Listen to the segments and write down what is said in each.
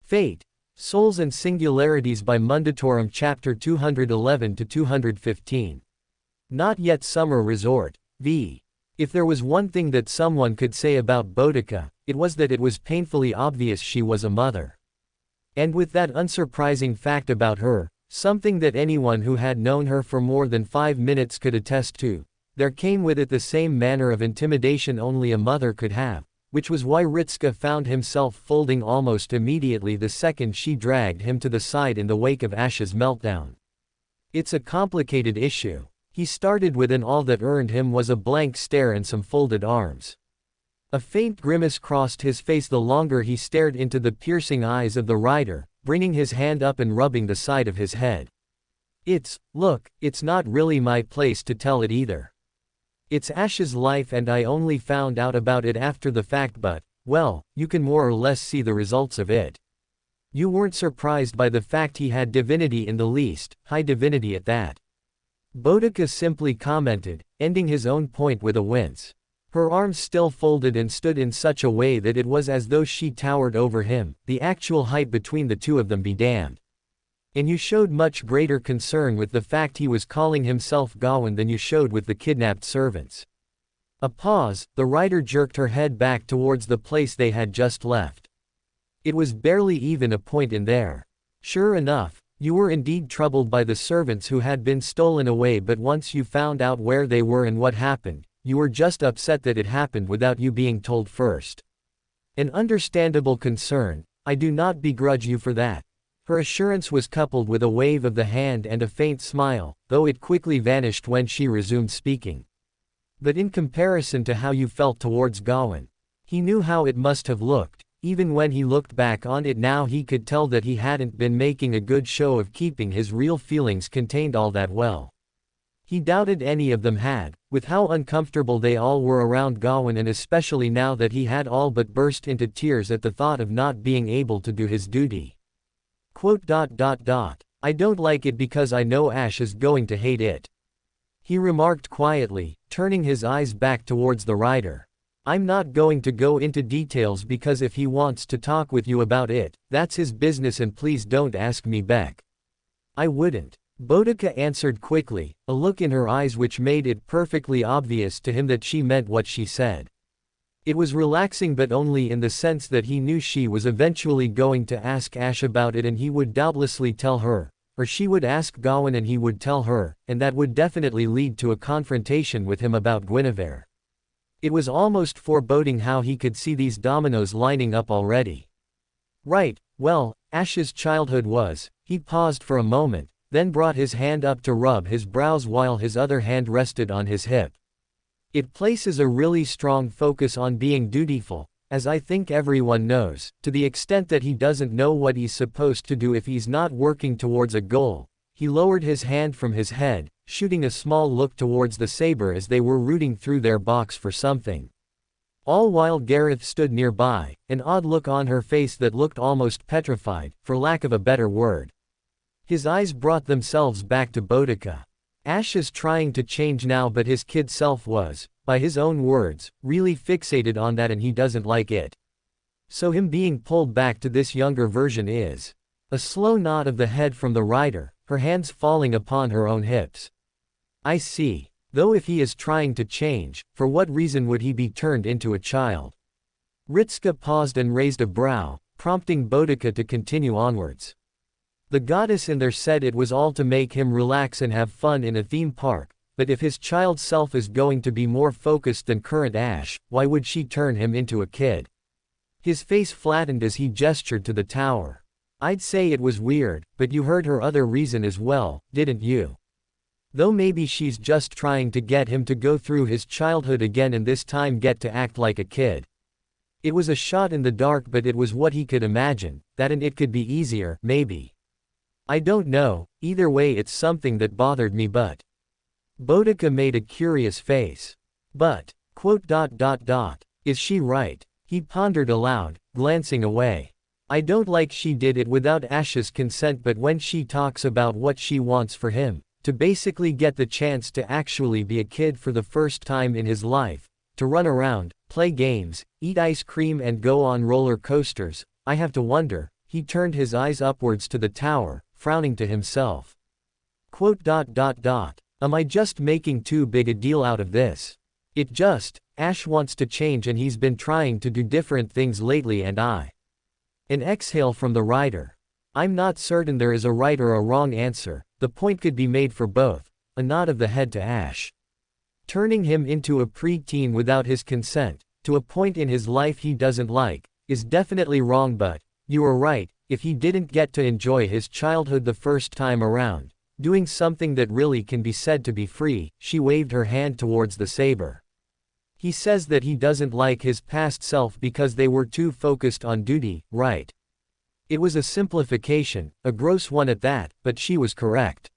Fate, Souls and Singularities by Mundatorem Chapter 211-215. Not Yet Summer Resort, v. If there was one thing that someone could say about Boudica, it was that it was painfully obvious she was a mother. And with that unsurprising fact about her, something that anyone who had known her for more than 5 minutes could attest to, there came with it the same manner of intimidation only a mother could have, which was why Ritska found himself folding almost immediately the second she dragged him to the side in the wake of Ash's meltdown. It's a complicated issue. He started with, and all that earned him was a blank stare and some folded arms. A faint grimace crossed his face the longer he stared into the piercing eyes of the rider, bringing his hand up and rubbing the side of his head. Look, it's not really my place to tell it either. It's Ash's life and I only found out about it after the fact, but, well, you can more or less see the results of it. You weren't surprised by the fact he had divinity in the least, high divinity at that. Boudica simply commented, ending his own point with a wince. Her arms still folded and stood in such a way that it was as though she towered over him, the actual height between the two of them be damned. And you showed much greater concern with the fact he was calling himself Gawain than you showed with the kidnapped servants. A pause, the rider jerked her head back towards the place they had just left. It was barely even a point in there. Sure enough, you were indeed troubled by the servants who had been stolen away, but once you found out where they were and what happened, you were just upset that it happened without you being told first. An understandable concern, I do not begrudge you for that. Her assurance was coupled with a wave of the hand and a faint smile, though it quickly vanished when she resumed speaking. But in comparison to how you felt towards Gawain, he knew how it must have looked. Even when he looked back on it now, he could tell that he hadn't been making a good show of keeping his real feelings contained all that well. He doubted any of them had, with how uncomfortable they all were around Gawain, and especially now that he had all but burst into tears at the thought of not being able to do his duty. I don't like it because I know Ash is going to hate it. He remarked quietly, turning his eyes back towards the rider. I'm not going to go into details because if he wants to talk with you about it, that's his business, and please don't ask me back. I wouldn't. Boudica answered quickly, a look in her eyes which made it perfectly obvious to him that she meant what she said. It was relaxing, but only in the sense that he knew she was eventually going to ask Ash about it and he would doubtlessly tell her, or she would ask Gawain and he would tell her, and that would definitely lead to a confrontation with him about Guinevere. It was almost foreboding how he could see these dominoes lining up already. Right, well, Ash's childhood was, he paused for a moment, then brought his hand up to rub his brows while his other hand rested on his hip. It places a really strong focus on being dutiful, as I think everyone knows, to the extent that he doesn't know what he's supposed to do if he's not working towards a goal. He lowered his hand from his head, shooting a small look towards the saber as they were rooting through their box for something. All while Gareth stood nearby, an odd look on her face that looked almost petrified, for lack of a better word. His eyes brought themselves back to Boudica. Ash is trying to change now, but his kid self was, by his own words, really fixated on that and he doesn't like it. So him being pulled back to this younger version is. A slow nod of the head from the rider, her hands falling upon her own hips. I see. Though if he is trying to change, for what reason would he be turned into a child? Ritska paused and raised a brow, prompting Boudica to continue onwards. The goddess in there said it was all to make him relax and have fun in a theme park, but if his child self is going to be more focused than current Ash, why would she turn him into a kid? His face flattened as he gestured to the tower. I'd say it was weird, but you heard her other reason as well, didn't you? Though maybe she's just trying to get him to go through his childhood again and this time get to act like a kid. It was a shot in the dark, but it was what he could imagine, that and it could be easier, maybe. I don't know, either way it's something that bothered me, but. Boudica made a curious face. But, is she right? He pondered aloud, glancing away. I don't like she did it without Ash's consent, but when she talks about what she wants for him, to basically get the chance to actually be a kid for the first time in his life, to run around, play games, eat ice cream and go on roller coasters, I have to wonder, he turned his eyes upwards to the tower, frowning to himself. Am I just making too big a deal out of this? Ash wants to change and he's been trying to do different things lately and I. An exhale from the writer. I'm not certain there is a right or a wrong answer, the point could be made for both. A nod of the head to Ash. Turning him into a pre-teen without his consent, to a point in his life he doesn't like, is definitely wrong, but you are right, if he didn't get to enjoy his childhood the first time around, doing something that really can be said to be free, she waved her hand towards the saber. He says that he doesn't like his past self because they were too focused on duty, right? It was a simplification, a gross one at that, but she was correct.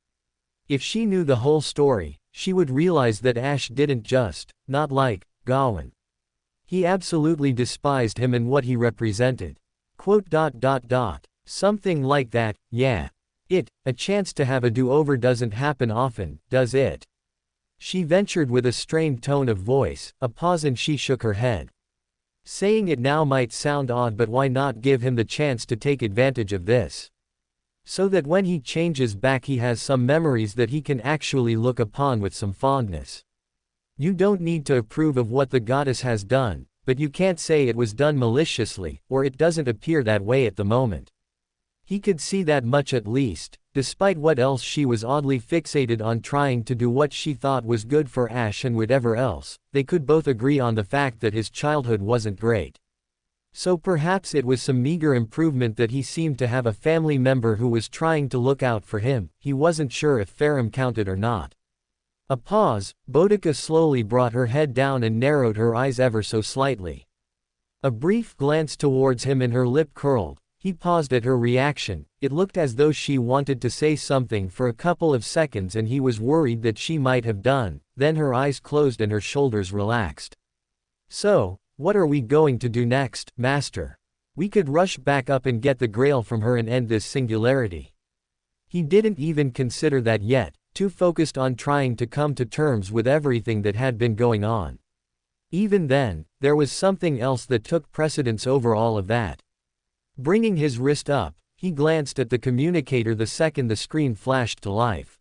If she knew the whole story, she would realize that Ash didn't just not like Gawain. He absolutely despised him and what he represented. Something like that, yeah. A chance to have a do-over doesn't happen often, does it? She ventured with a strained tone of voice, a pause, and she shook her head. Saying it now might sound odd, but why not give him the chance to take advantage of this? So that when he changes back he has some memories that he can actually look upon with some fondness. You don't need to approve of what the goddess has done, but you can't say it was done maliciously, or it doesn't appear that way at the moment. He could see that much at least, despite what else she was oddly fixated on trying to do what she thought was good for Ash and whatever else, they could both agree on the fact that his childhood wasn't great. So perhaps it was some meager improvement that he seemed to have a family member who was trying to look out for him. He wasn't sure if Farum counted or not. A pause, Boudica slowly brought her head down and narrowed her eyes ever so slightly. A brief glance towards him and her lip curled. He paused at her reaction. It looked as though she wanted to say something for a couple of seconds and he was worried that she might have done, then her eyes closed and her shoulders relaxed. So, what are we going to do next, Master? We could rush back up and get the Grail from her and end this singularity. He didn't even consider that yet, too focused on trying to come to terms with everything that had been going on. Even then, there was something else that took precedence over all of that. Bringing his wrist up, he glanced at the communicator the second the screen flashed to life.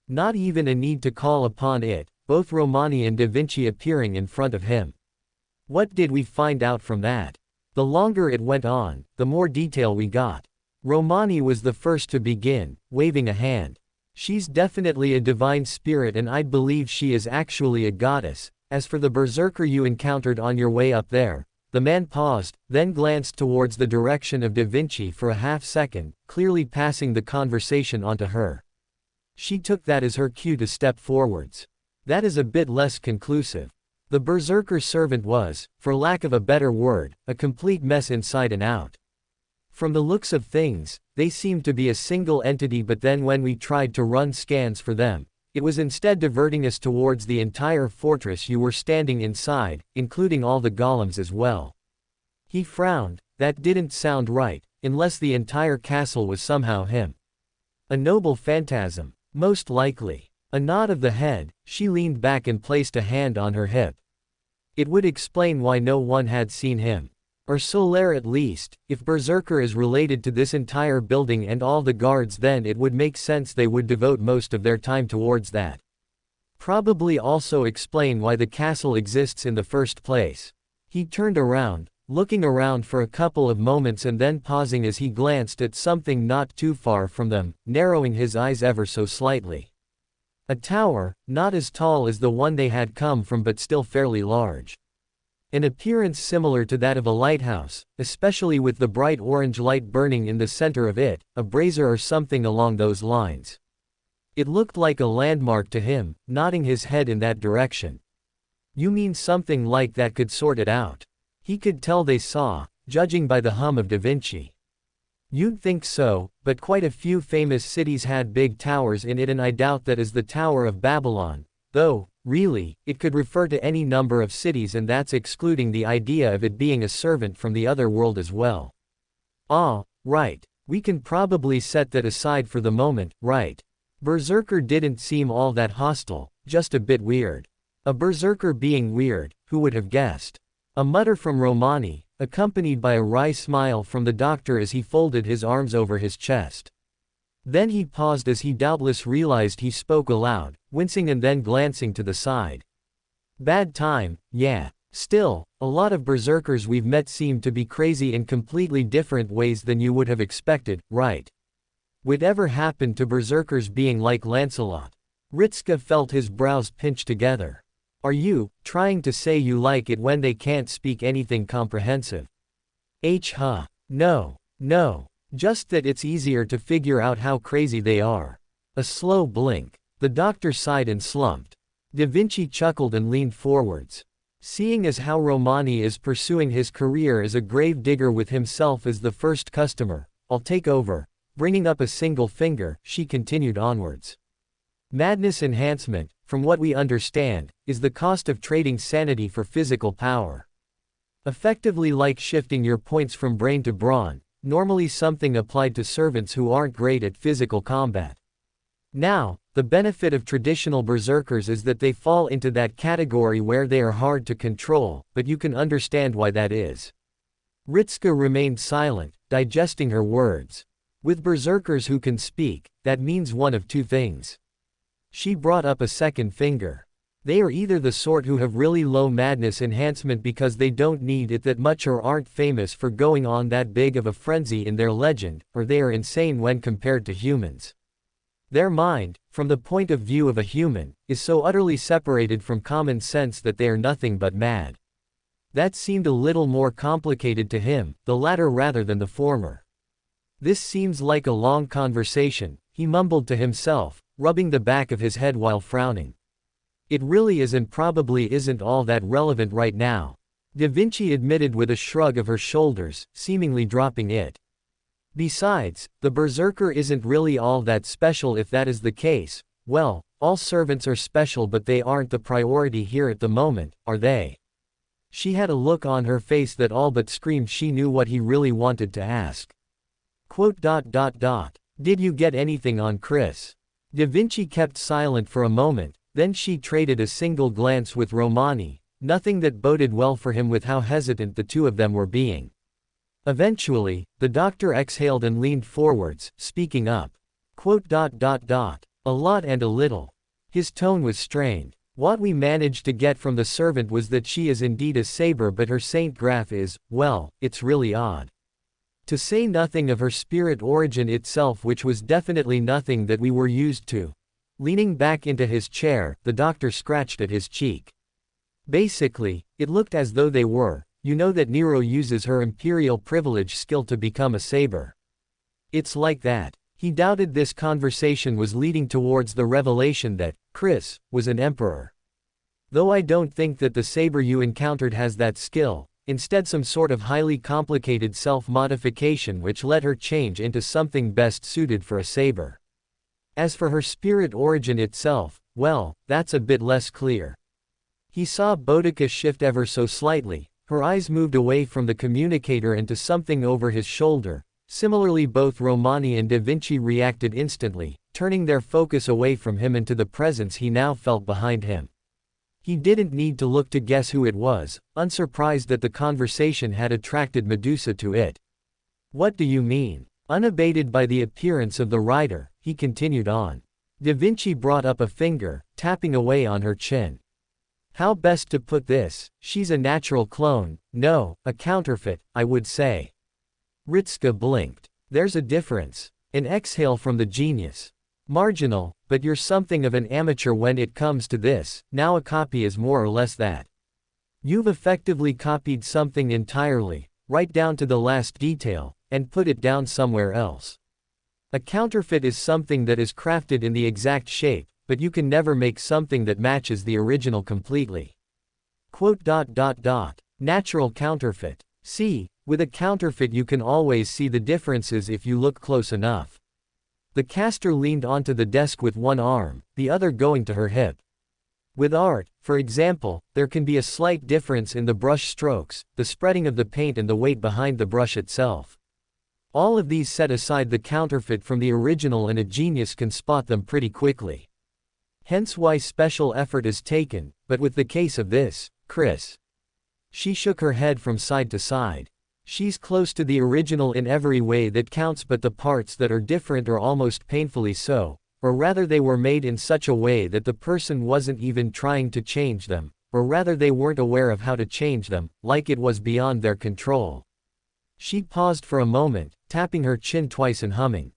Not even a need to call upon it, both Romani and Da Vinci appearing in front of him. What did we find out from that? The longer it went on, the more detail we got. Romani was the first to begin, waving a hand. She's definitely a divine spirit and I'd believe she is actually a goddess. As for the berserker you encountered on your way up there, the man paused, then glanced towards the direction of Da Vinci for a half-second, clearly passing the conversation onto her. She took that as her cue to step forwards. That is a bit less conclusive. The berserker servant was, for lack of a better word, a complete mess inside and out. From the looks of things, they seemed to be a single entity, but then when we tried to run scans for them, it was instead diverting us towards the entire fortress you were standing inside, including all the golems as well. He frowned. That didn't sound right, unless the entire castle was somehow him. A noble phantasm, most likely. A nod of the head, she leaned back and placed a hand on her hip. It would explain why no one had seen him. Or Solaire at least. If Berserker is related to this entire building and all the guards, then it would make sense they would devote most of their time towards that. Probably also explain why the castle exists in the first place. He turned around, looking around for a couple of moments and then pausing as he glanced at something not too far from them, narrowing his eyes ever so slightly. A tower, not as tall as the one they had come from but still fairly large. An appearance similar to that of a lighthouse, especially with the bright orange light burning in the center of it, a brazier or something along those lines. It looked like a landmark to him, nodding his head in that direction. You mean something like that could sort it out? He could tell they saw, judging by the hum of Da Vinci. You'd think so, but quite a few famous cities had big towers in it, and I doubt that is the Tower of Babylon, though, really, it could refer to any number of cities, and that's excluding the idea of it being a servant from the other world as well. Ah, right. We can probably set that aside for the moment, right? Berserker didn't seem all that hostile, just a bit weird. A berserker being weird, who would have guessed? A mutter from Romani, accompanied by a wry smile from the doctor as he folded his arms over his chest. Then he paused as he doubtless realized he spoke aloud, wincing and then glancing to the side. Bad time, yeah. Still, a lot of berserkers we've met seem to be crazy in completely different ways than you would have expected, right? Whatever happened to berserkers being like Lancelot? Ritska felt his brows pinch together. Are you trying to say you like it when they can't speak anything comprehensive? Huh? No. Just that it's easier to figure out how crazy they are. A slow blink. The doctor sighed and slumped. Da Vinci chuckled and leaned forwards. Seeing as how Romani is pursuing his career as a grave digger with himself as the first customer, I'll take over. Bringing up a single finger, she continued onwards. Madness enhancement, from what we understand, is the cost of trading sanity for physical power. Effectively like shifting your points from brain to brawn, normally something applied to servants who aren't great at physical combat. Now, the benefit of traditional berserkers is that they fall into that category where they are hard to control, but you can understand why that is. Ritska remained silent, digesting her words. With berserkers who can speak, that means one of two things. She brought up a second finger. They are either the sort who have really low madness enhancement because they don't need it that much or aren't famous for going on that big of a frenzy in their legend, or they are insane when compared to humans. Their mind, from the point of view of a human, is so utterly separated from common sense that they are nothing but mad. That seemed a little more complicated to him, the latter rather than the former. This seems like a long conversation, he mumbled to himself, rubbing the back of his head while frowning. It really is and probably isn't all that relevant right now. Da Vinci admitted with a shrug of her shoulders, seemingly dropping it. Besides, the berserker isn't really all that special. If that is the case, well, all servants are special, but they aren't the priority here at the moment, are they? She had a look on her face that all but screamed she knew what he really wanted to ask. Did you get anything on Chris? Da Vinci kept silent for a moment, then she traded a single glance with Romani, nothing that boded well for him with how hesitant the two of them were being. Eventually, the doctor exhaled and leaned forwards, speaking up. A lot and a little. His tone was strained. What we managed to get from the servant was that she is indeed a saber, but her Saint Graph is, well, it's really odd. To say nothing of her spirit origin itself, which was definitely nothing that we were used to. Leaning back into his chair, the doctor scratched at his cheek. Basically, it looked as though they were. You know that Nero uses her imperial privilege skill to become a saber. It's like that. He doubted this conversation was leading towards the revelation that Chris was an emperor. Though I don't think that the saber you encountered has that skill, instead some sort of highly complicated self-modification which let her change into something best suited for a saber. As for her spirit origin itself, well, that's a bit less clear. He saw Boudica shift ever so slightly. Her eyes moved away from the communicator and to something over his shoulder. Similarly, both Romani and Da Vinci reacted instantly, turning their focus away from him and to the presence he now felt behind him. He didn't need to look to guess who it was, unsurprised that the conversation had attracted Medusa to it. What do you mean? Unabated by the appearance of the rider, he continued on. Da Vinci brought up a finger, tapping away on her chin. How best to put this? She's a natural clone, no, a counterfeit, I would say. Ritska blinked. There's a difference. An exhale from the genius. Marginal, but you're something of an amateur when it comes to this. Now a copy is more or less that. You've effectively copied something entirely, right down to the last detail, and put it down somewhere else. A counterfeit is something that is crafted in the exact shape, but you can never make something that matches the original completely. Natural counterfeit. See, with a counterfeit you can always see the differences if you look close enough. The caster leaned onto the desk with one arm, the other going to her hip. With art, for example, there can be a slight difference in the brush strokes, the spreading of the paint and the weight behind the brush itself. All of these set aside the counterfeit from the original, and a genius can spot them pretty quickly. Hence why special effort is taken, but with the case of this, Chris. She shook her head from side to side. She's close to the original in every way that counts, but the parts that are different are almost painfully so, or rather they were made in such a way that the person wasn't even trying to change them, or rather they weren't aware of how to change them, like it was beyond their control. She paused for a moment, tapping her chin twice and humming.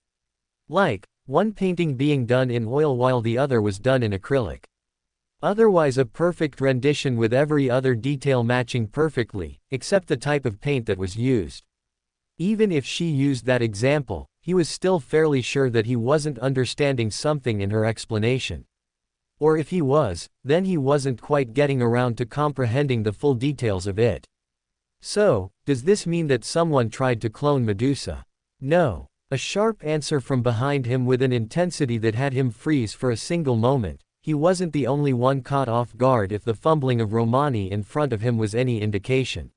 Like, one painting being done in oil while the other was done in acrylic. Otherwise a perfect rendition with every other detail matching perfectly, except the type of paint that was used. Even if she used that example, he was still fairly sure that he wasn't understanding something in her explanation. Or if he was, then he wasn't quite getting around to comprehending the full details of it. So, does this mean that someone tried to clone Medusa? No. A sharp answer from behind him with an intensity that had him freeze for a single moment. He wasn't the only one caught off guard if the fumbling of Romani in front of him was any indication.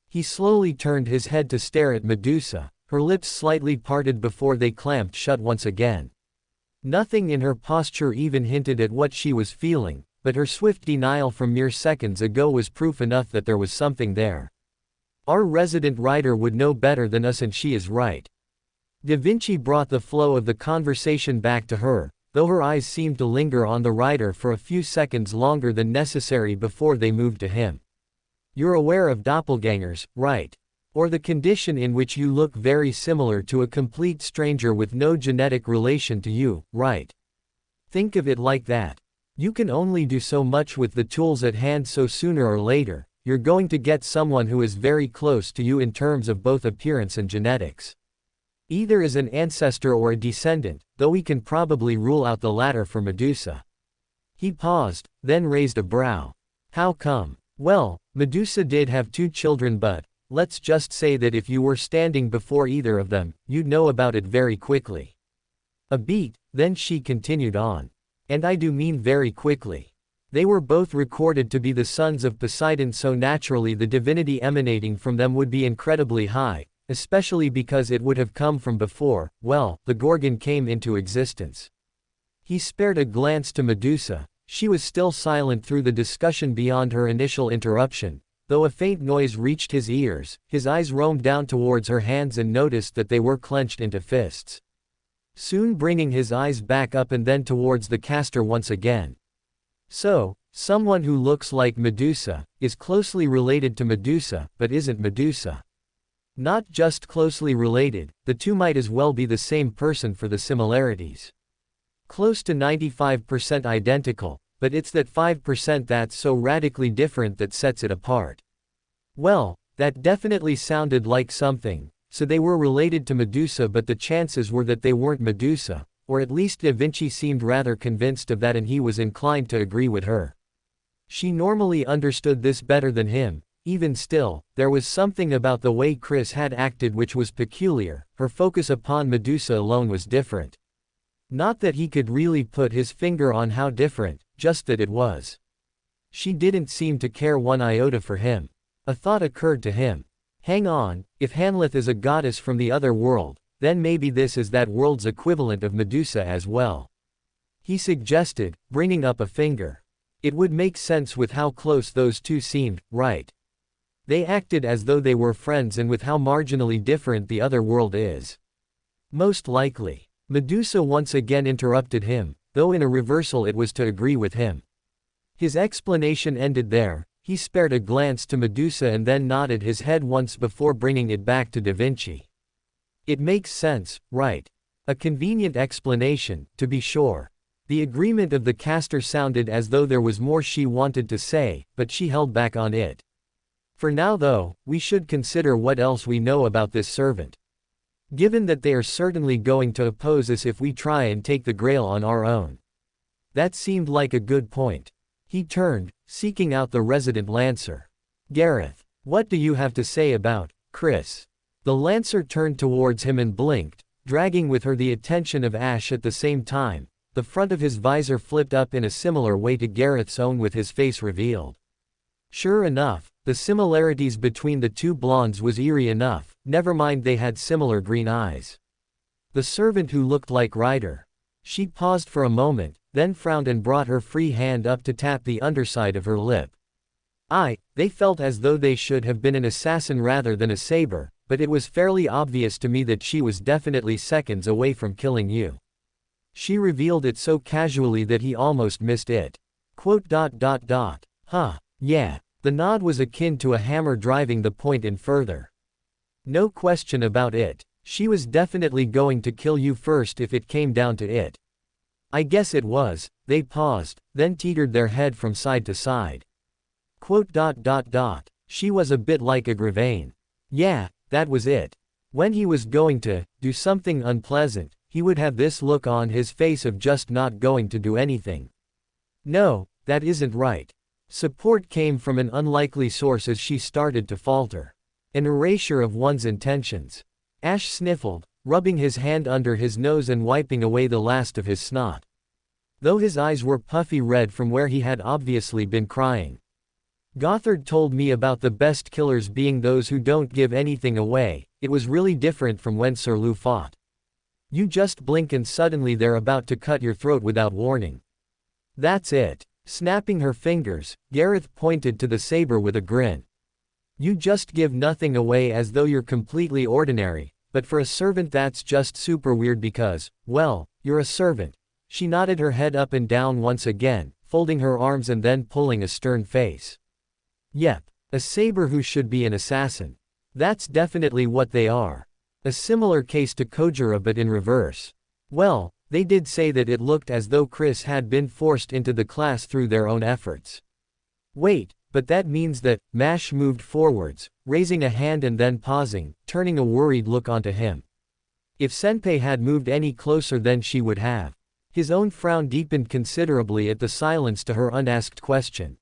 He slowly turned his head to stare at Medusa, her lips slightly parted before they clamped shut once again. Nothing in her posture even hinted at what she was feeling, but her swift denial from mere seconds ago was proof enough that there was something there. Our resident writer would know better than us, and she is right. Da Vinci brought the flow of the conversation back to her, though her eyes seemed to linger on the writer for a few seconds longer than necessary before they moved to him. You're aware of doppelgangers, right? Or the condition in which you look very similar to a complete stranger with no genetic relation to you, right? Think of it like that. You can only do so much with the tools at hand, so sooner or later, you're going to get someone who is very close to you in terms of both appearance and genetics. Either as an ancestor or a descendant, though we can probably rule out the latter for Medusa. He paused, then raised a brow. How come? Well, Medusa did have 2 children, but let's just say that if you were standing before either of them, you'd know about it very quickly. A beat, then she continued on. And I do mean very quickly. They were both recorded to be the sons of Poseidon, so naturally the divinity emanating from them would be incredibly high. Especially because it would have come from before, well, the Gorgon came into existence. He spared a glance to Medusa. She was still silent through the discussion beyond her initial interruption. Though a faint noise reached his ears, his eyes roamed down towards her hands and noticed that they were clenched into fists. Soon bringing his eyes back up and then towards the caster once again. So, someone who looks like Medusa, is closely related to Medusa, but isn't Medusa. Not just closely related, the two might as well be the same person for the similarities. Close to 95% identical, but it's that 5% that's so radically different that sets it apart. Well, that definitely sounded like something, so they were related to Medusa, but the chances were that they weren't Medusa, or at least Da Vinci seemed rather convinced of that, and he was inclined to agree with her. She normally understood this better than him. Even still, there was something about the way Chris had acted which was peculiar. Her focus upon Medusa alone was different. Not that he could really put his finger on how different, just that it was. She didn't seem to care one iota for him. A thought occurred to him. Hang on, if Hanlith is a goddess from the other world, then maybe this is that world's equivalent of Medusa as well. He suggested, bringing up a finger. It would make sense with how close those two seemed, right? They acted as though they were friends, and with how marginally different the other world is. Most likely. Medusa once again interrupted him, though in a reversal it was to agree with him. His explanation ended there. He spared a glance to Medusa and then nodded his head once before bringing it back to Da Vinci. It makes sense, right? A convenient explanation, to be sure. The agreement of the caster sounded as though there was more she wanted to say, but she held back on it. For now though, we should consider what else we know about this servant. Given that they are certainly going to oppose us if we try and take the Grail on our own. That seemed like a good point. He turned, seeking out the resident Lancer. Gareth, what do you have to say about Chris? The Lancer turned towards him and blinked, dragging with her the attention of Ash at the same time. The front of his visor flipped up in a similar way to Gareth's own with his face revealed. Sure enough, the similarities between the two blondes was eerie enough, never mind they had similar green eyes. The servant who looked like Ryder. She paused for a moment, then frowned and brought her free hand up to tap the underside of her lip. They felt as though they should have been an assassin rather than a saber, but it was fairly obvious to me that she was definitely seconds away from killing you. She revealed it so casually that he almost missed it. Huh, yeah. The nod was akin to a hammer driving the point in further. No question about it. She was definitely going to kill you first if it came down to it. I guess it was. They paused, then teetered their head from side to side. She was a bit like a Gravane. Yeah, that was it. When he was going to do something unpleasant, he would have this look on his face of just not going to do anything. No, that isn't right. Support came from an unlikely source as she started to falter. An erasure of one's intentions. Ash sniffled, rubbing his hand under his nose and wiping away the last of his snot. Though his eyes were puffy red from where he had obviously been crying. Gothard told me about the best killers being those who don't give anything away. It was really different from when Sir Lu fought. You just blink and suddenly they're about to cut your throat without warning. That's it. Snapping her fingers, Gareth pointed to the saber with a grin. You just give nothing away as though you're completely ordinary, but for a servant that's just super weird because, well, you're a servant. She nodded her head up and down once again, folding her arms and then pulling a stern face. Yep, a saber who should be an assassin. That's definitely what they are. A similar case to Kojira but in reverse. Well, they did say that it looked as though Chris had been forced into the class through their own efforts. Wait, but that means that, Mash moved forwards, raising a hand and then pausing, turning a worried look onto him. If Senpei had moved any closer then she would have. His own frown deepened considerably at the silence to her unasked question.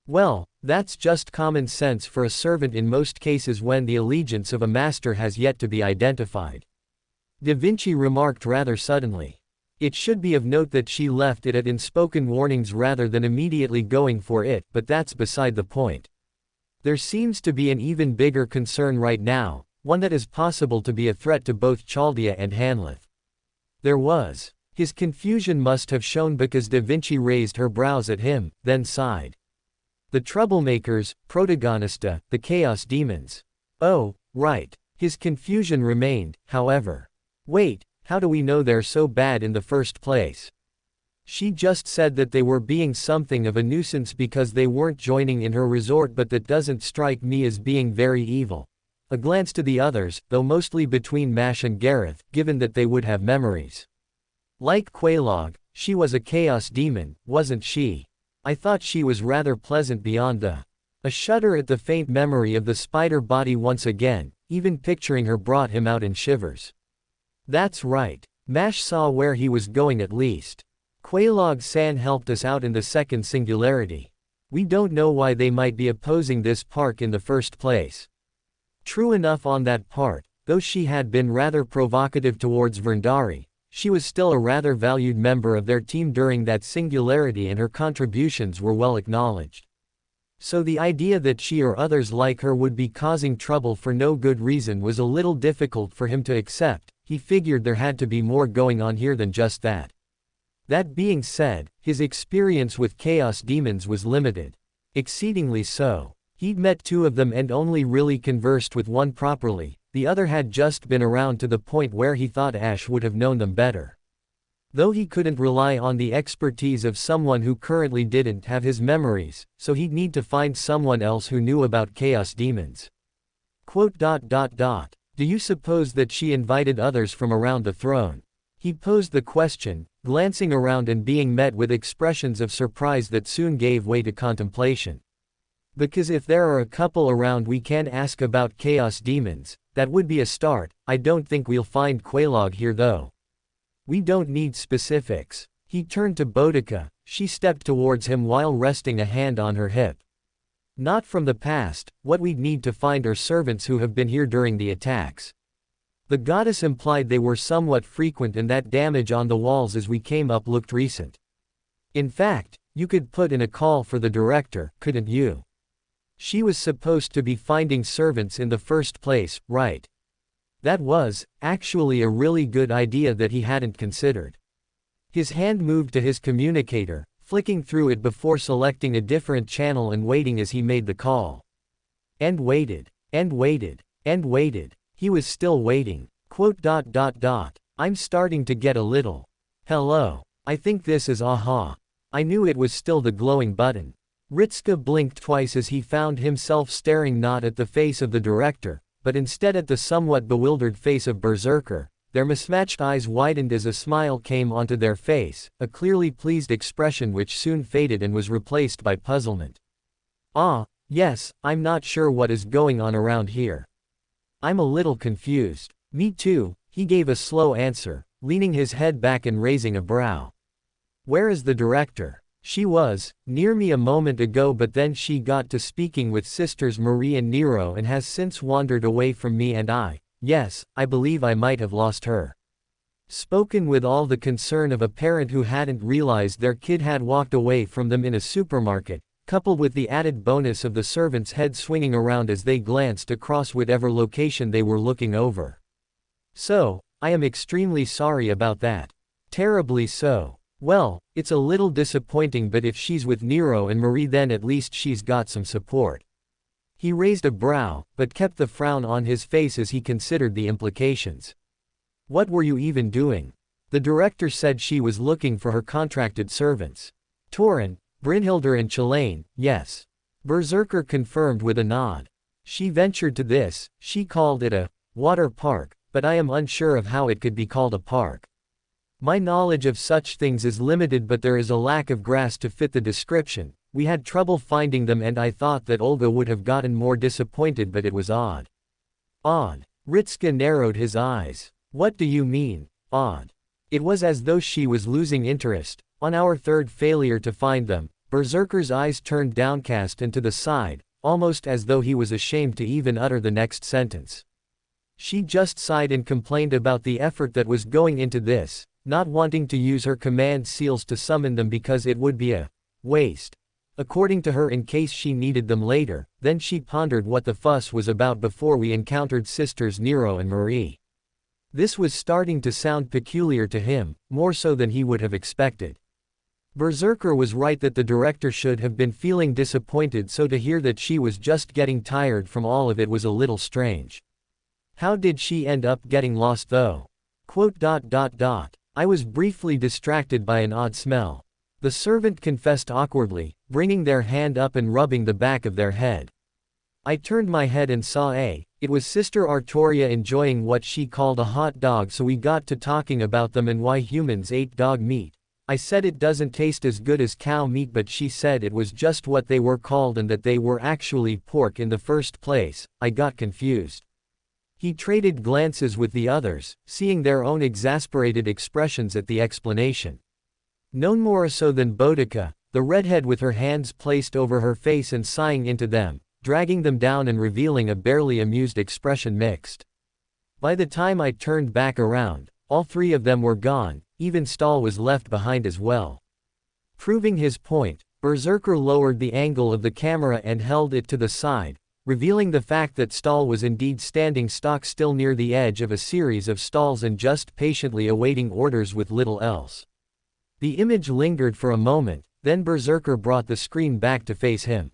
Well, that's just common sense for a servant in most cases when the allegiance of a master has yet to be identified. Da Vinci remarked rather suddenly. It should be of note that she left it at unspoken warnings rather than immediately going for it, but that's beside the point. There seems to be an even bigger concern right now, one that is possible to be a threat to both Chaldea and Hanlith. There was. His confusion must have shown because Da Vinci raised her brows at him, then sighed. The troublemakers, protagonista, the chaos demons. Oh, right. His confusion remained, however. Wait, how do we know they're so bad in the first place? She just said that they were being something of a nuisance because they weren't joining in her resort, but that doesn't strike me as being very evil. A glance to the others, though mostly between Mash and Gareth, given that they would have memories. Like Quelaag, she was a chaos demon, wasn't she? I thought she was rather pleasant beyond the. A shudder at the faint memory of the spider body once again, even picturing her brought him out in shivers. That's right. Mash saw where he was going at least. Quelaag-san helped us out in the second singularity. We don't know why they might be opposing this park in the first place. True enough on that part, though she had been rather provocative towards Verndari, she was still a rather valued member of their team during that singularity and her contributions were well acknowledged. So the idea that she or others like her would be causing trouble for no good reason was a little difficult for him to accept. He figured there had to be more going on here than just that. That being said, his experience with chaos demons was limited. Exceedingly so. He'd met two of them and only really conversed with one properly, the other had just been around to the point where he thought Ash would have known them better. Though he couldn't rely on the expertise of someone who currently didn't have his memories, so he'd need to find someone else who knew about chaos demons. Do you suppose that she invited others from around the throne? He posed the question, glancing around and being met with expressions of surprise that soon gave way to contemplation. Because if there are a couple around we can ask about chaos demons, that would be a start. I don't think we'll find Quelaag here though. We don't need specifics. He turned to Boudica, she stepped towards him while resting a hand on her hip. Not from the past, what we'd need to find are servants who have been here during the attacks. The goddess implied they were somewhat frequent and that damage on the walls as we came up looked recent. In fact, you could put in a call for the director, couldn't you? She was supposed to be finding servants in the first place, right? That was, actually a really good idea that he hadn't considered. His hand moved to his communicator, flicking through it before selecting a different channel and waiting as he made the call. And waited, and waited, and waited. He was still waiting. I'm starting to get a little. Hello. I think this is aha. I knew it was still the glowing button. Ritsuka blinked twice as he found himself staring not at the face of the director, but instead at the somewhat bewildered face of Berserker. Their mismatched eyes widened as a smile came onto their face, a clearly pleased expression which soon faded and was replaced by puzzlement. Ah, yes, I'm not sure what is going on around here. I'm a little confused. Me too, he gave a slow answer, leaning his head back and raising a brow. Where is the director? She was near me a moment ago, but then she got to speaking with sisters Marie and Nero and has since wandered away from me, and yes, I believe I might have lost her. Spoken with all the concern of a parent who hadn't realized their kid had walked away from them in a supermarket, coupled with the added bonus of the servant's head swinging around as they glanced across whatever location they were looking over. So, I am extremely sorry about that. Terribly so. Well, it's a little disappointing, but if she's with Nero and Marie then at least she's got some support. He raised a brow, but kept the frown on his face as he considered the implications. What were you even doing? The director said she was looking for her contracted servants. Torin, Brynhilder and Chillane, yes. Berserker confirmed with a nod. She ventured to this, she called it a water park, but I am unsure of how it could be called a park. My knowledge of such things is limited, but there is a lack of grass to fit the description. We had trouble finding them and I thought that Olga would have gotten more disappointed, but it was odd. Odd. Ritsuka narrowed his eyes. What do you mean, odd? It was as though she was losing interest. On our third failure to find them, Berserker's eyes turned downcast and to the side, almost as though he was ashamed to even utter the next sentence. She just sighed and complained about the effort that was going into this, not wanting to use her command seals to summon them because it would be a waste, according to her, in case she needed them later. Then she pondered what the fuss was about before we encountered sisters Nero and Marie. This was starting to sound peculiar to him, more so than he would have expected. Berserker was right that the director should have been feeling disappointed, so to hear that she was just getting tired from all of it was a little strange. How did she end up getting lost though? I was briefly distracted by an odd smell. The servant confessed awkwardly, bringing their hand up and rubbing the back of their head. I turned my head and saw it was Sister Artoria enjoying what she called a hot dog, so we got to talking about them and why humans ate dog meat. I said it doesn't taste as good as cow meat, but she said it was just what they were called and that they were actually pork in the first place. I got confused. He traded glances with the others, seeing their own exasperated expressions at the explanation. None more so than Boudica, the redhead, with her hands placed over her face and sighing into them, dragging them down and revealing a barely amused expression mixed. By the time I turned back around, all three of them were gone, even Stahl was left behind as well. Proving his point, Berserker lowered the angle of the camera and held it to the side, revealing the fact that Stahl was indeed standing stock still near the edge of a series of stalls and just patiently awaiting orders with little else. The image lingered for a moment, then Berserker brought the screen back to face him.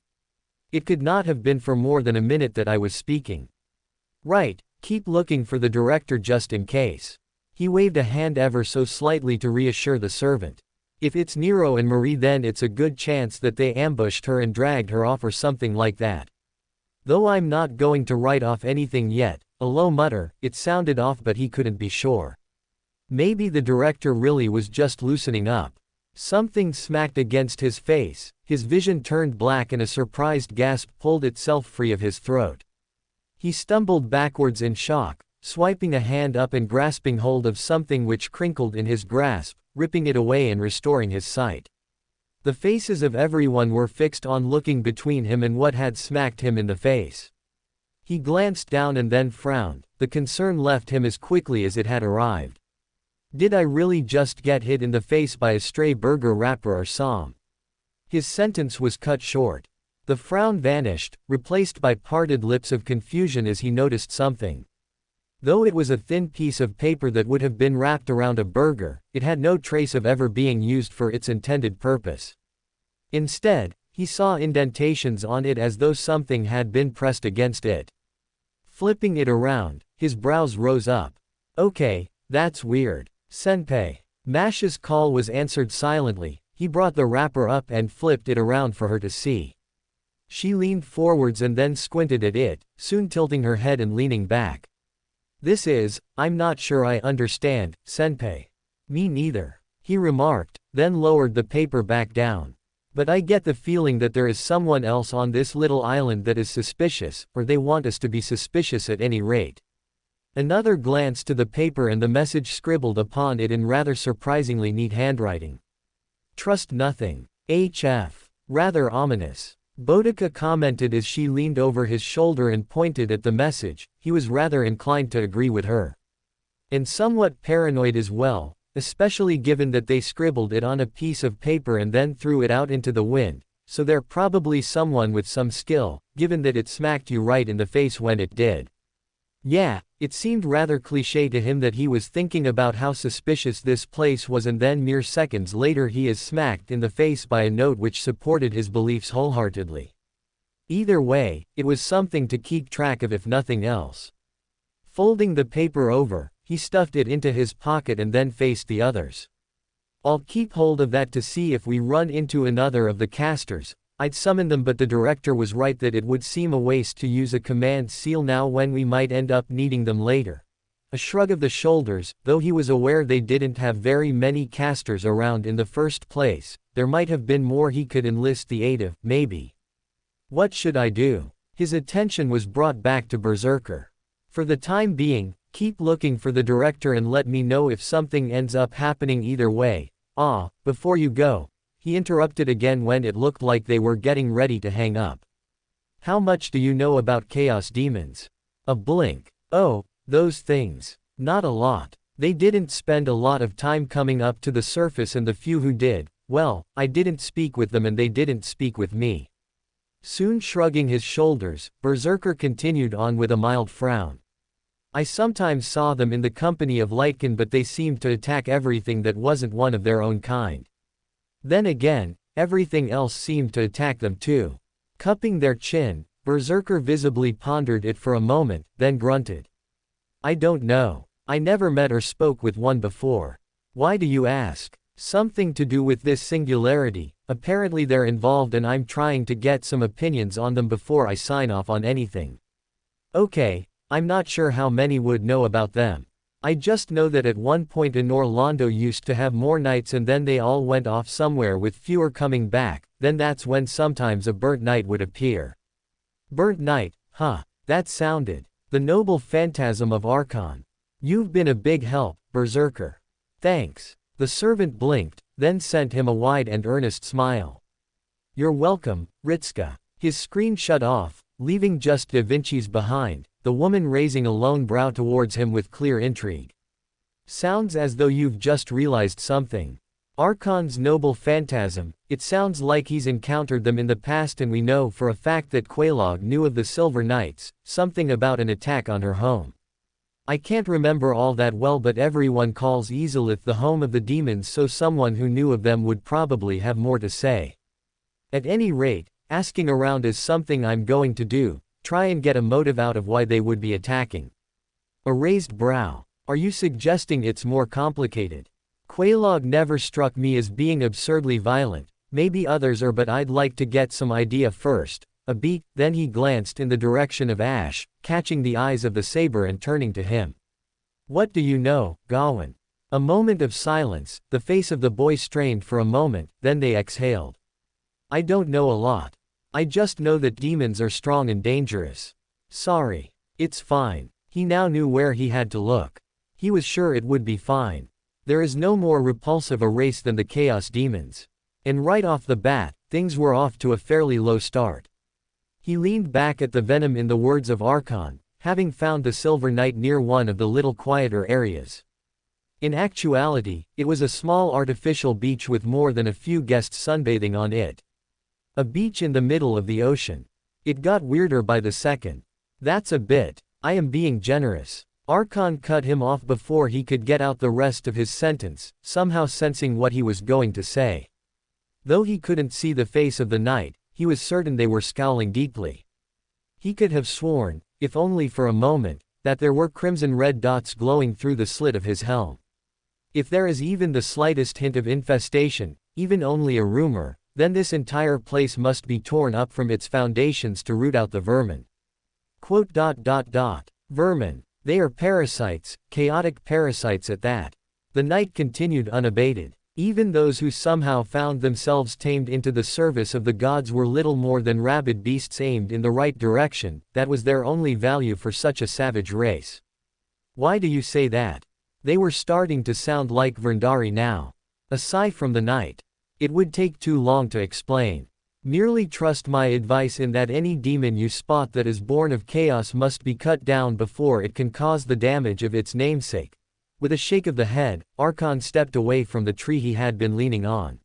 It could not have been for more than a minute that I was speaking. Right, keep looking for the director just in case. He waved a hand ever so slightly to reassure the servant. If it's Nero and Marie, then it's a good chance that they ambushed her and dragged her off or something like that. Though I'm not going to write off anything yet. A low mutter, it sounded off, but he couldn't be sure. Maybe the director really was just loosening up. Something smacked against his face, his vision turned black and a surprised gasp pulled itself free of his throat. He stumbled backwards in shock, swiping a hand up and grasping hold of something which crinkled in his grasp, ripping it away and restoring his sight. The faces of everyone were fixed on looking between him and what had smacked him in the face. He glanced down and then frowned. The concern left him as quickly as it had arrived. Did I really just get hit in the face by a stray burger wrapper or some? His sentence was cut short. The frown vanished, replaced by parted lips of confusion as he noticed something. Though it was a thin piece of paper that would have been wrapped around a burger, it had no trace of ever being used for its intended purpose. Instead, he saw indentations on it as though something had been pressed against it. Flipping it around, his brows rose up. Okay, that's weird. Senpai. Mash's call was answered silently. He brought the wrapper up and flipped it around for her to see. She leaned forwards and then squinted at it, soon tilting her head and leaning back. I'm not sure I understand, Senpai. Me neither, he remarked, then lowered the paper back down. But I get the feeling that there is someone else on this little island that is suspicious, or they want us to be suspicious at any rate. Another glance to the paper and the message scribbled upon it in rather surprisingly neat handwriting. Trust nothing. HF. Rather ominous. Boudica commented as she leaned over his shoulder and pointed at the message. He was rather inclined to agree with her. And somewhat paranoid as well, especially given that they scribbled it on a piece of paper and then threw it out into the wind, so they're probably someone with some skill, given that it smacked you right in the face when it did. Yeah, it seemed rather cliché to him that he was thinking about how suspicious this place was and then mere seconds later he is smacked in the face by a note which supported his beliefs wholeheartedly. Either way, it was something to keep track of if nothing else. Folding the paper over, he stuffed it into his pocket and then faced the others. I'll keep hold of that to see if we run into another of the casters. I'd summon them, but the director was right that it would seem a waste to use a command seal now when we might end up needing them later. A shrug of the shoulders, though he was aware they didn't have very many casters around in the first place, there might have been more he could enlist the aid of, maybe. What should I do? His attention was brought back to Berserker. For the time being, keep looking for the director and let me know if something ends up happening either way. Before you go, he interrupted again when it looked like they were getting ready to hang up. How much do you know about chaos demons? A blink. Oh, those things. Not a lot. They didn't spend a lot of time coming up to the surface, and the few who did, well, I didn't speak with them and they didn't speak with me. Soon shrugging his shoulders, Berserker continued on with a mild frown. I sometimes saw them in the company of Lightkin, but they seemed to attack everything that wasn't one of their own kind. Then again, everything else seemed to attack them too. Cupping their chin, Berserker visibly pondered it for a moment, then grunted. I don't know. I never met or spoke with one before. Why do you ask? Something to do with this singularity. Apparently they're involved and I'm trying to get some opinions on them before I sign off on anything. Okay, I'm not sure how many would know about them. I just know that at one point Orlando used to have more knights and then they all went off somewhere with fewer coming back, then that's when sometimes a burnt knight would appear. Burnt knight, huh, that sounded. The noble phantasm of Archon. You've been a big help, Berserker. Thanks. The servant blinked, then sent him a wide and earnest smile. You're welcome, Ritska. His screen shut off, leaving just Da Vinci's behind, the woman raising a lone brow towards him with clear intrigue. Sounds as though you've just realized something. Archon's noble phantasm, it sounds like he's encountered them in the past, and we know for a fact that Quelaag knew of the Silver Knights, something about an attack on her home. I can't remember all that well, but everyone calls Izalith the home of the demons, so someone who knew of them would probably have more to say. At any rate, asking around is something I'm going to do, try and get a motive out of why they would be attacking. A raised brow. Are you suggesting it's more complicated? Quelaag never struck me as being absurdly violent, maybe others are, but I'd like to get some idea first. A beat, then he glanced in the direction of Ash, catching the eyes of the saber and turning to him. What do you know, Gawain? A moment of silence, the face of the boy strained for a moment, then they exhaled. I don't know a lot. I just know that demons are strong and dangerous. Sorry. It's fine. He now knew where he had to look. He was sure it would be fine. There is no more repulsive a race than the Chaos Demons. And right off the bat, things were off to a fairly low start. He leaned back at the venom in the words of Archon, having found the Silver Knight near one of the little quieter areas. In actuality, it was a small artificial beach with more than a few guests sunbathing on it. A beach in the middle of the ocean. It got weirder by the second. That's a bit. I am being generous. Archon cut him off before he could get out the rest of his sentence, somehow sensing what he was going to say. Though he couldn't see the face of the knight, he was certain they were scowling deeply. He could have sworn, if only for a moment, that there were crimson-red dots glowing through the slit of his helm. If there is even the slightest hint of infestation, even only a rumor, then this entire place must be torn up from its foundations to root out the vermin. Vermin. They are parasites, chaotic parasites at that. The knight continued unabated. Even those who somehow found themselves tamed into the service of the gods were little more than rabid beasts aimed in the right direction. That was their only value for such a savage race. Why do you say that? They were starting to sound like Verndari now. A sigh from the knight. It would take too long to explain. Merely trust my advice in that any demon you spot that is born of chaos must be cut down before it can cause the damage of its namesake. With a shake of the head, Archon stepped away from the tree he had been leaning on.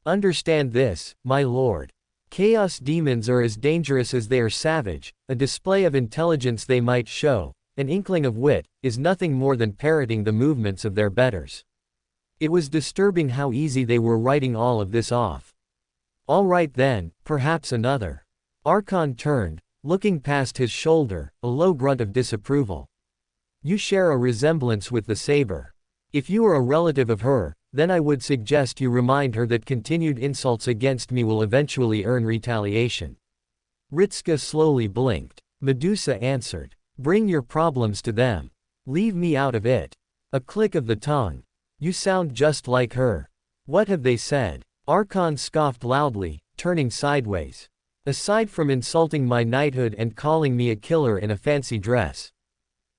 Understand this, my lord. Chaos demons are as dangerous as they are savage. A display of intelligence they might show, an inkling of wit, is nothing more than parroting the movements of their betters. It was disturbing how easy they were writing all of this off. All right then, perhaps another. Archon turned, looking past his shoulder, a low grunt of disapproval. You share a resemblance with the saber. If you are a relative of her, then I would suggest you remind her that continued insults against me will eventually earn retaliation. Ritska slowly blinked. Medusa answered. Bring your problems to them. Leave me out of it. A click of the tongue. You sound just like her. What have they said? Archon scoffed loudly, turning sideways. Aside from insulting my knighthood and calling me a killer in a fancy dress.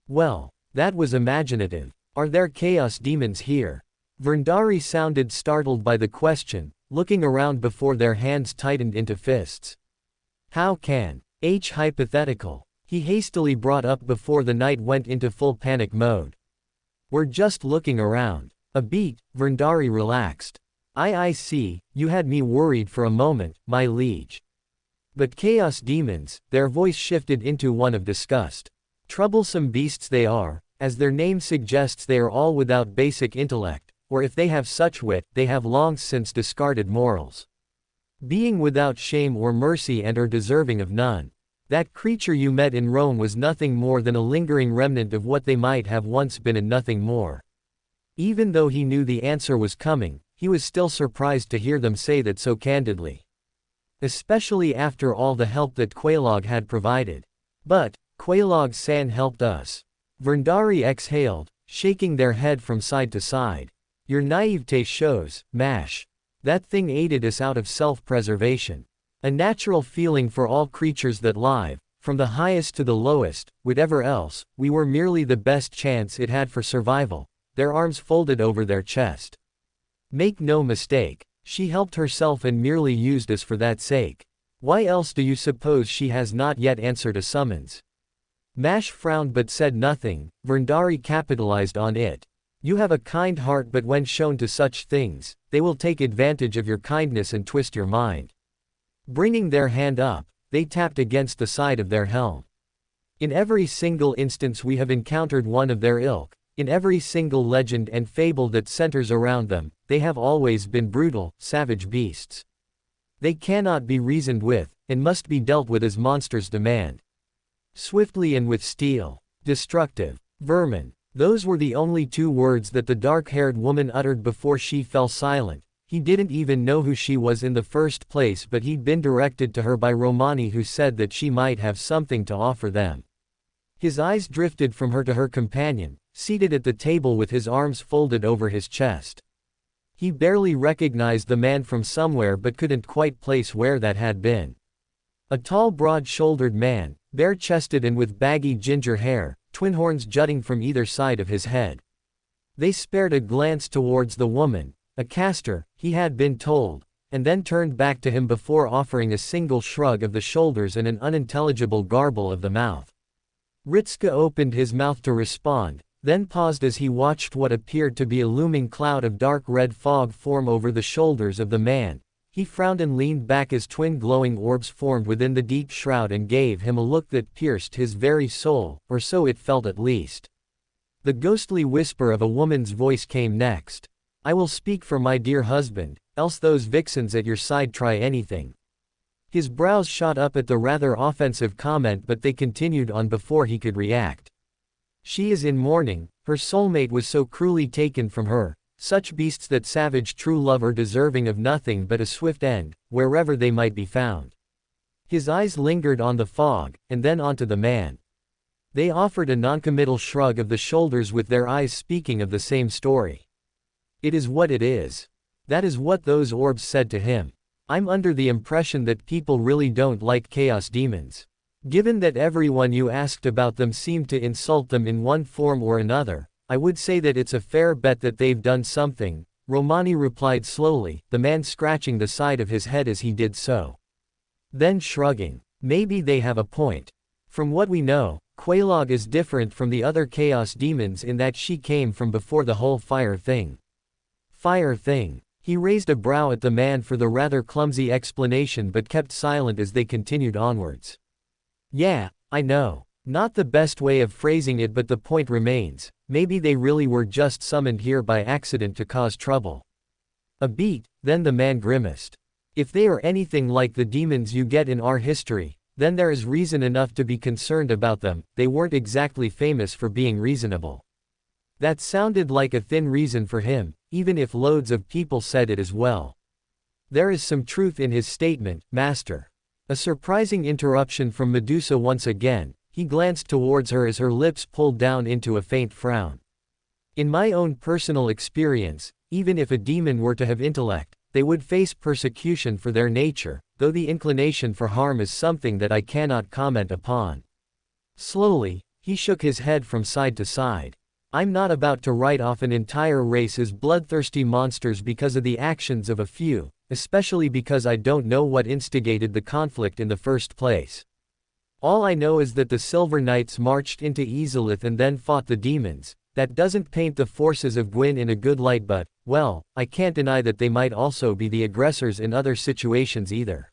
Well, that was imaginative. Are there chaos demons here? Verndari sounded startled by the question, looking around before their hands tightened into fists. How can? Hypothetical. He hastily brought up before the knight went into full panic mode. We're just looking around. A beat, Verndari relaxed. I see, you had me worried for a moment, my liege. But chaos demons, their voice shifted into one of disgust. Troublesome beasts they are, as their name suggests they are all without basic intellect, or if they have such wit, they have long since discarded morals. Being without shame or mercy and are deserving of none. That creature you met in Rome was nothing more than a lingering remnant of what they might have once been and nothing more. Even though he knew the answer was coming, he was still surprised to hear them say that so candidly. Especially after all the help that Quelaag had provided. But, Quelaag-san helped us. Verndari exhaled, shaking their head from side to side. Your naivete shows, Mash. That thing aided us out of self-preservation. A natural feeling for all creatures that live, from the highest to the lowest, whatever else, we were merely the best chance it had for survival, their arms folded over their chest. Make no mistake, she helped herself and merely used us for that sake. Why else do you suppose she has not yet answered a summons? Mash frowned but said nothing. Verndari capitalized on it. You have a kind heart, but when shown to such things, they will take advantage of your kindness and twist your mind. Bringing their hand up, they tapped against the side of their helm. In every single instance we have encountered one of their ilk, in every single legend and fable that centers around them, they have always been brutal, savage beasts. They cannot be reasoned with, and must be dealt with as monsters demand. Swiftly and with steel. Destructive. Vermin. Those were the only two words that the dark-haired woman uttered before she fell silent. He didn't even know who she was in the first place, but he'd been directed to her by Romani, who said that she might have something to offer them. His eyes drifted from her to her companion, seated at the table with his arms folded over his chest. He barely recognized the man from somewhere but couldn't quite place where that had been. A tall, broad-shouldered man, bare-chested and with baggy ginger hair, twin horns jutting from either side of his head. They spared a glance towards the woman, a caster, he had been told, and then turned back to him before offering a single shrug of the shoulders and an unintelligible garble of the mouth. Ritska opened his mouth to respond, then paused as he watched what appeared to be a looming cloud of dark red fog form over the shoulders of the man. He frowned and leaned back as twin glowing orbs formed within the deep shroud and gave him a look that pierced his very soul, or so it felt at least. The ghostly whisper of a woman's voice came next. I will speak for my dear husband. else those vixens at your side try anything. His brows shot up at the rather offensive comment, but they continued on before he could react. She is in mourning, her soulmate was so cruelly taken from her, such beasts that savage true love are deserving of nothing but a swift end, wherever they might be found. His eyes lingered on the fog, and then onto the man. They offered a noncommittal shrug of the shoulders with their eyes speaking of the same story. It is what it is. That is what those orbs said to him. I'm under the impression that people really don't like chaos demons. Given that everyone you asked about them seemed to insult them in one form or another, I would say that it's a fair bet that they've done something, Romani replied slowly, the man scratching the side of his head as he did so. Then shrugging. Maybe they have a point. From what we know, Quelaag is different from the other chaos demons in that she came from before the whole fire thing. Fire thing. He raised a brow at the man for the rather clumsy explanation but kept silent as they continued onwards. Yeah, I know. Not the best way of phrasing it, but the point remains, maybe they really were just summoned here by accident to cause trouble. A beat, then the man grimaced. If they are anything like the demons you get in our history, then there is reason enough to be concerned about them. They weren't exactly famous for being reasonable. That sounded like a thin reason for him, even if loads of people said it as well. There is some truth in his statement, Master. A surprising interruption from Medusa once again. He glanced towards her as her lips pulled down into a faint frown. In my own personal experience, even if a demon were to have intellect, they would face persecution for their nature, though the inclination for harm is something that I cannot comment upon. Slowly, he shook his head from side to side. I'm not about to write off an entire race as bloodthirsty monsters because of the actions of a few, especially because I don't know what instigated the conflict in the first place. All I know is that the Silver Knights marched into Izalith and then fought the demons. That doesn't paint the forces of Gwyn in a good light, but, well, I can't deny that they might also be the aggressors in other situations either.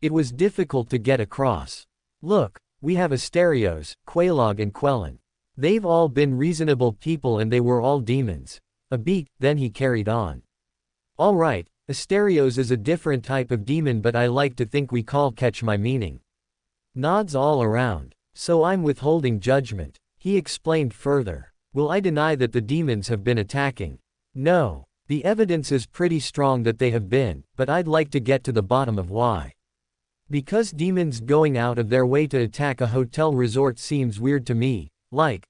It was difficult to get across. Look, we have Asterios, Quelaag and Quellan. They've all been reasonable people and they were all demons. A beat, then he carried on. All right, Asterios is a different type of demon, but I like to think we call catch my meaning. Nods all around. So I'm withholding judgment. He explained further. Will I deny that the demons have been attacking? No. The evidence is pretty strong that they have been, but I'd like to get to the bottom of why. Because demons going out of their way to attack a hotel resort seems weird to me.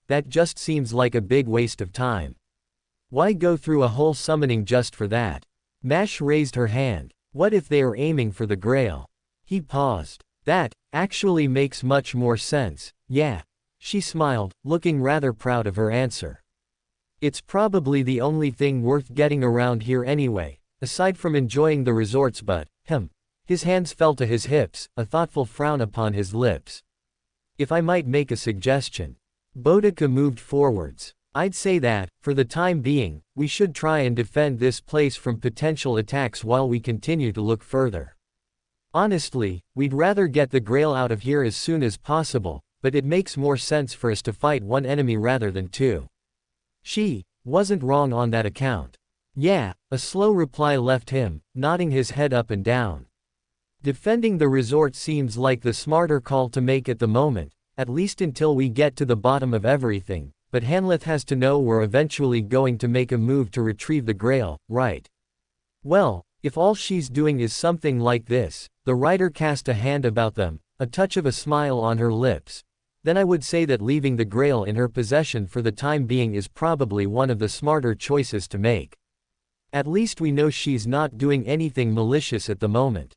That just seems like a big waste of time. Why go through a whole summoning just for that? Mash raised her hand. What if they are aiming for the Grail? He paused. That actually makes much more sense, yeah. She smiled, looking rather proud of her answer. It's probably the only thing worth getting around here anyway, aside from enjoying the resorts, but, His hands fell to his hips, a thoughtful frown upon his lips. If I might make a suggestion. Boudica moved forwards. I'd say that, for the time being, we should try and defend this place from potential attacks while we continue to look further. Honestly, we'd rather get the Grail out of here as soon as possible, but it makes more sense for us to fight one enemy rather than two. She wasn't wrong on that account. Yeah, a slow reply left him, nodding his head up and down. Defending the resort seems like the smarter call to make at the moment, at least until we get to the bottom of everything, but Hanleth has to know we're eventually going to make a move to retrieve the Grail, right? Well, if all she's doing is something like this, the writer cast a hand about them, a touch of a smile on her lips, then I would say that leaving the Grail in her possession for the time being is probably one of the smarter choices to make. At least we know she's not doing anything malicious at the moment.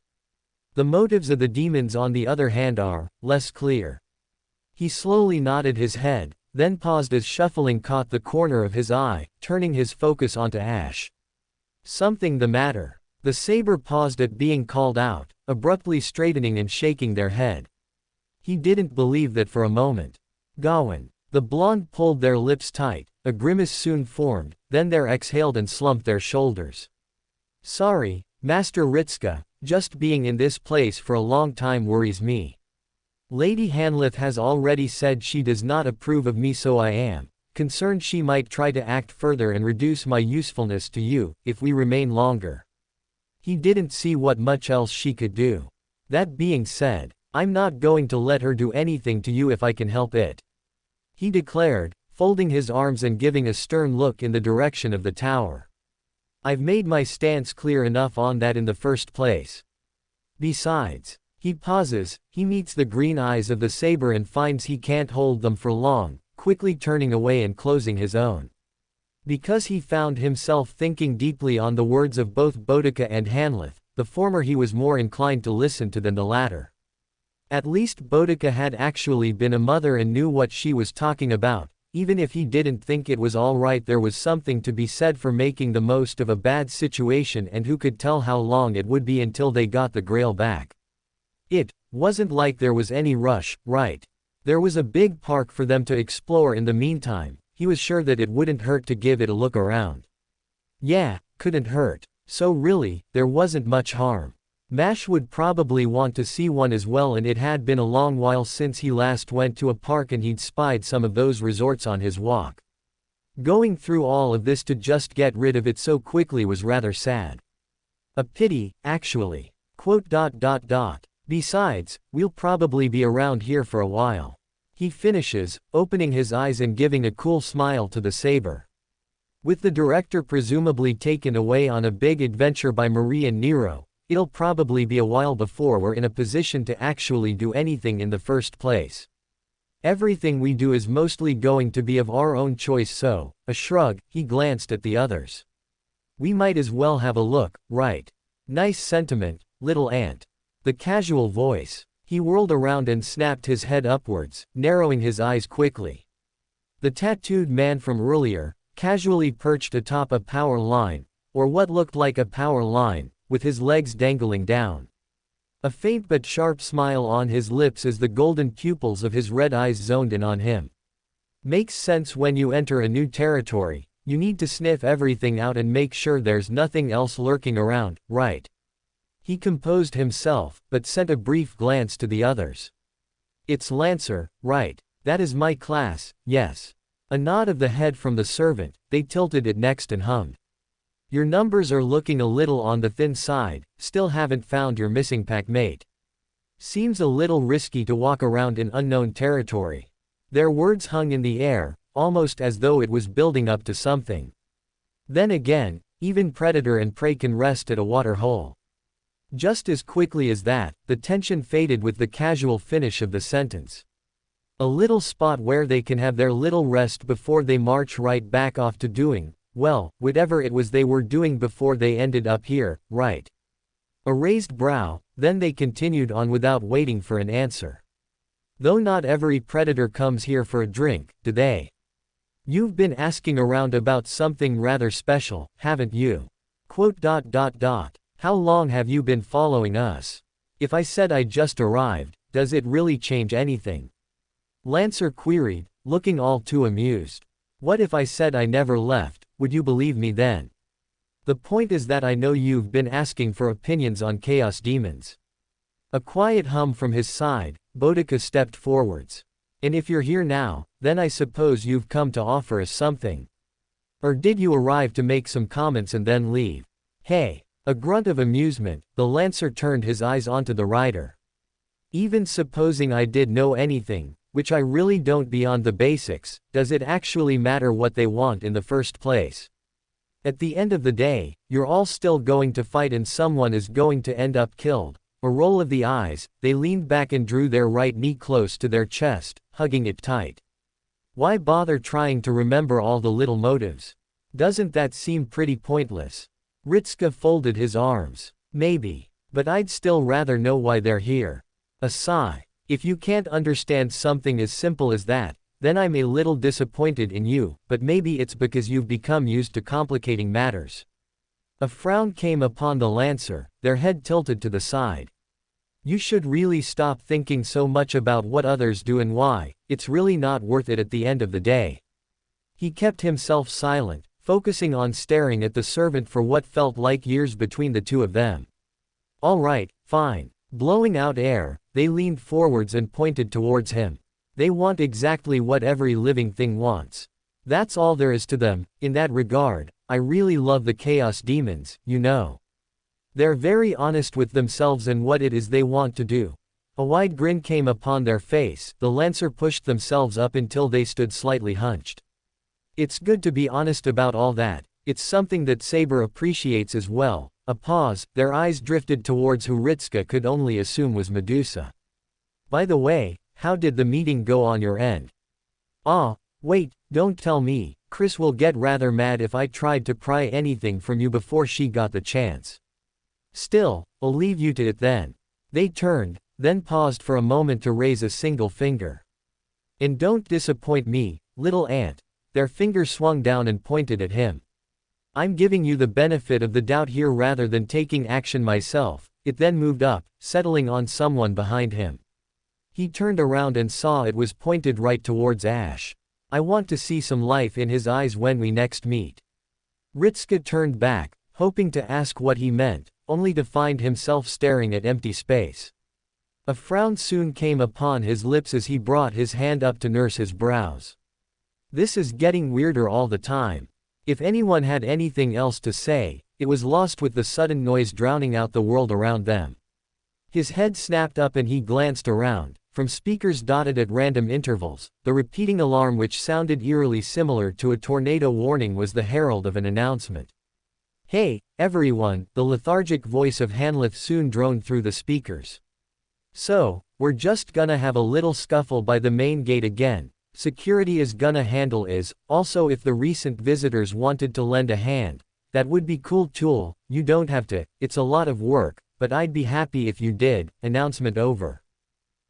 The motives of the demons on the other hand are less clear. He slowly nodded his head, then paused as shuffling caught the corner of his eye, turning his focus onto Ash. Something the matter? The saber paused at being called out, abruptly straightening and shaking their head. He didn't believe that for a moment. Gawain. The blonde pulled their lips tight, a grimace soon formed, then they exhaled and slumped their shoulders. Sorry, Master Ritska, just being in this place for a long time worries me. Lady Hanleth has already said she does not approve of me, so I am concerned she might try to act further and reduce my usefulness to you, if we remain longer. He didn't see what much else she could do. That being said, I'm not going to let her do anything to you if I can help it, he declared, folding his arms and giving a stern look in the direction of the tower. I've made my stance clear enough on that in the first place. Besides, he pauses, he meets the green eyes of the saber and finds he can't hold them for long, quickly turning away and closing his own. Because he found himself thinking deeply on the words of both Boudica and Hanlith, the former he was more inclined to listen to than the latter. At least Boudica had actually been a mother and knew what she was talking about. Even if he didn't think it was alright, there was something to be said for making the most of a bad situation, and who could tell how long it would be until they got the Grail back. It wasn't like there was any rush, right? There was a big park for them to explore in the meantime. He was sure that it wouldn't hurt to give it a look around. Yeah, couldn't hurt. So really, there wasn't much harm. Mash would probably want to see one as well, and it had been a long while since he last went to a park and he'd spied some of those resorts on his walk. Going through all of this to just get rid of it so quickly was rather sad. A pity, actually. Besides, we'll probably be around here for a while. He finishes, opening his eyes and giving a cool smile to the saber. With the director presumably taken away on a big adventure by Marie and Nero, it'll probably be a while before we're in a position to actually do anything in the first place. Everything we do is mostly going to be of our own choice, so, a shrug, he glanced at the others. We might as well have a look, right? Nice sentiment, little ant. The casual voice. He whirled around and snapped his head upwards, narrowing his eyes quickly. The tattooed man from earlier, casually perched atop a power line, or what looked like a power line, with his legs dangling down. A faint but sharp smile on his lips as the golden pupils of his red eyes zoned in on him. Makes sense. When you enter a new territory, you need to sniff everything out and make sure there's nothing else lurking around, right? He composed himself, but sent a brief glance to the others. It's Lancer, right? That is my class, yes. A nod of the head from the servant. They tilted it next and hummed. Your numbers are looking a little on the thin side. Still haven't found your missing packmate. Seems a little risky to walk around in unknown territory. Their words hung in the air, almost as though it was building up to something. Then again, even predator and prey can rest at a water hole. Just as quickly as that, the tension faded with the casual finish of the sentence. A little spot where they can have their little rest before they march right back off to doing, well, whatever it was they were doing before they ended up here, right? A raised brow, then they continued on without waiting for an answer. Though not every predator comes here for a drink, do they? You've been asking around about something rather special, haven't you? How long have you been following us? If I said I just arrived, does it really change anything? Lancer queried, looking all too amused. What if I said I never left, would you believe me then? The point is that I know you've been asking for opinions on chaos demons. A quiet hum from his side. Boudica stepped forwards. And if you're here now, then I suppose you've come to offer us something. Or did you arrive to make some comments and then leave? Hey. A grunt of amusement, the Lancer turned his eyes onto the rider. Even supposing I did know anything, which I really don't beyond the basics, does it actually matter what they want in the first place? At the end of the day, you're all still going to fight and someone is going to end up killed. A roll of the eyes, they leaned back and drew their right knee close to their chest, hugging it tight. Why bother trying to remember all the little motives? Doesn't that seem pretty pointless? Ritska folded his arms. Maybe. But I'd still rather know why they're here. A sigh. If you can't understand something as simple as that, then I'm a little disappointed in you, but maybe it's because you've become used to complicating matters. A frown came upon the Lancer, their head tilted to the side. You should really stop thinking so much about what others do and why. It's really not worth it at the end of the day. He kept himself silent, focusing on staring at the servant for what felt like years between the two of them. All right, fine. Blowing out air, they leaned forwards and pointed towards him. They want exactly what every living thing wants. That's all there is to them. In that regard, I really love the chaos demons, you know. They're very honest with themselves and what it is they want to do. A wide grin came upon their face, the Lancer pushed themselves up until they stood slightly hunched. It's good to be honest about all that, it's something that Saber appreciates as well. A pause, their eyes drifted towards who Ritska could only assume was Medusa. By the way, how did the meeting go on your end? Ah, wait, don't tell me, Chris will get rather mad if I tried to pry anything from you before she got the chance. Still, I'll leave you to it then. They turned, then paused for a moment to raise a single finger. And don't disappoint me, little ant. Their finger swung down and pointed at him. I'm giving you the benefit of the doubt here rather than taking action myself. It then moved up, settling on someone behind him. He turned around and saw it was pointed right towards Ash. I want to see some life in his eyes when we next meet. Ritska turned back, hoping to ask what he meant, only to find himself staring at empty space. A frown soon came upon his lips as he brought his hand up to nurse his brows. This is getting weirder all the time. If anyone had anything else to say, it was lost with the sudden noise drowning out the world around them. His head snapped up and he glanced around. From speakers dotted at random intervals, the repeating alarm which sounded eerily similar to a tornado warning was the herald of an announcement. Hey, everyone, the lethargic voice of Hanlith soon droned through the speakers. So, we're just gonna have a little scuffle by the main gate again. Security is gonna handle is, also if the recent visitors wanted to lend a hand, that would be cool tool, you don't have to, it's a lot of work, but I'd be happy if you did. Announcement over.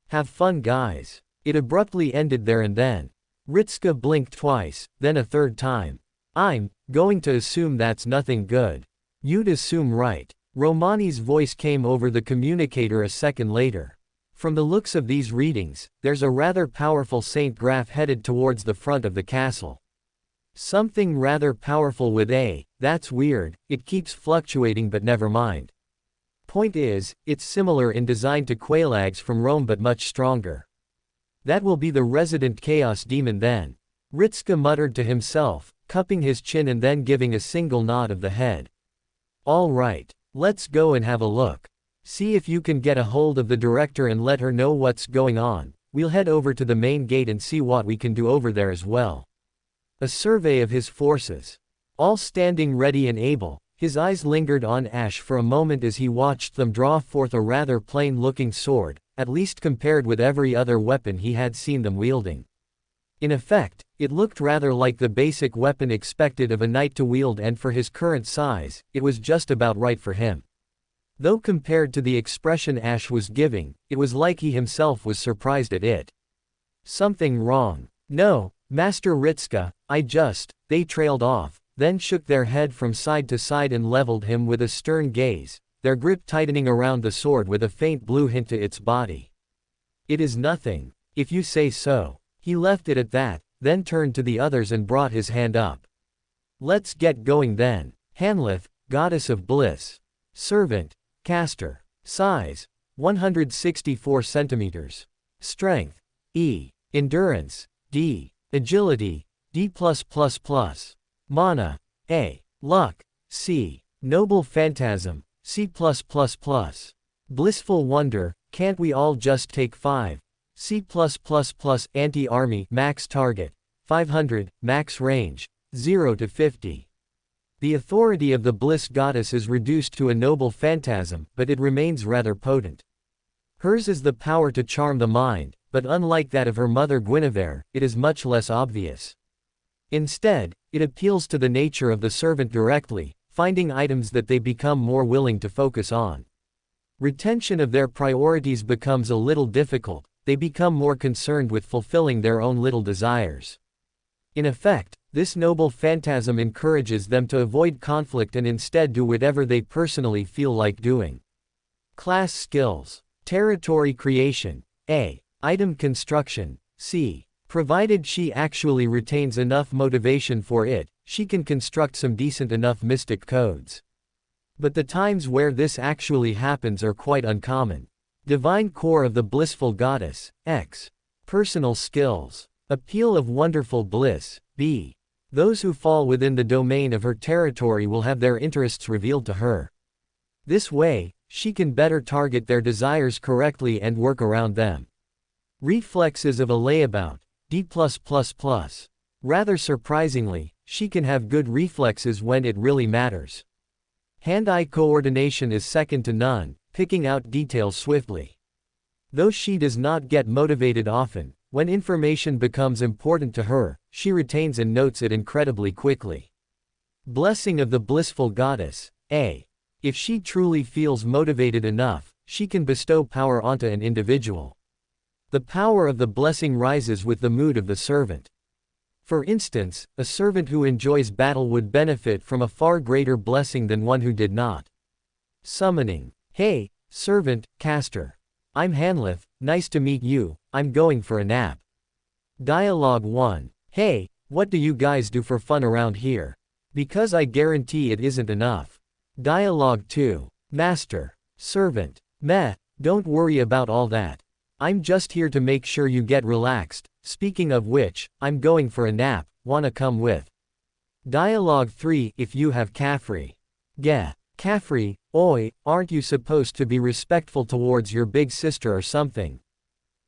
Have fun guys. It abruptly ended there and then. Ritska blinked twice, then a third time. I'm going to assume that's nothing good. You'd assume right. Romani's voice came over the communicator a second later. From the looks of these readings, there's a rather powerful Saint Graph headed towards the front of the castle. Something rather powerful with a, that's weird, it keeps fluctuating but never mind. Point is, it's similar in design to Quelags from Rome but much stronger. That will be the resident chaos demon then. Ritska muttered to himself, cupping his chin and then giving a single nod of the head. All right, let's go and have a look. See if you can get a hold of the director and let her know what's going on. We'll head over to the main gate and see what we can do over there as well. A survey of his forces. All standing ready and able, his eyes lingered on Ash for a moment as he watched them draw forth a rather plain-looking sword, at least compared with every other weapon he had seen them wielding. In effect, it looked rather like the basic weapon expected of a knight to wield, and for his current size, it was just about right for him. Though compared to the expression Ash was giving, it was like he himself was surprised at it. Something wrong. No, Master Ritska, they trailed off, then shook their head from side to side and leveled him with a stern gaze, their grip tightening around the sword with a faint blue hint to its body. It is nothing, if you say so. He left it at that, then turned to the others and brought his hand up. Let's get going then. Hanlith, Goddess of Bliss. Servant, Caster. Size, 164 centimeters. Strength, E. Endurance, D. Agility, D+++. Mana, A. Luck, C. Noble Phantasm, C+++. Blissful Wonder, can't we all just take 5? C+++. Anti-Army, max target, 500, max range, 0 to 50. The authority of the Bliss Goddess is reduced to a noble phantasm, but it remains rather potent. Hers is the power to charm the mind, but unlike that of her mother Guinevere, it is much less obvious. Instead, it appeals to the nature of the servant directly, finding items that they become more willing to focus on. Retention of their priorities becomes a little difficult, they become more concerned with fulfilling their own little desires. In effect, this noble phantasm encourages them to avoid conflict and instead do whatever they personally feel like doing. Class skills. Territory creation. A. Item construction. C. Provided she actually retains enough motivation for it, she can construct some decent enough mystic codes. But the times where this actually happens are quite uncommon. Divine core of the blissful goddess, X. Personal skills. Appeal of wonderful bliss, B. Those who fall within the domain of her territory will have their interests revealed to her. This way, she can better target their desires correctly and work around them. Reflexes of a layabout, D+++. Rather surprisingly, she can have good reflexes when it really matters. Hand-eye coordination is second to none, picking out details swiftly. Though she does not get motivated often, when information becomes important to her, she retains and notes it incredibly quickly. Blessing of the blissful goddess, A. If she truly feels motivated enough, she can bestow power onto an individual. The power of the blessing rises with the mood of the servant. For instance, a servant who enjoys battle would benefit from a far greater blessing than one who did not. Summoning. Hey, servant, caster. I'm Hanlif, nice to meet you, I'm going for a nap. Dialogue 1. Hey, what do you guys do for fun around here? Because I guarantee it isn't enough. Dialogue 2. Master. Servant. Meh, don't worry about all that. I'm just here to make sure you get relaxed, speaking of which, I'm going for a nap, wanna come with? Dialogue 3. If you have Caffrey. Geh. Caffrey, oi, aren't you supposed to be respectful towards your big sister or something?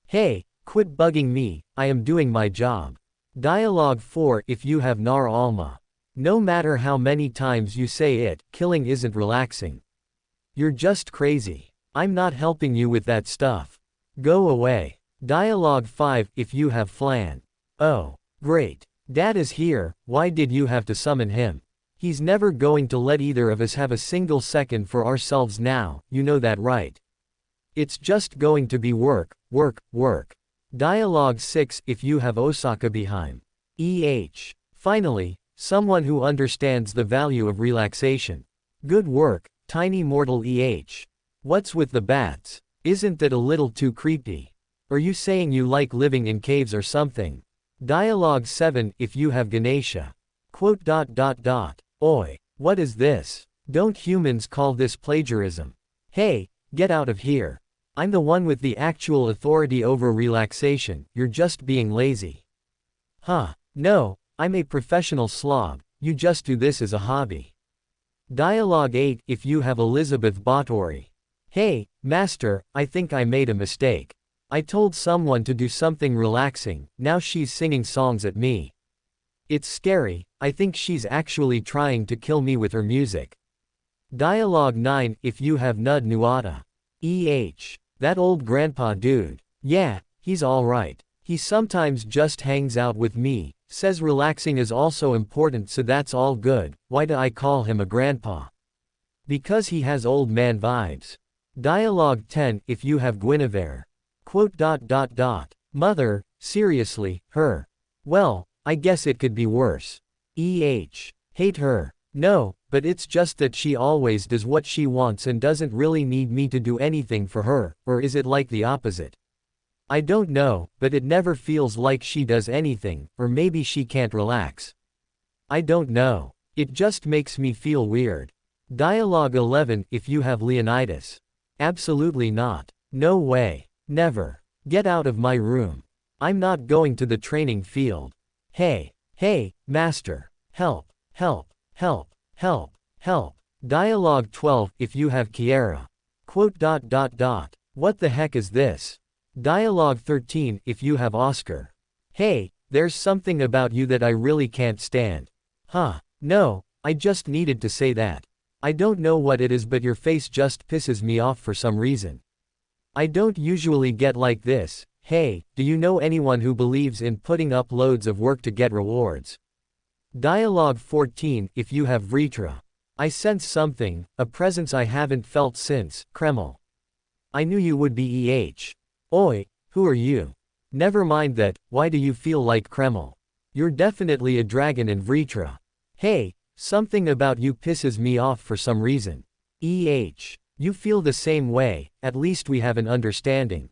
Hey, quit bugging me, I am doing my job. Dialogue 4. If you have Nar Alma. No matter how many times you say it, killing isn't relaxing. You're just crazy. I'm not helping you with that stuff. Go away. Dialogue 5. If you have Flan. Oh, great. Dad is here, why did you have to summon him? He's never going to let either of us have a single second for ourselves now, you know that right? It's just going to be work, work, work. Dialogue 6. If you have Osaka behind. Finally, someone who understands the value of relaxation. Good work, tiny mortal What's with the bats? Isn't that a little too creepy? Are you saying you like living in caves or something? Dialogue 7. If you have Ganesha. Oi, what is this? Don't humans call this plagiarism? Hey, get out of here. I'm the one with the actual authority over relaxation, you're just being lazy. Huh, no, I'm a professional slob, you just do this as a hobby. Dialogue 8. If you have Elizabeth Báthory. Hey, master, I think I made a mistake. I told someone to do something relaxing, now she's singing songs at me. It's scary, I think she's actually trying to kill me with her music. Dialogue 9. If you have Nud Nuada. That old grandpa dude. Yeah, he's alright. He sometimes just hangs out with me, says relaxing is also important, so that's all good. Why do I call him a grandpa? Because he has old man vibes. Dialogue 10. If you have Guinevere. Mother, seriously, her. Well, I guess it could be worse. Hate her. No, but it's just that she always does what she wants and doesn't really need me to do anything for her, or is it like the opposite? I don't know, but it never feels like she does anything, or maybe she can't relax. I don't know. It just makes me feel weird. Dialogue 11. If you have Leonidas. Absolutely not. No way. Never. Get out of my room. I'm not going to the training field. Hey, master. Help, help, help, help, help. Dialogue 12. If you have Kiara. What the heck is this? Dialogue 13. If you have Oscar. Hey, there's something about you that I really can't stand. Huh, no, I just needed to say that. I don't know what it is, but your face just pisses me off for some reason. I don't usually get like this. Hey, do you know anyone who believes in putting up loads of work to get rewards? Dialogue 14. If you have Vritra. I sense something, a presence I haven't felt since, Kreml. I knew you would be Oi, who are you? Never mind that, why do you feel like Kreml? You're definitely a dragon in Vritra. Hey, something about you pisses me off for some reason. You feel the same way, at least we have an understanding.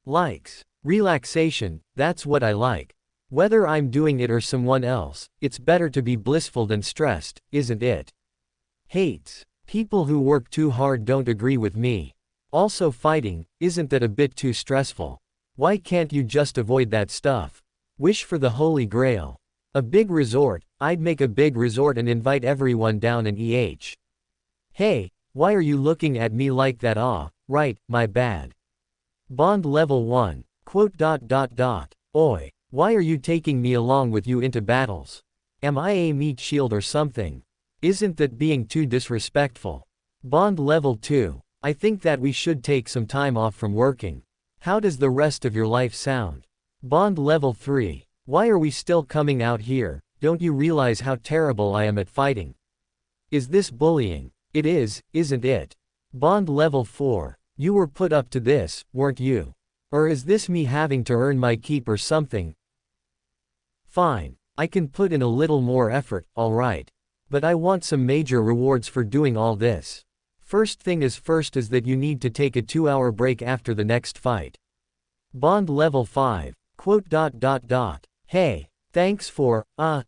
Likes. Relaxation, that's what I like. Whether I'm doing it or someone else, it's better to be blissful than stressed, isn't it? Hates. People who work too hard don't agree with me. Also fighting, isn't that a bit too stressful? Why can't you just avoid that stuff? Wish for the Holy Grail. A big resort, I'd make a big resort and invite everyone down in Hey, Why are you looking at me like that? Ah, right, my bad. Bond level 1. Oi. Why are you taking me along with you into battles? Am I a meat shield or something? Isn't that being too disrespectful? Bond level 2. I think that we should take some time off from working. How does the rest of your life sound? Bond level 3. Why are we still coming out here? Don't you realize how terrible I am at fighting? Is this bullying? It is, isn't it? Bond level 4. You were put up to this, weren't you? Or is this me having to earn my keep or something? Fine. I can put in a little more effort, alright. But I want some major rewards for doing all this. First thing is first is that you need to take a 2-hour break after the next fight. Bond level 5. Hey, thanks for,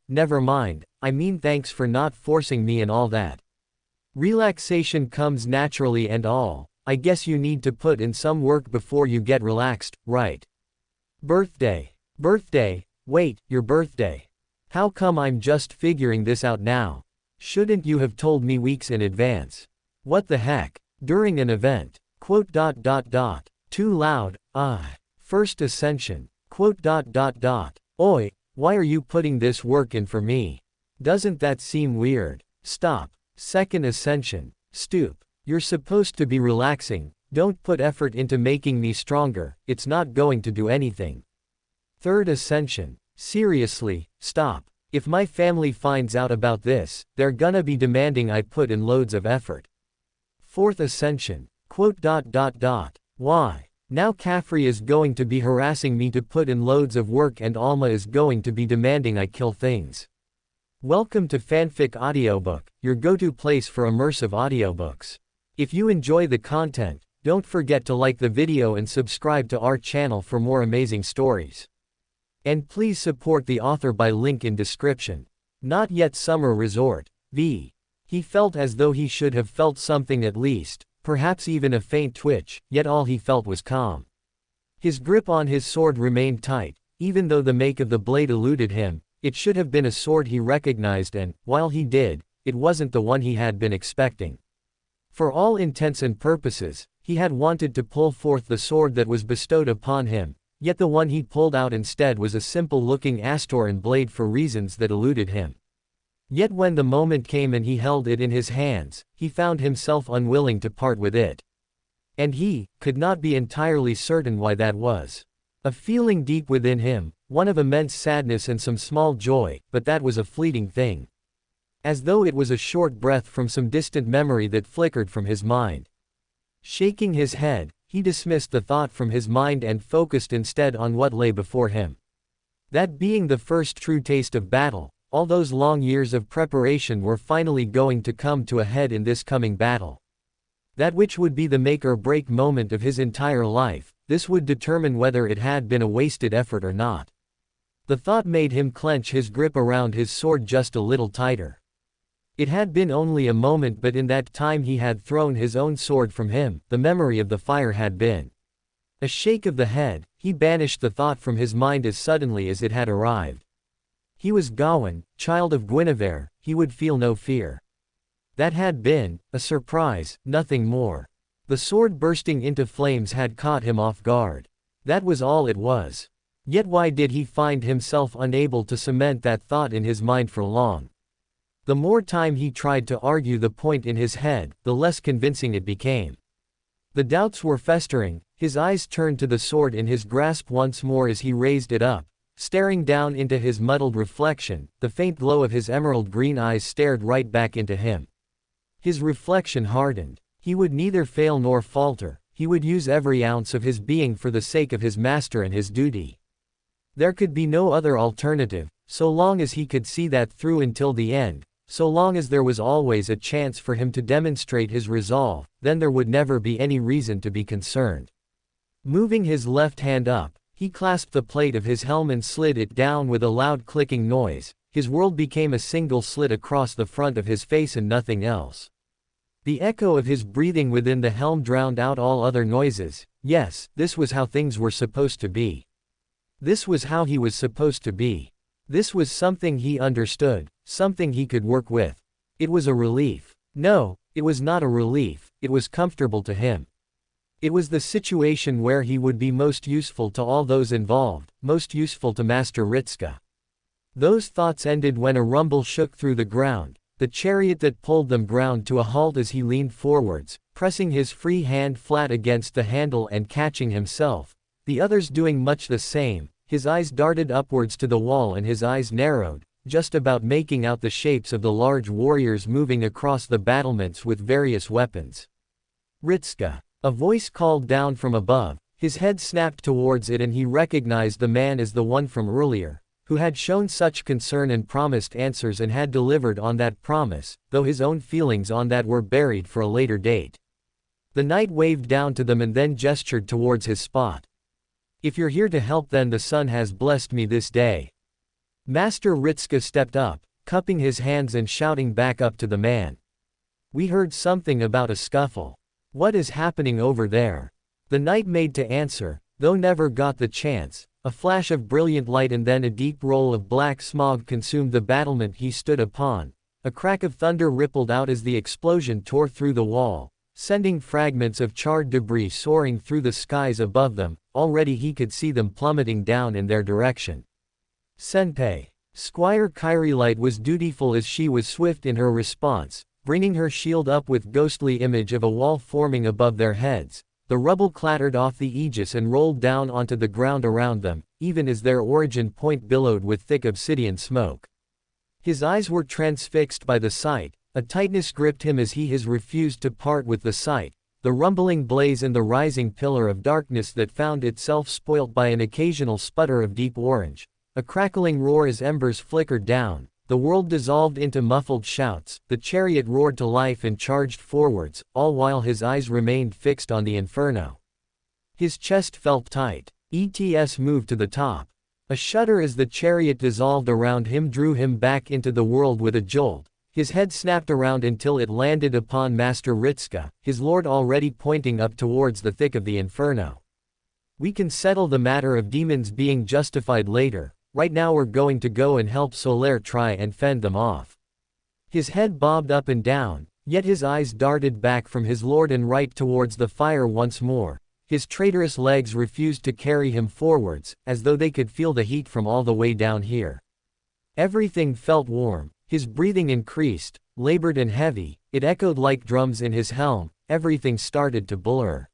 never mind, I mean thanks for not forcing me and all that. Relaxation comes naturally and all, I guess you need to put in some work before you get relaxed, right? Birthday. Wait, your birthday. How come I'm just figuring this out now? Shouldn't you have told me weeks in advance? What the heck? During an event. Too loud, First ascension. Oi, why are you putting this work in for me? Doesn't that seem weird? Stop. Second ascension. Stoop. You're supposed to be relaxing, don't put effort into making me stronger, it's not going to do anything. Third ascension. Seriously, stop. If my family finds out about this, they're gonna be demanding I put in loads of effort. Fourth ascension. Why? Now Caffrey is going to be harassing me to put in loads of work and Alma is going to be demanding I kill things. Welcome to Fanfic Audiobook, your go-to place for immersive audiobooks. If you enjoy the content, don't forget to like the video and subscribe to our channel for more amazing stories. And please support the author by link in description. Not yet summer resort. V. He felt as though he should have felt something at least, perhaps even a faint twitch, yet all he felt was calm. His grip on his sword remained tight, even though the make of the blade eluded him, it should have been a sword he recognized and, while he did, it wasn't the one he had been expecting. For all intents and purposes, he had wanted to pull forth the sword that was bestowed upon him, yet the one he pulled out instead was a simple-looking Astoran blade for reasons that eluded him. Yet when the moment came and he held it in his hands, he found himself unwilling to part with it. And he could not be entirely certain why that was. A feeling deep within him, one of immense sadness and some small joy, but that was a fleeting thing. As though it was a short breath from some distant memory that flickered from his mind. Shaking his head, he dismissed the thought from his mind and focused instead on what lay before him. That being the first true taste of battle, all those long years of preparation were finally going to come to a head in this coming battle. That which would be the make-or-break moment of his entire life, this would determine whether it had been a wasted effort or not. The thought made him clench his grip around his sword just a little tighter. It had been only a moment, but in that time he had thrown his own sword from him, the memory of the fire had been. A shake of the head, he banished the thought from his mind as suddenly as it had arrived. He was Gawain, child of Guinevere, he would feel no fear. That had been a surprise, nothing more. The sword bursting into flames had caught him off guard. That was all it was. Yet why did he find himself unable to cement that thought in his mind for long? The more time he tried to argue the point in his head, the less convincing it became. The doubts were festering, his eyes turned to the sword in his grasp once more as he raised it up. Staring down into his muddled reflection, the faint glow of his emerald green eyes stared right back into him. His reflection hardened. He would neither fail nor falter, he would use every ounce of his being for the sake of his master and his duty. There could be no other alternative, so long as he could see that through until the end, so long as there was always a chance for him to demonstrate his resolve, then there would never be any reason to be concerned. Moving his left hand up, he clasped the plate of his helm and slid it down with a loud clicking noise. His world became a single slit across the front of his face and nothing else. The echo of his breathing within the helm drowned out all other noises. Yes, this was how things were supposed to be. This was how he was supposed to be. This was something he understood, something he could work with. It was a relief. No, It was not a relief, it was comfortable to him. It was the situation where he would be most useful to all those involved, most useful to Master Ritska. Those thoughts ended when a rumble shook through the ground. The chariot that pulled them ground to a halt as he leaned forwards, pressing his free hand flat against the handle and catching himself, the others doing much the same. His eyes darted upwards to the wall and his eyes narrowed, just about making out the shapes of the large warriors moving across the battlements with various weapons. Ritska. A voice called down from above. His head snapped towards it and he recognized the man as the one from earlier, who had shown such concern and promised answers and had delivered on that promise, though his own feelings on that were buried for a later date. The knight waved down to them and then gestured towards his spot. If you're here to help, then the sun has blessed me this day. Master Ritska stepped up, cupping his hands and shouting back up to the man. We heard something about a scuffle. What is happening over there? The knight made to answer, though never got the chance. A flash of brilliant light and then a deep roll of black smog consumed the battlement he stood upon. A crack of thunder rippled out as the explosion tore through the wall, sending fragments of charred debris soaring through the skies above them. Already he could see them plummeting down in their direction. Senpai. Squire Kyrilight was dutiful as she was swift in her response, bringing her shield up with ghostly image of a wall forming above their heads. The rubble clattered off the aegis and rolled down onto the ground around them, even as their origin point billowed with thick obsidian smoke. His eyes were transfixed by the sight, a tightness gripped him as he refused to part with the sight, the rumbling blaze and the rising pillar of darkness that found itself spoilt by an occasional sputter of deep orange, a crackling roar as embers flickered down. The world dissolved into muffled shouts, the chariot roared to life and charged forwards, all while his eyes remained fixed on the inferno. His chest felt tight. ETS moved to the top. A shudder as the chariot dissolved around him drew him back into the world with a jolt. His head snapped around until it landed upon Master Ritska, his lord already pointing up towards the thick of the inferno. We can settle the matter of demons being justified later. Right now we're going to go and help Solaire try and fend them off. His head bobbed up and down, yet his eyes darted back from his lord and right towards the fire once more. His traitorous legs refused to carry him forwards, as though they could feel the heat from all the way down here. Everything felt warm. His breathing increased, labored and heavy. It echoed like drums in his helm. Everything started to blur.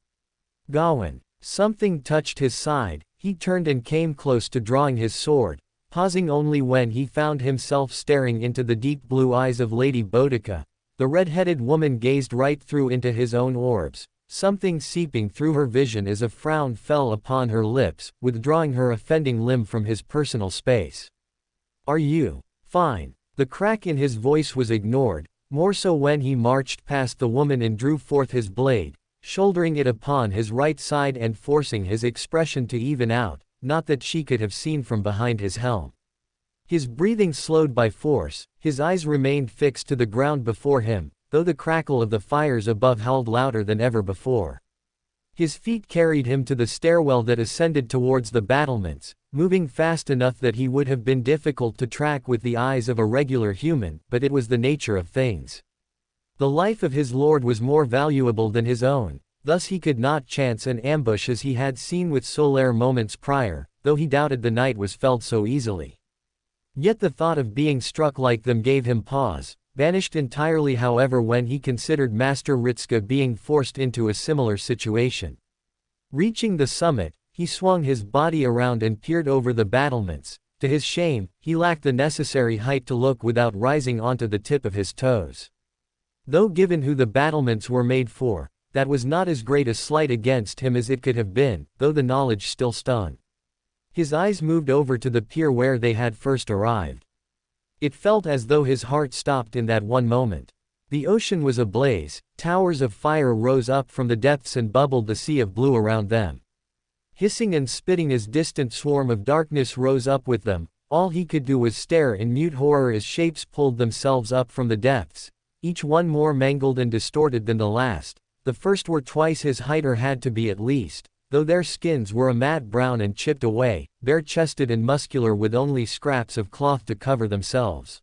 Gawain. Something touched his side. He turned and came close to drawing his sword, pausing only when he found himself staring into the deep blue eyes of Lady Boudica. The red-headed woman gazed right through into his own orbs, something seeping through her vision as a frown fell upon her lips, withdrawing her offending limb from his personal space. Are you fine? The crack in his voice was ignored, more so when he marched past the woman and drew forth his blade, shouldering it upon his right side and forcing his expression to even out, not that she could have seen from behind his helm. His breathing slowed by force, his eyes remained fixed to the ground before him, though the crackle of the fires above howled louder than ever before. His feet carried him to the stairwell that ascended towards the battlements, moving fast enough that he would have been difficult to track with the eyes of a regular human, but it was the nature of things. The life of his lord was more valuable than his own, thus he could not chance an ambush as he had seen with Solaire moments prior, though he doubted the night was felled so easily. Yet the thought of being struck like them gave him pause, vanished entirely however when he considered Master Ritska being forced into a similar situation. Reaching the summit, he swung his body around and peered over the battlements. To his shame, he lacked the necessary height to look without rising onto the tip of his toes. Though given who the battlements were made for, that was not as great a slight against him as it could have been, though the knowledge still stung. His eyes moved over to the pier where they had first arrived. It felt as though his heart stopped in that one moment. The ocean was ablaze, towers of fire rose up from the depths and bubbled the sea of blue around them. Hissing and spitting as distant swarm of darkness rose up with them, all he could do was stare in mute horror as shapes pulled themselves up from the depths, each one more mangled and distorted than the last. The first were twice his height or had to be at least, though their skins were a matte brown and chipped away, bare-chested and muscular with only scraps of cloth to cover themselves.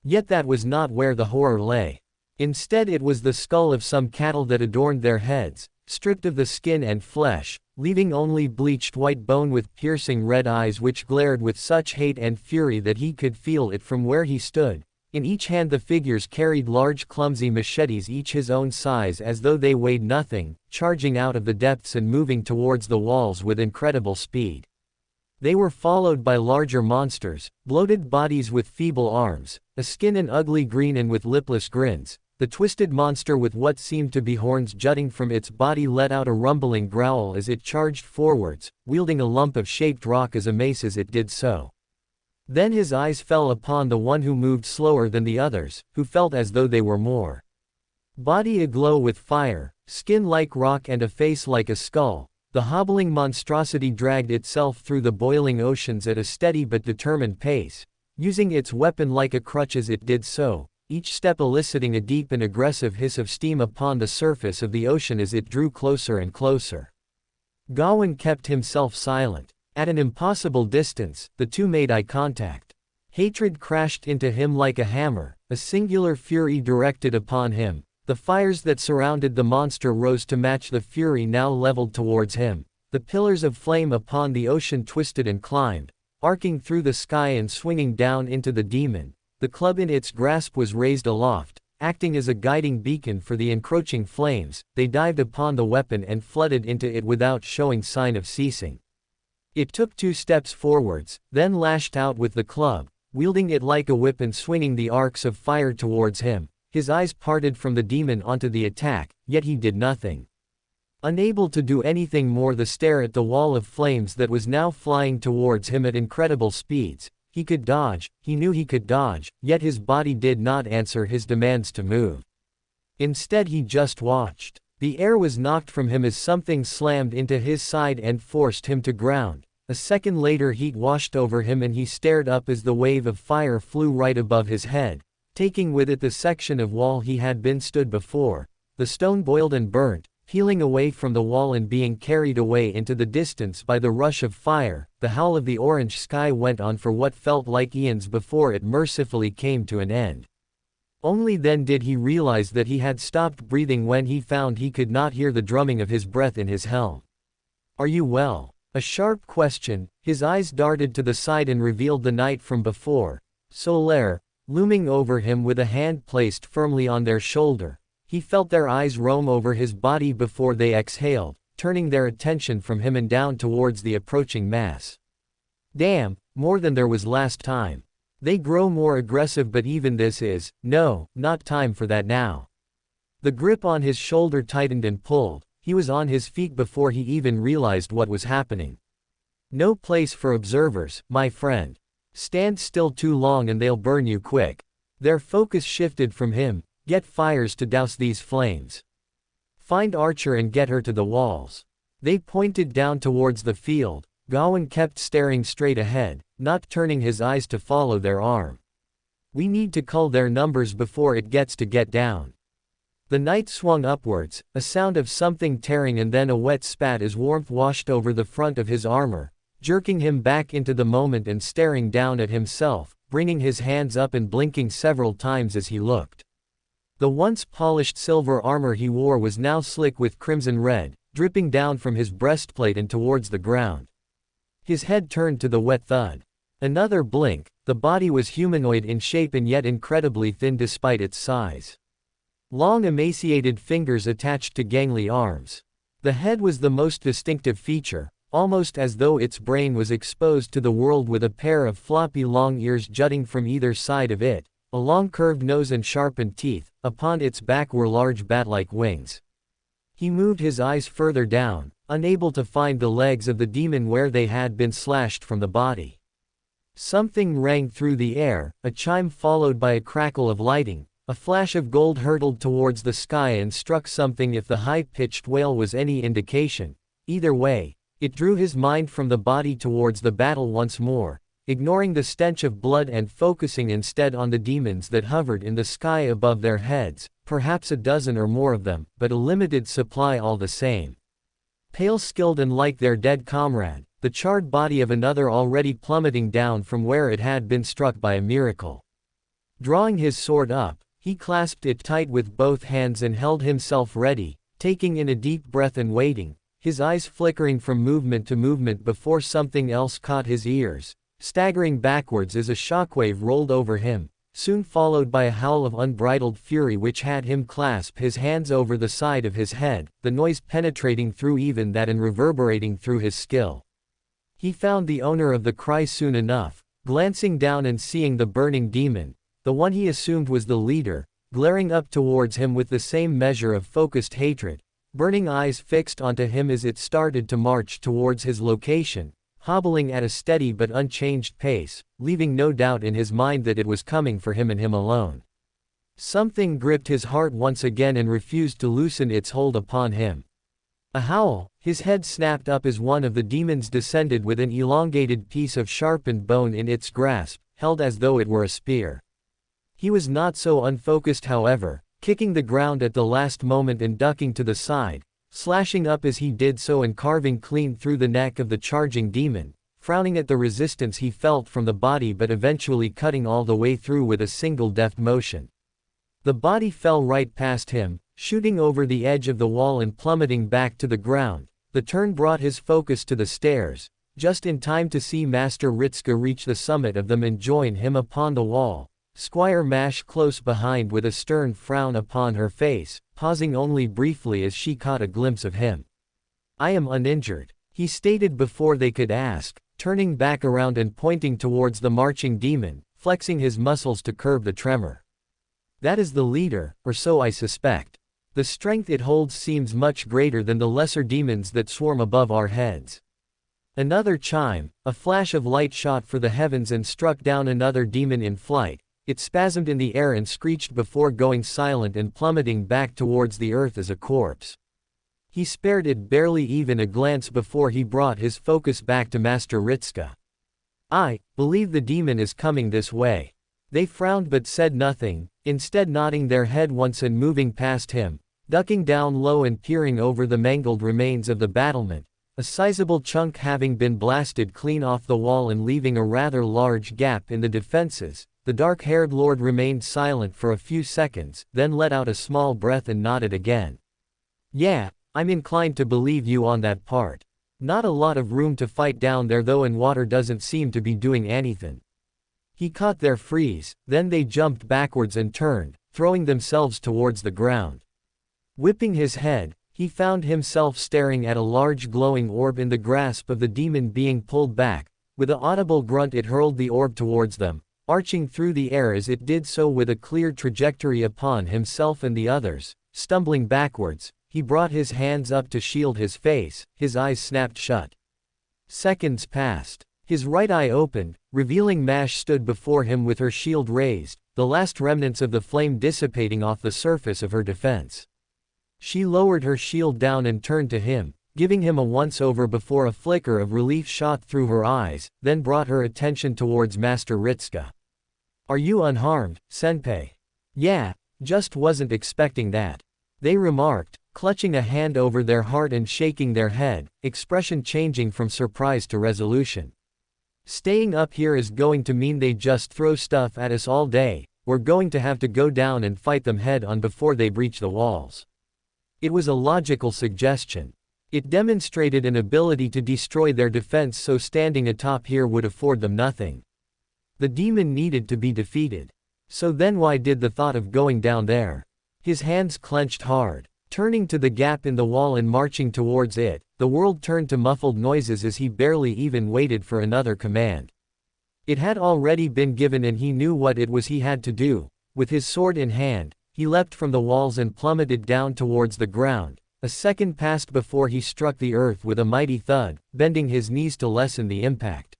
Yet that was not where the horror lay. Instead it was the skull of some cattle that adorned their heads, stripped of the skin and flesh, leaving only bleached white bone with piercing red eyes which glared with such hate and fury that he could feel it from where he stood. In each hand the figures carried large clumsy machetes each his own size as though they weighed nothing, charging out of the depths and moving towards the walls with incredible speed. They were followed by larger monsters, bloated bodies with feeble arms, a skin an ugly green and with lipless grins. The twisted monster with what seemed to be horns jutting from its body let out a rumbling growl as it charged forwards, wielding a lump of shaped rock as a mace as it did so. Then his eyes fell upon the one who moved slower than the others, who felt as though they were more. Body aglow with fire, skin like rock and a face like a skull, the hobbling monstrosity dragged itself through the boiling oceans at a steady but determined pace, using its weapon like a crutch as it did so, each step eliciting a deep and aggressive hiss of steam upon the surface of the ocean as it drew closer and closer. Gawain kept himself silent. At an impossible distance, the two made eye contact. Hatred crashed into him like a hammer, a singular fury directed upon him. The fires that surrounded the monster rose to match the fury now leveled towards him. The pillars of flame upon the ocean twisted and climbed, arcing through the sky and swinging down into the demon. The club in its grasp was raised aloft, acting as a guiding beacon for the encroaching flames. They dived upon the weapon and flooded into it without showing sign of ceasing. It took 2 steps forwards, then lashed out with the club, wielding it like a whip and swinging the arcs of fire towards him. His eyes parted from the demon onto the attack, yet he did nothing. Unable to do anything more than stare at the wall of flames that was now flying towards him at incredible speeds. He could dodge, he knew he could dodge, yet his body did not answer his demands to move. Instead he just watched. The air was knocked from him as something slammed into his side and forced him to ground. A second later heat washed over him and he stared up as the wave of fire flew right above his head, taking with it the section of wall he had been stood before. The stone boiled and burnt, peeling away from the wall and being carried away into the distance by the rush of fire. The howl of the orange sky went on for what felt like eons before it mercifully came to an end. Only then did he realize that he had stopped breathing when he found he could not hear the drumming of his breath in his helm. "Are you well?" A sharp question. His eyes darted to the side and revealed the knight from before, Solaire, looming over him with a hand placed firmly on their shoulder. He felt their eyes roam over his body before they exhaled, turning their attention from him and down towards the approaching mass. "Damn, more than there was last time. They grow more aggressive, but even this is, no, not time for that now." The grip on his shoulder tightened and pulled. He was on his feet before he even realized what was happening. "No place for observers, my friend. Stand still too long and they'll burn you quick." Their focus shifted from him. "Get fires to douse these flames. Find Archer and get her to the walls." They pointed down towards the field. Gawain kept staring straight ahead, not turning his eyes to follow their arm. "We need to cull their numbers before it gets to get down." The knight swung upwards, a sound of something tearing and then a wet spat as warmth washed over the front of his armor, jerking him back into the moment and staring down at himself, bringing his hands up and blinking several times as he looked. The once polished silver armor he wore was now slick with crimson red, dripping down from his breastplate and towards the ground. His head turned to the wet thud. Another blink. The body was humanoid in shape and yet incredibly thin despite its size. Long emaciated fingers attached to gangly arms. The head was the most distinctive feature, almost as though its brain was exposed to the world, with a pair of floppy long ears jutting from either side of it, a long curved nose and sharpened teeth. Upon its back were large bat-like wings. He moved his eyes further down, unable to find the legs of the demon where they had been slashed from the body. Something rang through the air, a chime followed by a crackle of lightning. A flash of gold hurtled towards the sky and struck something, if the high-pitched wail was any indication. Either way, it drew his mind from the body towards the battle once more, ignoring the stench of blood and focusing instead on the demons that hovered in the sky above their heads, perhaps a dozen or more of them, but a limited supply all the same. Pale, skilled and like their dead comrade, the charred body of another already plummeting down from where it had been struck by a miracle. Drawing his sword up, He clasped it tight with both hands and held himself ready, taking in a deep breath and waiting, his eyes flickering from movement to movement before something else caught his ears, staggering backwards as a shockwave rolled over him, soon followed by a howl of unbridled fury which had him clasp his hands over the side of his head, the noise penetrating through even that and reverberating through his skill. He found the owner of the cry soon enough, glancing down and seeing the burning demon, the one he assumed was the leader, glaring up towards him with the same measure of focused hatred, burning eyes fixed onto him as it started to march towards his location, hobbling at a steady but unchanged pace, leaving no doubt in his mind that it was coming for him and him alone. Something gripped his heart once again and refused to loosen its hold upon him. A howl, his head snapped up as one of the demons descended with an elongated piece of sharpened bone in its grasp, held as though it were a spear. He was not so unfocused however, kicking the ground at the last moment and ducking to the side, slashing up as he did so and carving clean through the neck of the charging demon, frowning at the resistance he felt from the body but eventually cutting all the way through with a single deft motion. The body fell right past him, shooting over the edge of the wall and plummeting back to the ground. The turn brought his focus to the stairs, just in time to see Master Ritska reach the summit of them and join him upon the wall, Squire Mash close behind with a stern frown upon her face, pausing only briefly as she caught a glimpse of him. "I am uninjured," he stated before they could ask, turning back around and pointing towards the marching demon, flexing his muscles to curb the tremor. "That is the leader, or so I suspect. The strength it holds seems much greater than the lesser demons that swarm above our heads." Another chime, a flash of light shot for the heavens and struck down another demon in flight. It spasmed in the air and screeched before going silent and plummeting back towards the earth as a corpse. He spared it barely even a glance before he brought his focus back to Master Ritska. "I believe the demon is coming this way." They frowned but said nothing, instead nodding their head once and moving past him, ducking down low and peering over the mangled remains of the battlement, a sizable chunk having been blasted clean off the wall and leaving a rather large gap in the defenses. The dark-haired lord remained silent for a few seconds, then let out a small breath and nodded again. "Yeah, I'm inclined to believe you on that part. Not a lot of room to fight down there though, and water doesn't seem to be doing anything." He caught their freeze, then they jumped backwards and turned, throwing themselves towards the ground. Whipping his head, he found himself staring at a large glowing orb in the grasp of the demon being pulled back. With an audible grunt it hurled the orb towards them, arching through the air as it did so with a clear trajectory upon himself and the others. Stumbling backwards, he brought his hands up to shield his face, his eyes snapped shut. Seconds passed. His right eye opened, revealing Mash stood before him with her shield raised, the last remnants of the flame dissipating off the surface of her defense. She lowered her shield down and turned to him, giving him a once-over before a flicker of relief shot through her eyes, then brought her attention towards Master Ritska. "Are you unharmed, Senpai?" "Yeah, just wasn't expecting that," they remarked, clutching a hand over their heart and shaking their head, expression changing from surprise to resolution. "Staying up here is going to mean they just throw stuff at us all day. We're going to have to go down and fight them head-on before they breach the walls." It was a logical suggestion. It demonstrated an ability to destroy their defense, so standing atop here would afford them nothing. The demon needed to be defeated. So then why did the thought of going down there? His hands clenched hard. Turning to the gap in the wall and marching towards it, the world turned to muffled noises as he barely even waited for another command. It had already been given and he knew what it was he had to do. With his sword in hand, he leapt from the walls and plummeted down towards the ground. A second passed before he struck the earth with a mighty thud, bending his knees to lessen the impact.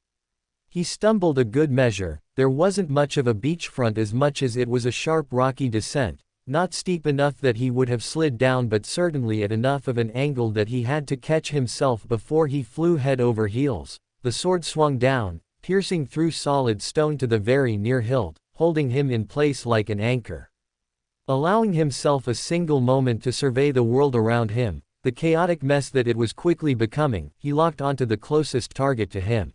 He stumbled a good measure. There wasn't much of a beachfront as much as it was a sharp rocky descent, not steep enough that he would have slid down but certainly at enough of an angle that he had to catch himself before he flew head over heels. The sword swung down, piercing through solid stone to the very near hilt, holding him in place like an anchor. Allowing himself a single moment to survey the world around him, the chaotic mess that it was quickly becoming, he locked onto the closest target to him.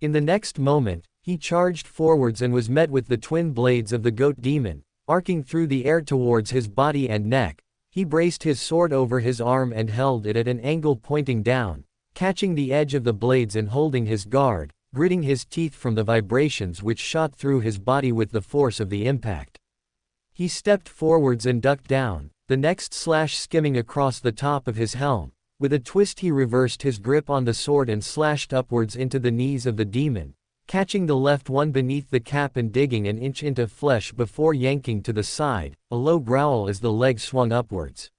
In the next moment, he charged forwards and was met with the twin blades of the goat demon, arcing through the air towards his body and neck. He braced his sword over his arm and held it at an angle pointing down, catching the edge of the blades and holding his guard, gritting his teeth from the vibrations which shot through his body with the force of the impact. He stepped forwards and ducked down, the next slash skimming across the top of his helm. With a twist he reversed his grip on the sword and slashed upwards into the knees of the demon, catching the left one beneath the cap and digging an inch into flesh before yanking to the side, a low growl as the leg swung upwards.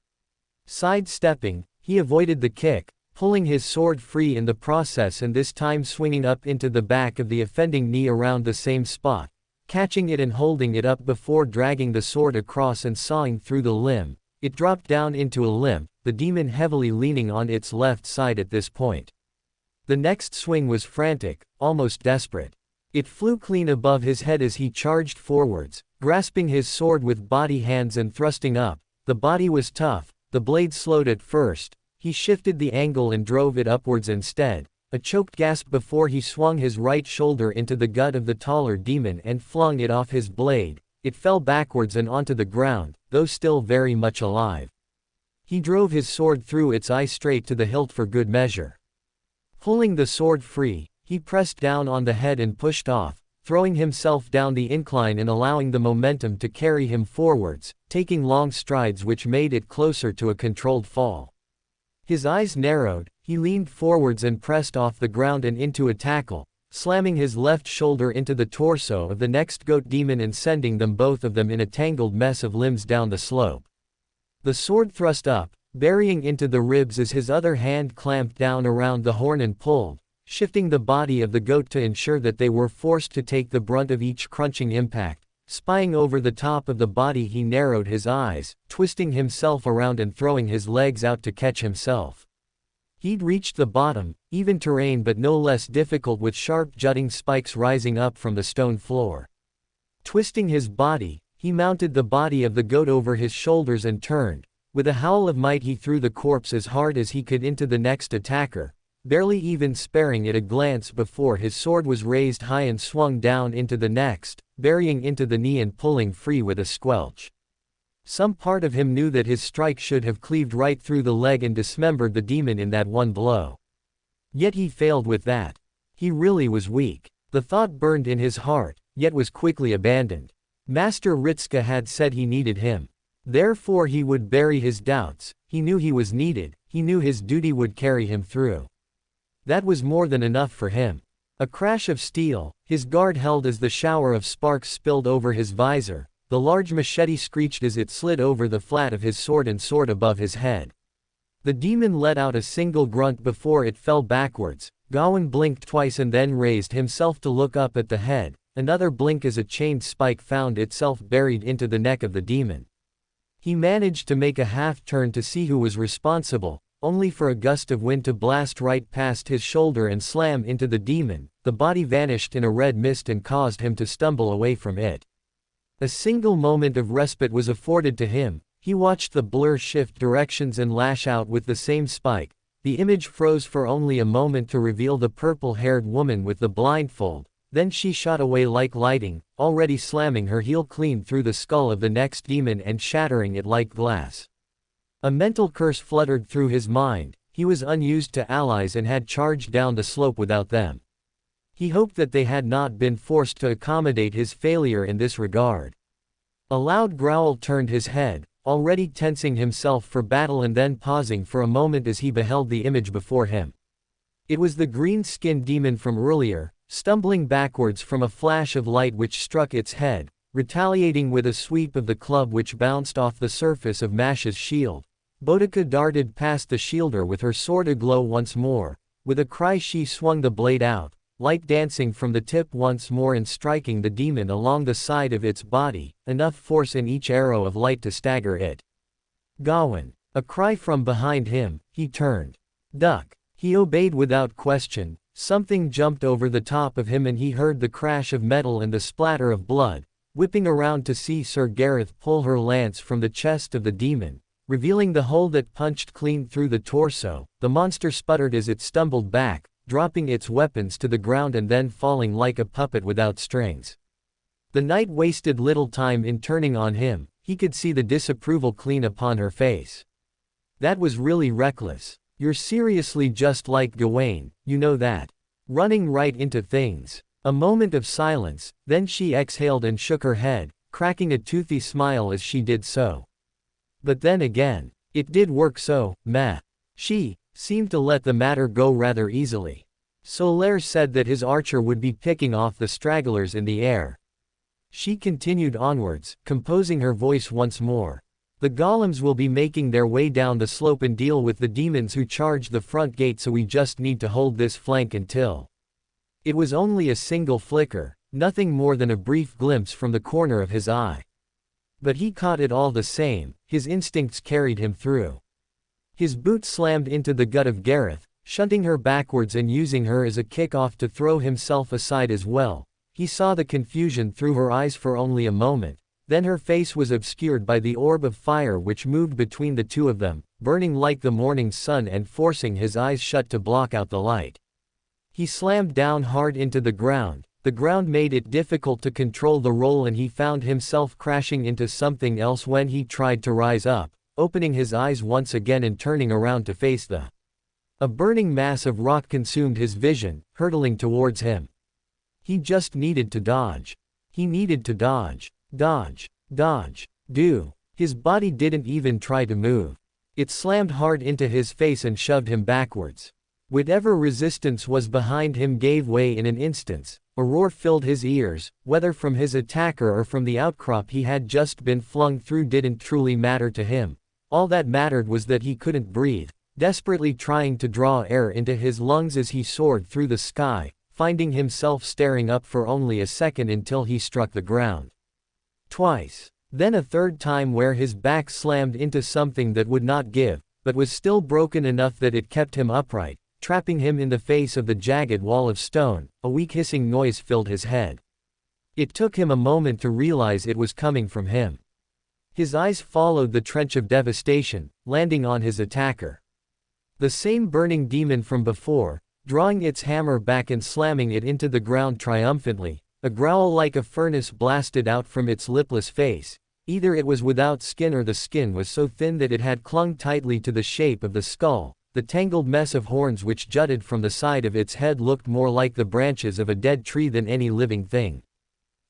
Side-stepping, he avoided the kick, pulling his sword free in the process and this time swinging up into the back of the offending knee around the same spot, catching it and holding it up before dragging the sword across and sawing through the limb. It dropped down into a limp, the demon heavily leaning on its left side at this point. The next swing was frantic, almost desperate. It flew clean above his head as he charged forwards, grasping his sword with body hands and thrusting up. The body was tough, the blade slowed at first. He shifted the angle and drove it upwards instead. A choked gasp before he swung his right shoulder into the gut of the taller demon and flung it off his blade. It fell backwards and onto the ground, though still very much alive. He drove his sword through its eye straight to the hilt for good measure. Pulling the sword free, he pressed down on the head and pushed off, throwing himself down the incline and allowing the momentum to carry him forwards, taking long strides which made it closer to a controlled fall. His eyes narrowed, he leaned forwards and pressed off the ground and into a tackle, slamming his left shoulder into the torso of the next goat demon and sending both of them in a tangled mess of limbs down the slope. The sword thrust up, burying into the ribs as his other hand clamped down around the horn and pulled, shifting the body of the goat to ensure that they were forced to take the brunt of each crunching impact. Spying over the top of the body, he narrowed his eyes, twisting himself around and throwing his legs out to catch himself. He'd reached the bottom, even terrain but no less difficult with sharp jutting spikes rising up from the stone floor. Twisting his body, he mounted the body of the goat over his shoulders and turned. With a howl of might he threw the corpse as hard as he could into the next attacker, barely even sparing it a glance before his sword was raised high and swung down into the next, burying into the knee and pulling free with a squelch. Some part of him knew that his strike should have cleaved right through the leg and dismembered the demon in that one blow. Yet he failed with that. He really was weak. The thought burned in his heart, yet was quickly abandoned. Master Ritska had said he needed him. Therefore he would bury his doubts. He knew he was needed, he knew his duty would carry him through. That was more than enough for him. A crash of steel, his guard held as the shower of sparks spilled over his visor. The large machete screeched as it slid over the flat of his sword and soared above his head. The demon let out a single grunt before it fell backwards. Gawain blinked twice and then raised himself to look up at the head. Another blink as a chained spike found itself buried into the neck of the demon. He managed to make a half-turn to see who was responsible, only for a gust of wind to blast right past his shoulder and slam into the demon. The body vanished in a red mist and caused him to stumble away from it. A single moment of respite was afforded to him. He watched the blur shift directions and lash out with the same spike. The image froze for only a moment to reveal the purple-haired woman with the blindfold. Then she shot away like lightning, already slamming her heel clean through the skull of the next demon and shattering it like glass. A mental curse fluttered through his mind. He was unused to allies and had charged down the slope without them. He hoped that they had not been forced to accommodate his failure in this regard. A loud growl turned his head, already tensing himself for battle and then pausing for a moment as he beheld the image before him. It was the green-skinned demon from earlier, stumbling backwards from a flash of light which struck its head, retaliating with a sweep of the club which bounced off the surface of Mash's shield. Boudica darted past the shielder with her sword aglow once more. With a cry she swung the blade out, light dancing from the tip once more and striking the demon along the side of its body, enough force in each arrow of light to stagger it. Gawain! A cry from behind him. He turned. Duck! He obeyed without question. Something jumped over the top of him and he heard the crash of metal and the splatter of blood. Whipping around to see Sir Gareth pull her lance from the chest of the demon, revealing the hole that punched clean through the torso, the monster sputtered as it stumbled back, dropping its weapons to the ground and then falling like a puppet without strings. The knight wasted little time in turning on him, he could see the disapproval clean upon her face. That was really reckless. You're seriously just like Gawain, you know that. Running right into things. A moment of silence, then she exhaled and shook her head, cracking a toothy smile as she did so. But then again, it did work so, meh. She seemed to let the matter go rather easily. Solaire said that his archer would be picking off the stragglers in the air. She continued onwards, composing her voice once more. The golems will be making their way down the slope and deal with the demons who charge the front gate, so we just need to hold this flank until. It was only a single flicker, nothing more than a brief glimpse from the corner of his eye. But he caught it all the same, his instincts carried him through. His boot slammed into the gut of Gareth, shunting her backwards and using her as a kick-off to throw himself aside as well. He saw the confusion through her eyes for only a moment, then her face was obscured by the orb of fire which moved between the two of them, burning like the morning sun and forcing his eyes shut to block out the light. He slammed down hard into the ground made it difficult to control the roll and he found himself crashing into something else when he tried to rise up, opening his eyes once again and turning around to face a burning mass of rock consumed his vision, hurtling towards him. He just needed to dodge. He needed to dodge. Dodge. Dodge. Do. His body didn't even try to move. It slammed hard into his face and shoved him backwards. Whatever resistance was behind him gave way in an instant. A roar filled his ears, whether from his attacker or from the outcrop he had just been flung through didn't truly matter to him. All that mattered was that he couldn't breathe, desperately trying to draw air into his lungs as he soared through the sky, finding himself staring up for only a second until he struck the ground. Twice. Then a third time where his back slammed into something that would not give, but was still broken enough that it kept him upright, trapping him in the face of the jagged wall of stone. A weak hissing noise filled his head. It took him a moment to realize it was coming from him. His eyes followed the trench of devastation, landing on his attacker. The same burning demon from before, drawing its hammer back and slamming it into the ground triumphantly. A growl like a furnace blasted out from its lipless face. Either it was without skin or the skin was so thin that it had clung tightly to the shape of the skull. The tangled mess of horns which jutted from the side of its head looked more like the branches of a dead tree than any living thing.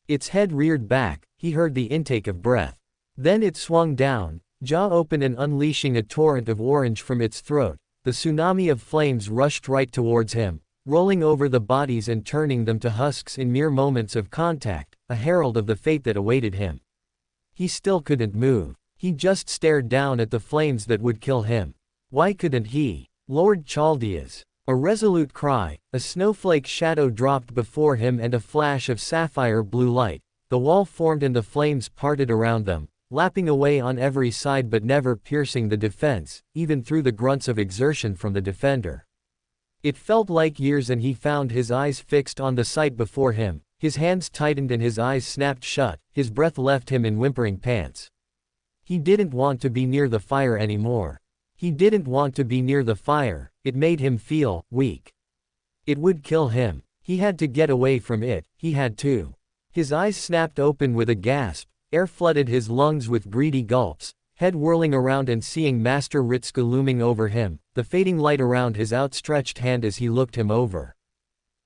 Its head reared back, he heard the intake of breath. Then it swung down, jaw open and unleashing a torrent of orange from its throat. The tsunami of flames rushed right towards him, rolling over the bodies and turning them to husks in mere moments of contact, a herald of the fate that awaited him. He still couldn't move. He just stared down at the flames that would kill him. Why couldn't he? Lord Chaldeas. A resolute cry, a snowflake shadow dropped before him and a flash of sapphire blue light. The wall formed and the flames parted around them, lapping away on every side but never piercing the defense, even through the grunts of exertion from the defender. It felt like years and he found his eyes fixed on the sight before him. His hands tightened and his eyes snapped shut, his breath left him in whimpering pants. He didn't want to be near the fire anymore. He didn't want to be near the fire, it made him feel weak. It would kill him. He had to get away from it, he had to. His eyes snapped open with a gasp, air flooded his lungs with greedy gulps, head whirling around and seeing Master Ritzka looming over him, the fading light around his outstretched hand as he looked him over.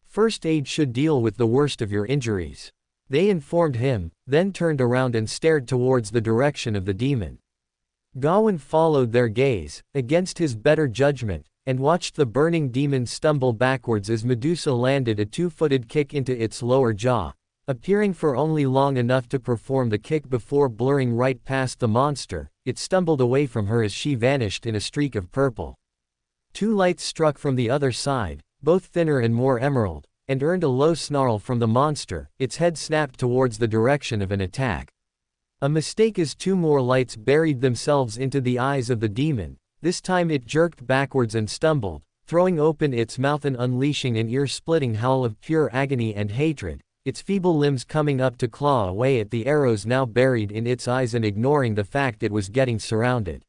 First aid should deal with the worst of your injuries. They informed him, then turned around and stared towards the direction of the demon. Gawain followed their gaze, against his better judgment, and watched the burning demon stumble backwards as Medusa landed a two-footed kick into its lower jaw, appearing for only long enough to perform the kick before blurring right past the monster. It stumbled away from her as she vanished in a streak of purple. Two lights struck from the other side, both thinner and more emerald, and earned a low snarl from the monster. Its head snapped towards the direction of an attack. A mistake as two more lights buried themselves into the eyes of the demon. This time it jerked backwards and stumbled, throwing open its mouth and unleashing an ear-splitting howl of pure agony and hatred, its feeble limbs coming up to claw away at the arrows now buried in its eyes and ignoring the fact it was getting surrounded.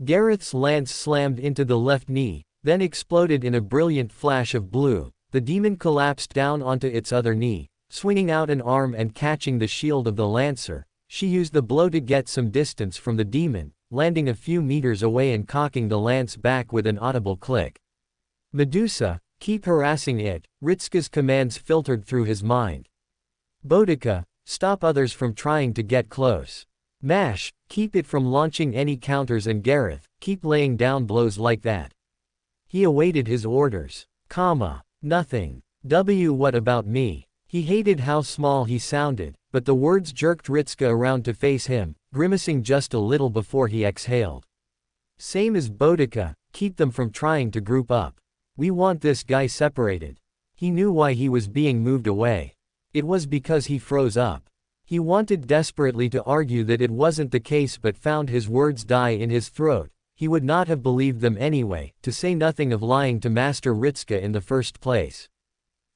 Gareth's lance slammed into the left knee, then exploded in a brilliant flash of blue. The demon collapsed down onto its other knee, Swinging out an arm and catching the shield of the Lancer, she used the blow to get some distance from the demon, landing a few meters away and cocking the lance back with an audible click. Medusa, keep harassing it, Ritska's commands filtered through his mind. Boudica, stop others from trying to get close. Mash, keep it from launching any counters, and Gareth, keep laying down blows like that. He awaited his orders. Nothing. What about me? He hated how small he sounded, but the words jerked Ritska around to face him, grimacing just a little before he exhaled. Same as Boudica, keep them from trying to group up. We want this guy separated. He knew why he was being moved away. It was because he froze up. He wanted desperately to argue that it wasn't the case, but found his words die in his throat. He would not have believed them anyway, to say nothing of lying to Master Ritska in the first place.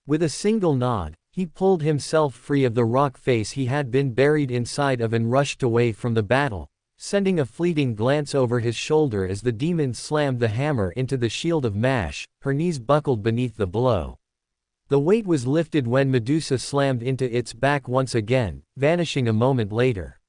With a single nod, he pulled himself free of the rock face he had been buried inside of and rushed away from the battle, sending a fleeting glance over his shoulder as the demon slammed the hammer into the shield of Mash. Her knees buckled beneath the blow. The weight was lifted when Medusa slammed into its back once again, vanishing a moment later.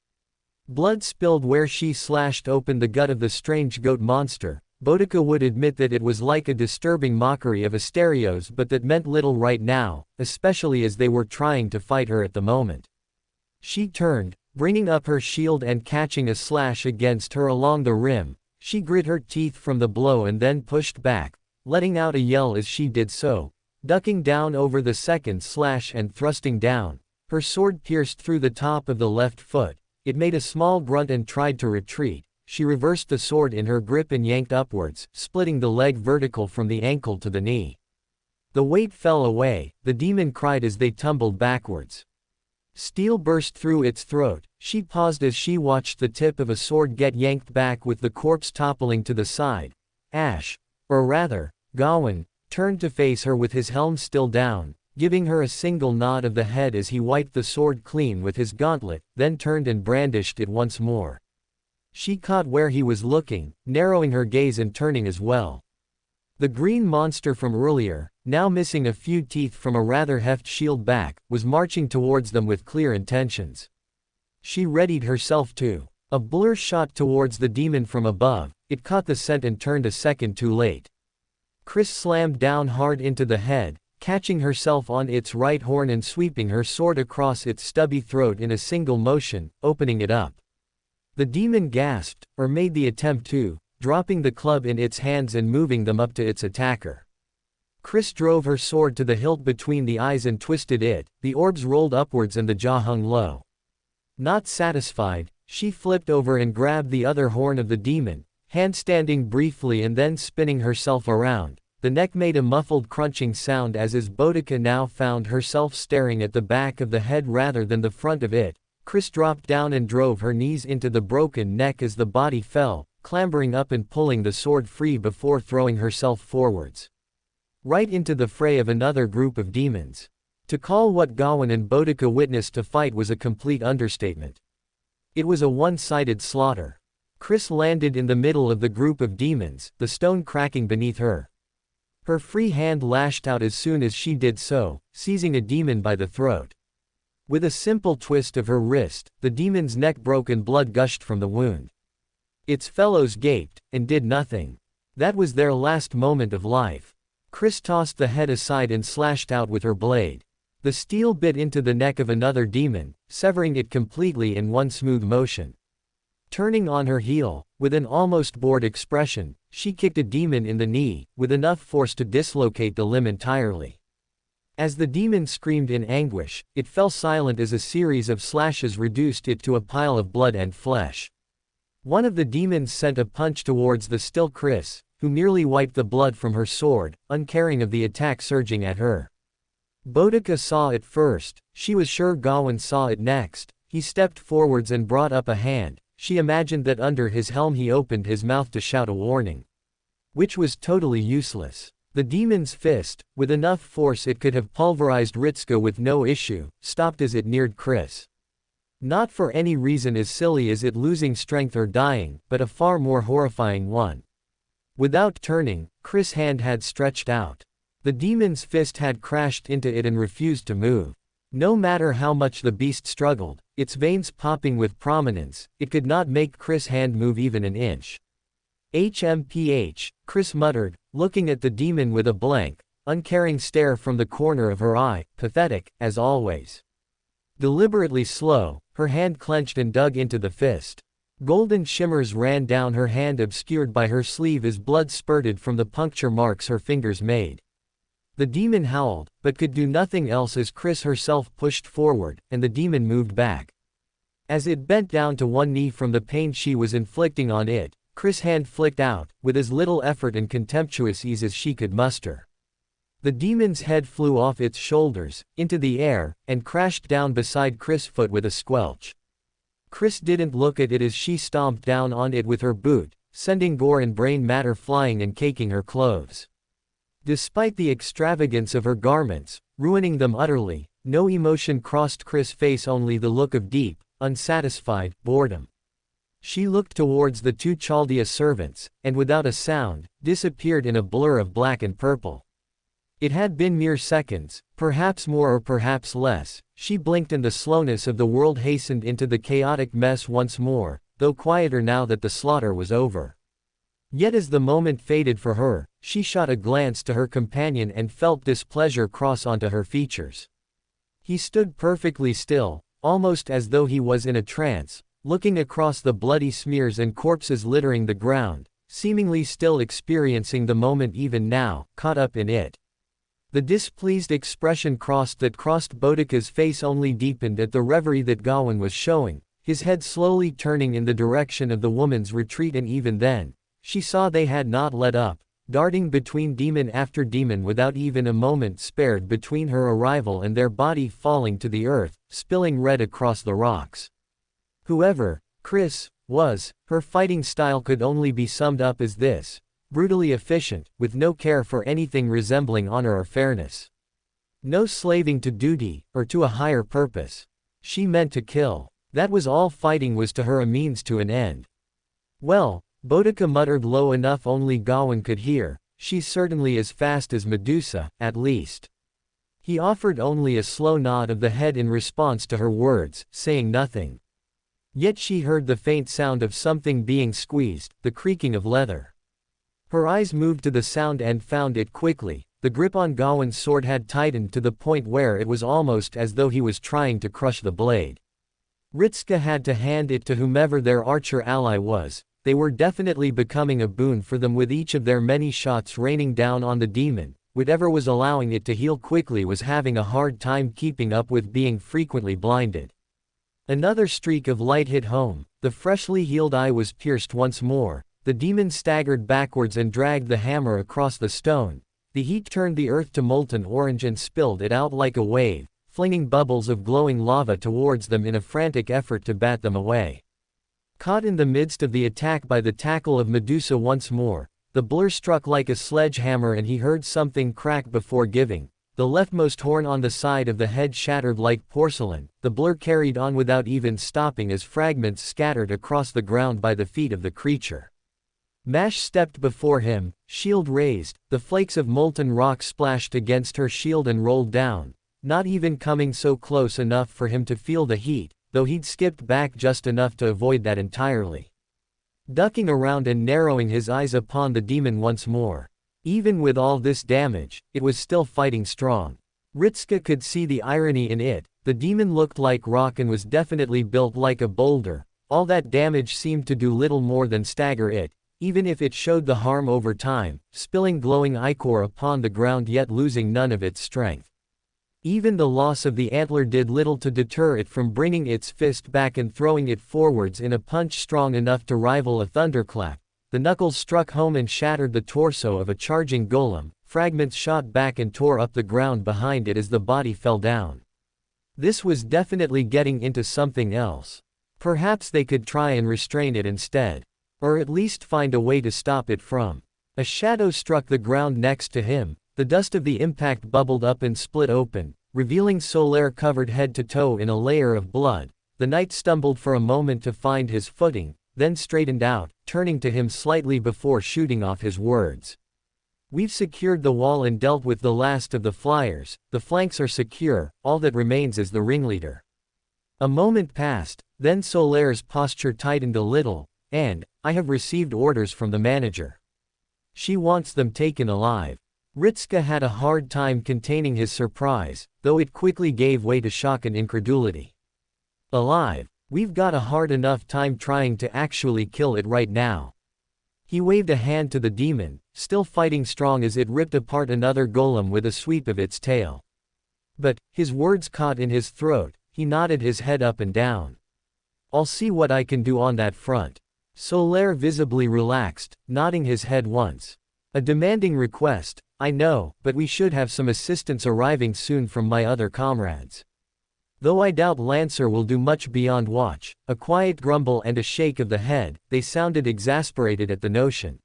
Blood spilled where she slashed open the gut of the strange goat monster. Boudica would admit that it was like a disturbing mockery of Asterios, but that meant little right now, especially as they were trying to fight her at the moment. She turned, bringing up her shield and catching a slash against her along the rim. She grit her teeth from the blow and then pushed back, letting out a yell as she did so, ducking down over the second slash and thrusting down. Her sword pierced through the top of the left foot. It made a small grunt and tried to retreat. She reversed the sword in her grip and yanked upwards, splitting the leg vertical from the ankle to the knee. The weight fell away, the demon cried as they tumbled backwards. Steel burst through its throat. She paused as she watched the tip of a sword get yanked back with the corpse toppling to the side. Ash, or rather, Gawain, turned to face her with his helm still down, giving her a single nod of the head as he wiped the sword clean with his gauntlet, then turned and brandished it once more. She caught where he was looking, narrowing her gaze and turning as well. The green monster from earlier, now missing a few teeth from a rather heft shield back, was marching towards them with clear intentions. She readied herself too. A blur shot towards the demon from above. It caught the scent and turned a second too late. Chris slammed down hard into the head, catching herself on its right horn and sweeping her sword across its stubby throat in a single motion, opening it up. The demon gasped, or made the attempt to, dropping the club in its hands and moving them up to its attacker. Chris drove her sword to the hilt between the eyes and twisted it. The orbs rolled upwards and the jaw hung low. Not satisfied, she flipped over and grabbed the other horn of the demon, handstanding briefly and then spinning herself around. The neck made a muffled crunching sound as Boudica now found herself staring at the back of the head rather than the front of it. Chris dropped down and drove her knees into the broken neck as the body fell, clambering up and pulling the sword free before throwing herself forwards. Right into the fray of another group of demons. To call what Gawain and Boudica witnessed a fight was a complete understatement. It was a one-sided slaughter. Chris landed in the middle of the group of demons, the stone cracking beneath her. Her free hand lashed out as soon as she did so, seizing a demon by the throat. With a simple twist of her wrist, the demon's neck broke and blood gushed from the wound. Its fellows gaped, and did nothing. That was their last moment of life. Chris tossed the head aside and slashed out with her blade. The steel bit into the neck of another demon, severing it completely in one smooth motion. Turning on her heel, with an almost bored expression, she kicked a demon in the knee, with enough force to dislocate the limb entirely. As the demon screamed in anguish, it fell silent as a series of slashes reduced it to a pile of blood and flesh. One of the demons sent a punch towards the still Chris, who merely wiped the blood from her sword, uncaring of the attack surging at her. Boudica saw it first. She was sure Gawain saw it next. He stepped forwards and brought up a hand. She imagined that under his helm he opened his mouth to shout a warning. Which was totally useless. The demon's fist, with enough force it could have pulverized Ritska with no issue, stopped as it neared Chris. Not for any reason as silly as it losing strength or dying, but a far more horrifying one. Without turning, Chris' hand had stretched out. The demon's fist had crashed into it and refused to move. No matter how much the beast struggled, its veins popping with prominence, it could not make Chris' hand move even an inch. HMPH, Chris muttered, looking at the demon with a blank, uncaring stare from the corner of her eye, pathetic, as always. Deliberately slow, her hand clenched and dug into the fist. Golden shimmers ran down her hand obscured by her sleeve as blood spurted from the puncture marks her fingers made. The demon howled, but could do nothing else as Chris herself pushed forward, and the demon moved back. As it bent down to one knee from the pain she was inflicting on it, Chris' hand flicked out, with as little effort and contemptuous ease as she could muster. The demon's head flew off its shoulders, into the air, and crashed down beside Chris' foot with a squelch. Chris didn't look at it as she stomped down on it with her boot, sending gore and brain matter flying and caking her clothes. Despite the extravagance of her garments, ruining them utterly, no emotion crossed Chris' face, only the look of deep, unsatisfied boredom. She looked towards the two Chaldea servants, and without a sound, disappeared in a blur of black and purple. It had been mere seconds, perhaps more or perhaps less. She blinked and the slowness of the world hastened into the chaotic mess once more, though quieter now that the slaughter was over. Yet as the moment faded for her, she shot a glance to her companion and felt displeasure cross onto her features. He stood perfectly still, almost as though he was in a trance, looking across the bloody smears and corpses littering the ground, seemingly still experiencing the moment even now, caught up in it. The displeased expression that crossed Boudica's face only deepened at the reverie that Gawain was showing, his head slowly turning in the direction of the woman's retreat, and even then, she saw they had not let up, darting between demon after demon without even a moment spared between her arrival and their body falling to the earth, spilling red across the rocks. Whoever Chris was, her fighting style could only be summed up as this: brutally efficient, with no care for anything resembling honor or fairness. No slaving to duty, or to a higher purpose. She meant to kill. That was all fighting was to her, a means to an end. Well, Boudica muttered low enough only Gawain could hear, she's certainly as fast as Medusa, at least. He offered only a slow nod of the head in response to her words, saying nothing. Yet she heard the faint sound of something being squeezed, the creaking of leather. Her eyes moved to the sound and found it quickly. The grip on Gawain's sword had tightened to the point where it was almost as though he was trying to crush the blade. Ritska had to hand it to whomever their archer ally was. They were definitely becoming a boon for them, with each of their many shots raining down on the demon. Whatever was allowing it to heal quickly was having a hard time keeping up with being frequently blinded. Another streak of light hit home. The freshly healed eye was pierced once more. The demon staggered backwards and dragged the hammer across the stone. The heat turned the earth to molten orange and spilled it out like a wave, flinging bubbles of glowing lava towards them in a frantic effort to bat them away. Caught in the midst of the attack by the tackle of Medusa once more, the blur struck like a sledgehammer and he heard something crack before giving. The leftmost horn on the side of the head shattered like porcelain. The blur carried on without even stopping as fragments scattered across the ground by the feet of the creature. Mash stepped before him, shield raised. The flakes of molten rock splashed against her shield and rolled down, not even coming so close enough for him to feel the heat, though he'd skipped back just enough to avoid that entirely. Ducking around and narrowing his eyes upon the demon once more. Even with all this damage, it was still fighting strong. Ritska could see the irony in it. The demon looked like rock and was definitely built like a boulder. All that damage seemed to do little more than stagger it, even if it showed the harm over time, spilling glowing ichor upon the ground yet losing none of its strength. Even the loss of the antler did little to deter it from bringing its fist back and throwing it forwards in a punch strong enough to rival a thunderclap. The knuckles struck home and shattered the torso of a charging golem. Fragments shot back and tore up the ground behind it as the body fell down. This was definitely getting into something else. Perhaps they could try and restrain it instead. Or at least find a way to stop it from. A shadow struck the ground next to him. The dust of the impact bubbled up and split open, revealing Solaire covered head to toe in a layer of blood. The knight stumbled for a moment to find his footing, then straightened out, turning to him slightly before shooting off his words. We've secured the wall and dealt with the last of the flyers, the flanks are secure, all that remains is the ringleader. A moment passed, then Solaire's posture tightened a little, and, I have received orders from the manager. She wants them taken alive. Ritska had a hard time containing his surprise, though it quickly gave way to shock and incredulity. Alive? We've got a hard enough time trying to actually kill it right now. He waved a hand to the demon, still fighting strong as it ripped apart another golem with a sweep of its tail. But, his words caught in his throat, he nodded his head up and down. I'll see what I can do on that front. Solaire visibly relaxed, nodding his head once. A demanding request, I know, but we should have some assistance arriving soon from my other comrades. Though I doubt Lancer will do much beyond watch, a quiet grumble and a shake of the head, they sounded exasperated at the notion.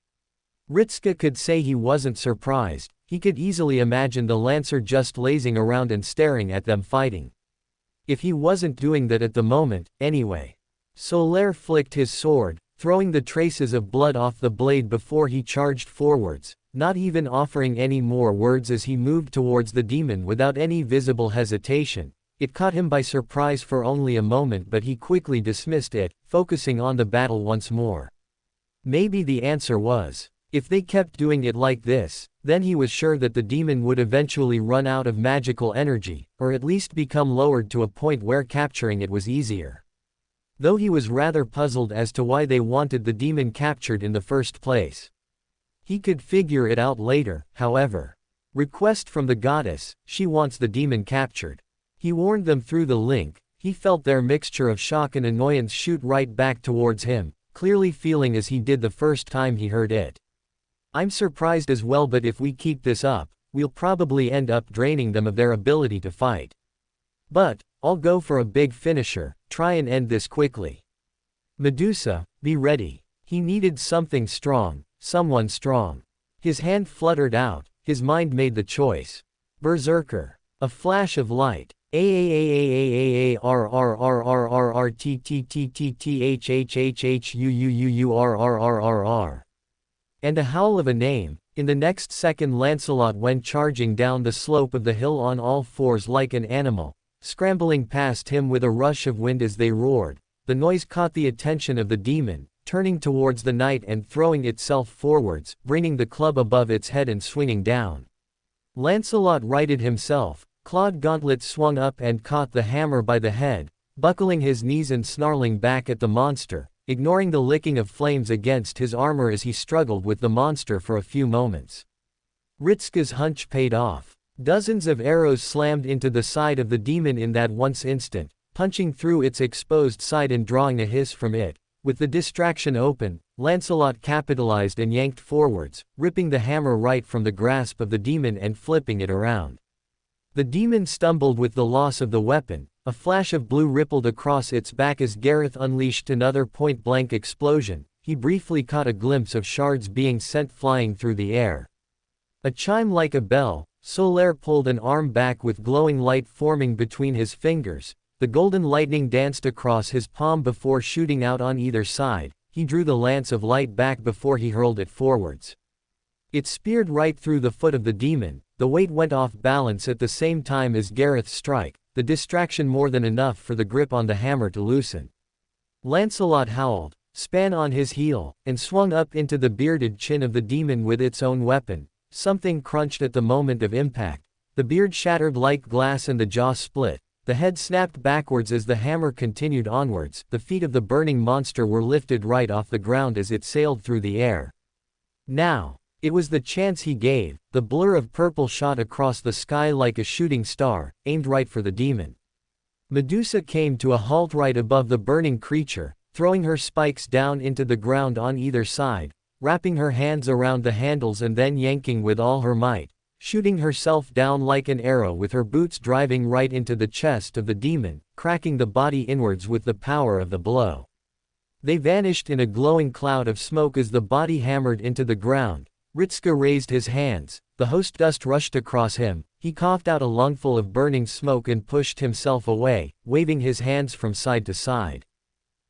Ritska could say he wasn't surprised, he could easily imagine the Lancer just lazing around and staring at them fighting. If he wasn't doing that at the moment, anyway. Solaire flicked his sword, throwing the traces of blood off the blade before he charged forwards, not even offering any more words as he moved towards the demon without any visible hesitation. It caught him by surprise for only a moment, but he quickly dismissed it, focusing on the battle once more. Maybe the answer was, if they kept doing it like this, then he was sure that the demon would eventually run out of magical energy, or at least become lowered to a point where capturing it was easier. Though he was rather puzzled as to why they wanted the demon captured in the first place. He could figure it out later, however. Request from the goddess, she wants the demon captured. He warned them through the link, he felt their mixture of shock and annoyance shoot right back towards him, clearly feeling as he did the first time he heard it. I'm surprised as well, but if we keep this up, we'll probably end up draining them of their ability to fight. But, I'll go for a big finisher, try and end this quickly. Medusa, be ready. He needed something strong, someone strong. His hand fluttered out, his mind made the choice. Berserker. A flash of light. A-A-A-A-A-A-R-R-R-R-R-R-T-T-T-T-H-H-H-U-U-U-U-R-R-R-R-R. And a howl of a name. In the next second Lancelot went charging down the slope of the hill on all fours like an animal, scrambling past him with a rush of wind as they roared. The noise caught the attention of the demon, turning towards the knight and throwing itself forwards, bringing the club above its head and swinging down. Lancelot righted himself, clawed gauntlet swung up and caught the hammer by the head, buckling his knees and snarling back at the monster, ignoring the licking of flames against his armor as he struggled with the monster for a few moments. Ritska's hunch paid off. Dozens of arrows slammed into the side of the demon in that once instant, punching through its exposed side and drawing a hiss from it. With the distraction open, Lancelot capitalized and yanked forwards, ripping the hammer right from the grasp of the demon and flipping it around. The demon stumbled with the loss of the weapon, a flash of blue rippled across its back as Gareth unleashed another point-blank explosion. He briefly caught a glimpse of shards being sent flying through the air. A chime like a bell, Solaire pulled an arm back with glowing light forming between his fingers. The golden lightning danced across his palm before shooting out on either side. He drew the lance of light back before he hurled it forwards. It speared right through the foot of the demon. The weight went off balance at the same time as Gareth's strike, the distraction more than enough for the grip on the hammer to loosen. Lancelot howled, span on his heel, and swung up into the bearded chin of the demon with its own weapon. Something crunched at the moment of impact. The beard shattered like glass and the jaw split. The head snapped backwards as the hammer continued onwards. The feet of the burning monster were lifted right off the ground as it sailed through the air. Now. It was the chance he gave. The blur of purple shot across the sky like a shooting star, aimed right for the demon. Medusa came to a halt right above the burning creature, throwing her spikes down into the ground on either side, wrapping her hands around the handles and then yanking with all her might, shooting herself down like an arrow with her boots driving right into the chest of the demon, cracking the body inwards with the power of the blow. They vanished in a glowing cloud of smoke as the body hammered into the ground. Ritska raised his hands, the host dust rushed across him, he coughed out a lungful of burning smoke and pushed himself away, waving his hands from side to side.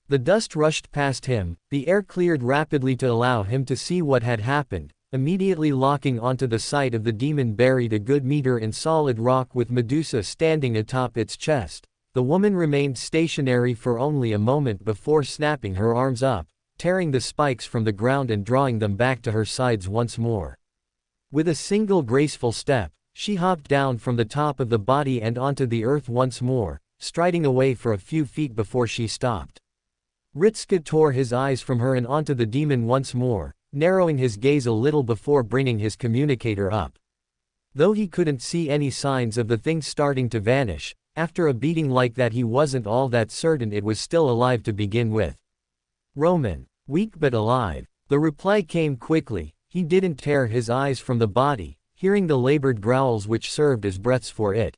The dust rushed past him, the air cleared rapidly to allow him to see what had happened. immediately locking onto the site of the demon buried a good meter in solid rock with Medusa standing atop its chest. The woman remained stationary for only a moment before snapping her arms up, tearing the spikes from the ground and drawing them back to her sides once more. With a single graceful step, she hopped down from the top of the body and onto the earth once more, striding away for a few feet before she stopped. Ritska tore his eyes from her and onto the demon once more, narrowing his gaze a little before bringing his communicator up. Though he couldn't see any signs of the thing starting to vanish, after a beating like that he wasn't all that certain it was still alive to begin with. Roman. Weak but alive. The reply came quickly. He didn't tear his eyes from the body, hearing the labored growls which served as breaths for it.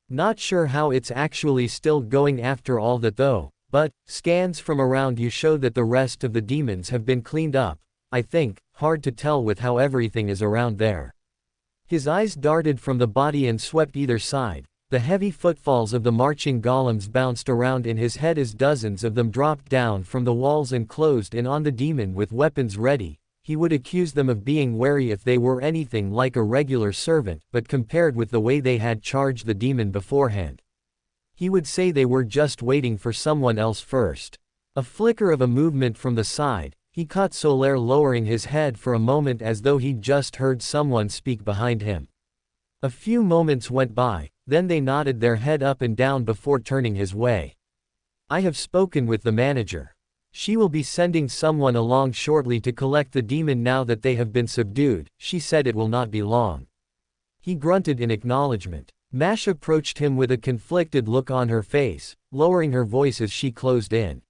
Not sure how it's actually still going after all that though, but scans from around you show that the rest of the demons have been cleaned up. I think, hard to tell with how everything is around there. His eyes darted from the body and swept either side. The heavy footfalls of the marching golems bounced around in his head as dozens of them dropped down from the walls and closed in on the demon with weapons ready. He would accuse them of being wary if they were anything like a regular servant, but compared with the way they had charged the demon beforehand, he would say they were just waiting for someone else first. A flicker of a movement from the side. He caught Solaire lowering his head for a moment as though he'd just heard someone speak behind him. A few moments went by, then they nodded their head up and down before turning his way. I have spoken with the manager. She will be sending someone along shortly to collect the demon now that they have been subdued. She said it will not be long. He grunted in acknowledgement. Mash approached him with a conflicted look on her face, lowering her voice as she closed in.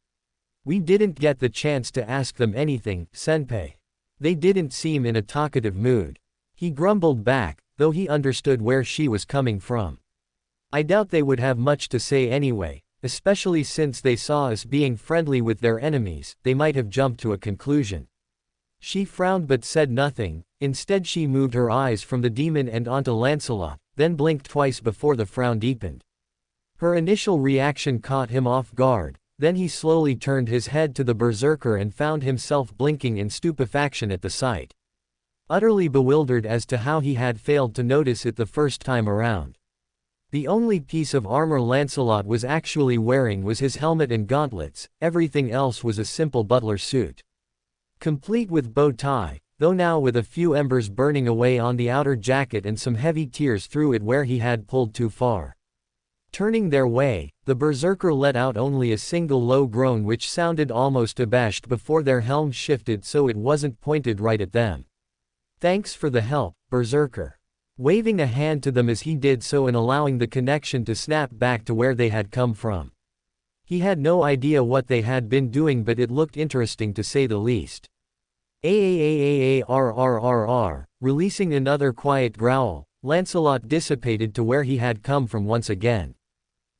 We didn't get the chance to ask them anything, Senpai. They didn't seem in a talkative mood. He grumbled back, though he understood where she was coming from. I doubt they would have much to say anyway, especially since they saw us being friendly with their enemies. They might have jumped to a conclusion. She frowned but said nothing. Instead she moved her eyes from the demon and onto Lancelot, then blinked twice before the frown deepened. Her initial reaction caught him off guard. Then he slowly turned his head to the berserker and found himself blinking in stupefaction at the sight. Utterly bewildered as to how he had failed to notice it the first time around. The only piece of armor Lancelot was actually wearing was his helmet and gauntlets, everything else was a simple butler suit. Complete with bow tie, though now with a few embers burning away on the outer jacket and some heavy tears through it where he had pulled too far. Turning their way, the berserker let out only a single low groan which sounded almost abashed before their helms shifted so it wasn't pointed right at them. Thanks for the help, berserker. Waving a hand to them as he did so and allowing the connection to snap back to where they had come from. He had no idea what they had been doing but it looked interesting to say the least. Aarrrrr, releasing another quiet growl, Lancelot dissipated to where he had come from once again.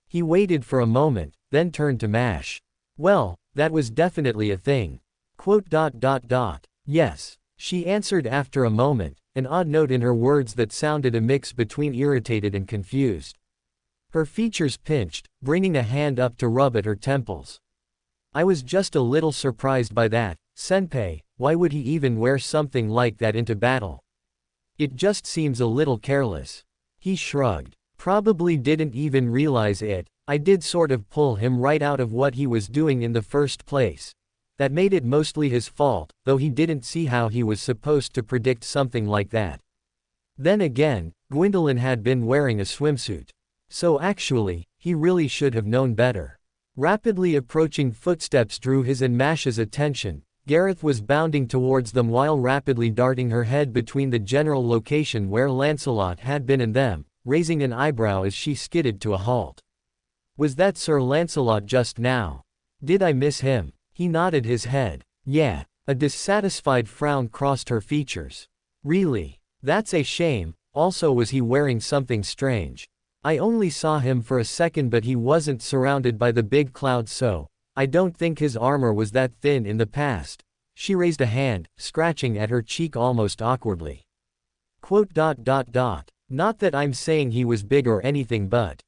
He waited for a moment, then turned to Mash. Well, that was definitely a thing. ... Yes, she answered after a moment, an odd note in her words that sounded a mix between irritated and confused. Her features pinched, bringing a hand up to rub at her temples. I was just a little surprised by that, Senpai. Why would he even wear something like that into battle? It just seems a little careless. He shrugged. Probably didn't even realize it. I did sort of pull him right out of what he was doing in the first place. That made it mostly his fault, though he didn't see how he was supposed to predict something like that. Then again, Gwendolyn had been wearing a swimsuit. So actually, he really should have known better. Rapidly approaching footsteps drew his and Mash's attention. Gareth was bounding towards them while rapidly darting her head between the general location where Lancelot had been and them, raising an eyebrow as she skidded to a halt. Was that Sir Lancelot just now? Did I miss him? He nodded his head. Yeah. A dissatisfied frown crossed her features. Really? That's a shame. Also, was he wearing something strange? I only saw him for a second but he wasn't surrounded by the big cloud so I don't think his armor was that thin in the past. She raised a hand, scratching at her cheek almost awkwardly. ... Not that I'm saying he was big or anything but ...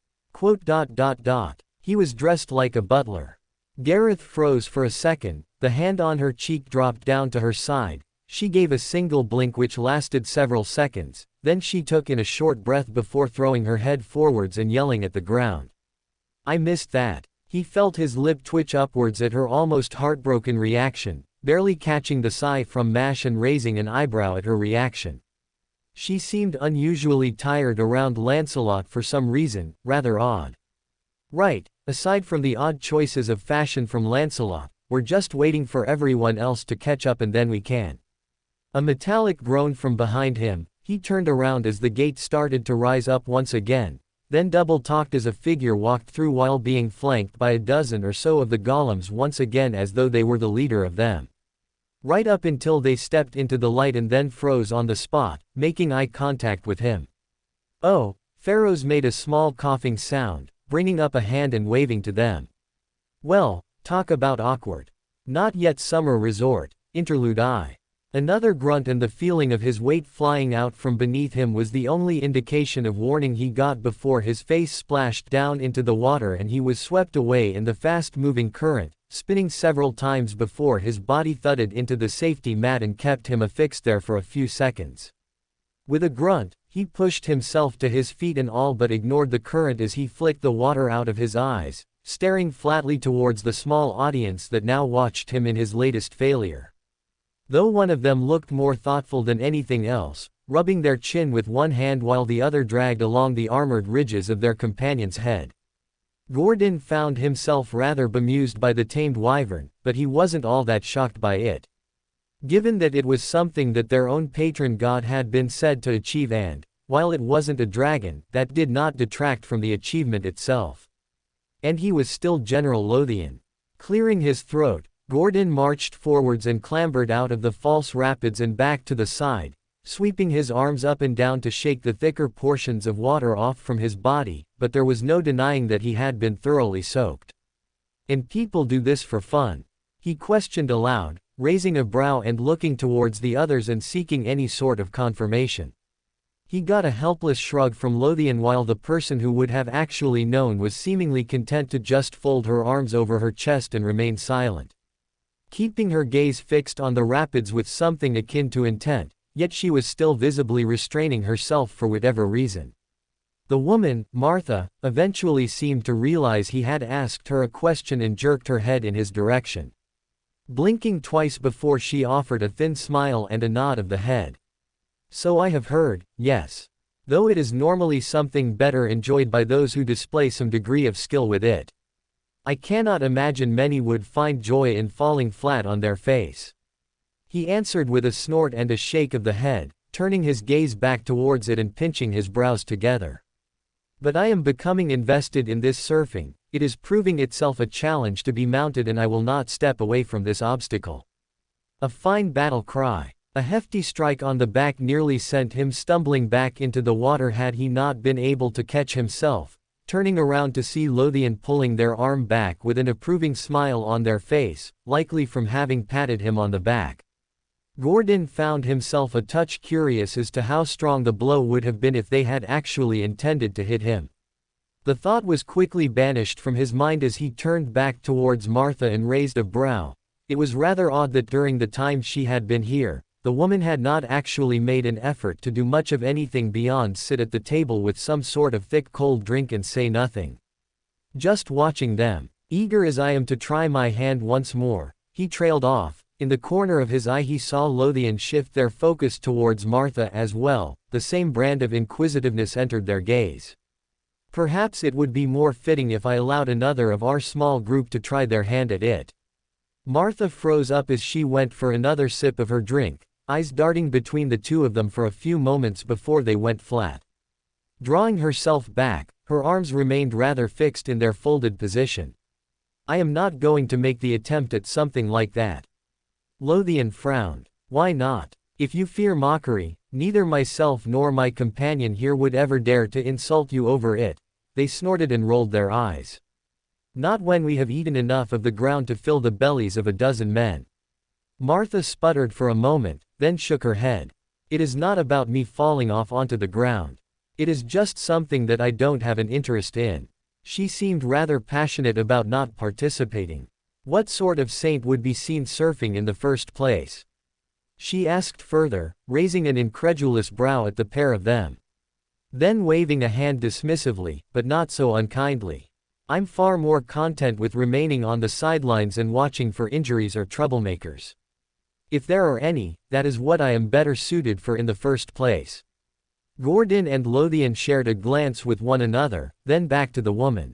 He was dressed like a butler. Gareth froze for a second, the hand on her cheek dropped down to her side. She gave a single blink which lasted several seconds, then she took in a short breath before throwing her head forwards and yelling at the ground. I missed that. He felt his lip twitch upwards at her almost heartbroken reaction, barely catching the sigh from Mash and raising an eyebrow at her reaction. She seemed unusually tired around Lancelot for some reason, rather odd. Right, aside from the odd choices of fashion from Lancelot, we're just waiting for everyone else to catch up and then we can. A metallic groan from behind him, he turned around as the gate started to rise up once again, then double-talked as a figure walked through while being flanked by a dozen or so of the golems once again as though they were the leader of them. Right up until they stepped into the light and then froze on the spot, making eye contact with him. Oh, Pharaohs made a small coughing sound, bringing up a hand and waving to them. Well, talk about awkward. Not yet summer resort, interlude I. Another grunt and the feeling of his weight flying out from beneath him was the only indication of warning he got before his face splashed down into the water and he was swept away in the fast-moving current, spinning several times before his body thudded into the safety mat and kept him affixed there for a few seconds. With a grunt, he pushed himself to his feet and all but ignored the current as he flicked the water out of his eyes, staring flatly towards the small audience that now watched him in his latest failure. Though one of them looked more thoughtful than anything else, rubbing their chin with one hand while the other dragged along the armored ridges of their companion's head. Gordon found himself rather bemused by the tamed wyvern, but he wasn't all that shocked by it. Given that it was something that their own patron god had been said to achieve and, while it wasn't a dragon, that did not detract from the achievement itself. And he was still General Lothian. Clearing his throat, Gordon marched forwards and clambered out of the false rapids and back to the side, sweeping his arms up and down to shake the thicker portions of water off from his body, but there was no denying that he had been thoroughly soaked. And people do this for fun? He questioned aloud, raising a brow and looking towards the others and seeking any sort of confirmation. He got a helpless shrug from Lothian while the person who would have actually known was seemingly content to just fold her arms over her chest and remain silent. Keeping her gaze fixed on the rapids with something akin to intent, yet she was still visibly restraining herself for whatever reason. The woman, Martha, eventually seemed to realize he had asked her a question and jerked her head in his direction. Blinking twice before she offered a thin smile and a nod of the head. So I have heard, yes. Though it is normally something better enjoyed by those who display some degree of skill with it. I cannot imagine many would find joy in falling flat on their face. He answered with a snort and a shake of the head, turning his gaze back towards it and pinching his brows together. But I am becoming invested in this surfing, it is proving itself a challenge to be mounted and I will not step away from this obstacle. A fine battle cry. A hefty strike on the back nearly sent him stumbling back into the water had he not been able to catch himself, turning around to see Lothian pulling their arm back with an approving smile on their face, likely from having patted him on the back. Gordon found himself a touch curious as to how strong the blow would have been if they had actually intended to hit him. The thought was quickly banished from his mind as he turned back towards Martha and raised a brow. It was rather odd that during the time she had been here, the woman had not actually made an effort to do much of anything beyond sit at the table with some sort of thick cold drink and say nothing. Just watching them. Eager as I am to try my hand once more, he trailed off. In the corner of his eye he saw Lothian shift their focus towards Martha as well, the same brand of inquisitiveness entered their gaze. Perhaps it would be more fitting if I allowed another of our small group to try their hand at it. Martha froze up as she went for another sip of her drink, eyes darting between the two of them for a few moments before they went flat. Drawing herself back, her arms remained rather fixed in their folded position. I am not going to make the attempt at something like that. Lothian frowned. Why not? If you fear mockery, neither myself nor my companion here would ever dare to insult you over it. They snorted and rolled their eyes. Not when we have eaten enough of the ground to fill the bellies of a dozen men. Martha sputtered for a moment, then shook her head. It is not about me falling off onto the ground. It is just something that I don't have an interest in. She seemed rather passionate about not participating. What sort of saint would be seen surfing in the first place? She asked further, raising an incredulous brow at the pair of them. Then waving a hand dismissively, but not so unkindly. I'm far more content with remaining on the sidelines and watching for injuries or troublemakers. If there are any, that is what I am better suited for in the first place. Gordon and Lothian shared a glance with one another, then back to the woman.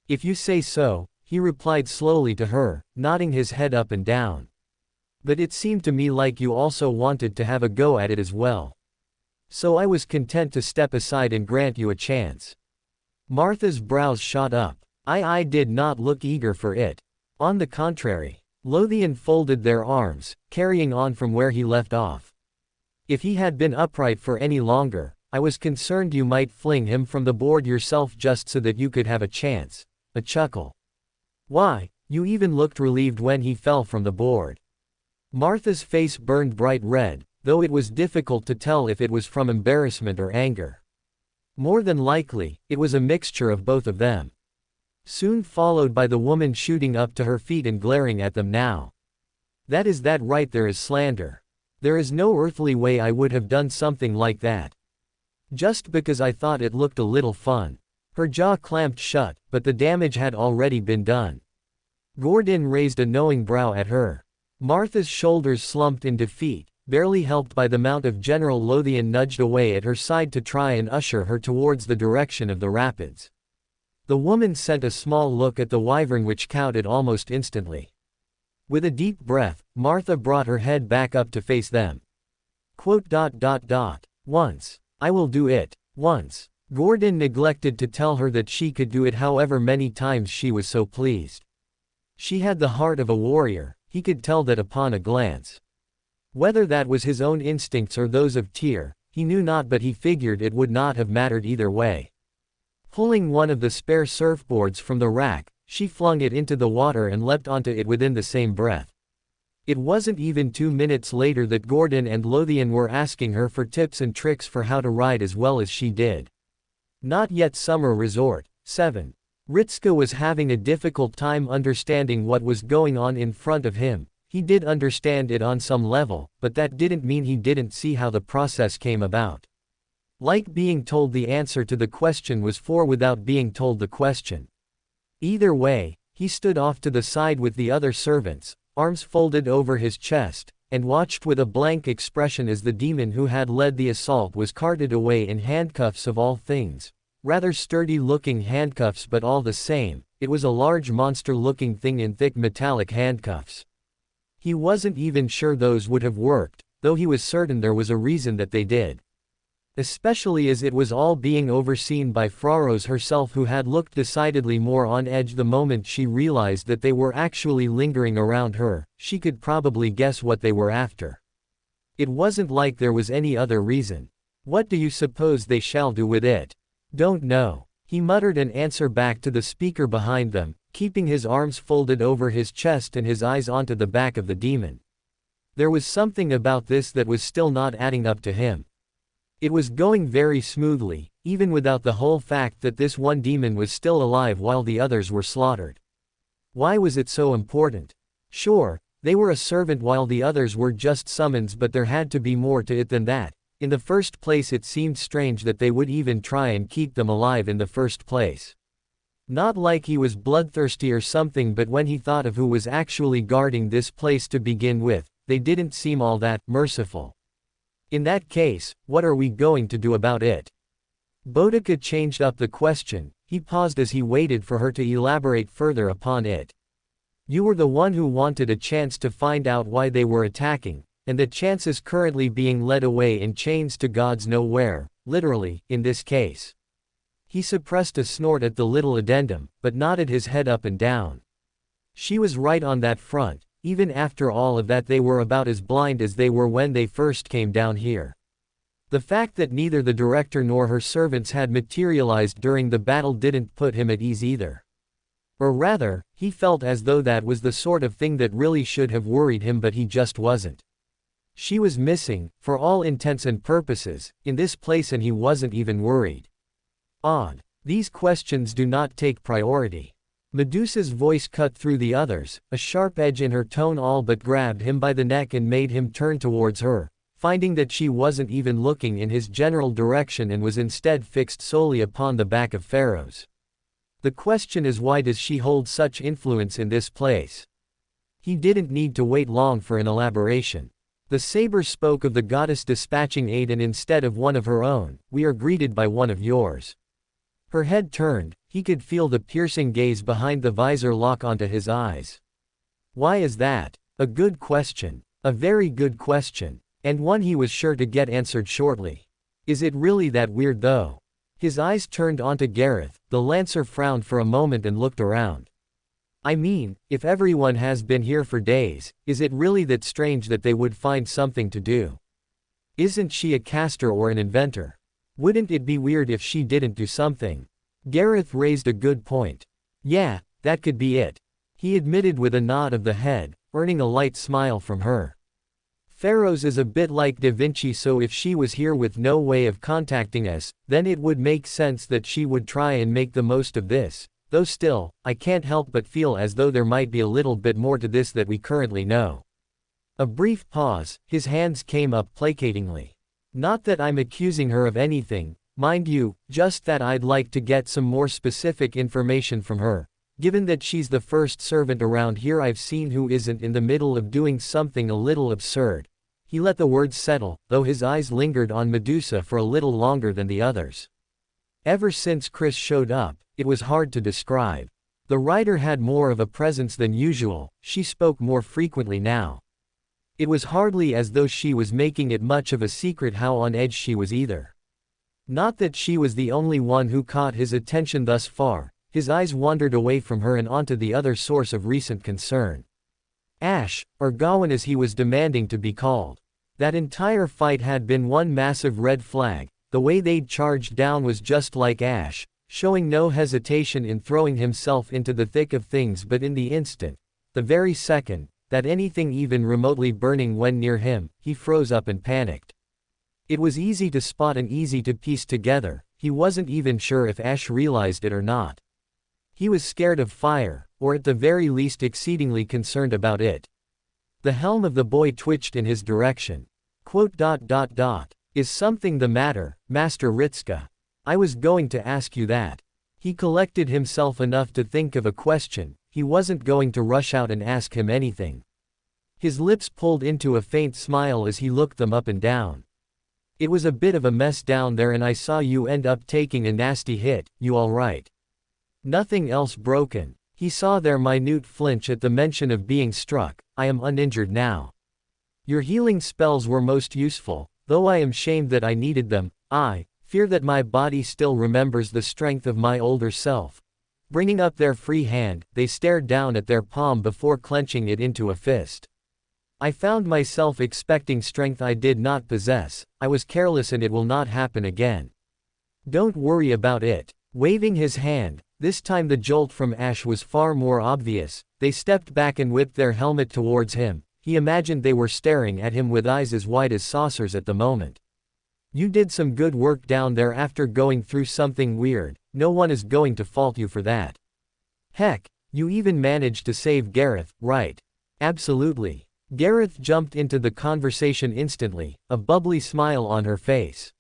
If you say so, he replied slowly to her, nodding his head up and down. But it seemed to me like you also wanted to have a go at it as well. So I was content to step aside and grant you a chance. Martha's brows shot up. I did not look eager for it. On the contrary. Lothian folded their arms, carrying on from where he left off. If he had been upright for any longer, I was concerned you might fling him from the board yourself just so that you could have a chance. A chuckle. Why, you even looked relieved when he fell from the board. Martha's face burned bright red, though it was difficult to tell if it was from embarrassment or anger. More than likely, it was a mixture of both of them. Soon followed by the woman shooting up to her feet and glaring at them now. That right there is slander. There is no earthly way I would have done something like that. Just because I thought it looked a little fun. Her jaw clamped shut, but the damage had already been done. Gordon raised a knowing brow at her. Martha's shoulders slumped in defeat, barely helped by the amount of General Lothian nudged away at her side to try and usher her towards the direction of the rapids. The woman sent a small look at the wyvern which cowed it almost instantly. With a deep breath, Martha brought her head back up to face them. Once. I will do it. Once. Gordon neglected to tell her that she could do it however many times she was so pleased. She had the heart of a warrior, he could tell that upon a glance. Whether that was his own instincts or those of Tyr, he knew not, but he figured it would not have mattered either way. Pulling one of the spare surfboards from the rack, she flung it into the water and leapt onto it within the same breath. It wasn't even 2 minutes later that Gordon and Lothian were asking her for tips and tricks for how to ride as well as she did. Not yet summer resort. 7. Ritska was having a difficult time understanding what was going on in front of him. He did understand it on some level, but that didn't mean he didn't see how the process came about. Like being told the answer to the question was for without being told the question. Either way, he stood off to the side with the other servants, arms folded over his chest, and watched with a blank expression as the demon who had led the assault was carted away in handcuffs of all things. Rather sturdy-looking handcuffs, but all the same, it was a large monster-looking thing in thick metallic handcuffs. He wasn't even sure those would have worked, though he was certain there was a reason that they did. Especially as it was all being overseen by Fraros herself, who had looked decidedly more on edge the moment she realized that they were actually lingering around her. She could probably guess what they were after. It wasn't like there was any other reason. What do you suppose they shall do with it? Don't know. He muttered an answer back to the speaker behind them, keeping his arms folded over his chest and his eyes onto the back of the demon. There was something about this that was still not adding up to him. It was going very smoothly, even without the whole fact that this one demon was still alive while the others were slaughtered. Why was it so important? Sure, they were a servant while the others were just summons, but there had to be more to it than that. In the first place, it seemed strange that they would even try and keep them alive in the first place. Not like he was bloodthirsty or something, but when he thought of who was actually guarding this place to begin with, they didn't seem all that merciful. In that case, what are we going to do about it? Boudica changed up the question. He paused as he waited for her to elaborate further upon it. You were the one who wanted a chance to find out why they were attacking, and the chance is currently being led away in chains to gods know where, literally, in this case. He suppressed a snort at the little addendum, but nodded his head up and down. She was right on that front. Even after all of that, they were about as blind as they were when they first came down here. The fact that neither the director nor her servants had materialized during the battle didn't put him at ease either. Or rather, he felt as though that was the sort of thing that really should have worried him, but he just wasn't. She was missing, for all intents and purposes, in this place, and he wasn't even worried. Odd. These questions do not take priority. Medusa's voice cut through the others, a sharp edge in her tone all but grabbed him by the neck and made him turn towards her, finding that she wasn't even looking in his general direction and was instead fixed solely upon the back of Pharaoh's. The question is, why does she hold such influence in this place? He didn't need to wait long for an elaboration. The saber spoke of the goddess dispatching aid, and instead of one of her own, we are greeted by one of yours. Her head turned, he could feel the piercing gaze behind the visor lock onto his eyes. Why is that? A good question. A very good question. And one he was sure to get answered shortly. Is it really that weird though? His eyes turned onto Gareth. The Lancer frowned for a moment and looked around. I mean, if everyone has been here for days, is it really that strange that they would find something to do? Isn't she a caster or an inventor? Wouldn't it be weird if she didn't do something? Gareth raised a good point. Yeah, that could be it. He admitted with a nod of the head, earning a light smile from her. Pharaoh's is a bit like Da Vinci, so if she was here with no way of contacting us, then it would make sense that she would try and make the most of this. Though still, I can't help but feel as though there might be a little bit more to this that we currently know. A brief pause, his hands came up placatingly. Not that I'm accusing her of anything, mind you, just that I'd like to get some more specific information from her, given that she's the first servant around here I've seen who isn't in the middle of doing something a little absurd. He let the words settle, though his eyes lingered on Medusa for a little longer than the others. Ever since Chris showed up, it was hard to describe. The writer had more of a presence than usual, she spoke more frequently now. It was hardly as though she was making it much of a secret how on edge she was either. Not that she was the only one who caught his attention thus far. His eyes wandered away from her and onto the other source of recent concern. Ash, or Gawain as he was demanding to be called. That entire fight had been one massive red flag. The way they'd charged down was just like Ash, showing no hesitation in throwing himself into the thick of things, but in the instant, the very second, that anything even remotely burning went near him, he froze up and panicked. It was easy to spot and easy to piece together. He wasn't even sure if Ash realized it or not. He was scared of fire, or at the very least exceedingly concerned about it. The helm of the boy twitched in his direction. Is something the matter, Master Ritska? I was going to ask you that. He collected himself enough to think of a question. He wasn't going to rush out and ask him anything. His lips pulled into a faint smile as he looked them up and down. It was a bit of a mess down there, and I saw you end up taking a nasty hit. You all right? Nothing else broken. He saw their minute flinch at the mention of being struck. I am uninjured now. Your healing spells were most useful, though I am shamed that I needed them. I fear that my body still remembers the strength of my older self. Bringing up their free hand, they stared down at their palm before clenching it into a fist. I found myself expecting strength I did not possess. I was careless and it will not happen again. Don't worry about it. Waving his hand, this time the jolt from Ash was far more obvious. They stepped back and whipped their helmet towards him. He imagined they were staring at him with eyes as wide as saucers at the moment. You did some good work down there after going through something weird. No one is going to fault you for that. Heck, you even managed to save Gareth, right? Absolutely. Gareth jumped into the conversation instantly, a bubbly smile on her face.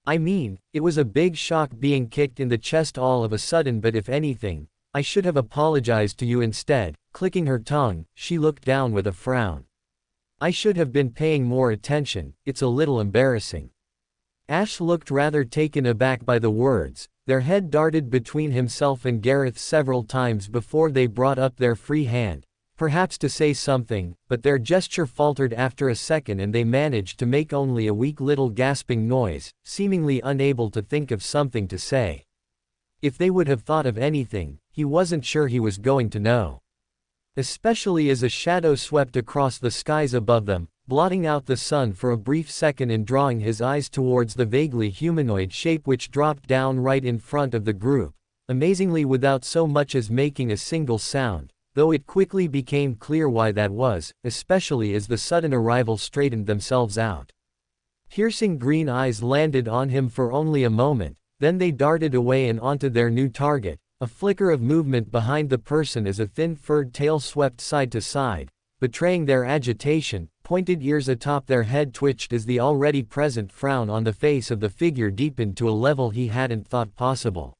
I mean, it was a big shock being kicked in the chest all of a sudden, but if anything, I should have apologized to you instead. Clicking her tongue, she looked down with a frown. I should have been paying more attention. It's a little embarrassing. Ash looked rather taken aback by the words. Their head darted between himself and Gareth several times before they brought up their free hand, perhaps to say something, but their gesture faltered after a second and they managed to make only a weak little gasping noise, seemingly unable to think of something to say. If they would have thought of anything, he wasn't sure he was going to know. Especially as a shadow swept across the skies above them, blotting out the sun for a brief second and drawing his eyes towards the vaguely humanoid shape which dropped down right in front of the group, amazingly without so much as making a single sound, though it quickly became clear why that was, especially as the sudden arrival straightened themselves out. Piercing green eyes landed on him for only a moment, then they darted away and onto their new target, A flicker of movement behind the person as a thin furred tail swept side to side, betraying their agitation. Pointed ears atop their head twitched as the already present frown on the face of the figure deepened to a level he hadn't thought possible.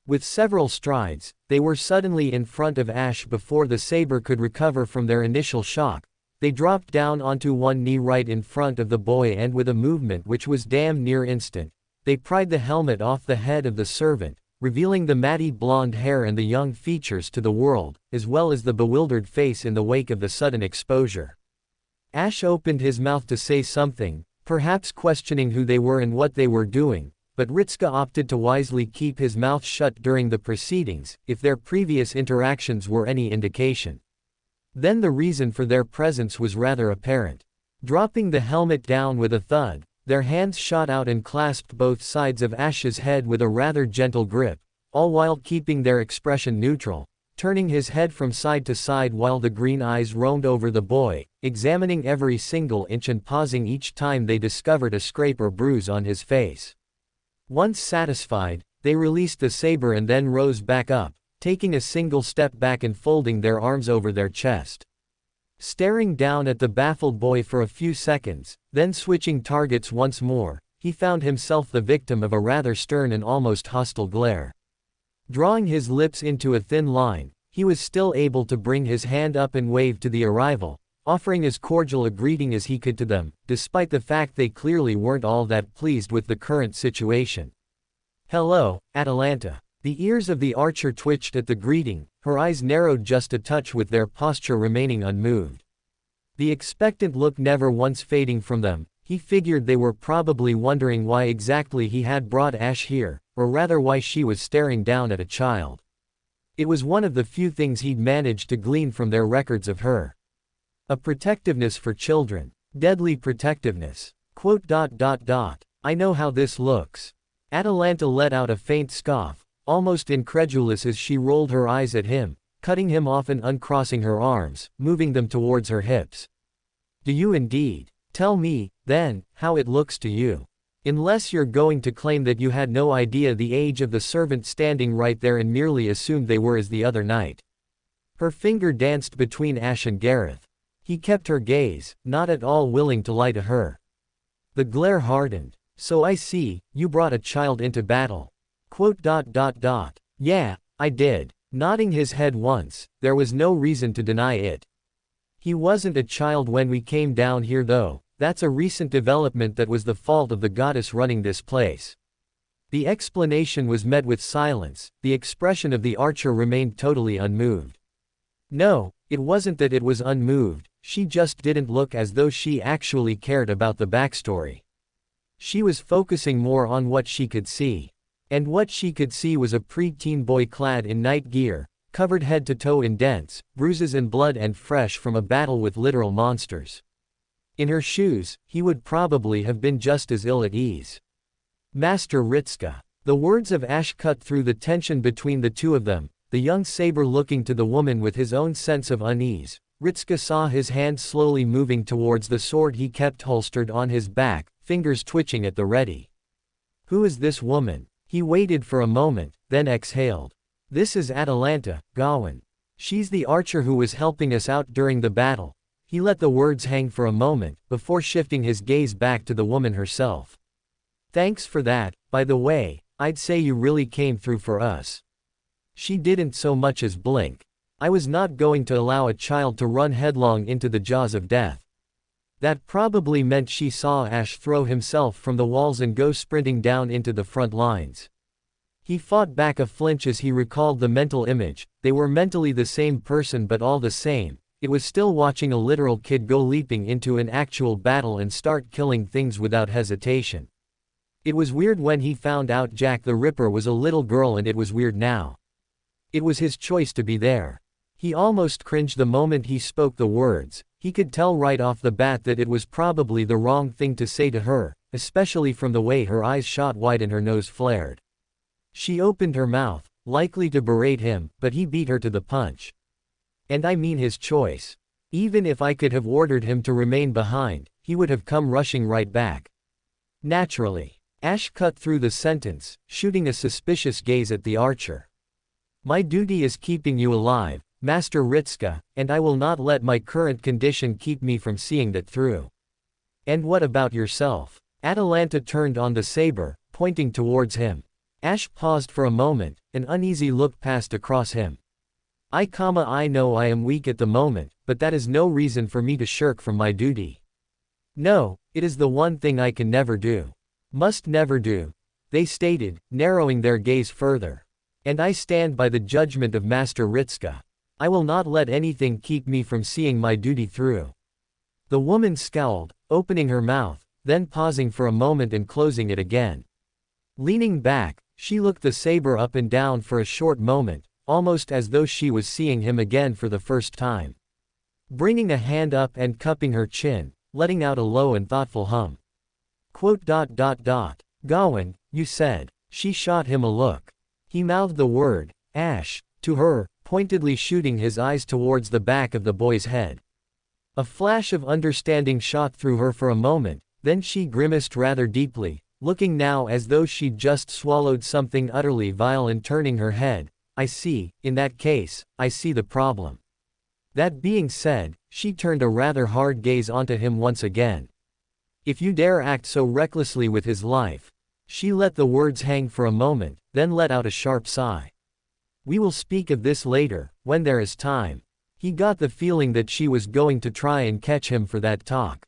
With several strides, they were suddenly in front of Ash before the saber could recover from their initial shock. They dropped down onto one knee right in front of the boy and with a movement which was damn near instant, they pried the helmet off the head of the servant, revealing the matty blonde hair and the young features to the world, as well as the bewildered face in the wake of the sudden exposure. Ash opened his mouth to say something, perhaps questioning who they were and what they were doing, but Ritska opted to wisely keep his mouth shut during the proceedings, if their previous interactions were any indication. Then the reason for their presence was rather apparent. Dropping the helmet down with a thud, their hands shot out and clasped both sides of Ash's head with a rather gentle grip, all while keeping their expression neutral, turning his head from side to side while the green eyes roamed over the boy, examining every single inch and pausing each time they discovered a scrape or bruise on his face. Once satisfied, they released the saber and then rose back up, taking a single step back and folding their arms over their chest. Staring down at the baffled boy for a few seconds, then switching targets once more, he found himself the victim of a rather stern and almost hostile glare. Drawing his lips into a thin line, he was still able to bring his hand up and wave to the arrival, offering as cordial a greeting as he could to them, despite the fact they clearly weren't all that pleased with the current situation. "Hello, Atalanta." The ears of the archer twitched at the greeting, her eyes narrowed just a touch with their posture remaining unmoved. The expectant look never once fading from them, he figured they were probably wondering why exactly he had brought Ash here, or rather why she was staring down at a child. It was one of the few things he'd managed to glean from their records of her. A protectiveness for children. Deadly protectiveness. I know how this looks. Atalanta let out a faint scoff, almost incredulous as she rolled her eyes at him, cutting him off and uncrossing her arms, moving them towards her hips. Do you indeed? Tell me, then, how it looks to you. Unless you're going to claim that you had no idea the age of the servant standing right there and merely assumed they were as the other night. Her finger danced between Ash and Gareth. He kept her gaze, not at all willing to lie to her. The glare hardened. So I see, you brought a child into battle. Yeah, I did. Nodding his head once, there was no reason to deny it. He wasn't a child when we came down here though. That's a recent development that was the fault of the goddess running this place. The explanation was met with silence, the expression of the archer remained totally unmoved. No, it wasn't that it was unmoved, she just didn't look as though she actually cared about the backstory. She was focusing more on what she could see. And what she could see was a pre-teen boy clad in night gear, covered head to toe in dents, bruises and blood and fresh from a battle with literal monsters. In her shoes, he would probably have been just as ill at ease. Master Ritska. The words of Ash cut through the tension between the two of them, the young saber looking to the woman with his own sense of unease. Ritska saw his hand slowly moving towards the sword he kept holstered on his back, fingers twitching at the ready. Who is this woman? He waited for a moment, then exhaled. This is Atalanta, Gawain. She's the archer who was helping us out during the battle. He let the words hang for a moment, before shifting his gaze back to the woman herself. Thanks for that, by the way, I'd say you really came through for us. She didn't so much as blink. I was not going to allow a child to run headlong into the jaws of death. That probably meant she saw Ash throw himself from the walls and go sprinting down into the front lines. He fought back a flinch as he recalled the mental image. They were mentally the same person but all the same. It was still watching a literal kid go leaping into an actual battle and start killing things without hesitation. It was weird when he found out Jack the Ripper was a little girl, and it was weird now. It was his choice to be there. He almost cringed the moment he spoke the words. He could tell right off the bat that it was probably the wrong thing to say to her, especially from the way her eyes shot wide and her nose flared. She opened her mouth, likely to berate him, but he beat her to the punch. And I mean his choice. Even if I could have ordered him to remain behind, he would have come rushing right back. Naturally. Ash cut through the sentence, shooting a suspicious gaze at the archer. My duty is keeping you alive, Master Ritska, and I will not let my current condition keep me from seeing that through. And what about yourself? Atalanta turned on the saber, pointing towards him. Ash paused for a moment, an uneasy look passed across him. I know I am weak at the moment, but that is no reason for me to shirk from my duty. No, it is the one thing I can never do. Must never do, they stated, narrowing their gaze further. And I stand by the judgment of Master Ritska. I will not let anything keep me from seeing my duty through. The woman scowled, opening her mouth, then pausing for a moment and closing it again. Leaning back, she looked the saber up and down for a short moment, almost as though she was seeing him again for the first time. Bringing a hand up and cupping her chin, letting out a low and thoughtful hum. Gawain, you said. She shot him a look. He mouthed the word, Ash, to her, pointedly shooting his eyes towards the back of the boy's head. A flash of understanding shot through her for a moment, then she grimaced rather deeply, looking now as though she'd just swallowed something utterly vile and turning her head. I see, in that case, I see the problem. That being said, she turned a rather hard gaze onto him once again. If you dare act so recklessly with his life. She let the words hang for a moment, then let out a sharp sigh. We will speak of this later, when there is time. He got the feeling that she was going to try and catch him for that talk.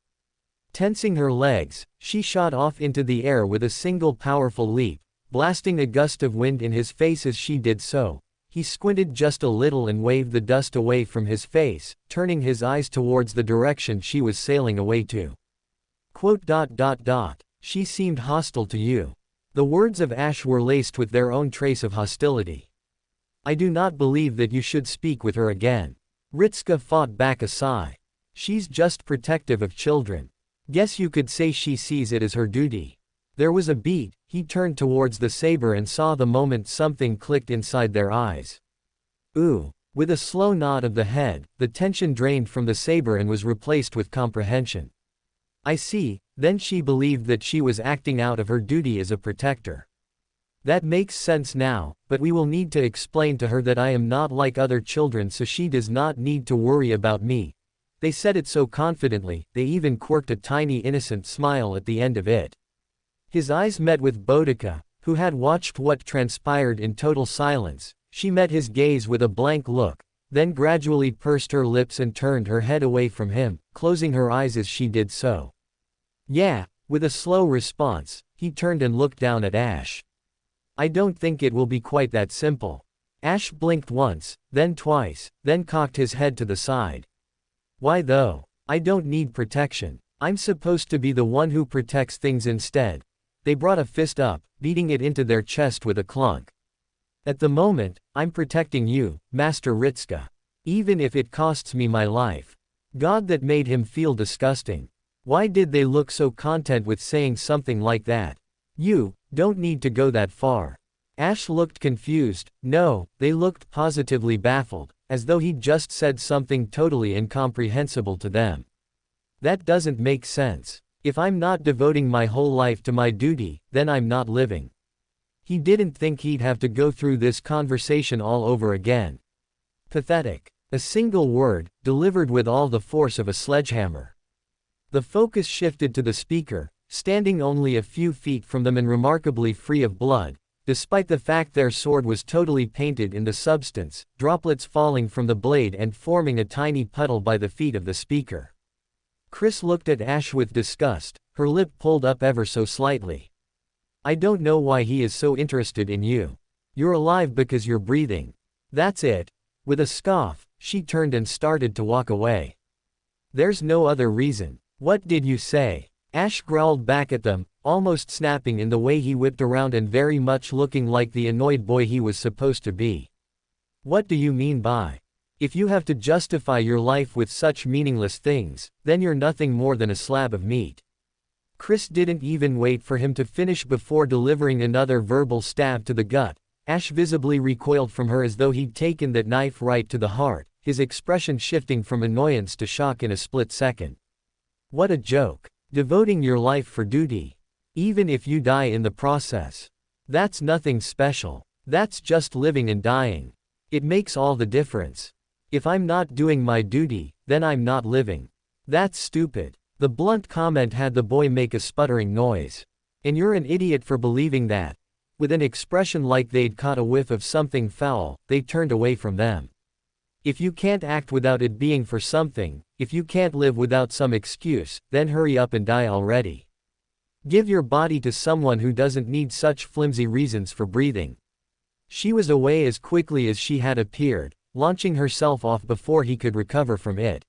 Tensing her legs, she shot off into the air with a single powerful leap, blasting a gust of wind in his face as she did so. He squinted just a little and waved the dust away from his face, turning his eyes towards the direction she was sailing away to. She seemed hostile to you. The words of Ash were laced with their own trace of hostility. I do not believe that you should speak with her again. Ritska fought back a sigh. She's just protective of children. Guess you could say she sees it as her duty. There was a beat. He turned towards the saber and saw the moment something clicked inside their eyes. Ooh. With a slow nod of the head, the tension drained from the saber and was replaced with comprehension. I see, then she believed that she was acting out of her duty as a protector. That makes sense now, but we will need to explain to her that I am not like other children, so she does not need to worry about me. They said it so confidently, they even quirked a tiny innocent smile at the end of it. His eyes met with Boudica, who had watched what transpired in total silence. She met his gaze with a blank look, then gradually pursed her lips and turned her head away from him, closing her eyes as she did so. Yeah, with a slow response, he turned and looked down at Ash. I don't think it will be quite that simple. Ash blinked once, then twice, then cocked his head to the side. Why though? I don't need protection. I'm supposed to be the one who protects things instead. They brought a fist up, beating it into their chest with a clunk. At the moment, I'm protecting you, Master Ritska. Even if it costs me my life. God, that made him feel disgusting. Why did they look so content with saying something like that? You don't need to go that far. Ash looked confused. No, they looked positively baffled, as though he'd just said something totally incomprehensible to them. That doesn't make sense. If I'm not devoting my whole life to my duty, then I'm not living. He didn't think he'd have to go through this conversation all over again. Pathetic. A single word, delivered with all the force of a sledgehammer. The focus shifted to the speaker, standing only a few feet from them and remarkably free of blood, despite the fact their sword was totally painted in the substance, droplets falling from the blade and forming a tiny puddle by the feet of the speaker. Chris looked at Ash with disgust, her lip pulled up ever so slightly. I don't know why he is so interested in you. You're alive because you're breathing. That's it. With a scoff, she turned and started to walk away. There's no other reason. What did you say? Ash growled back at them, almost snapping in the way he whipped around and very much looking like the annoyed boy he was supposed to be. What do you mean by? If you have to justify your life with such meaningless things, then you're nothing more than a slab of meat. Chris didn't even wait for him to finish before delivering another verbal stab to the gut. Ash visibly recoiled from her as though he'd taken that knife right to the heart, his expression shifting from annoyance to shock in a split second. What a joke. Devoting your life for duty. Even if you die in the process. That's nothing special. That's just living and dying. It makes all the difference. If I'm not doing my duty, then I'm not living. That's stupid. The blunt comment had the boy make a sputtering noise. And you're an idiot for believing that. With an expression like they'd caught a whiff of something foul, they turned away from them. If you can't act without it being for something, if you can't live without some excuse, then hurry up and die already. Give your body to someone who doesn't need such flimsy reasons for breathing. She was away as quickly as she had appeared, launching herself off before he could recover from it.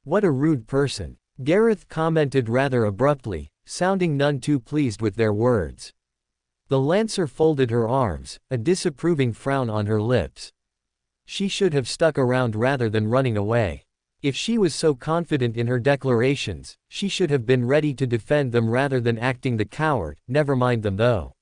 What a rude person, Gareth commented rather abruptly, sounding none too pleased with their words. The Lancer folded her arms, a disapproving frown on her lips. She should have stuck around rather than running away. If she was so confident in her declarations, she should have been ready to defend them rather than acting the coward. Never mind them though.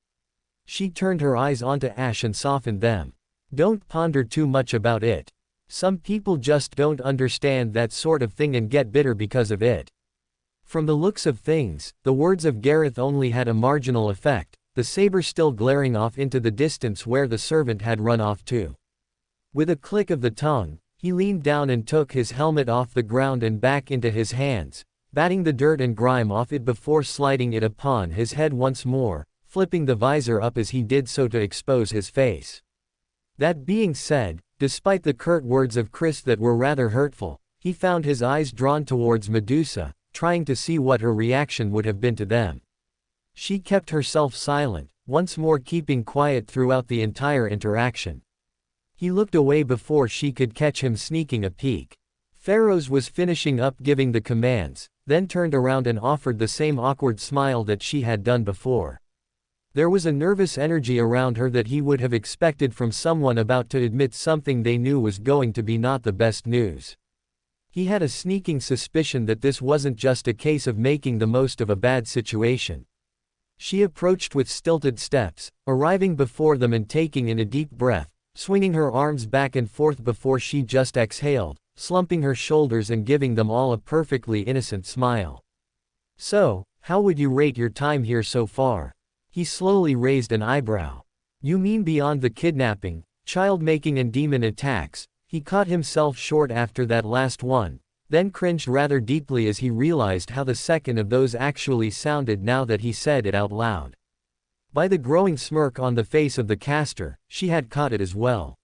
She turned her eyes onto Ash and softened them. Don't ponder too much about it. Some people just don't understand that sort of thing and get bitter because of it. From the looks of things, the words of Gareth only had a marginal effect, the saber still glaring off into the distance where the servant had run off to. With a click of the tongue, he leaned down and took his helmet off the ground and back into his hands, batting the dirt and grime off it before sliding it upon his head once more, flipping the visor up as he did so to expose his face. That being said, despite the curt words of Chris that were rather hurtful, he found his eyes drawn towards Medusa, trying to see what her reaction would have been to them. She kept herself silent, once more keeping quiet throughout the entire interaction. He looked away before she could catch him sneaking a peek. Pharaohs was finishing up giving the commands, then turned around and offered the same awkward smile that she had done before. There was a nervous energy around her that he would have expected from someone about to admit something they knew was going to be not the best news. He had a sneaking suspicion that this wasn't just a case of making the most of a bad situation. She approached with stilted steps, arriving before them and taking in a deep breath, swinging her arms back and forth before she just exhaled, slumping her shoulders and giving them all a perfectly innocent smile. So, how would you rate your time here so far? He slowly raised an eyebrow. You mean beyond the kidnapping, child-making and demon attacks? He caught himself short after that last one, then cringed rather deeply as he realized how the second of those actually sounded now that he said it out loud. By the growing smirk on the face of the caster, she had caught it as well.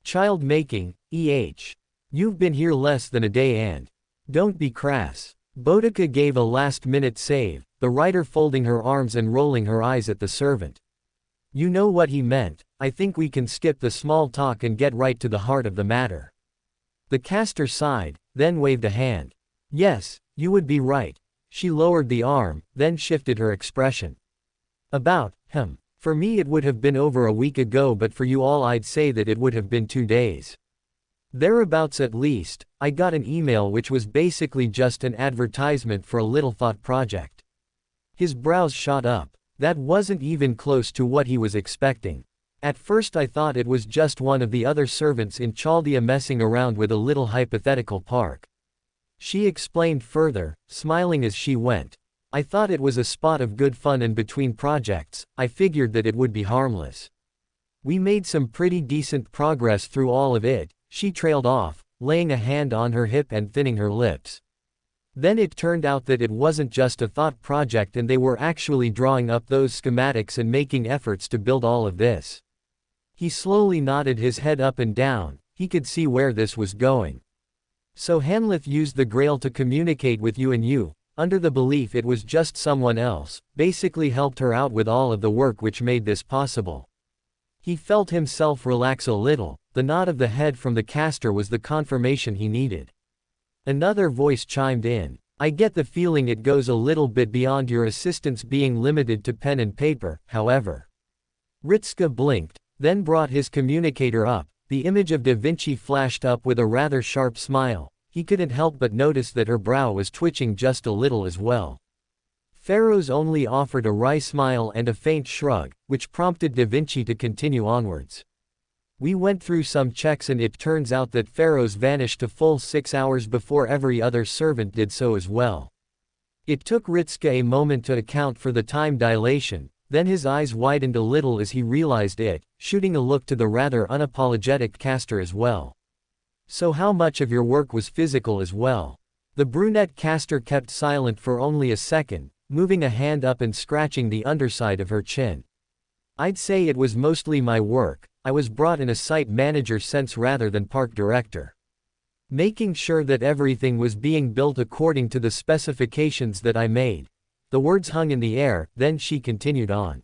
Child making, You've been here less than a day and. Don't be crass. Boudica gave a last-minute save, the writer folding her arms and rolling her eyes at the servant. You know what he meant. I think we can skip the small talk and get right to the heart of the matter. The caster sighed, then waved a hand. Yes, you would be right. She lowered the arm, then shifted her expression. For me it would have been over a week ago, but for you all I'd say that it would have been 2 days. Thereabouts at least. I got an email which was basically just an advertisement for a little thought project. His brows shot up. That wasn't even close to what he was expecting. At first I thought it was just one of the other servants in Chaldea messing around with a little hypothetical park. She explained further, smiling as she went. I thought it was a spot of good fun, and between projects, I figured that it would be harmless. We made some pretty decent progress through all of it, she trailed off, laying a hand on her hip and thinning her lips. Then it turned out that it wasn't just a thought project and they were actually drawing up those schematics and making efforts to build all of this. He slowly nodded his head up and down, he could see where this was going. So Hanlith used the Grail to communicate with you, and you, under the belief it was just someone else, basically helped her out with all of the work which made this possible. He felt himself relax a little. The nod of the head from the caster was the confirmation he needed. Another voice chimed in. I get the feeling it goes a little bit beyond your assistance being limited to pen and paper, however. Ritska blinked, then brought his communicator up. The image of Da Vinci flashed up with a rather sharp smile. He couldn't help but notice that her brow was twitching just a little as well. Pharaohs only offered a wry smile and a faint shrug, which prompted Da Vinci to continue onwards. We went through some checks and it turns out that Pharaohs vanished a full 6 hours before every other servant did so as well. It took Ritska a moment to account for the time dilation, Then his eyes widened a little as he realized it, shooting a look to the rather unapologetic caster as well. So how much of your work was physical as well? The brunette caster kept silent for only a second, moving a hand up and scratching the underside of her chin. I'd say it was mostly my work. I was brought in a site manager sense rather than park director. Making sure that everything was being built according to the specifications that I made. The words hung in the air, then she continued on.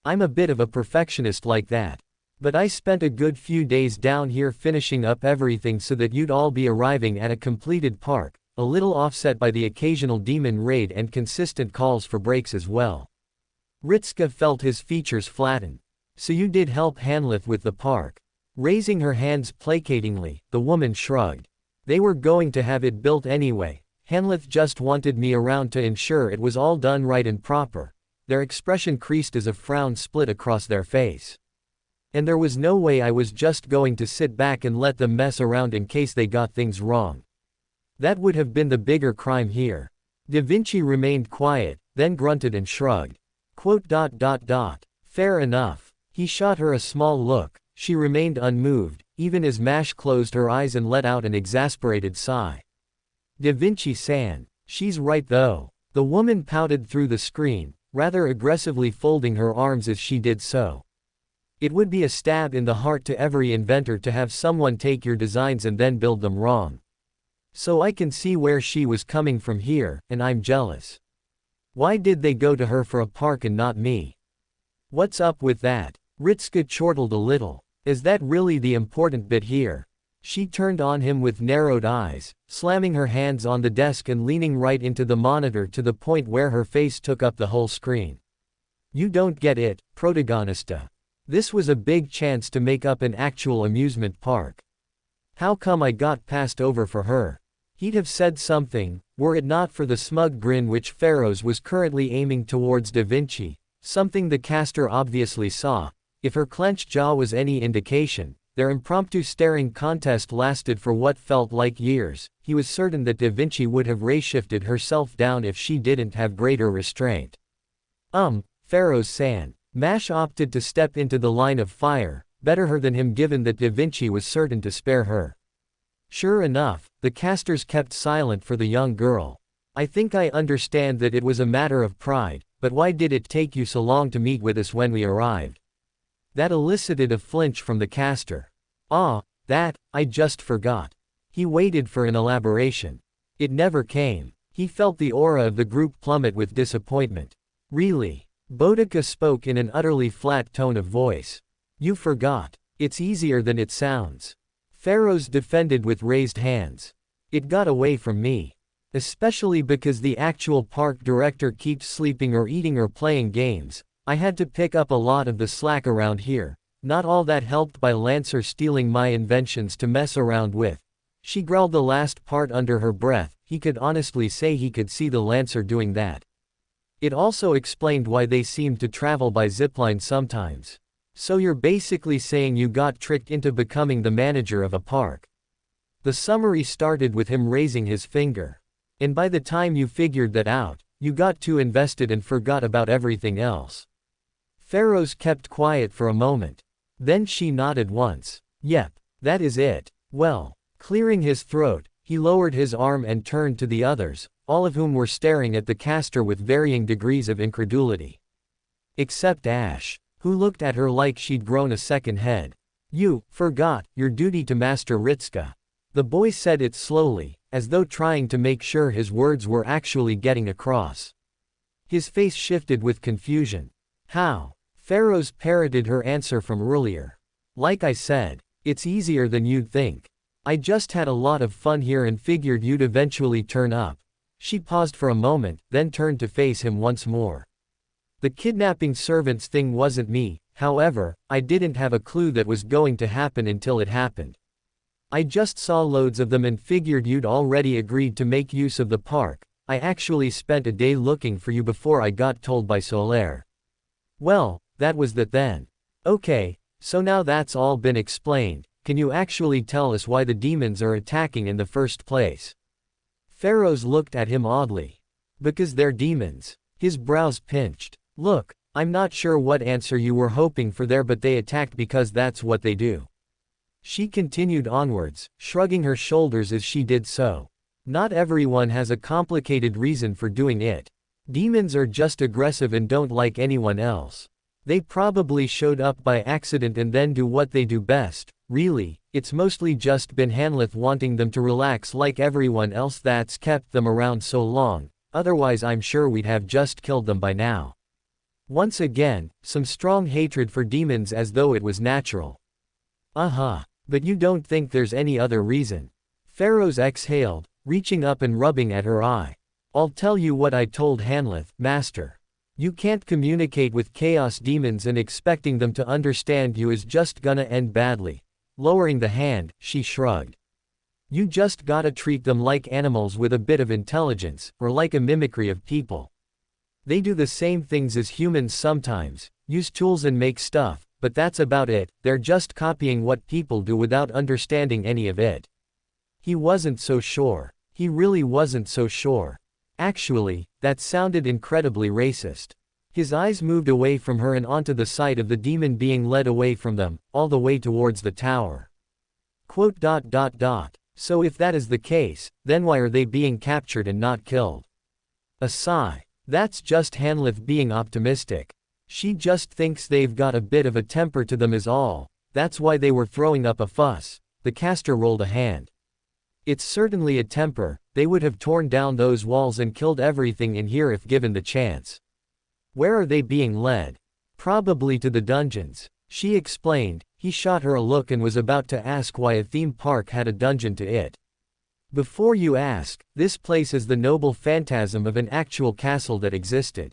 I'm a bit of a perfectionist like that. But I spent a good few days down here finishing up everything so that you'd all be arriving at a completed park, a little offset by the occasional demon raid and consistent calls for breaks as well. Ritska felt his features flatten. So you did help Hanlith with the park. Raising her hands placatingly, the woman shrugged. They were going to have it built anyway. Hanlith just wanted me around to ensure it was all done right and proper. Their expression creased as a frown split across their face. And there was no way I was just going to sit back and let them mess around in case they got things wrong. That would have been the bigger crime here. Da Vinci remained quiet, then grunted and shrugged. Fair enough. He shot her a small look. She remained unmoved, even as Mash closed her eyes and let out an exasperated sigh. Da Vinci-san. She's right though. The woman pouted through the screen, rather aggressively folding her arms as she did so. It would be a stab in the heart to every inventor to have someone take your designs and then build them wrong. So I can see where she was coming from here, and I'm jealous. Why did they go to her for a park and not me? What's up with that? Ritska chortled a little. Is that really the important bit here? She turned on him with narrowed eyes, slamming her hands on the desk and leaning right into the monitor to the point where her face took up the whole screen. You don't get it, protagonista. This was a big chance to make up an actual amusement park. How come I got passed over for her? He'd have said something, were it not for the smug grin which Pharaohs was currently aiming towards Da Vinci, something the caster obviously saw. If her clenched jaw was any indication, their impromptu staring contest lasted for what felt like years. He was certain that Da Vinci would have ray-shifted herself down if she didn't have greater restraint. Pharaohs-san. Mash opted to step into the line of fire, better her than him given that Da Vinci was certain to spare her. Sure enough, the casters kept silent for the young girl. I think I understand that it was a matter of pride, but why did it take you so long to meet with us when we arrived? That elicited a flinch from the caster. I just forgot. He waited for an elaboration. It never came. He felt the aura of the group plummet with disappointment. Really? Boudica spoke in an utterly flat tone of voice. You forgot. It's easier than it sounds. Pharaohs defended with raised hands. It got away from me. Especially because the actual park director keeps sleeping or eating or playing games. I had to pick up a lot of the slack around here, not all that helped by Lancer stealing my inventions to mess around with. She growled the last part under her breath. He could honestly say he could see the Lancer doing that. It also explained why they seemed to travel by zipline sometimes. So you're basically saying you got tricked into becoming the manager of a park. The summary started with him raising his finger. And by the time you figured that out, you got too invested and forgot about everything else. Pharaohs kept quiet for a moment. Then she nodded once. Yep, that is it. Well, clearing his throat, he lowered his arm and turned to the others, all of whom were staring at the caster with varying degrees of incredulity. Except Ash, who looked at her like she'd grown a second head. You forgot your duty to Master Ritska. The boy said it slowly, as though trying to make sure his words were actually getting across. His face shifted with confusion. How? Pharaohs parroted her answer from earlier. Like I said, it's easier than you'd think. I just had a lot of fun here and figured you'd eventually turn up. She paused for a moment, then turned to face him once more. The kidnapping servants thing wasn't me, however, I didn't have a clue that was going to happen until it happened. I just saw loads of them and figured you'd already agreed to make use of the park. I actually spent a day looking for you before I got told by Solaire. Well, that was that then. Okay, so now that's all been explained, can you actually tell us why the demons are attacking in the first place? Pharaohs looked at him oddly. Because they're demons. His brows pinched. Look, I'm not sure what answer you were hoping for there, but they attacked because that's what they do. She continued onwards, shrugging her shoulders as she did so. Not everyone has a complicated reason for doing it. Demons are just aggressive and don't like anyone else. They probably showed up by accident and then do what they do best. Really, it's mostly just been Hanlith wanting them to relax like everyone else that's kept them around so long, otherwise I'm sure we'd have just killed them by now. Once again, some strong hatred for demons as though it was natural. But you don't think there's any other reason? Pharaohs exhaled, reaching up and rubbing at her eye. I'll tell you what I told Hanlith, Master. You can't communicate with chaos demons and expecting them to understand you is just gonna end badly. Lowering the hand, she shrugged. You just gotta treat them like animals with a bit of intelligence, or like a mimicry of people. They do the same things as humans sometimes, use tools and make stuff, but that's about it. They're just copying what people do without understanding any of it. He wasn't so sure. He really wasn't so sure. Actually, that sounded incredibly racist. His eyes moved away from her and onto the sight of the demon being led away from them, all the way towards the tower. So if that is the case, then why are they being captured and not killed? A sigh. That's just Hanlith being optimistic. She just thinks they've got a bit of a temper to them is all. That's why they were throwing up a fuss. The caster rolled a hand. It's certainly a temper. They would have torn down those walls and killed everything in here if given the chance. Where are they being led? Probably to the dungeons. She explained. He shot her a look and was about to ask why a theme park had a dungeon to it. Before you ask, this place is the noble phantasm of an actual castle that existed.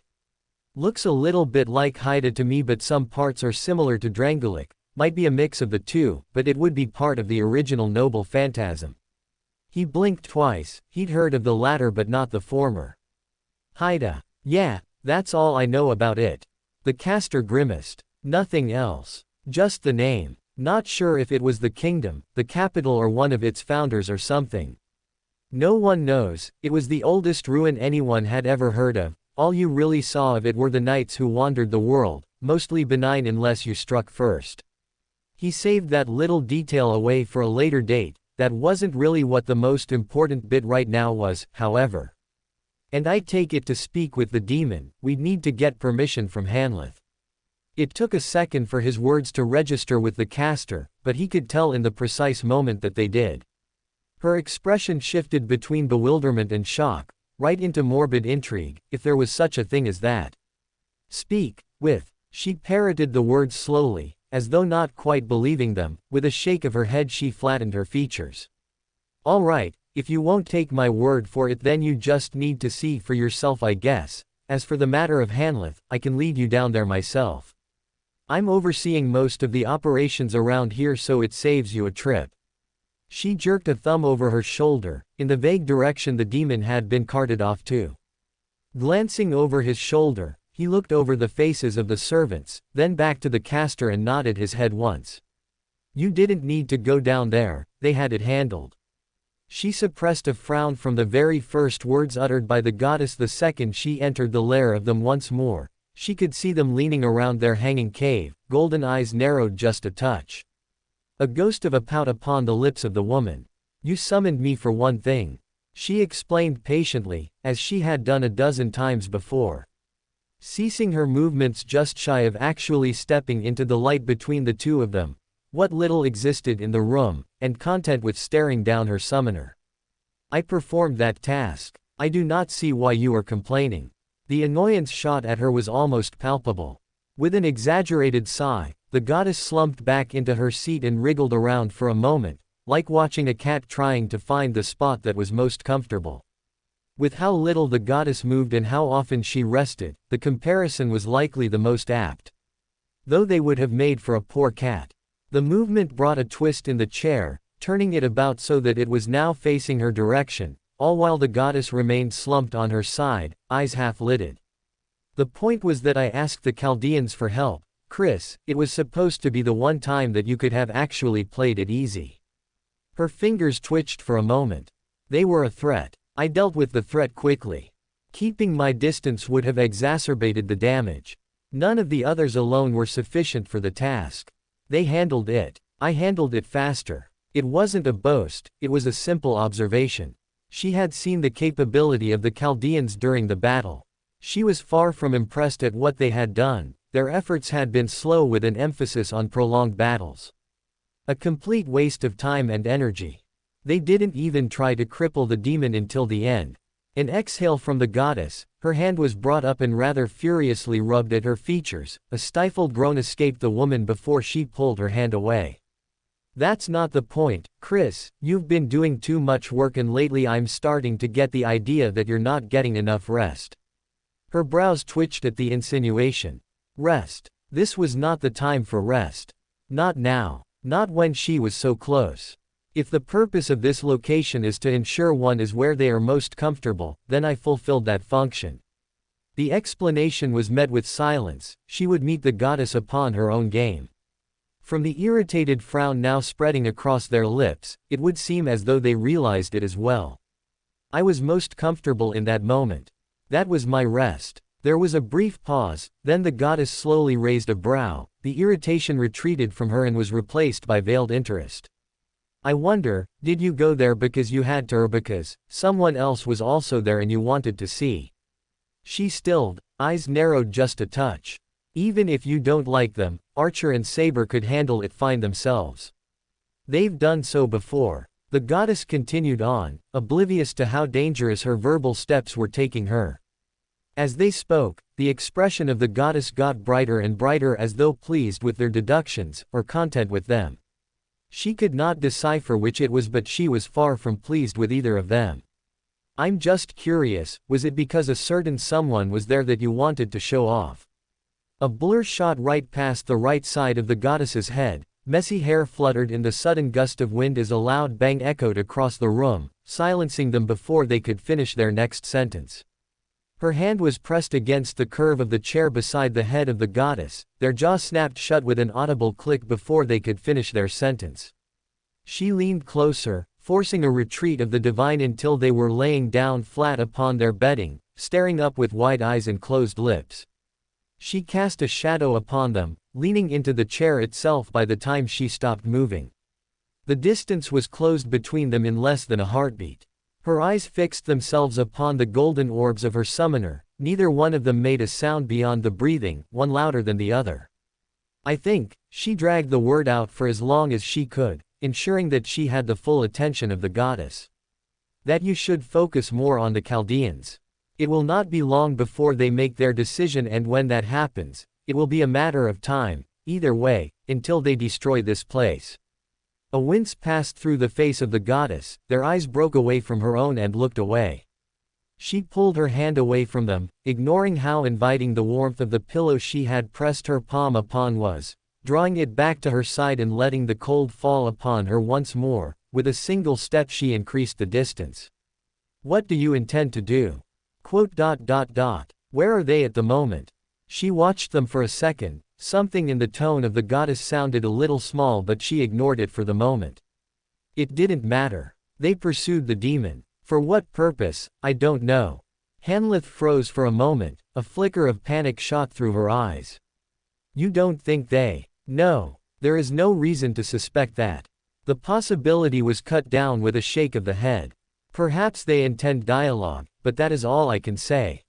Looks a little bit like Haida to me, but some parts are similar to Drangulik. Might be a mix of the two, but it would be part of the original noble phantasm. He blinked twice. He'd heard of the latter but not the former. Haida. Yeah, that's all I know about it. The caster grimaced. Nothing else. Just the name. Not sure if it was the kingdom, the capital, or one of its founders or something. No one knows. It was the oldest ruin anyone had ever heard of. All you really saw of it were the knights who wandered the world, mostly benign unless you struck first. He saved that little detail away for a later date. That wasn't really what the most important bit right now was, however. And I take it to speak with the demon, we'd need to get permission from Hanlith. It took a second for his words to register with the caster, but he could tell in the precise moment that they did. Her expression shifted between bewilderment and shock, right into morbid intrigue, if there was such a thing as that. Speak with. She parroted the words slowly, as though not quite believing them. With a shake of her head she flattened her features. All right, if you won't take my word for it then you just need to see for yourself I guess. As for the matter of Hanlith, I can lead you down there myself. I'm overseeing most of the operations around here so it saves you a trip. She jerked a thumb over her shoulder, in the vague direction the demon had been carted off to. Glancing over his shoulder, he looked over the faces of the servants, then back to the caster and nodded his head once. You didn't need to go down there, they had it handled. She suppressed a frown from the very first words uttered by the goddess. The second she entered the lair of them once more, she could see them leaning around their hanging cave, golden eyes narrowed just a touch. A ghost of a pout upon the lips of the woman. You summoned me for one thing. She explained patiently, as she had done a dozen times before. Ceasing her movements just shy of actually stepping into the light between the two of them, what little existed in the room, and content with staring down her summoner. I performed that task. I do not see why you are complaining. The annoyance shot at her was almost palpable. With an exaggerated sigh, the goddess slumped back into her seat and wriggled around for a moment, like watching a cat trying to find the spot that was most comfortable. With how little the goddess moved and how often she rested, the comparison was likely the most apt. Though they would have made for a poor cat. The movement brought a twist in the chair, turning it about so that it was now facing her direction, all while the goddess remained slumped on her side, eyes half-lidded. The point was that I asked the Chaldeans for help, Chris. It was supposed to be the one time that you could have actually played it easy. Her fingers twitched for a moment. They were a threat. I dealt with the threat quickly. Keeping my distance would have exacerbated the damage. None of the others alone were sufficient for the task. They handled it. I handled it faster. It wasn't a boast, it was a simple observation. She had seen the capability of the Chaldeans during the battle. She was far from impressed at what they had done. Their efforts had been slow with an emphasis on prolonged battles. A complete waste of time and energy. They didn't even try to cripple the demon until the end. An exhale from the goddess, her hand was brought up and rather furiously rubbed at her features. A stifled groan escaped the woman before she pulled her hand away. That's not the point, Chris, you've been doing too much work and lately I'm starting to get the idea that you're not getting enough rest. Her brows twitched at the insinuation. Rest. This was not the time for rest. Not now. Not when she was so close. If the purpose of this location is to ensure one is where they are most comfortable, then I fulfilled that function. The explanation was met with silence. She would meet the goddess upon her own game. From the irritated frown now spreading across their lips, it would seem as though they realized it as well. I was most comfortable in that moment. That was my rest. There was a brief pause, then the goddess slowly raised a brow. The irritation retreated from her and was replaced by veiled interest. I wonder, did you go there because you had to or because someone else was also there and you wanted to see? She stilled, eyes narrowed just a touch. Even if you don't like them, Archer and Saber could handle it fine themselves. They've done so before. The goddess continued on, oblivious to how dangerous her verbal steps were taking her. As they spoke, the expression of the goddess got brighter and brighter as though pleased with their deductions, or content with them. She could not decipher which it was, but she was far from pleased with either of them. I'm just curious, was it because a certain someone was there that you wanted to show off? A blur shot right past the right side of the goddess's head, messy hair fluttered in the sudden gust of wind as a loud bang echoed across the room, silencing them before they could finish their next sentence. Her hand was pressed against the curve of the chair beside the head of the goddess, their jaw snapped shut with an audible click before they could finish their sentence. She leaned closer, forcing a retreat of the divine until they were laying down flat upon their bedding, staring up with wide eyes and closed lips. She cast a shadow upon them, leaning into the chair itself by the time she stopped moving. The distance was closed between them in less than a heartbeat. Her eyes fixed themselves upon the golden orbs of her summoner. Neither one of them made a sound beyond the breathing, one louder than the other. I think, she dragged the word out for as long as she could, ensuring that she had the full attention of the goddess. That you should focus more on the Chaldeans. It will not be long before they make their decision, and when that happens, it will be a matter of time, either way, until they destroy this place. A wince passed through the face of the goddess, their eyes broke away from her own and looked away. She pulled her hand away from them, ignoring how inviting the warmth of the pillow she had pressed her palm upon was, drawing it back to her side and letting the cold fall upon her once more. With a single step she increased the distance. What do you intend to do? Where are they at the moment? She watched them for a second. Something in the tone of the goddess sounded a little small, but she ignored it for the moment. It didn't matter. They pursued the demon. For what purpose, I don't know. Hanlith froze for a moment, a flicker of panic shot through her eyes. You don't think they? No. There is no reason to suspect that. The possibility was cut down with a shake of the head. Perhaps they intend dialogue, but that is all I can say.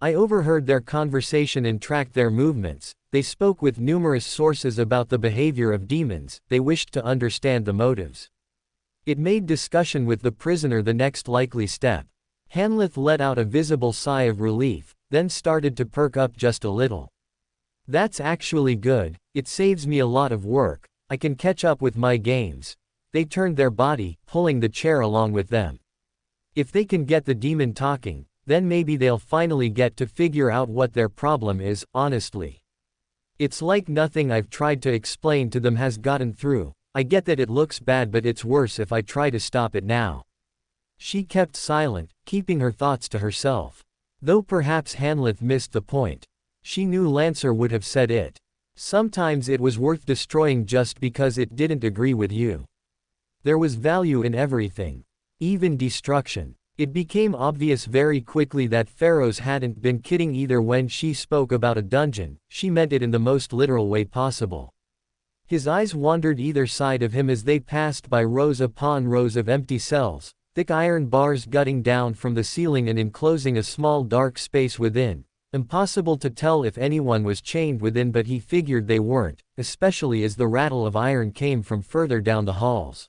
I overheard their conversation and tracked their movements. They spoke with numerous sources about the behavior of demons. They wished to understand the motives. It made discussion with the prisoner the next likely step. Hanlith let out a visible sigh of relief, then started to perk up just a little. That's actually good. It saves me a lot of work. I can catch up with my games. They turned their body, pulling the chair along with them. If they can get the demon talking, then maybe they'll finally get to figure out what their problem is, honestly. It's like nothing I've tried to explain to them has gotten through. I get that it looks bad, but it's worse if I try to stop it now. She kept silent, keeping her thoughts to herself. Though perhaps Hanlith missed the point. She knew Lancer would have said it. Sometimes it was worth destroying just because it didn't agree with you. There was value in everything. Even destruction. It became obvious very quickly that Pharaohs hadn't been kidding either. When she spoke about a dungeon, she meant it in the most literal way possible. His eyes wandered either side of him as they passed by rows upon rows of empty cells, thick iron bars jutting down from the ceiling and enclosing a small dark space within. Impossible to tell if anyone was chained within, but he figured they weren't, especially as the rattle of iron came from further down the halls,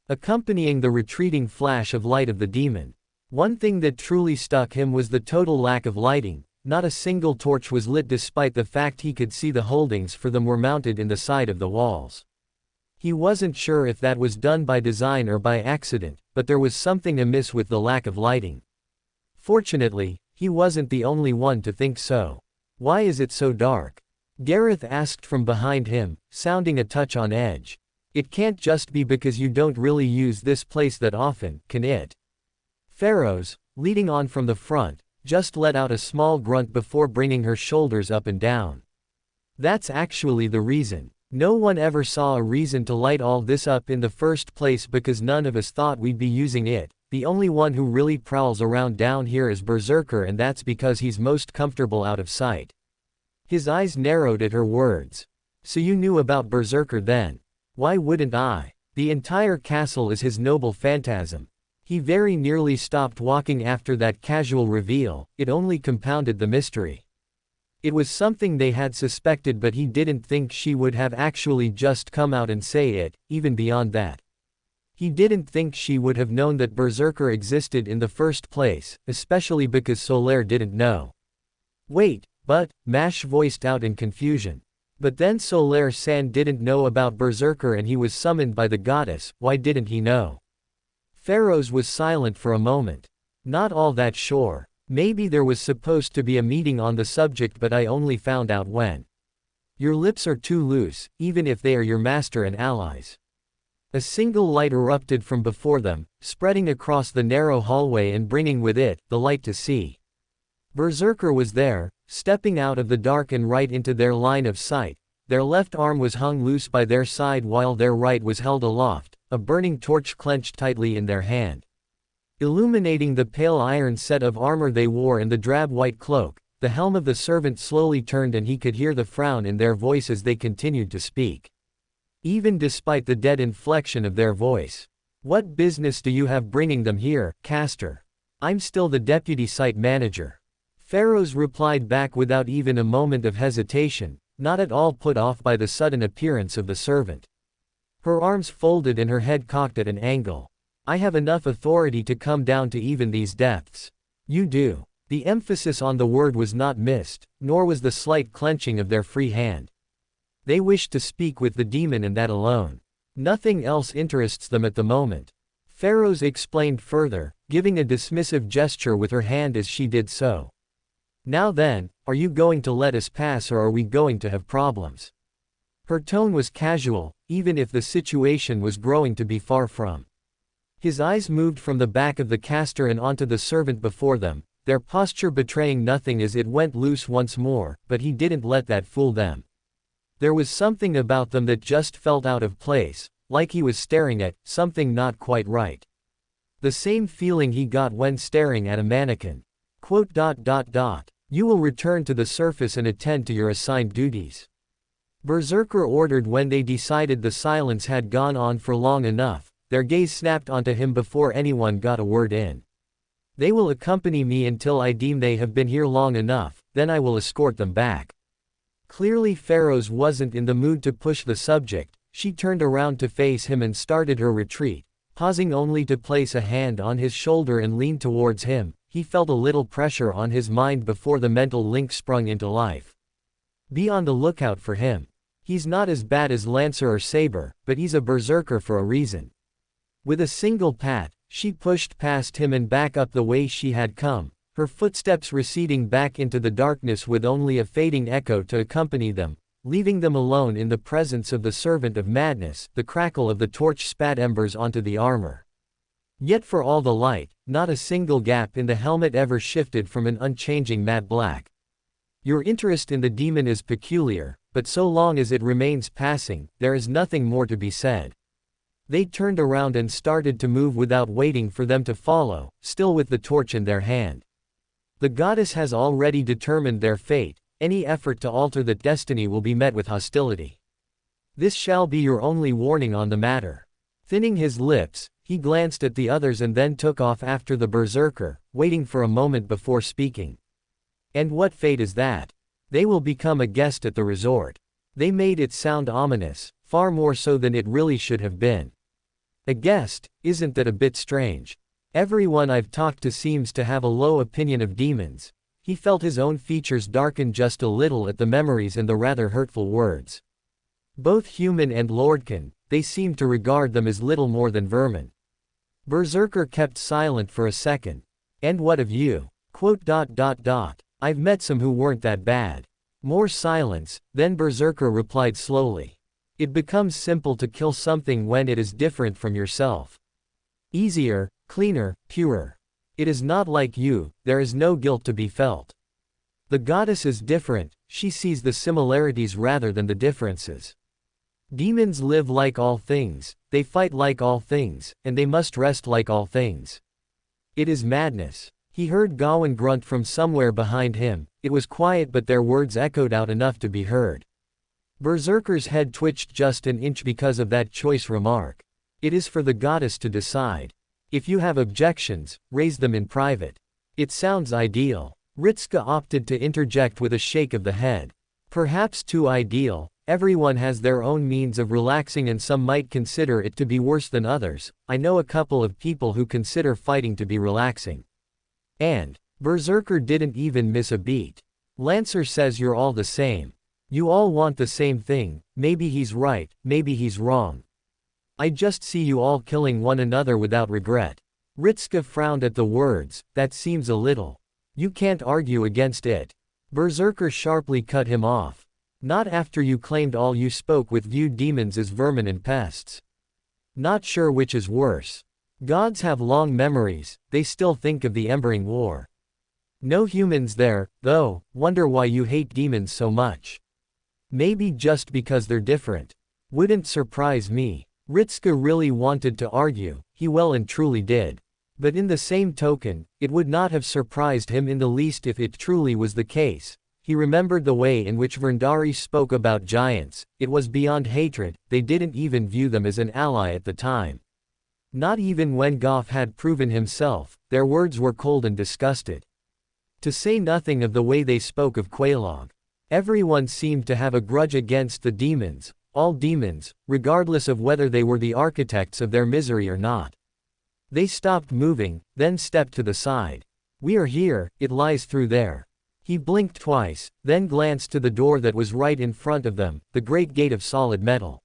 accompanying the retreating flash of light of the demon. One thing that truly stuck him was the total lack of lighting. Not a single torch was lit despite the fact he could see the holdings for them were mounted in the side of the walls. He wasn't sure if that was done by design or by accident, but there was something amiss with the lack of lighting. Fortunately, he wasn't the only one to think so. "Why is it so dark?" Gareth asked from behind him, sounding a touch on edge. "It can't just be because you don't really use this place that often, can it?" Pharaohs, leading on from the front, just let out a small grunt before bringing her shoulders up and down. "That's actually the reason. No one ever saw a reason to light all this up in the first place because none of us thought we'd be using it. The only one who really prowls around down here is Berserker, and that's because he's most comfortable out of sight." His eyes narrowed at her words. "So you knew about Berserker then?" "Why wouldn't I? The entire castle is his noble phantasm." He very nearly stopped walking after that casual reveal. It only compounded the mystery. It was something they had suspected, but he didn't think she would have actually just come out and say it. Even beyond that, he didn't think she would have known that Berserker existed in the first place, especially because Solaire didn't know. "Wait, but," Mash voiced out in confusion. "But then Solaire-san didn't know about Berserker and he was summoned by the goddess, why didn't he know?" Pharaohs was silent for a moment. "Not all that sure. Maybe there was supposed to be a meeting on the subject, but I only found out when." "Your lips are too loose, even if they are your master and allies." A single light erupted from before them, spreading across the narrow hallway and bringing with it the light to see. Berserker was there, stepping out of the dark and right into their line of sight. Their left arm was hung loose by their side while their right was held aloft, a burning torch clenched tightly in their hand. Illuminating the pale iron set of armor they wore and the drab white cloak, the helm of the servant slowly turned and he could hear the frown in their voice as they continued to speak. Even despite the dead inflection of their voice. "What business do you have bringing them here, Caster?" "I'm still the deputy site manager." Pharaohs replied back without even a moment of hesitation, not at all put off by the sudden appearance of the servant. Her arms folded and her head cocked at an angle. "I have enough authority to come down to even these depths." "You do." The emphasis on the word was not missed, nor was the slight clenching of their free hand. They wish to speak with the demon and that alone. Nothing else interests them at the moment. Pharaohs explained further, giving a dismissive gesture with her hand as she did so. "Now then, are you going to let us pass or are we going to have problems?" Her tone was casual, even if the situation was growing to be far from. His eyes moved from the back of the caster and onto the servant before them, their posture betraying nothing as it went loose once more, but he didn't let that fool them. There was something about them that just felt out of place, like he was staring at something not quite right. The same feeling he got when staring at a mannequin. "You will return to the surface and attend to your assigned duties." Berserker ordered when they decided the silence had gone on for long enough. Their gaze snapped onto him before anyone got a word in. "They will accompany me until I deem they have been here long enough, then I will escort them back." Clearly Pharaohs wasn't in the mood to push the subject. She turned around to face him and started her retreat, pausing only to place a hand on his shoulder and lean towards him. He felt a little pressure on his mind before the mental link sprung into life. "Be on the lookout for him. He's not as bad as Lancer or Saber, but he's a berserker for a reason." With a single pat, she pushed past him and back up the way she had come, her footsteps receding back into the darkness with only a fading echo to accompany them, leaving them alone in the presence of the servant of madness. The crackle of the torch spat embers onto the armor. Yet for all the light, not a single gap in the helmet ever shifted from an unchanging matte black. "Your interest in the demon is peculiar, but so long as it remains passing, there is nothing more to be said." They turned around and started to move without waiting for them to follow, still with the torch in their hand. The goddess has already determined their fate. Any effort to alter that destiny will be met with hostility. This shall be your only warning on the matter. Thinning his lips, he glanced at the others and then took off after the berserker, waiting for a moment before speaking. And what fate is that? They will become a guest at the resort. They made it sound ominous, far more so than it really should have been. A guest, isn't that a bit strange? Everyone I've talked to seems to have a low opinion of demons. He felt his own features darken just a little at the memories and the rather hurtful words. Both human and lordkin, they seemed to regard them as little more than vermin. Berserker kept silent for a second. And what of you? I've met some who weren't that bad. More silence, then Berserker replied slowly. It becomes simple to kill something when it is different from yourself. Easier, cleaner, purer. It is not like you, there is no guilt to be felt. The goddess is different, she sees the similarities rather than the differences. Demons live like all things, they fight like all things, and they must rest like all things. It is madness. He heard Gawain grunt from somewhere behind him. It was quiet but their words echoed out enough to be heard. Berserker's head twitched just an inch because of that choice remark. It is for the goddess to decide. If you have objections, raise them in private. It sounds ideal. Ritska opted to interject with a shake of the head. Perhaps too ideal. Everyone has their own means of relaxing and some might consider it to be worse than others. I know a couple of people who consider fighting to be relaxing. And Berserker didn't even miss a beat. Lancer says you're all the same. You all want the same thing. Maybe he's right, maybe he's wrong. I just see you all killing one another without regret. Ritska frowned at the words. That seems a little. You can't argue against it. Berserker sharply cut him off. Not after you claimed all you spoke with viewed demons as vermin and pests. Not sure which is worse. Gods have long memories, they still think of the Embering War. No humans there, though. Wonder why you hate demons so much. Maybe just because they're different. Wouldn't surprise me. Ritska really wanted to argue, he well and truly did. But in the same token, it would not have surprised him in the least if it truly was the case. He remembered the way in which Verndari spoke about giants. It was beyond hatred, they didn't even view them as an ally at the time. Not even when Goff had proven himself, their words were cold and disgusted. To say nothing of the way they spoke of Quelaag. Everyone seemed to have a grudge against the demons. All demons, regardless of whether they were the architects of their misery or not. They stopped moving, then stepped to the side. We are here, it lies through there. He blinked twice, then glanced to the door that was right in front of them, the great gate of solid metal.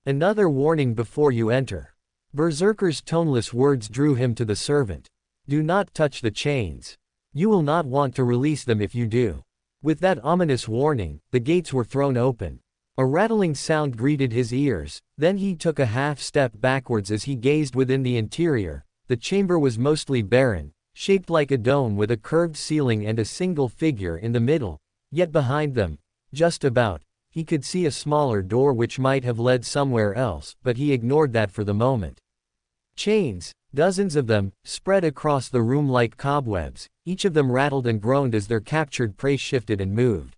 Another warning before you enter. Berserker's toneless words drew him to the servant. Do not touch the chains. You will not want to release them if you do. With that ominous warning, the gates were thrown open. A rattling sound greeted his ears, then he took a half-step backwards as he gazed within the interior. The chamber was mostly barren, shaped like a dome with a curved ceiling and a single figure in the middle, yet behind them, just about, he could see a smaller door which might have led somewhere else, but he ignored that for the moment. Chains, dozens of them, spread across the room like cobwebs, each of them rattled and groaned as their captured prey shifted and moved.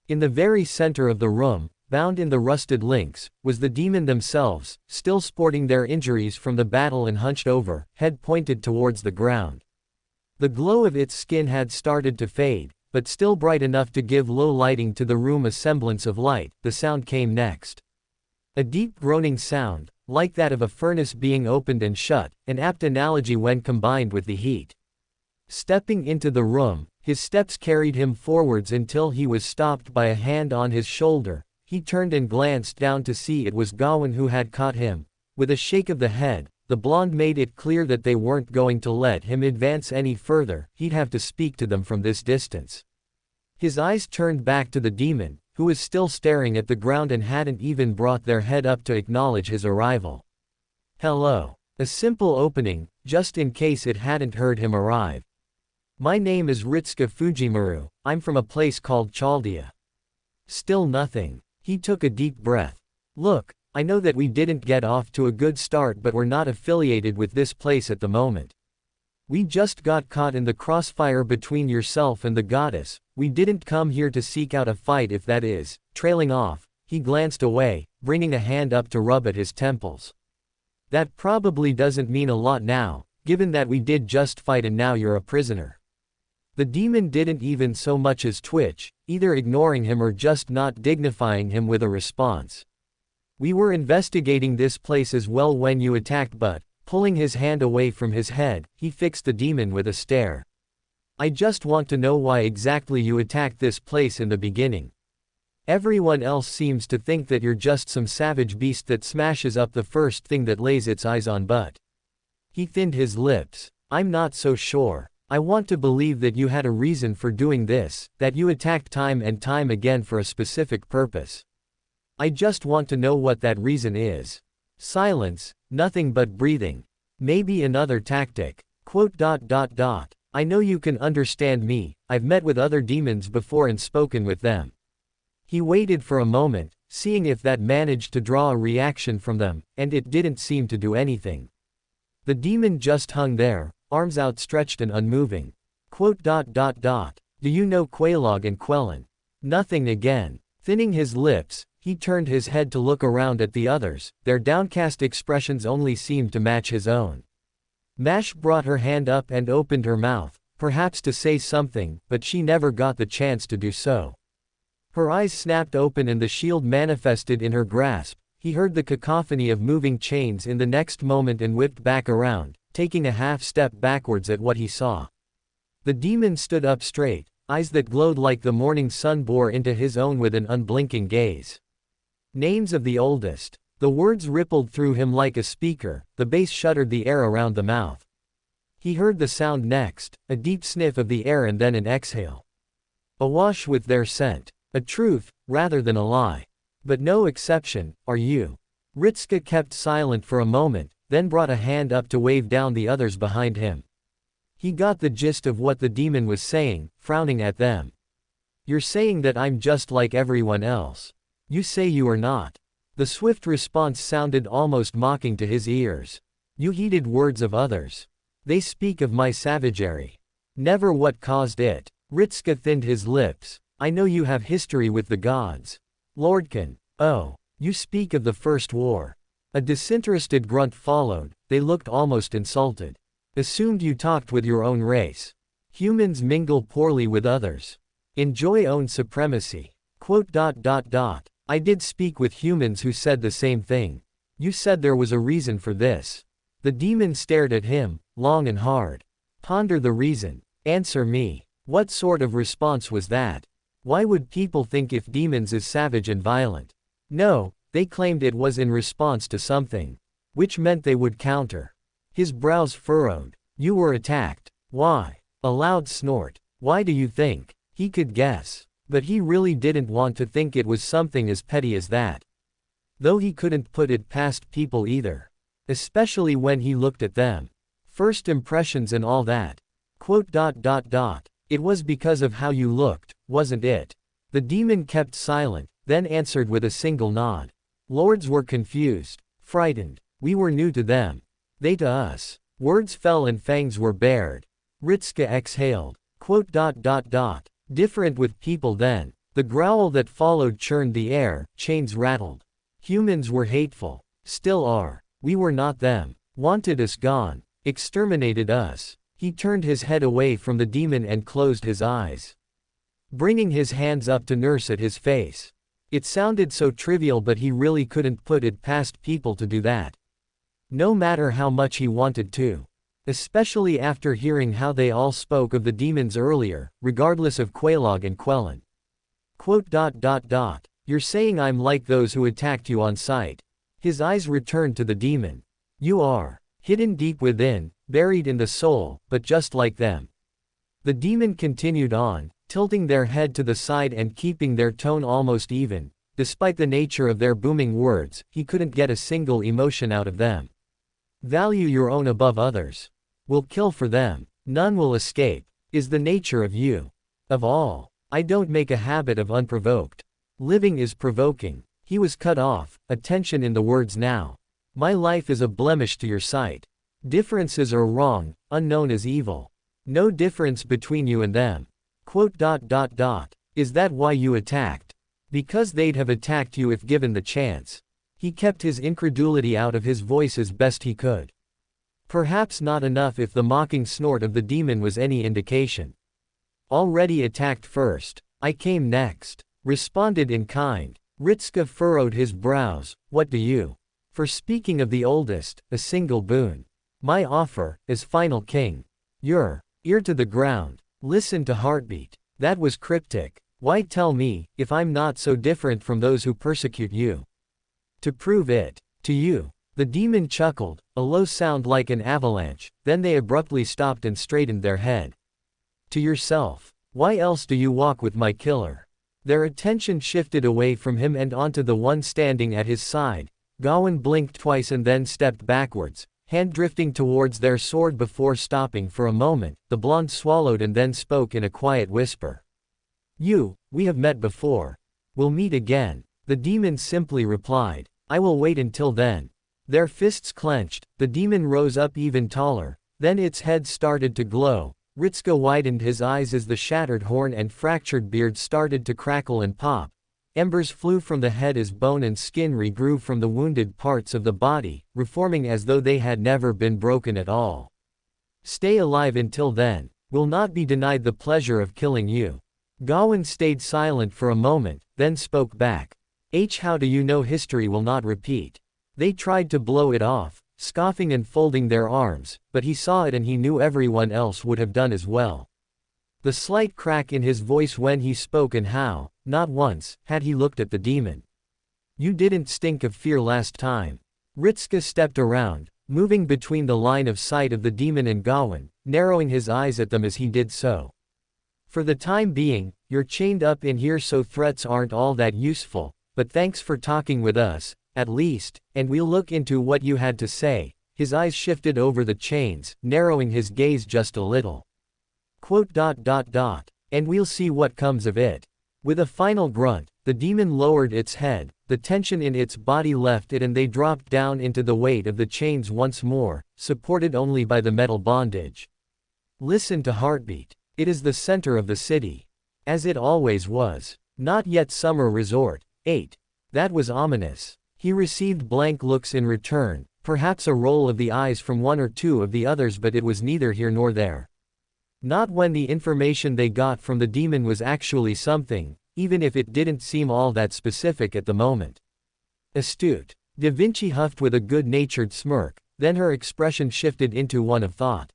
In the very center of the room, bound in the rusted links, was the demon themselves, still sporting their injuries from the battle and hunched over, head pointed towards the ground. The glow of its skin had started to fade, but still bright enough to give low lighting to the room a semblance of light. The sound came next. A deep groaning sound, like that of a furnace being opened and shut, an apt analogy when combined with the heat. Stepping into the room, his steps carried him forwards until he was stopped by a hand on his shoulder. He turned and glanced down to see it was Gawain who had caught him. With a shake of the head, the blonde made it clear that they weren't going to let him advance any further, he'd have to speak to them from this distance. His eyes turned back to the demon, who was still staring at the ground and hadn't even brought their head up to acknowledge his arrival. Hello. A simple opening, just in case it hadn't heard him arrive. My name is Ritska Fujimaru, I'm from a place called Chaldea. Still nothing. He took a deep breath. Look, I know that we didn't get off to a good start, but we're not affiliated with this place at the moment. We just got caught in the crossfire between yourself and the goddess. We didn't come here to seek out a fight if that is." Trailing off, he glanced away, bringing a hand up to rub at his temples. "That probably doesn't mean a lot now, given that we did just fight and now you're a prisoner." The demon didn't even so much as twitch, either ignoring him or just not dignifying him with a response. "We were investigating this place as well when you attacked, but," pulling his hand away from his head, he fixed the demon with a stare. "I just want to know why exactly you attacked this place in the beginning. Everyone else seems to think that you're just some savage beast that smashes up the first thing that lays its eyes on, but..." He thinned his lips. "I'm not so sure. I want to believe that you had a reason for doing this, that you attacked time and time again for a specific purpose. I just want to know what that reason is." Silence, nothing but breathing. "Maybe another tactic. I know you can understand me, I've met with other demons before and spoken with them." He waited for a moment, seeing if that managed to draw a reaction from them, and it didn't seem to do anything. The demon just hung there, arms outstretched and unmoving. "Do you know Quelaag and Quellan?" Nothing again. Thinning his lips, he turned his head to look around at the others. Their downcast expressions only seemed to match his own. Mash brought her hand up and opened her mouth, perhaps to say something, but she never got the chance to do so. Her eyes snapped open and the shield manifested in her grasp. He heard the cacophony of moving chains in the next moment and whipped back around, taking a half step backwards at what he saw. The demon stood up straight, eyes that glowed like the morning sun bore into his own with an unblinking gaze. "Names of the oldest." The words rippled through him like a speaker, the bass shuddered the air around the mouth. He heard the sound next, a deep sniff of the air and then an exhale. Awash with their scent. A truth, rather than a lie. But no exception, are you? Ritska kept silent for a moment, then brought a hand up to wave down the others behind him. He got the gist of what the demon was saying, frowning at them. "You're saying that I'm just like everyone else. You say you are not." The swift response sounded almost mocking to his ears. "You heeded words of others. They speak of my savagery. Never what caused it." Ritska thinned his lips. "I know you have history with the gods. Lordkin. Oh, you speak of the First War." A disinterested grunt followed. They looked almost insulted. "Assumed you talked with your own race. Humans mingle poorly with others. Enjoy own supremacy. I did speak with humans who said the same thing. You said there was a reason for this." The demon stared at him, long and hard. "Ponder the reason. Answer me. What sort of response was that? Why would people think if demons is savage and violent? No, they claimed it was in response to something. Which meant they would counter." His brows furrowed. "You were attacked. Why?" A loud snort. "Why do you think?" He could guess. But he really didn't want to think it was something as petty as that. Though he couldn't put it past people either. Especially when he looked at them. First impressions and all that. It was because of how you looked, wasn't it?" The demon kept silent, then answered with a single nod. "Lords were confused. Frightened. We were new to them. They to us." Words fell and fangs were bared. Ritska exhaled. Different with people then. The growl that followed churned the air, chains rattled. Humans were hateful. Still are. We were not them. Wanted us gone. Exterminated us. He turned his head away from the demon and closed his eyes, bringing his hands up to nurse at his face. It sounded so trivial, but he really couldn't put it past people to do that. No matter how much he wanted to. Especially after hearing how they all spoke of the demons earlier, regardless of Quelaag and Quellan. You're saying I'm like those who attacked you on sight. His eyes returned to the demon. You are. Hidden deep within, buried in the soul, but just like them. The demon continued on, tilting their head to the side and keeping their tone almost even. Despite the nature of their booming words, he couldn't get a single emotion out of them. Value your own above others. Will kill for them. None will escape. Is the nature of you. Of all. I don't make a habit of unprovoked. Living is provoking. He was cut off, attention in the words now. My life is a blemish to your sight. Differences are wrong, unknown is evil. No difference between you and them. Quote. Is that why you attacked? Because they'd have attacked you if given the chance. He kept his incredulity out of his voice as best he could. Perhaps not enough if the mocking snort of the demon was any indication. Already attacked first. I came next. Responded in kind. Ritska furrowed his brows. What do you? For speaking of the oldest, a single boon. My offer, as final king. Your ear to the ground. Listen to heartbeat. That was cryptic. Why tell me, if I'm not so different from those who persecute you? To prove it. To you. The demon chuckled, a low sound like an avalanche, then they abruptly stopped and straightened their head. To yourself. Why else do you walk with my killer? Their attention shifted away from him and onto the one standing at his side. Gawain blinked twice and then stepped backwards, hand drifting towards their sword before stopping for a moment. The blonde swallowed and then spoke in a quiet whisper. We have met before. We'll meet again. The demon simply replied. I will wait until then. Their fists clenched, the demon rose up even taller, then its head started to glow. Ritska widened his eyes as the shattered horn and fractured beard started to crackle and pop. Embers flew from the head as bone and skin regrew from the wounded parts of the body, reforming as though they had never been broken at all. Stay alive until then. Will not be denied the pleasure of killing you. Gawain stayed silent for a moment, then spoke back. How do you know history will not repeat? They tried to blow it off, scoffing and folding their arms, but he saw it and he knew everyone else would have done as well. The slight crack in his voice when he spoke and how, not once, had he looked at the demon. You didn't stink of fear last time. Ritska stepped around, moving between the line of sight of the demon and Gawain, narrowing his eyes at them as he did so. For the time being, you're chained up in here so threats aren't all that useful, but thanks for talking with us, at least, and we'll look into what you had to say. His eyes shifted over the chains, narrowing his gaze just a little. Quote. And we'll see what comes of it. With a final grunt, the demon lowered its head, the tension in its body left it and they dropped down into the weight of the chains once more, supported only by the metal bondage. Listen to heartbeat. It is the center of the city. As it always was. Not yet summer resort. 8. That was ominous. He received blank looks in return, perhaps a roll of the eyes from one or two of the others, but it was neither here nor there. Not when the information they got from the demon was actually something, even if it didn't seem all that specific at the moment. Astute. Da Vinci huffed with a good-natured smirk, then her expression shifted into one of thought.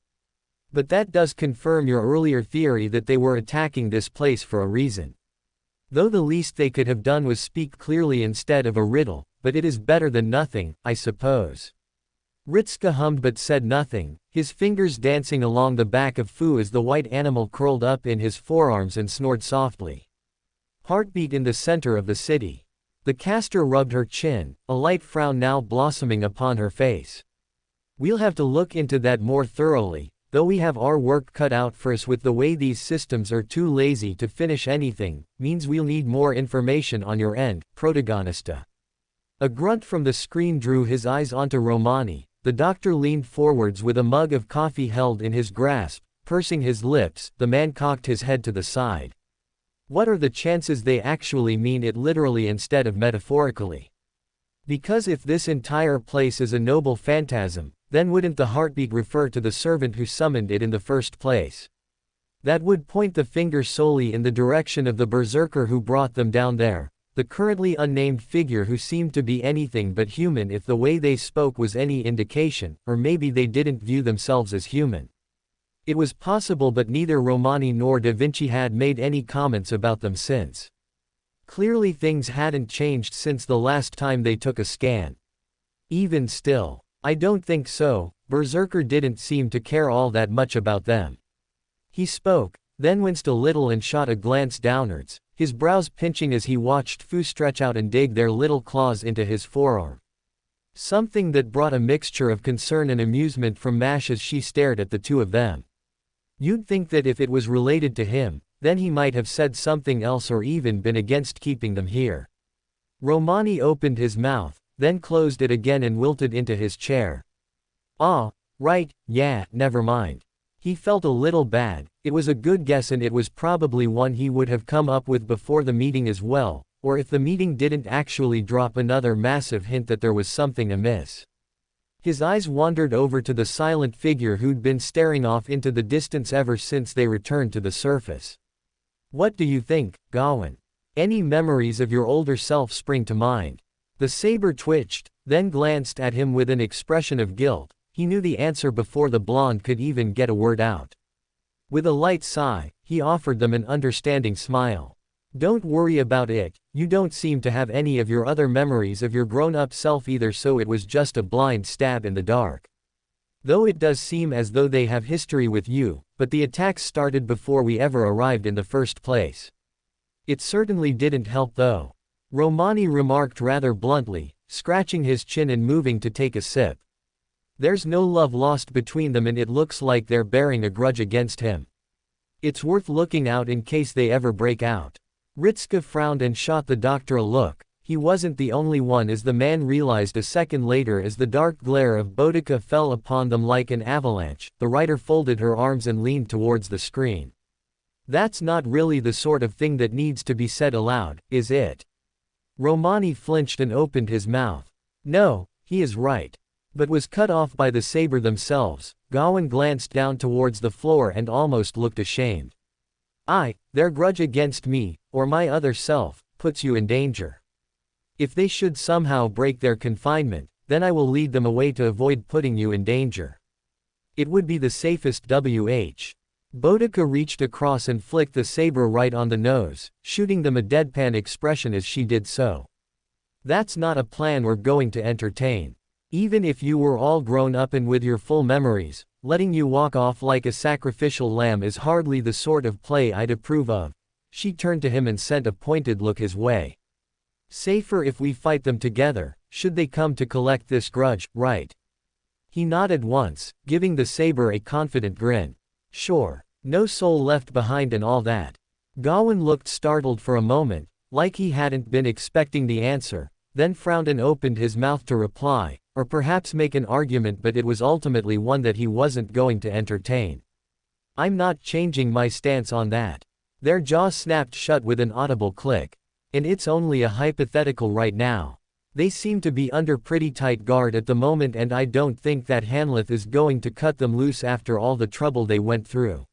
But that does confirm your earlier theory that they were attacking this place for a reason. Though the least they could have done was speak clearly instead of a riddle, but it is better than nothing, I suppose. Ritska hummed but said nothing, his fingers dancing along the back of Fu as the white animal curled up in his forearms and snored softly. Heartbeat in the center of the city. The caster rubbed her chin, a light frown now blossoming upon her face. We'll have to look into that more thoroughly, though we have our work cut out for us with the way these systems are too lazy to finish anything, means we'll need more information on your end, protagonista. A grunt from the screen drew his eyes onto Romani. The doctor leaned forwards with a mug of coffee held in his grasp, pursing his lips. The man cocked his head to the side. What are the chances they actually mean it literally instead of metaphorically? Because if this entire place is a noble phantasm, then wouldn't the heartbeat refer to the servant who summoned it in the first place? That would point the finger solely in the direction of the berserker who brought them down there, the currently unnamed figure who seemed to be anything but human if the way they spoke was any indication, or maybe they didn't view themselves as human. It was possible, but neither Romani nor Da Vinci had made any comments about them since. Clearly things hadn't changed since the last time they took a scan. Even still, I don't think so. Berserker didn't seem to care all that much about them. He spoke, then winced a little and shot a glance downwards, his brows pinching as he watched Fu stretch out and dig their little claws into his forearm. Something that brought a mixture of concern and amusement from Mash as she stared at the two of them. You'd think that if it was related to him, then he might have said something else or even been against keeping them here. Romani opened his mouth, then closed it again and wilted into his chair. Ah, right, yeah, never mind. He felt a little bad. It was a good guess and it was probably one he would have come up with before the meeting as well, or if the meeting didn't actually drop another massive hint that there was something amiss. His eyes wandered over to the silent figure who'd been staring off into the distance ever since they returned to the surface. What do you think, Gawain? Any memories of your older self spring to mind? The saber twitched, then glanced at him with an expression of guilt. He knew the answer before the blonde could even get a word out. With a light sigh, he offered them an understanding smile. Don't worry about it, you don't seem to have any of your other memories of your grown-up self either, so it was just a blind stab in the dark. Though it does seem as though they have history with you, but the attacks started before we ever arrived in the first place. It certainly didn't help though. Romani remarked rather bluntly, scratching his chin and moving to take a sip. There's no love lost between them and it looks like they're bearing a grudge against him. It's worth looking out in case they ever break out. Ritska frowned and shot the doctor a look. He wasn't the only one, as the man realized a second later as the dark glare of Boudica fell upon them like an avalanche. The writer folded her arms and leaned towards the screen. That's not really the sort of thing that needs to be said aloud, is it? Romani flinched and opened his mouth. No, he is right. But was cut off by the saber themselves. Gawain glanced down towards the floor and almost looked ashamed. Their grudge against me, or my other self, puts you in danger. If they should somehow break their confinement, then I will lead them away to avoid putting you in danger. It would be the safest WH. Boudica reached across and flicked the saber right on the nose, shooting them a deadpan expression as she did so. That's not a plan we're going to entertain. Even if you were all grown up and with your full memories, letting you walk off like a sacrificial lamb is hardly the sort of play I'd approve of. She turned to him and sent a pointed look his way. Safer if we fight them together, should they come to collect this grudge, right? He nodded once, giving the saber a confident grin. Sure, no soul left behind and all that. Gawain looked startled for a moment, like he hadn't been expecting the answer, then frowned and opened his mouth to reply, or perhaps make an argument, but it was ultimately one that he wasn't going to entertain. I'm not changing my stance on that. Their jaw snapped shut with an audible click. And it's only a hypothetical right now. They seem to be under pretty tight guard at the moment, and I don't think that Hanlith is going to cut them loose after all the trouble they went through.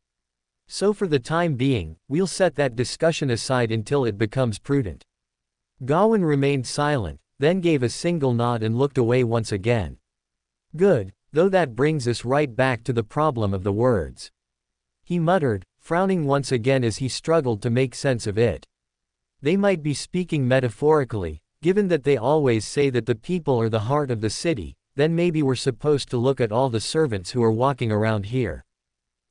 So for the time being, we'll set that discussion aside until it becomes prudent. Gawain remained silent, then gave a single nod and looked away once again. Good, though that brings us right back to the problem of the words. He muttered, frowning once again as he struggled to make sense of it. They might be speaking metaphorically, given that they always say that the people are the heart of the city, then maybe we're supposed to look at all the servants who are walking around here.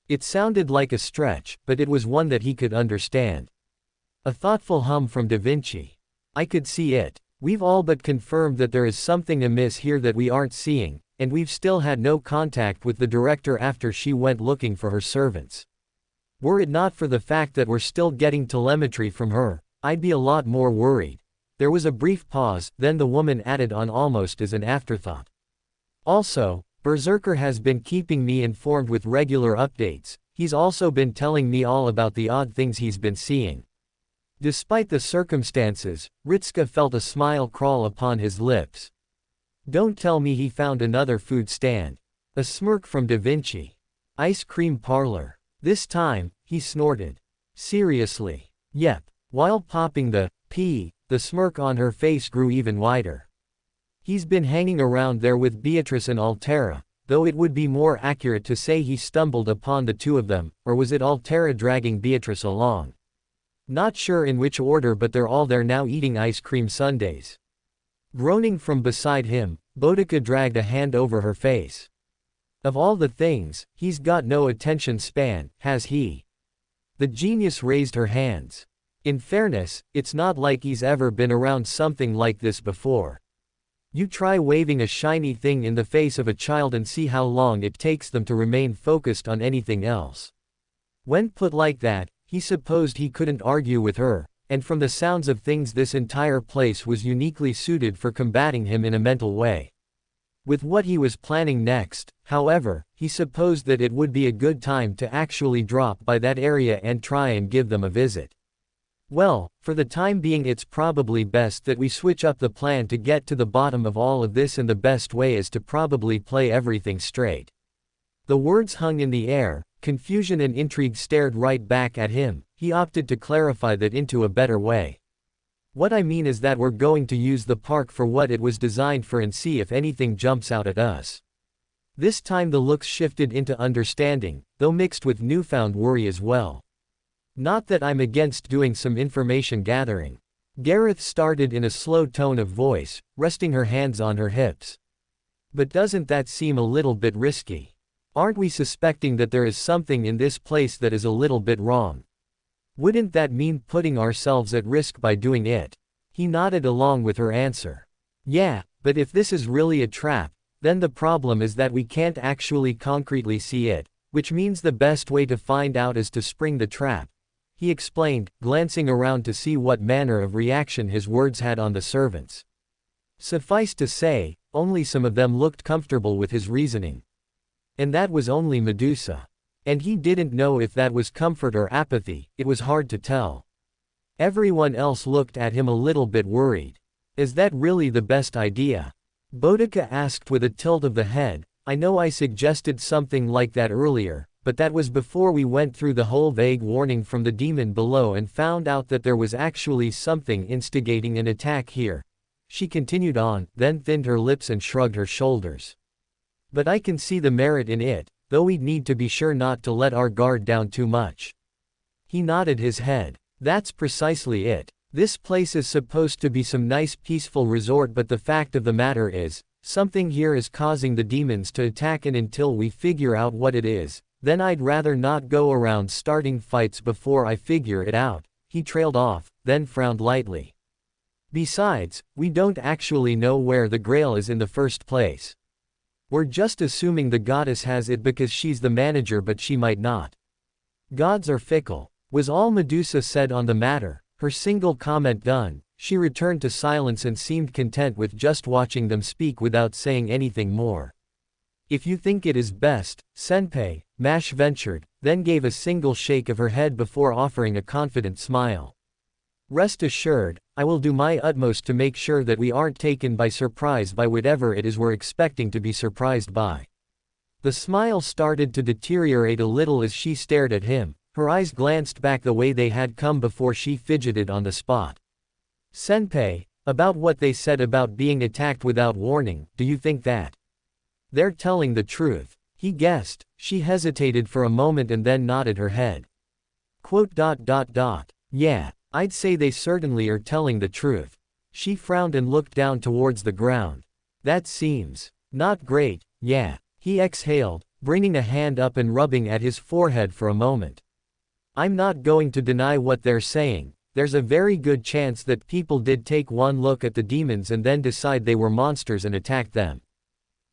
It sounded like a stretch, but it was one that he could understand. A thoughtful hum from Da Vinci. I could see it. We've all but confirmed that there is something amiss here that we aren't seeing, and we've still had no contact with the director after she went looking for her servants. Were it not for the fact that we're still getting telemetry from her, I'd be a lot more worried. There was a brief pause, then the woman added on almost as an afterthought. Also, Berserker has been keeping me informed with regular updates. He's also been telling me all about the odd things he's been seeing. Despite the circumstances, Ritska felt a smile crawl upon his lips. Don't tell me he found another food stand. A smirk from Da Vinci. Ice cream parlor. This time, he snorted. Seriously. Yep. While popping the smirk on her face grew even wider. He's been hanging around there with Beatrice and Altera, though it would be more accurate to say he stumbled upon the two of them, or was it Altera dragging Beatrice along? Not sure in which order, but they're all there now eating ice cream sundaes. Groaning from beside him, Boudica dragged a hand over her face. Of all the things, he's got no attention span, has he? The genius raised her hands. In fairness, it's not like he's ever been around something like this before. You try waving a shiny thing in the face of a child and see how long it takes them to remain focused on anything else. When put like that, he supposed he couldn't argue with her, and from the sounds of things this entire place was uniquely suited for combating him in a mental way. With what he was planning next, however, he supposed that it would be a good time to actually drop by that area and try and give them a visit. Well, for the time being it's probably best that we switch up the plan to get to the bottom of all of this, and the best way is to probably play everything straight. The words hung in the air, confusion and intrigue stared right back at him. He opted to clarify that into a better way. What I mean is that we're going to use the park for what it was designed for and see if anything jumps out at us. This time the looks shifted into understanding, though mixed with newfound worry as well. Not that I'm against doing some information gathering. Gareth started in a slow tone of voice, resting her hands on her hips. But doesn't that seem a little bit risky? Aren't we suspecting that there is something in this place that is a little bit wrong? Wouldn't that mean putting ourselves at risk by doing it? He nodded along with her answer. Yeah, but if this is really a trap, then the problem is that we can't actually concretely see it, which means the best way to find out is to spring the trap, he explained, glancing around to see what manner of reaction his words had on the servants. Suffice to say, only some of them looked comfortable with his reasoning. And that was only Medusa. And he didn't know if that was comfort or apathy, it was hard to tell. Everyone else looked at him a little bit worried. Is that really the best idea? Boudica asked with a tilt of the head. I know I suggested something like that earlier, but that was before we went through the whole vague warning from the demon below and found out that there was actually something instigating an attack here. She continued on, then thinned her lips and shrugged her shoulders. But I can see the merit in it, though we'd need to be sure not to let our guard down too much. He nodded his head. That's precisely it. This place is supposed to be some nice peaceful resort, but the fact of the matter is, something here is causing the demons to attack, and until we figure out what it is, then I'd rather not go around starting fights before I figure it out. He trailed off, then frowned lightly. Besides, we don't actually know where the Grail is in the first place. We're just assuming the goddess has it because she's the manager, but she might not. Gods are fickle, was all Medusa said on the matter. Her single comment done, she returned to silence and seemed content with just watching them speak without saying anything more. If you think it is best, Senpai, Mash ventured, then gave a single shake of her head before offering a confident smile. Rest assured, I will do my utmost to make sure that we aren't taken by surprise by whatever it is we're expecting to be surprised by. The smile started to deteriorate a little as she stared at him. Her eyes glanced back the way they had come before she fidgeted on the spot. Senpai, about what they said about being attacked without warning, do you think that they're telling the truth? He guessed. She hesitated for a moment and then nodded her head. Yeah. I'd say they certainly are telling the truth. She frowned and looked down towards the ground. That seems not great, yeah. He exhaled, bringing a hand up and rubbing at his forehead for a moment. I'm not going to deny what they're saying. There's a very good chance that people did take one look at the demons and then decide they were monsters and attacked them.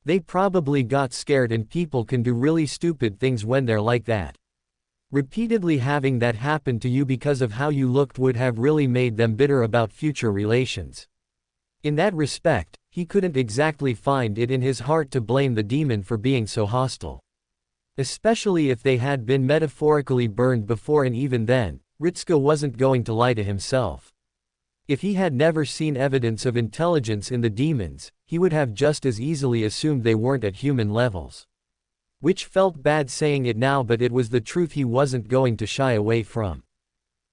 They probably got scared, and people can do really stupid things when they're like that. Repeatedly having that happen to you because of how you looked would have really made them bitter about future relations. In that respect, he couldn't exactly find it in his heart to blame the demon for being so hostile. Especially if they had been metaphorically burned before, and even then, Ritsuko wasn't going to lie to himself. If he had never seen evidence of intelligence in the demons, he would have just as easily assumed they weren't at human levels. Which felt bad saying it now, but it was the truth he wasn't going to shy away from.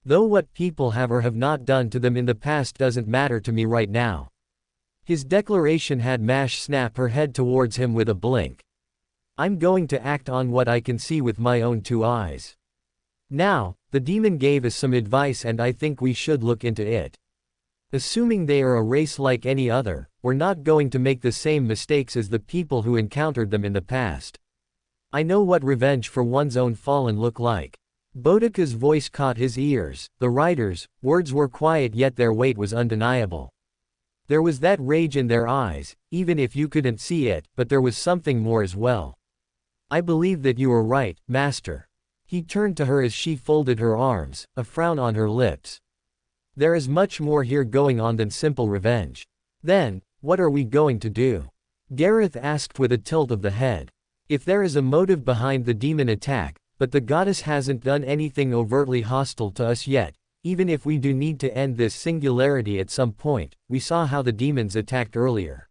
Though what people have or have not done to them in the past doesn't matter to me right now. His declaration had Mash snap her head towards him with a blink. I'm going to act on what I can see with my own two eyes. Now, the demon gave us some advice and I think we should look into it. Assuming they are a race like any other, we're not going to make the same mistakes as the people who encountered them in the past. I know what revenge for one's own fallen look like. Boudica's voice caught his ears. The writers' words were quiet, yet their weight was undeniable. There was that rage in their eyes, even if you couldn't see it, but there was something more as well. I believe that you are right, Master. He turned to her as she folded her arms, a frown on her lips. There is much more here going on than simple revenge. Then, what are we going to do? Gareth asked with a tilt of the head. If there is a motive behind the demon attack, but the goddess hasn't done anything overtly hostile to us yet, even if we do need to end this singularity at some point, we saw how the demons attacked earlier.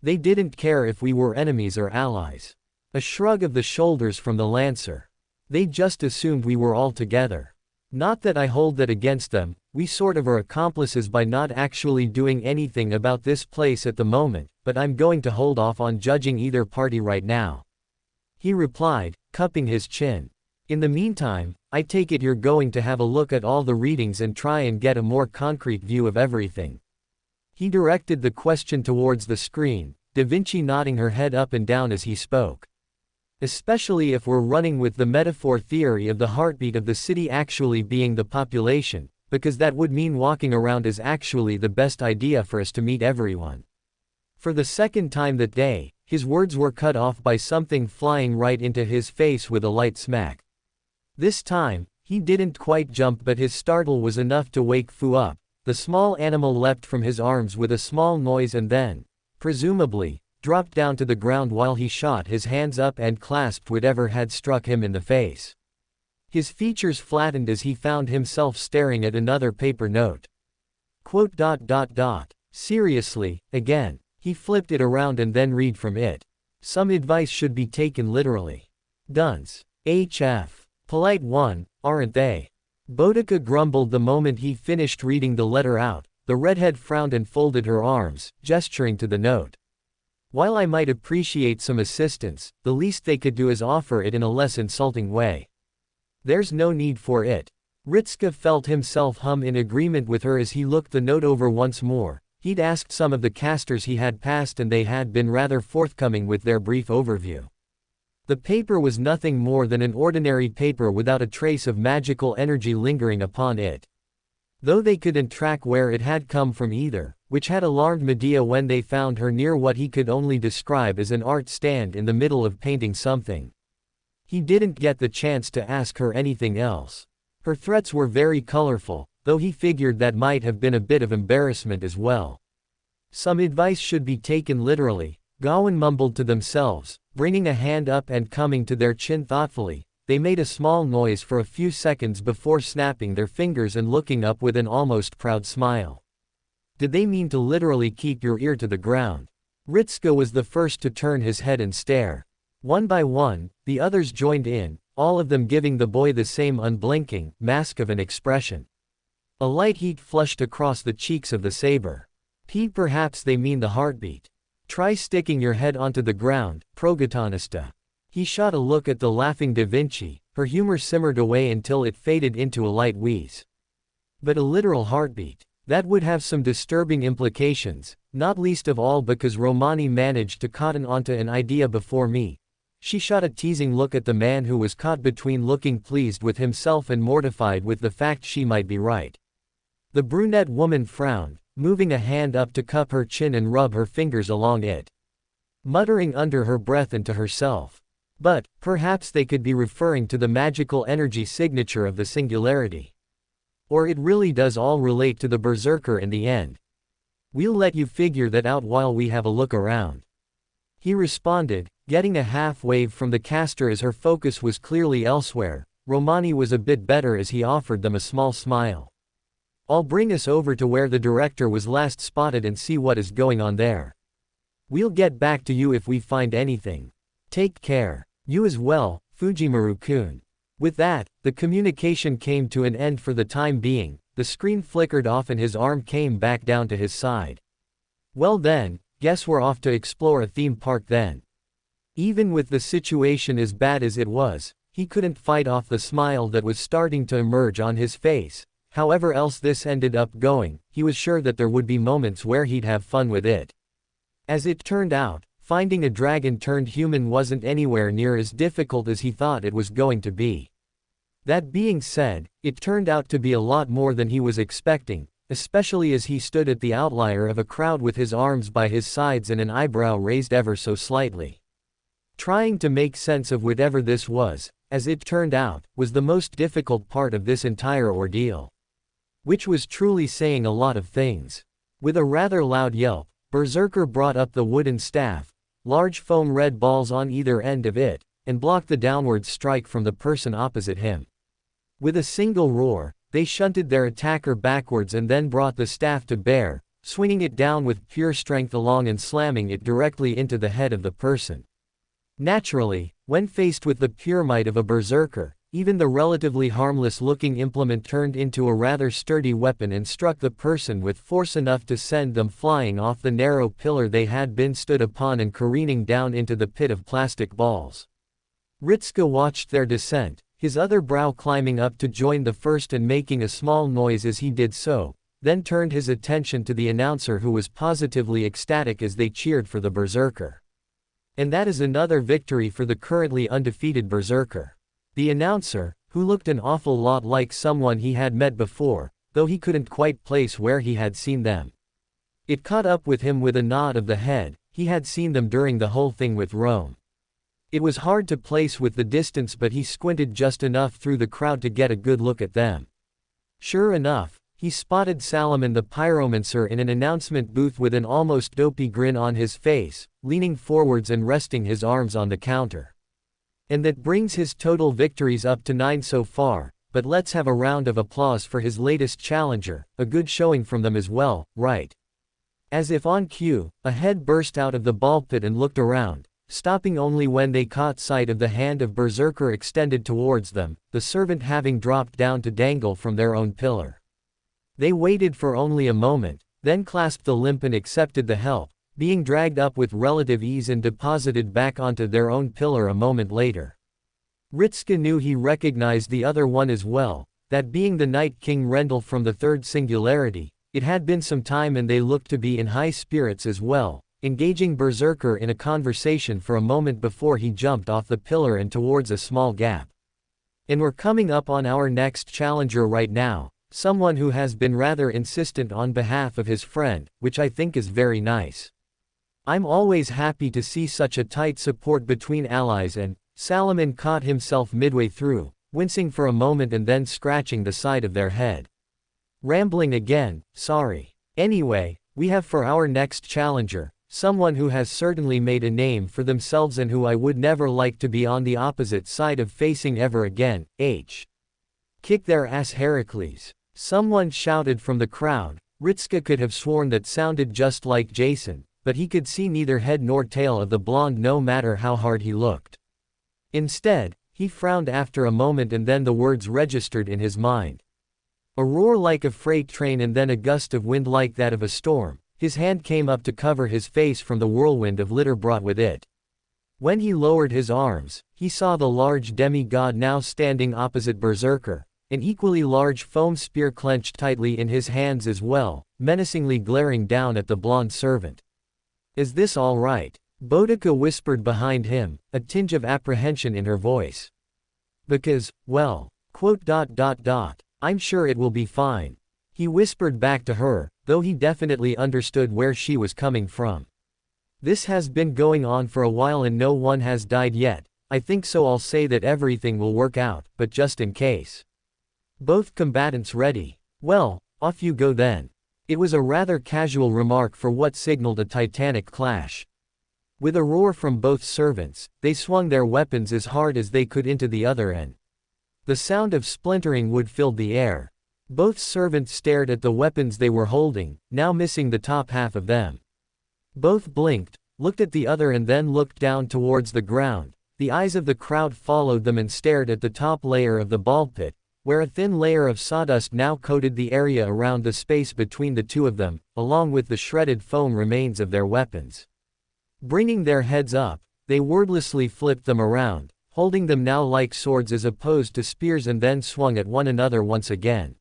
They didn't care if we were enemies or allies. A shrug of the shoulders from the Lancer. They just assumed we were all together. Not that I hold that against them, we sort of are accomplices by not actually doing anything about this place at the moment, but I'm going to hold off on judging either party right now. He replied, cupping his chin. In the meantime, I take it you're going to have a look at all the readings and try and get a more concrete view of everything. He directed the question towards the screen, Da Vinci nodding her head up and down as he spoke. Especially if we're running with the metaphor theory of the heartbeat of the city actually being the population, because that would mean walking around is actually the best idea for us to meet everyone. For the second time that day, his words were cut off by something flying right into his face with a light smack. This time, he didn't quite jump, but his startle was enough to wake Fu up. The small animal leapt from his arms with a small noise and then, presumably, dropped down to the ground while he shot his hands up and clasped whatever had struck him in the face. His features flattened as he found himself staring at another paper note. Quote. Seriously, again. He flipped it around and then read from it. Some advice should be taken literally. Dunce. HF. Polite one, aren't they? Boudica grumbled the moment he finished reading the letter out. The redhead frowned and folded her arms, gesturing to the note. While I might appreciate some assistance, the least they could do is offer it in a less insulting way. There's no need for it. Ritska felt himself hum in agreement with her as he looked the note over once more. He'd asked some of the casters he had passed and they had been rather forthcoming with their brief overview. The paper was nothing more than an ordinary paper without a trace of magical energy lingering upon it. Though they couldn't track where it had come from either, which had alarmed Medea when they found her near what he could only describe as an art stand in the middle of painting something. He didn't get the chance to ask her anything else. Her threats were very colorful, though he figured that might have been a bit of embarrassment as well. Some advice should be taken literally, Gawain mumbled to themselves, bringing a hand up and coming to their chin thoughtfully. They made a small noise for a few seconds before snapping their fingers and looking up with an almost proud smile. Did they mean to literally keep your ear to the ground? Ritska was the first to turn his head and stare. One by one, the others joined in, all of them giving the boy the same unblinking mask of an expression. A light heat flushed across the cheeks of the saber. Perhaps they mean the heartbeat. Try sticking your head onto the ground, protagonista. He shot a look at the laughing Da Vinci. Her humor simmered away until it faded into a light wheeze. But a literal heartbeat. That would have some disturbing implications, not least of all because Romani managed to cotton onto an idea before me. She shot a teasing look at the man who was caught between looking pleased with himself and mortified with the fact she might be right. The brunette woman frowned, moving a hand up to cup her chin and rub her fingers along it. Muttering under her breath and to herself. But, perhaps they could be referring to the magical energy signature of the singularity. Or it really does all relate to the berserker in the end. We'll let you figure that out while we have a look around. He responded, getting a half wave from the caster as her focus was clearly elsewhere. Romani was a bit better as he offered them a small smile. I'll bring us over to where the director was last spotted and see what is going on there. We'll get back to you if we find anything. Take care. You as well, Fujimaru-kun. With that, the communication came to an end for the time being. The screen flickered off and his arm came back down to his side. Well then, guess we're off to explore a theme park then. Even with the situation as bad as it was, he couldn't fight off the smile that was starting to emerge on his face. However else this ended up going, he was sure that there would be moments where he'd have fun with it. As it turned out, finding a dragon-turned-human wasn't anywhere near as difficult as he thought it was going to be. That being said, it turned out to be a lot more than he was expecting, especially as he stood at the outlier of a crowd with his arms by his sides and an eyebrow raised ever so slightly. Trying to make sense of whatever this was, as it turned out, was the most difficult part of this entire ordeal. Which was truly saying a lot of things. With a rather loud yelp, Berserker brought up the wooden staff, large foam red balls on either end of it, and blocked the downward strike from the person opposite him. With a single roar, they shunted their attacker backwards and then brought the staff to bear, swinging it down with pure strength along and slamming it directly into the head of the person. Naturally, when faced with the pure might of a berserker, even the relatively harmless-looking implement turned into a rather sturdy weapon and struck the person with force enough to send them flying off the narrow pillar they had been stood upon and careening down into the pit of plastic balls. Ritsuka watched their descent, his other brow climbing up to join the first and making a small noise as he did so, then turned his attention to the announcer who was positively ecstatic as they cheered for the berserker. And that is another victory for the currently undefeated berserker. The announcer, who looked an awful lot like someone he had met before, though he couldn't quite place where he had seen them. It caught up with him with a nod of the head, he had seen them during the whole thing with Rome. It was hard to place with the distance, but he squinted just enough through the crowd to get a good look at them. Sure enough, he spotted Salomon the pyromancer in an announcement booth with an almost dopey grin on his face, leaning forwards and resting his arms on the counter. And that brings his total victories up to 9 so far, but let's have a round of applause for his latest challenger, a good showing from them as well, right? As if on cue, a head burst out of the ball pit and looked around, stopping only when they caught sight of the hand of Berserker extended towards them, the servant having dropped down to dangle from their own pillar. They waited for only a moment, then clasped the limp and accepted the help, being dragged up with relative ease and deposited back onto their own pillar a moment later. Ritsuka knew he recognized the other one as well, that being the Night King Rendell from the third Singularity. It had been some time and they looked to be in high spirits as well, engaging Berserker in a conversation for a moment before he jumped off the pillar and towards a small gap. And we're coming up on our next challenger right now, someone who has been rather insistent on behalf of his friend, which I think is very nice. I'm always happy to see such a tight support between allies, and Salomon caught himself midway through, wincing for a moment and then scratching the side of their head. Rambling again, sorry. Anyway, we have for our next challenger, someone who has certainly made a name for themselves and who I would never like to be on the opposite side of facing ever again. Kick their ass, Heracles. Someone shouted from the crowd. Ritsuka could have sworn that sounded just like Jason, but he could see neither head nor tail of the blonde no matter how hard he looked. Instead, he frowned after a moment and then the words registered in his mind. A roar like a freight train and then a gust of wind like that of a storm. His hand came up to cover his face from the whirlwind of litter brought with it. When he lowered his arms, he saw the large demigod now standing opposite Berserker, an equally large foam spear clenched tightly in his hands as well, menacingly glaring down at the blonde servant. Is this all right? Boudica whispered behind him, a tinge of apprehension in her voice. Because, well, ... I'm sure it will be fine. He whispered back to her, though he definitely understood where she was coming from. This has been going on for a while and no one has died yet. I think so. I'll say that everything will work out, but just in case. Both combatants ready. Well, off you go then. It was a rather casual remark for what signaled a titanic clash. With a roar from both servants, they swung their weapons as hard as they could into the other end. The sound of splintering wood filled the air. Both servants stared at the weapons they were holding, now missing the top half of them. Both blinked, looked at the other and then looked down towards the ground. The eyes of the crowd followed them and stared at the top layer of the ball pit, where a thin layer of sawdust now coated the area around the space between the two of them, along with the shredded foam remains of their weapons. Bringing their heads up, they wordlessly flipped them around, holding them now like swords as opposed to spears, and then swung at one another once again.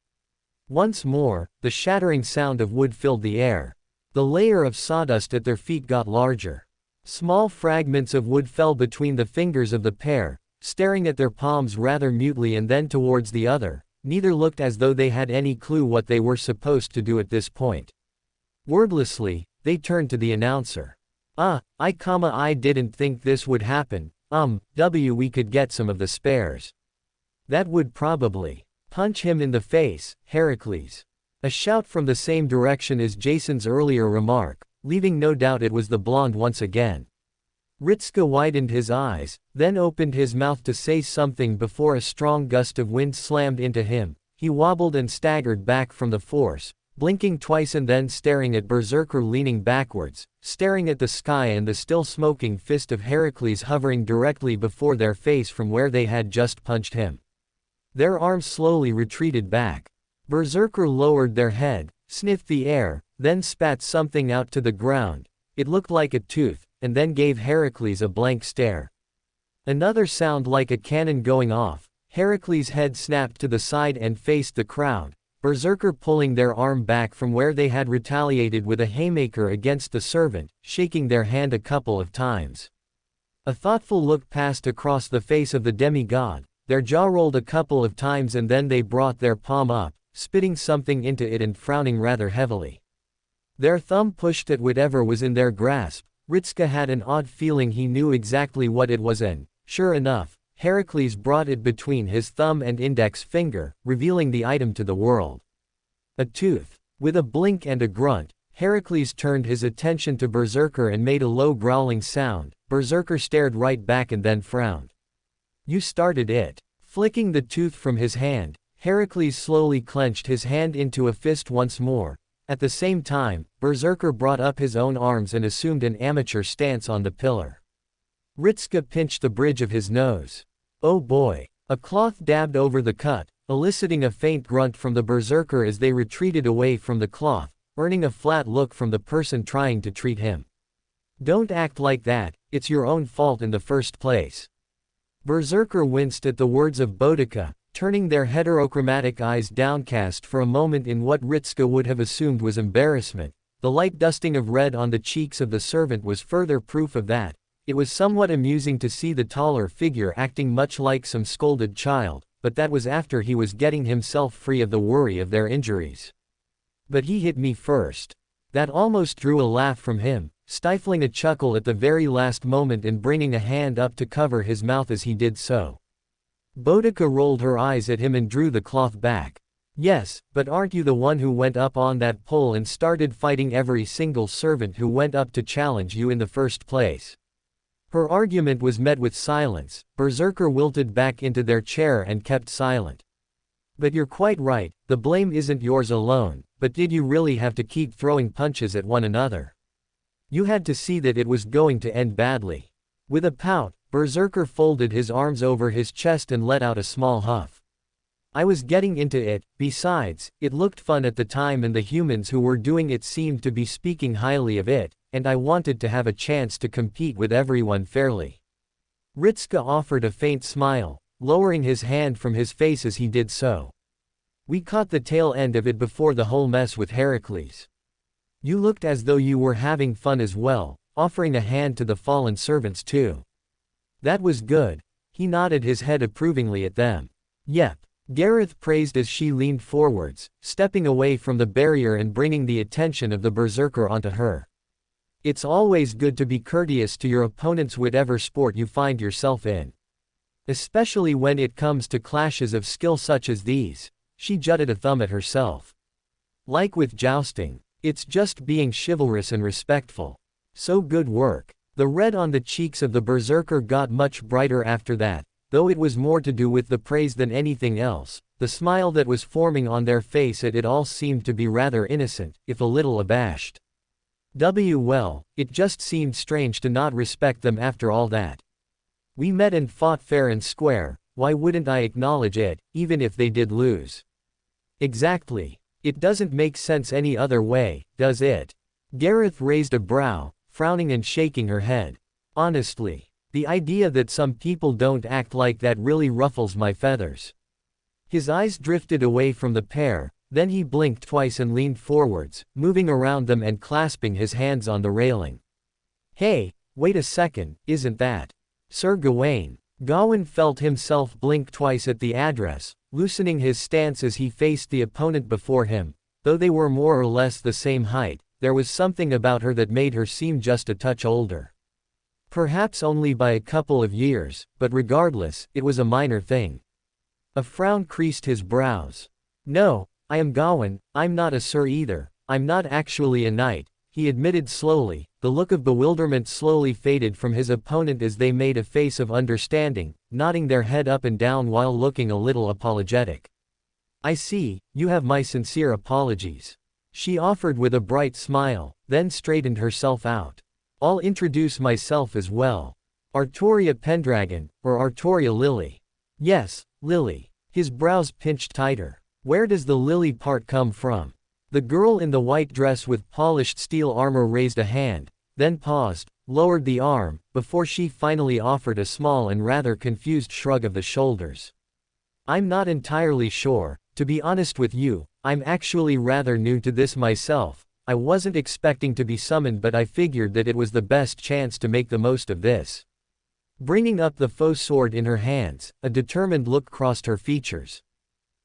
Once more, the shattering sound of wood filled the air. The layer of sawdust at their feet got larger. Small fragments of wood fell between the fingers of the pair, staring at their palms rather mutely and then towards the other. Neither looked as though they had any clue what they were supposed to do at this point. Wordlessly, they turned to the announcer. I didn't think this would happen. We could get some of the spares. That would probably punch him in the face, Heracles. A shout from the same direction as Jason's earlier remark, leaving no doubt it was the blonde once again. Ritska widened his eyes, then opened his mouth to say something before a strong gust of wind slammed into him. He wobbled and staggered back from the force, blinking twice and then staring at Berserker leaning backwards, staring at the sky and the still smoking fist of Heracles hovering directly before their face from where they had just punched him. Their arms slowly retreated back. Berserker lowered their head, sniffed the air, then spat something out to the ground. It looked like a tooth, and then gave Heracles a blank stare. Another sound like a cannon going off. Heracles' head snapped to the side and faced the crowd, Berserker pulling their arm back from where they had retaliated with a haymaker against the servant, shaking their hand a couple of times. A thoughtful look passed across the face of the demigod, their jaw rolled a couple of times and then they brought their palm up, spitting something into it and frowning rather heavily. Their thumb pushed at whatever was in their grasp. Ritska had an odd feeling he knew exactly what it was and, sure enough, Heracles brought it between his thumb and index finger, revealing the item to the world. A tooth. With a blink and a grunt, Heracles turned his attention to Berserker and made a low growling sound. Berserker stared right back and then frowned. "You started it." Flicking the tooth from his hand, Heracles slowly clenched his hand into a fist once more. At the same time, Berserker brought up his own arms and assumed an amateur stance on the pillar. Ritska pinched the bridge of his nose. "Oh boy." A cloth dabbed over the cut, eliciting a faint grunt from the Berserker as they retreated away from the cloth, earning a flat look from the person trying to treat him. "Don't act like that, it's your own fault in the first place." Berserker winced at the words of Boudica, turning their heterochromatic eyes downcast for a moment in what Ritska would have assumed was embarrassment. The light dusting of red on the cheeks of the servant was further proof of that. It was somewhat amusing to see the taller figure acting much like some scolded child, but that was after he was getting himself free of the worry of their injuries. "But he hit me first." That almost drew a laugh from him, stifling a chuckle at the very last moment and bringing a hand up to cover his mouth as he did so. Boudica rolled her eyes at him and drew the cloth back. "Yes, but aren't you the one who went up on that pole and started fighting every single servant who went up to challenge you in the first place?" Her argument was met with silence. Berserker wilted back into their chair and kept silent. "But you're quite right, the blame isn't yours alone, but did you really have to keep throwing punches at one another? You had to see that it was going to end badly." With a pout, Berserker folded his arms over his chest and let out a small huff. "I was getting into it, besides, it looked fun at the time and the humans who were doing it seemed to be speaking highly of it, and I wanted to have a chance to compete with everyone fairly." Ritska offered a faint smile, lowering his hand from his face as he did so. "We caught the tail end of it before the whole mess with Heracles. You looked as though you were having fun as well, offering a hand to the fallen servants too. That was good." He nodded his head approvingly at them. "Yep," Gareth praised as she leaned forwards, stepping away from the barrier and bringing the attention of the Berserker onto her. "It's always good to be courteous to your opponents whatever sport you find yourself in. Especially when it comes to clashes of skill such as these." She jutted a thumb at herself. "Like with jousting. It's just being chivalrous and respectful. So good work." The red on the cheeks of the Berserker got much brighter after that, though it was more to do with the praise than anything else. The smile that was forming on their face at it all seemed to be rather innocent, if a little abashed. Well, it just seemed strange to not respect them after all that. "We met and fought fair and square, why wouldn't I acknowledge it, even if they did lose?" "Exactly. It doesn't make sense any other way, does it?" Gareth raised a brow, frowning and shaking her head. "Honestly, the idea that some people don't act like that really ruffles my feathers." His eyes drifted away from the pair, then he blinked twice and leaned forwards, moving around them and clasping his hands on the railing. "Hey, wait a second, isn't that Sir Gawain?" Gawain felt himself blink twice at the address, loosening his stance as he faced the opponent before him. Though they were more or less the same height, there was something about her that made her seem just a touch older. Perhaps only by a couple of years, but regardless, it was a minor thing. A frown creased his brows. "No, I am Gawain, I'm not a sir either, I'm not actually a knight, he admitted slowly. The look of bewilderment slowly faded from his opponent as they made a face of understanding, nodding their head up and down while looking a little apologetic. I see, you have my sincere apologies. She offered with a bright smile, then straightened herself out. I'll introduce myself as well. Artoria Pendragon, or Artoria Lily. Yes, Lily. His brows pinched tighter. Where does the Lily part come from? The girl in the white dress with polished steel armor raised a hand, then paused, lowered the arm, before she finally offered a small and rather confused shrug of the shoulders. I'm not entirely sure, to be honest with you, I'm actually rather new to this myself. I wasn't expecting to be summoned, but I figured that it was the best chance to make the most of this. Bringing up the faux sword in her hands, a determined look crossed her features.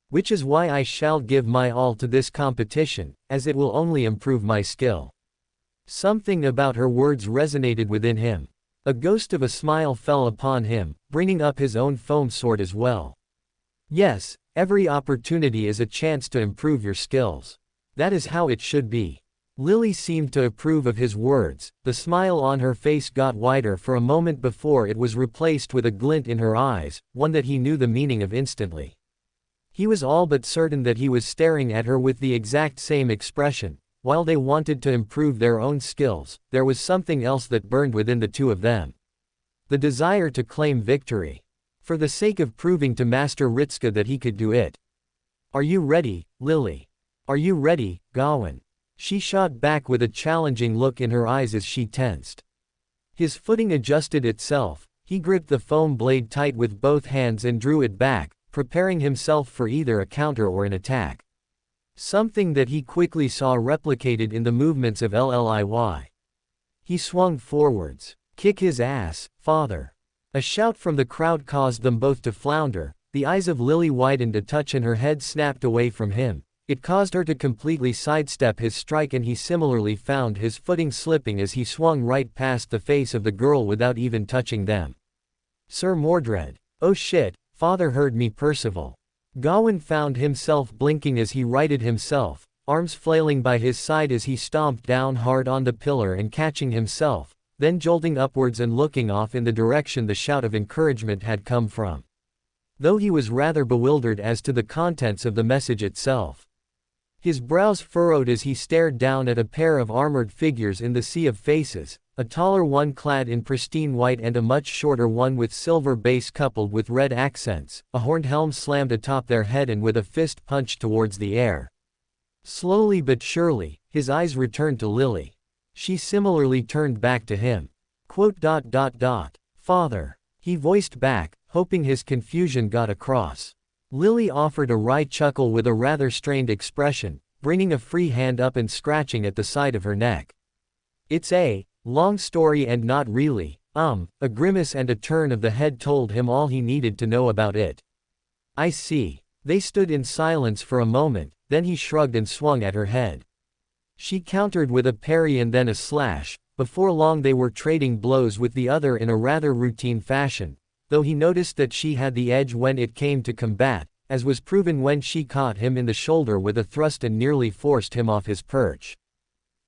Which is why I shall give my all to this competition, as it will only improve my skill. Something about her words resonated within him. A ghost of a smile fell upon him, bringing up his own foam sword as well. Yes, every opportunity is a chance to improve your skills. That is how it should be. Lily seemed to approve of his words. The smile on her face got wider for a moment before it was replaced with a glint in her eyes, one that he knew the meaning of instantly. He was all but certain that he was staring at her with the exact same expression. While they wanted to improve their own skills, there was something else that burned within the two of them. The desire to claim victory. For the sake of proving to Master Ritska that he could do it. Are you ready, Lily? Are you ready, Gawain? She shot back with a challenging look in her eyes as she tensed. His footing adjusted itself. He gripped the foam blade tight with both hands and drew it back, preparing himself for either a counter or an attack. Something that he quickly saw replicated in the movements of Lily. He swung forwards. Kick his ass, father. A shout from the crowd caused them both to flounder. The eyes of Lily widened a touch and her head snapped away from him. It caused her to completely sidestep his strike, and he similarly found his footing slipping as he swung right past the face of the girl without even touching them. Sir Mordred. Oh shit. Father heard me, Percival. Gawain found himself blinking as he righted himself, arms flailing by his side as he stomped down hard on the pillar and catching himself, then jolting upwards and looking off in the direction the shout of encouragement had come from. Though he was rather bewildered as to the contents of the message itself. His brows furrowed as he stared down at a pair of armored figures in the sea of faces, a taller one clad in pristine white and a much shorter one with silver base coupled with red accents. A horned helm slammed atop their head and with a fist punched towards the air. Slowly but surely, his eyes returned to Lily. She similarly turned back to him. Father. He voiced back, hoping his confusion got across. Lily offered a wry chuckle with a rather strained expression, bringing a free hand up and scratching at the side of her neck. It's a long story and not really, a grimace and a turn of the head told him all he needed to know about it. I see. They stood in silence for a moment, then he shrugged and swung at her head. She countered with a parry and then a slash. Before long they were trading blows with the other in a rather routine fashion, though he noticed that she had the edge when it came to combat, as was proven when she caught him in the shoulder with a thrust and nearly forced him off his perch.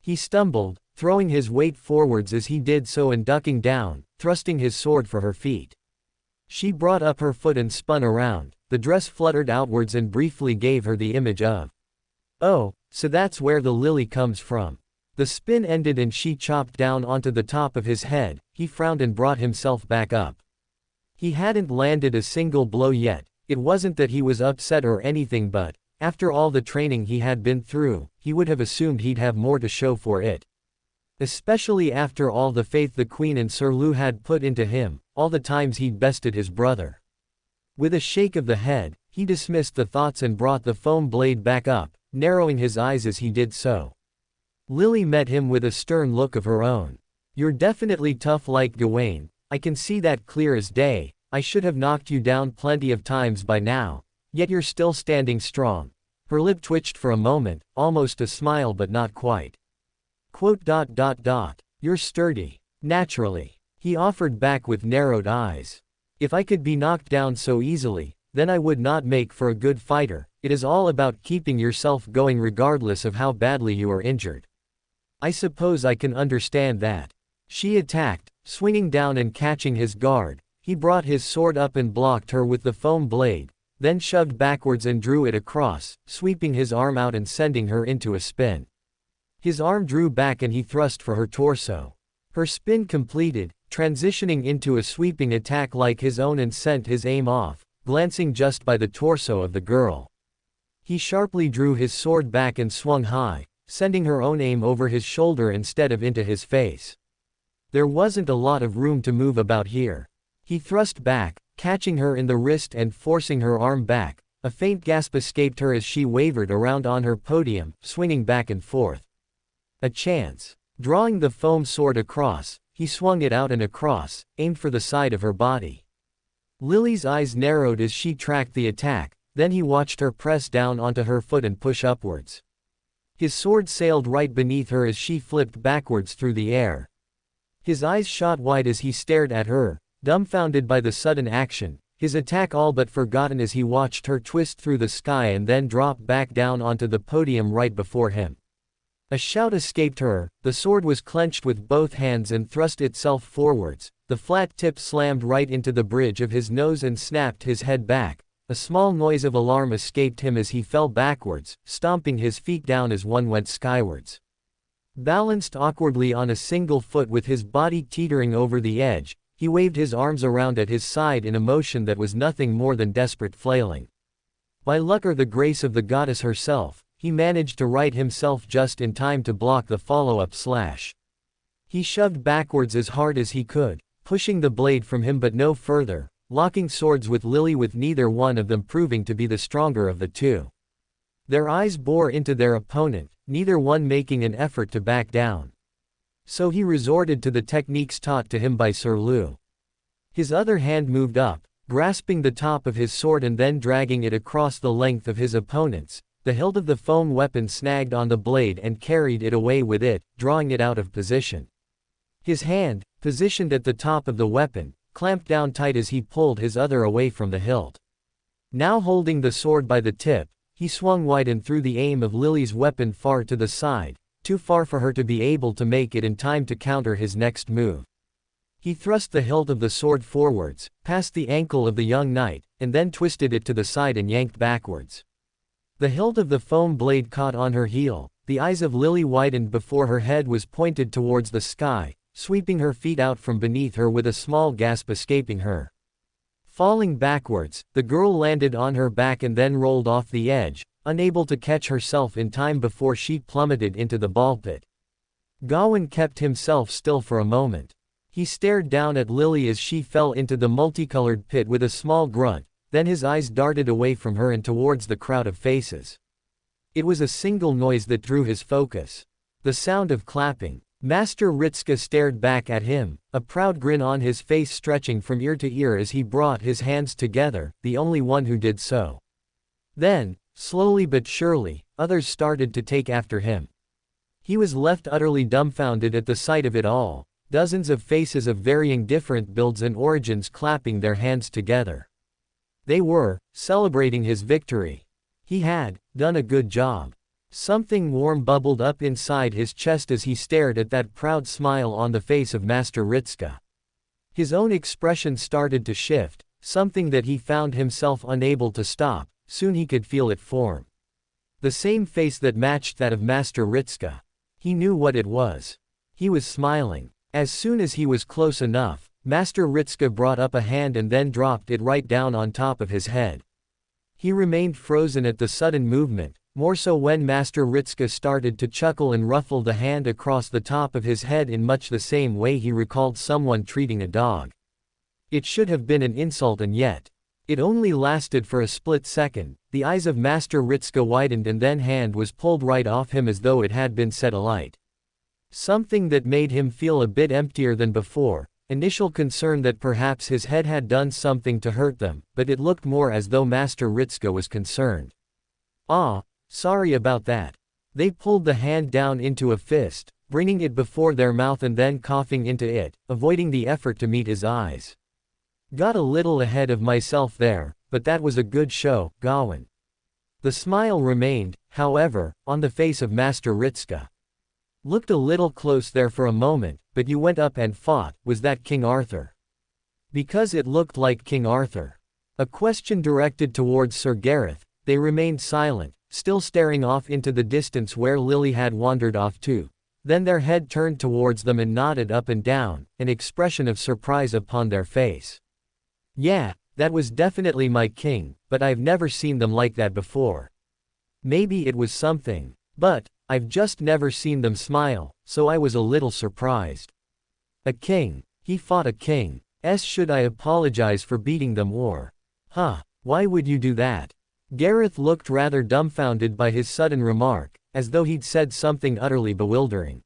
He stumbled, throwing his weight forwards as he did so and ducking down, thrusting his sword for her feet. She brought up her foot and spun around. The dress fluttered outwards and briefly gave her the image of. Oh, so that's where the lily comes from. The spin ended and she chopped down onto the top of his head. He frowned and brought himself back up. He hadn't landed a single blow yet. It wasn't that he was upset or anything, but, after all the training he had been through, he would have assumed he'd have more to show for it. Especially after all the faith the Queen and Sir Lew had put into him, all the times he'd bested his brother. With a shake of the head, he dismissed the thoughts and brought the foam blade back up, narrowing his eyes as he did so. Lily met him with a stern look of her own. You're definitely tough like Gawain, I can see that clear as day. I should have knocked you down plenty of times by now, yet you're still standing strong. Her lip twitched for a moment, almost a smile but not quite. You're sturdy. Naturally. He offered back with narrowed eyes. If I could be knocked down so easily, then I would not make for a good fighter. it is all about keeping yourself going regardless of how badly you are injured. I suppose I can understand that. She attacked, swinging down and catching his guard. He brought his sword up and blocked her with the foam blade, then shoved backwards and drew it across, sweeping his arm out and sending her into a spin. His arm drew back and he thrust for her torso. Her spin completed, transitioning into a sweeping attack like his own and sent his aim off, glancing just by the torso of the girl. He sharply drew his sword back and swung high, sending her own aim over his shoulder instead of into his face. There wasn't a lot of room to move about here. He thrust back, catching her in the wrist and forcing her arm back. A faint gasp escaped her as she wavered around on her podium, swinging back and forth. A chance. Drawing the foam sword across, he swung it out and across, aimed for the side of her body. Lily's eyes narrowed as she tracked the attack, then he watched her press down onto her foot and push upwards. His sword sailed right beneath her as she flipped backwards through the air. His eyes shot wide as he stared at her, dumbfounded by the sudden action, his attack all but forgotten as he watched her twist through the sky and then drop back down onto the podium right before him. A shout escaped her, the sword was clenched with both hands and thrust itself forwards, the flat tip slammed right into the bridge of his nose and snapped his head back. A small noise of alarm escaped him as he fell backwards, stomping his feet down as one went skywards. Balanced awkwardly on a single foot with his body teetering over the edge, he waved his arms around at his side in a motion that was nothing more than desperate flailing. By luck or the grace of the goddess herself, he managed to right himself just in time to block the follow-up slash. He shoved backwards as hard as he could, pushing the blade from him but no further, locking swords with Lily with neither one of them proving to be the stronger of the two. Their eyes bore into their opponent, neither one making an effort to back down. So he resorted to the techniques taught to him by Sir Liu. His other hand moved up, grasping the top of his sword and then dragging it across the length of his opponent's. The hilt of the foam weapon snagged on the blade and carried it away with it, drawing it out of position. His hand, positioned at the top of the weapon, clamped down tight as he pulled his other away from the hilt. Now holding the sword by the tip, he swung wide and threw the aim of Lily's weapon far to the side, too far for her to be able to make it in time to counter his next move. He thrust the hilt of the sword forwards, past the ankle of the young knight, and then twisted it to the side and yanked backwards. The hilt of the foam blade caught on her heel, the eyes of Lily widened before her head was pointed towards the sky, sweeping her feet out from beneath her with a small gasp escaping her. Falling backwards, the girl landed on her back and then rolled off the edge, unable to catch herself in time before she plummeted into the ball pit. Gawain kept himself still for a moment. He stared down at Lily as she fell into the multicolored pit with a small grunt. Then his eyes darted away from her and towards the crowd of faces. It was a single noise that drew his focus. The sound of clapping. Master Ritska stared back at him, a proud grin on his face stretching from ear to ear as he brought his hands together, the only one who did so. Then, slowly but surely, others started to take after him. He was left utterly dumbfounded at the sight of it all, dozens of faces of varying different builds and origins clapping their hands together. They were celebrating his victory. He had done a good job. Something warm bubbled up inside his chest as he stared at that proud smile on the face of Master Ritska. His own expression started to shift, something that he found himself unable to stop. Soon he could feel it form. The same face that matched that of Master Ritska. He knew what it was. He was smiling. As soon as he was close enough, Master Ritska brought up a hand and then dropped it right down on top of his head. He remained frozen at the sudden movement, more so when Master Ritska started to chuckle and ruffle the hand across the top of his head in much the same way he recalled someone treating a dog. It should have been an insult and yet. It only lasted for a split second. The eyes of Master Ritska widened and then hand was pulled right off him as though it had been set alight. Something that made him feel a bit emptier than before. Initial concern that perhaps his head had done something to hurt them, but it looked more as though Master Ritska was concerned. "Ah, sorry about that." They pulled the hand down into a fist, bringing it before their mouth and then coughing into it, avoiding the effort to meet his eyes. "Got a little ahead of myself there, but that was a good show, Gawain." The smile remained, however, on the face of Master Ritska. Looked a little close there for a moment, but you went up and fought, was that King Arthur? Because it looked like King Arthur. A question directed towards Sir Gareth. They remained silent, still staring off into the distance where Lily had wandered off to. Then their head turned towards them and nodded up and down, an expression of surprise upon their face. Yeah, that was definitely my king, but I've never seen them like that before. Maybe it was something. But, I've just never seen them smile, so I was a little surprised. A king. He fought a king. Should I apologize for beating them or? Why would you do that? Gareth looked rather dumbfounded by his sudden remark, as though he'd said something utterly bewildering.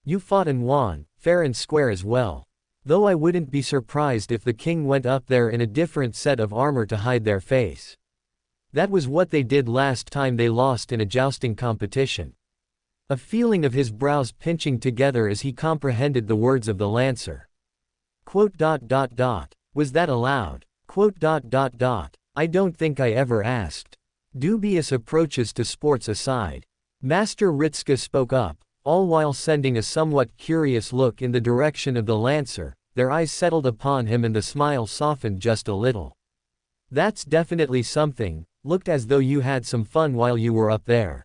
You fought and won, fair and square as well. Though I wouldn't be surprised if the king went up there in a different set of armor to hide their face. That was what they did last time they lost in a jousting competition. A feeling of his brows pinching together as he comprehended the words of the Lancer. Was that allowed? I don't think I ever asked. Dubious approaches to sports aside. Master Ritska spoke up, all while sending a somewhat curious look in the direction of the Lancer. Their eyes settled upon him and the smile softened just a little. That's definitely something. Looked as though you had some fun while you were up there.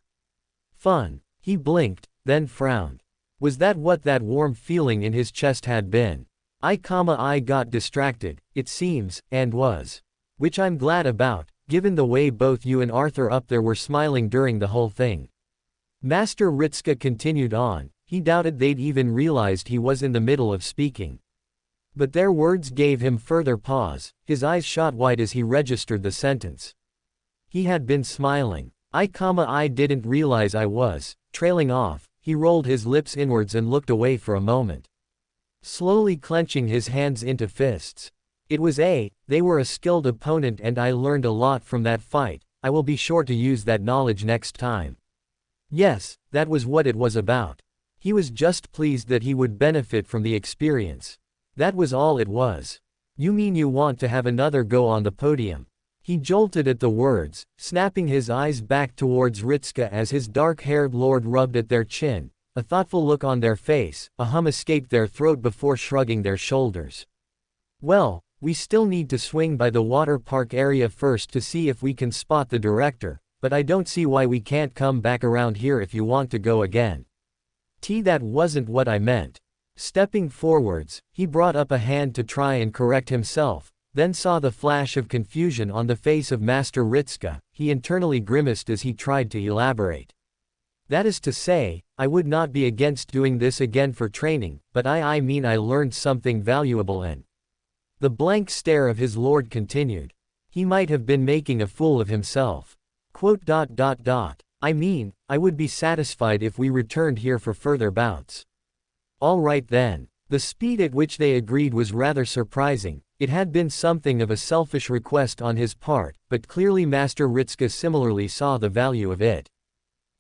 Fun. He blinked, then frowned. Was that what that warm feeling in his chest had been? I got distracted, it seems, and was. Which I'm glad about, given the way both you and Arthur up there were smiling during the whole thing. Master Ritska continued on. He doubted they'd even realized he was in the middle of speaking. But their words gave him further pause. His eyes shot wide as he registered the sentence. He had been smiling. I didn't realize I was. Trailing off, he rolled his lips inwards and looked away for a moment. Slowly clenching his hands into fists. They were a skilled opponent and I learned a lot from that fight. I will be sure to use that knowledge next time. Yes, that was what it was about. He was just pleased that he would benefit from the experience. That was all it was. You mean you want to have another go on the podium? He jolted at the words, snapping his eyes back towards Ritska as his dark-haired lord rubbed at their chin, a thoughtful look on their face. A hum escaped their throat before shrugging their shoulders. Well, we still need to swing by the water park area first to see if we can spot the director, but I don't see why we can't come back around here if you want to go again. That wasn't what I meant. Stepping forwards, he brought up a hand to try and correct himself, then saw the flash of confusion on the face of Master Ritska. He internally grimaced as he tried to elaborate. That is to say, I would not be against doing this again for training, but I mean I learned something valuable and. The blank stare of his lord continued. He might have been making a fool of himself. I mean, I would be satisfied if we returned here for further bouts. All right then. The speed at which they agreed was rather surprising. It had been something of a selfish request on his part, but clearly Master Ritska similarly saw the value of it.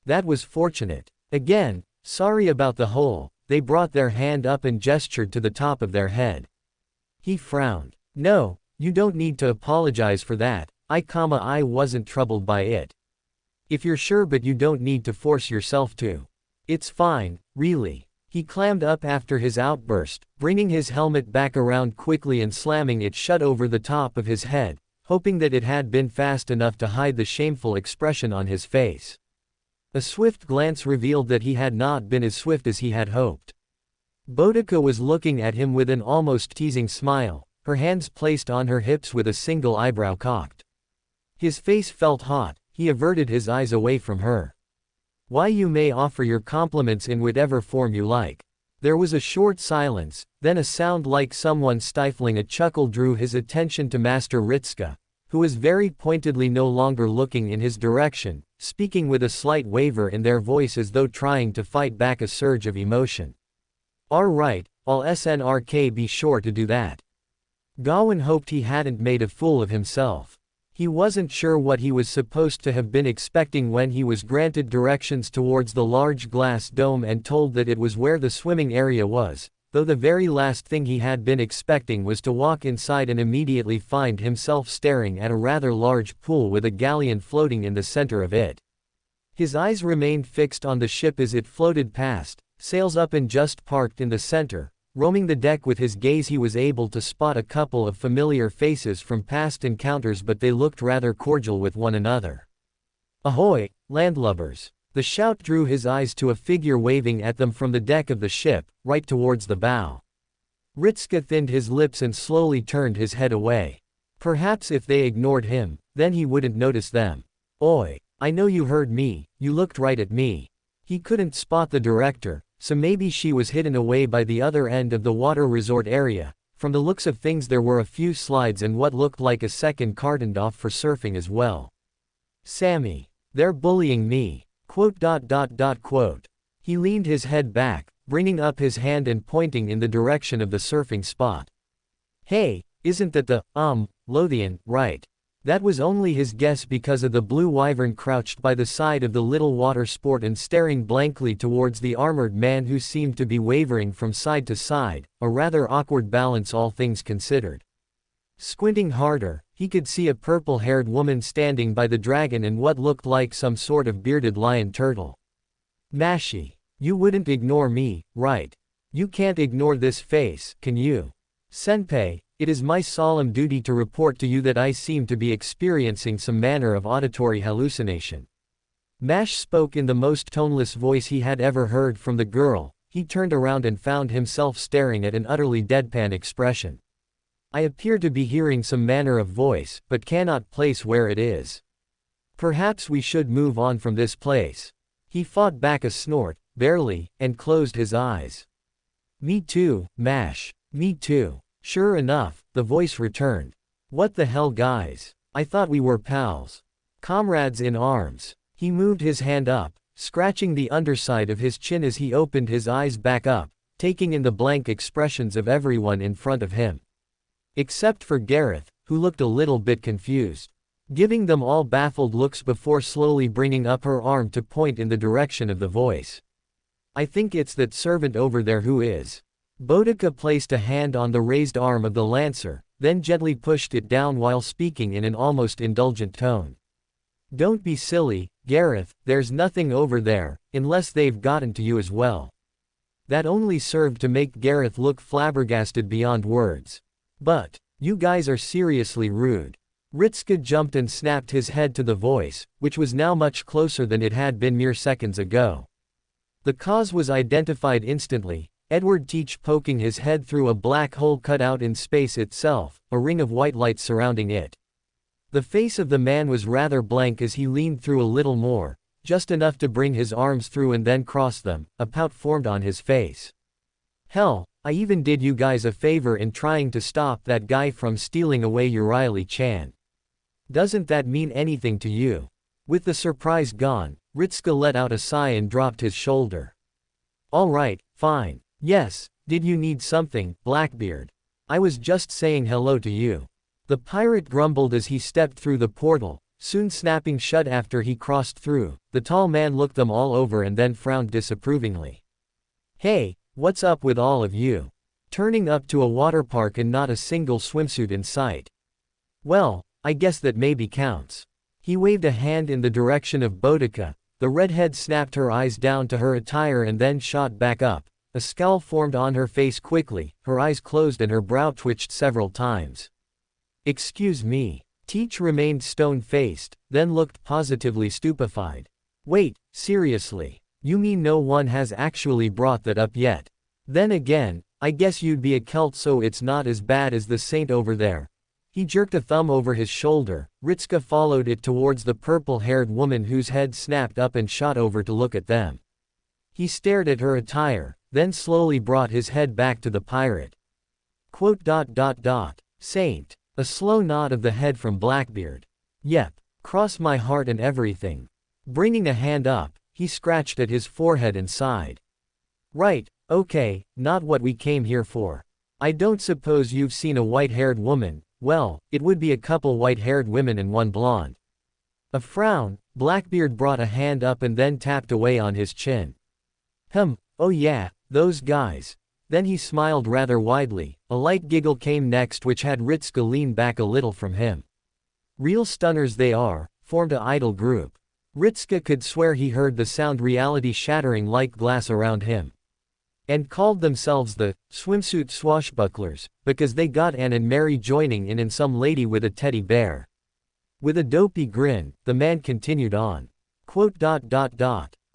That was fortunate. Again, sorry about the hole. They brought their hand up and gestured to the top of their head. He frowned. No, you don't need to apologize for that. I wasn't troubled by it. If you're sure, but you don't need to force yourself to. It's fine, really. He clammed up after his outburst, bringing his helmet back around quickly and slamming it shut over the top of his head, hoping that it had been fast enough to hide the shameful expression on his face. A swift glance revealed that he had not been as swift as he had hoped. Boudica was looking at him with an almost teasing smile, her hands placed on her hips with a single eyebrow cocked. His face felt hot. He averted his eyes away from her. Why, you may offer your compliments in whatever form you like. There was a short silence, then a sound like someone stifling a chuckle drew his attention to Master Ritska, who was very pointedly no longer looking in his direction, speaking with a slight waver in their voice as though trying to fight back a surge of emotion. All right, I'll snrk be sure to do that. Gawain hoped he hadn't made a fool of himself. He wasn't sure what he was supposed to have been expecting when he was granted directions towards the large glass dome and told that it was where the swimming area was, though the very last thing he had been expecting was to walk inside and immediately find himself staring at a rather large pool with a galleon floating in the center of it. His eyes remained fixed on the ship as it floated past, sails up and just parked in the center. Roaming the deck with his gaze, he was able to spot a couple of familiar faces from past encounters, but they looked rather cordial with one another. "Ahoy, landlubbers!" The shout drew his eyes to a figure waving at them from the deck of the ship, right towards the bow. Ritska thinned his lips and slowly turned his head away. Perhaps if they ignored him, then he wouldn't notice them. "Oi, I know you heard me, you looked right at me." He couldn't spot the director, so maybe she was hidden away by the other end of the water resort area. From the looks of things, there were a few slides and what looked like a second cartoned off for surfing as well. "Sammy, they're bullying me." Quote. He leaned his head back, bringing up his hand and pointing in the direction of the surfing spot. "Hey, isn't that the, Lothian, right?" That was only his guess because of the blue wyvern crouched by the side of the little water sport and staring blankly towards the armored man who seemed to be wavering from side to side, a rather awkward balance all things considered. Squinting harder, he could see a purple-haired woman standing by the dragon and what looked like some sort of bearded lion turtle. "Mashi, you wouldn't ignore me, right? You can't ignore this face, can you? Senpai, it is my solemn duty to report to you that I seem to be experiencing some manner of auditory hallucination." Mash spoke in the most toneless voice he had ever heard from the girl. He turned around and found himself staring at an utterly deadpan expression. "I appear to be hearing some manner of voice, but cannot place where it is. Perhaps we should move on from this place." He fought back a snort, barely, and closed his eyes. "Me too, Mash, me too." Sure enough, the voice returned. "What the hell, guys? I thought we were pals. Comrades in arms." He moved his hand up, scratching the underside of his chin as he opened his eyes back up, taking in the blank expressions of everyone in front of him. Except for Gareth, who looked a little bit confused. Giving them all baffled looks before slowly bringing up her arm to point in the direction of the voice. "I think it's that servant over there who is." Boudica placed a hand on the raised arm of the lancer, then gently pushed it down while speaking in an almost indulgent tone. "Don't be silly, Gareth, there's nothing over there, unless they've gotten to you as well." That only served to make Gareth look flabbergasted beyond words. "But, you guys are seriously rude." Ritska jumped and snapped his head to the voice, which was now much closer than it had been mere seconds ago. The cause was identified instantly. Edward Teach poking his head through a black hole cut out in space itself, a ring of white light surrounding it. The face of the man was rather blank as he leaned through a little more, just enough to bring his arms through and then cross them. A pout formed on his face. "Hell, I even did you guys a favor in trying to stop that guy from stealing away Urieli-chan. Doesn't that mean anything to you?" With the surprise gone, Ritska let out a sigh and dropped his shoulder. "All right, fine. Yes, did you need something, Blackbeard? I was just saying hello to you." The pirate grumbled as he stepped through the portal, soon snapping shut after he crossed through. The tall man looked them all over and then frowned disapprovingly. "Hey, what's up with all of you? Turning up to a water park and not a single swimsuit in sight." "Well, I guess that maybe counts." He waved a hand in the direction of Boudica. The redhead snapped her eyes down to her attire and then shot back up. A scowl formed on her face quickly, her eyes closed and her brow twitched several times. "Excuse me." Teach remained stone-faced, then looked positively stupefied. "Wait, seriously? You mean no one has actually brought that up yet? Then again, I guess you'd be a cult, so it's not as bad as the saint over there." He jerked a thumb over his shoulder. Ritska followed it towards the purple-haired woman whose head snapped up and shot over to look at them. He stared at her attire, then slowly brought his head back to the pirate. "Saint." A slow nod of the head from Blackbeard. "Yep. Cross my heart and everything." Bringing a hand up, he scratched at his forehead and sighed. "Right, okay, not what we came here for. I don't suppose you've seen a white-haired woman. Well, it would be a couple white-haired women and one blonde." A frown, Blackbeard brought a hand up and then tapped away on his chin. Oh yeah, those guys. Then he smiled rather widely. A light giggle came next which had Ritska lean back a little from him. Real stunners they are, formed a idle group. Ritska could swear he heard the sound reality shattering like glass around him. And called themselves the swimsuit swashbucklers, because they got Anne and Mary joining in and some lady with a teddy bear. With a dopey grin, the man continued on. Quote,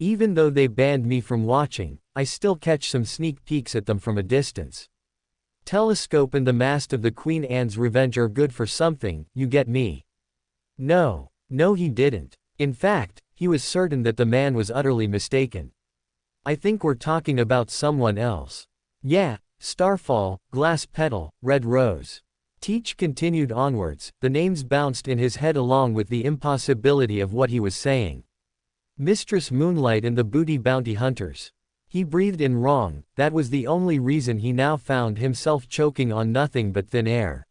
Even though they banned me from watching, I still catch some sneak peeks at them from a distance. Telescope and the mast of the Queen Anne's Revenge are good for something, you get me? No, he didn't. In fact, he was certain that the man was utterly mistaken. I think we're talking about someone else. Yeah, Starfall, Glass Petal, Red Rose. Teach continued onwards, the names bounced in his head along with the impossibility of what he was saying. Mistress Moonlight and the Booty Bounty Hunters. He breathed in wrong, that was the only reason he now found himself choking on nothing but thin air.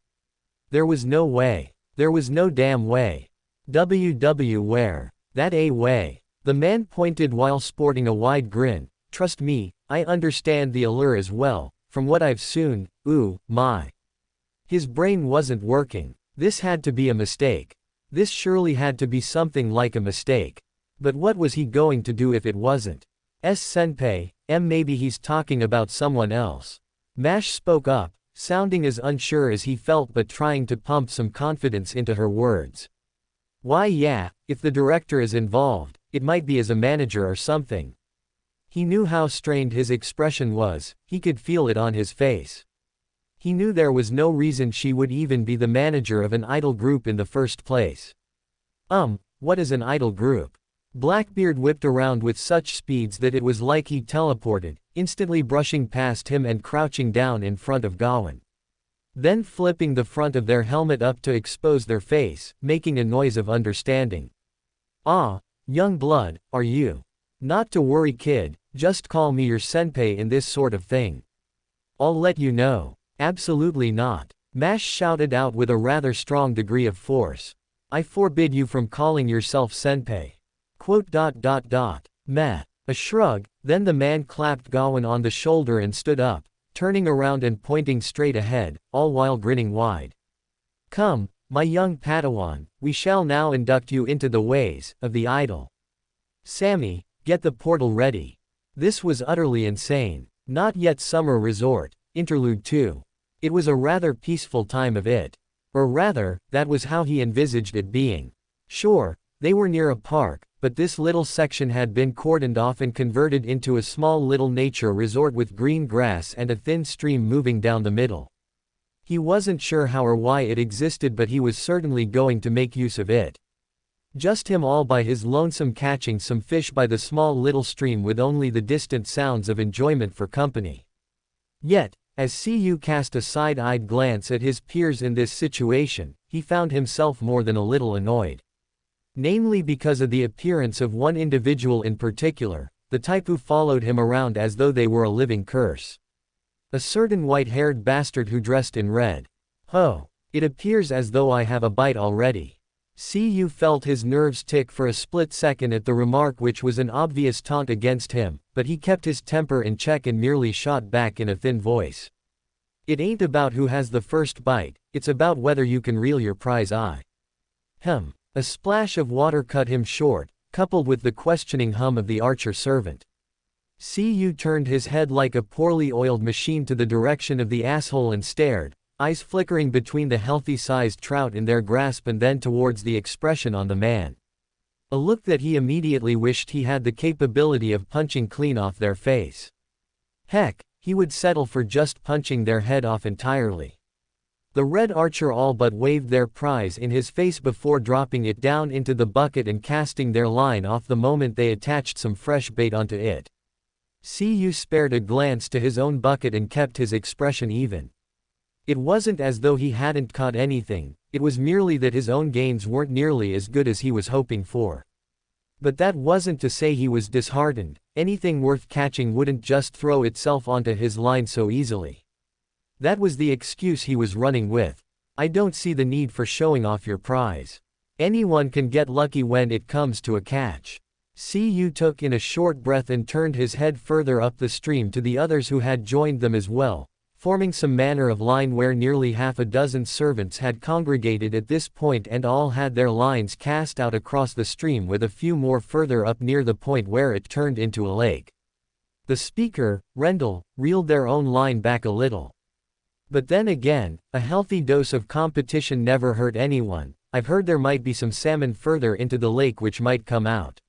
There was no way. There was no damn way. Where? That a way. The man pointed while sporting a wide grin. Trust me, I understand the allure as well, from what I've seen, ooh, my. His brain wasn't working. This had to be a mistake. This surely had to be something like a mistake. But what was he going to do if it wasn't? Senpai, maybe he's talking about someone else. Mash spoke up, sounding as unsure as he felt but trying to pump some confidence into her words. Why yeah, if the director is involved, it might be as a manager or something. He knew how strained his expression was, he could feel it on his face. He knew there was no reason she would even be the manager of an idol group in the first place. What is an idol group? Blackbeard whipped around with such speeds that it was like he teleported, instantly brushing past him and crouching down in front of Gawain. Then flipping the front of their helmet up to expose their face, making a noise of understanding. Young blood, are you? Not to worry kid, just call me your senpai in this sort of thing. I'll let you know. Absolutely not. Mash shouted out with a rather strong degree of force. I forbid you from calling yourself senpai. Quote, Meh. A shrug, then the man clapped Gawain on the shoulder and stood up, turning around and pointing straight ahead, all while grinning wide. Come, my young Padawan, we shall now induct you into the ways of the idol. Sammy, get the portal ready. This was utterly insane. Not yet summer resort, interlude 2. It was a rather peaceful time of it. Or rather, that was how he envisaged it being. Sure, they were near a park, but this little section had been cordoned off and converted into a small little nature resort with green grass and a thin stream moving down the middle. He wasn't sure how or why it existed, but he was certainly going to make use of it. Just him all by his lonesome catching some fish by the small little stream with only the distant sounds of enjoyment for company. Yet, as Cu cast a side-eyed glance at his peers in this situation, he found himself more than a little annoyed. Namely because of the appearance of one individual in particular, the type who followed him around as though they were a living curse. A certain white-haired bastard who dressed in red. Oh, it appears as though I have a bite already. Cu felt his nerves tick for a split second at the remark, which was an obvious taunt against him, but he kept his temper in check and merely shot back in a thin voice. It ain't about who has the first bite, it's about whether you can reel your prize eye. A splash of water cut him short, coupled with the questioning hum of the archer servant. Cu turned his head like a poorly oiled machine to the direction of the asshole and stared, eyes flickering between the healthy-sized trout in their grasp and then towards the expression on the man. A look that he immediately wished he had the capability of punching clean off their face. Heck, he would settle for just punching their head off entirely. The red archer all but waved their prize in his face before dropping it down into the bucket and casting their line off the moment they attached some fresh bait onto it. Cu spared a glance to his own bucket and kept his expression even. It wasn't as though he hadn't caught anything, it was merely that his own gains weren't nearly as good as he was hoping for. But that wasn't to say he was disheartened, anything worth catching wouldn't just throw itself onto his line so easily. That was the excuse he was running with. I don't see the need for showing off your prize. Anyone can get lucky when it comes to a catch. Cu took in a short breath and turned his head further up the stream to the others who had joined them as well, forming some manner of line where nearly half a dozen servants had congregated at this point and all had their lines cast out across the stream with a few more further up near the point where it turned into a lake. The speaker, Rendell, reeled their own line back a little. But then again, a healthy dose of competition never hurt anyone. I've heard there might be some salmon further into the lake which might come out.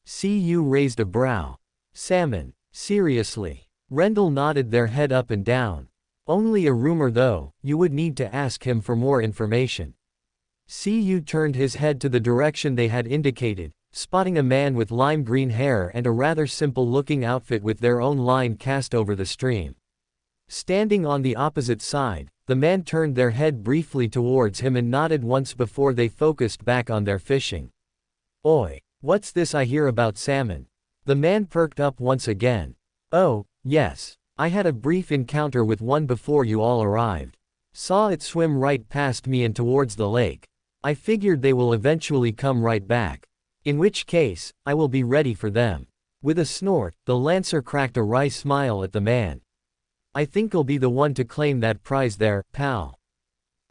Cu raised a brow. Salmon? Seriously? Rendell nodded their head up and down. Only a rumor though, you would need to ask him for more information. Cu turned his head to the direction they had indicated, spotting a man with lime green hair and a rather simple-looking outfit with their own line cast over the stream. Standing on the opposite side, the man turned their head briefly towards him and nodded once before they focused back on their fishing. Oi, what's this I hear about salmon? The man perked up once again. Oh, yes. I had a brief encounter with one before you all arrived. Saw it swim right past me and towards the lake. I figured they will eventually come right back. In which case, I will be ready for them. With a snort, the Lancer cracked a wry smile at the man. I think I'll be the one to claim that prize there, pal.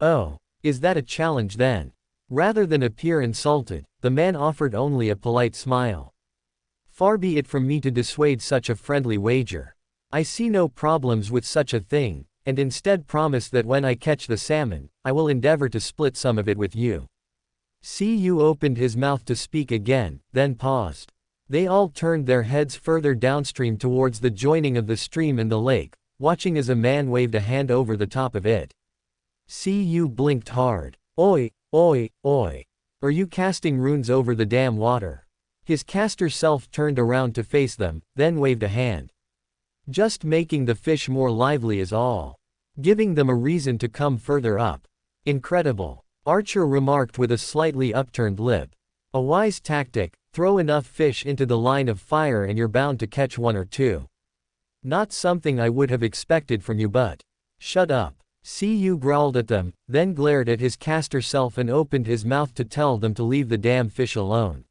Oh, is that a challenge then? Rather than appear insulted, the man offered only a polite smile. Far be it from me to dissuade such a friendly wager. I see no problems with such a thing, and instead promise that when I catch the salmon, I will endeavor to split some of it with you. Cu opened his mouth to speak again, then paused. They all turned their heads further downstream towards the joining of the stream and the lake, watching as a man waved a hand over the top of it. Cu blinked hard. Oi, oi, oi. Are you casting runes over the damn water? His caster self turned around to face them, then waved a hand. Just making the fish more lively is all. Giving them a reason to come further up. Incredible. Archer remarked with a slightly upturned lip. A wise tactic, throw enough fish into the line of fire and you're bound to catch one or two. Not something I would have expected from you but. Shut up. Cu growled at them, then glared at his caster self and opened his mouth to tell them to leave the damn fish alone.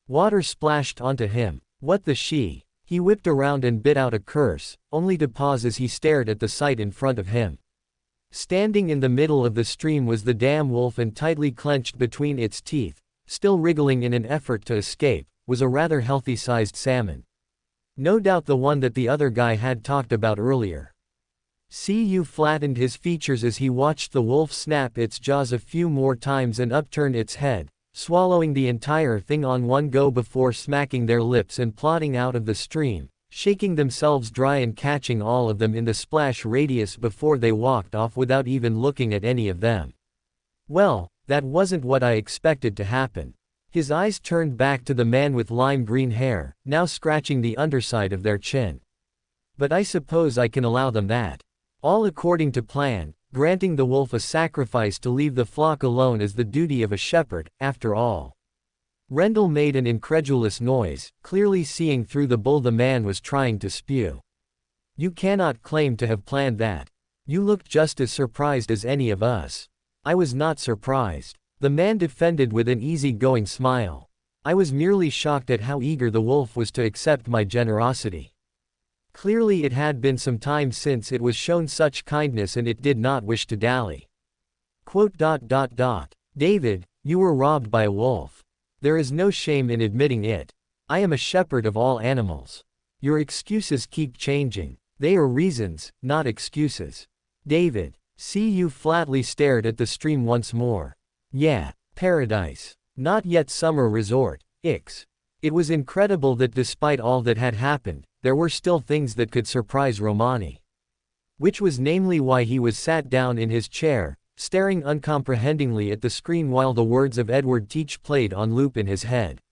Water splashed onto him. What the she? He whipped around and bit out a curse, only to pause as he stared at the sight in front of him. Standing in the middle of the stream was the damn wolf and tightly clenched between its teeth, still wriggling in an effort to escape, was a rather healthy-sized salmon. No doubt the one that the other guy had talked about earlier. Cu flattened his features as he watched the wolf snap its jaws a few more times and upturn its head, swallowing the entire thing on one go before smacking their lips and plodding out of the stream, shaking themselves dry and catching all of them in the splash radius before they walked off without even looking at any of them. Well, that wasn't what I expected to happen. His eyes turned back to the man with lime green hair, now scratching the underside of their chin. But I suppose I can allow them that. All according to plan, granting the wolf a sacrifice to leave the flock alone is the duty of a shepherd, after all. Rendell made an incredulous noise, clearly seeing through the bull the man was trying to spew. You cannot claim to have planned that. You looked just as surprised as any of us. I was not surprised. The man defended with an easy-going smile. I was merely shocked at how eager the wolf was to accept my generosity. Clearly it had been some time since it was shown such kindness and it did not wish to dally. David, you were robbed by a wolf. There is no shame in admitting it. I am a shepherd of all animals. Your excuses keep changing. They are reasons, not excuses. David. Cu flatly stared at the stream once more. Yeah, paradise. Not yet summer resort, ix. It was incredible that despite all that had happened, there were still things that could surprise Romani. Which was namely why he was sat down in his chair, staring uncomprehendingly at the screen while the words of Edward Teach played on loop in his head.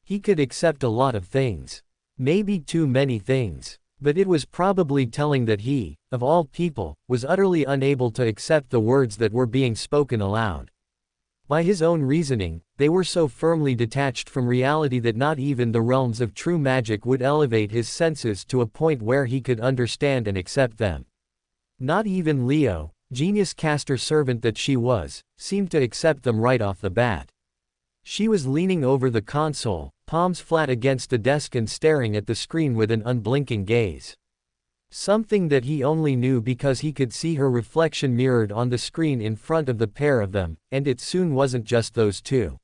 He could accept a lot of things. Maybe too many things. But it was probably telling that he, of all people, was utterly unable to accept the words that were being spoken aloud. By his own reasoning, they were so firmly detached from reality that not even the realms of true magic would elevate his senses to a point where he could understand and accept them. Not even Leo, genius caster servant that she was, seemed to accept them right off the bat. She was leaning over the console, palms flat against the desk and staring at the screen with an unblinking gaze. Something that he only knew because he could see her reflection mirrored on the screen in front of the pair of them, and it soon wasn't just those two.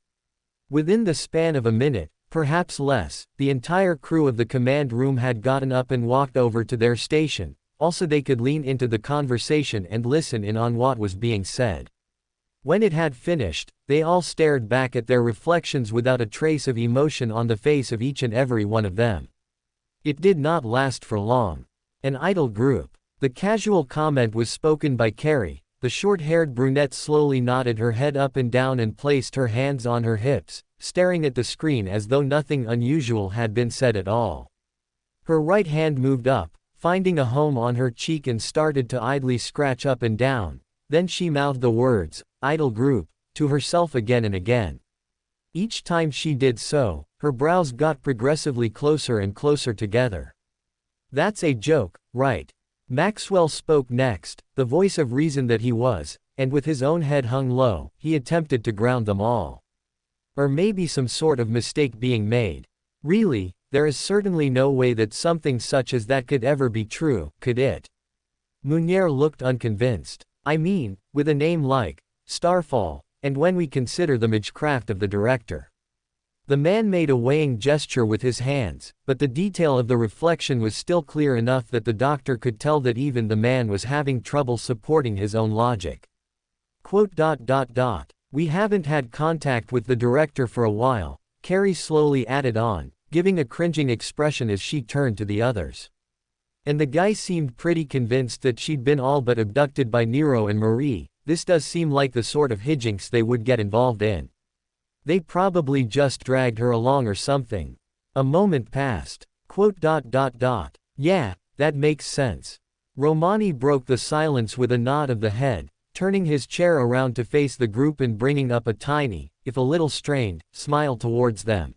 Within the span of a minute, perhaps less, the entire crew of the command room had gotten up and walked over to their station, also they could lean into the conversation and listen in on what was being said. When it had finished, they all stared back at their reflections without a trace of emotion on the face of each and every one of them. It did not last for long. An idle group. The casual comment was spoken by Carrie. The short-haired brunette slowly nodded her head up and down and placed her hands on her hips, staring at the screen as though nothing unusual had been said at all. Her right hand moved up, finding a home on her cheek and started to idly scratch up and down. Then she mouthed the words, "idle group," to herself again and again. Each time she did so, her brows got progressively closer and closer together. "That's a joke, right?" Maxwell spoke next, the voice of reason that he was, and with his own head hung low, he attempted to ground them all. Or maybe some sort of mistake being made. Really, there is certainly no way that something such as that could ever be true, could it? Munier looked unconvinced. I mean, with a name like Starfall, and when we consider the magecraft of the director. The man made a weighing gesture with his hands, but the detail of the reflection was still clear enough that the doctor could tell that even the man was having trouble supporting his own logic. "We haven't had contact with the director for a while," Carrie slowly added on, giving a cringing expression as she turned to the others. "And the guy seemed pretty convinced that she'd been all but abducted by Nero and Marie. This does seem like the sort of hijinks they would get involved in. They probably just dragged her along or something." A moment passed. "Yeah, that makes sense." Romani broke the silence with a nod of the head, turning his chair around to face the group and bringing up a tiny, if a little strained, smile towards them.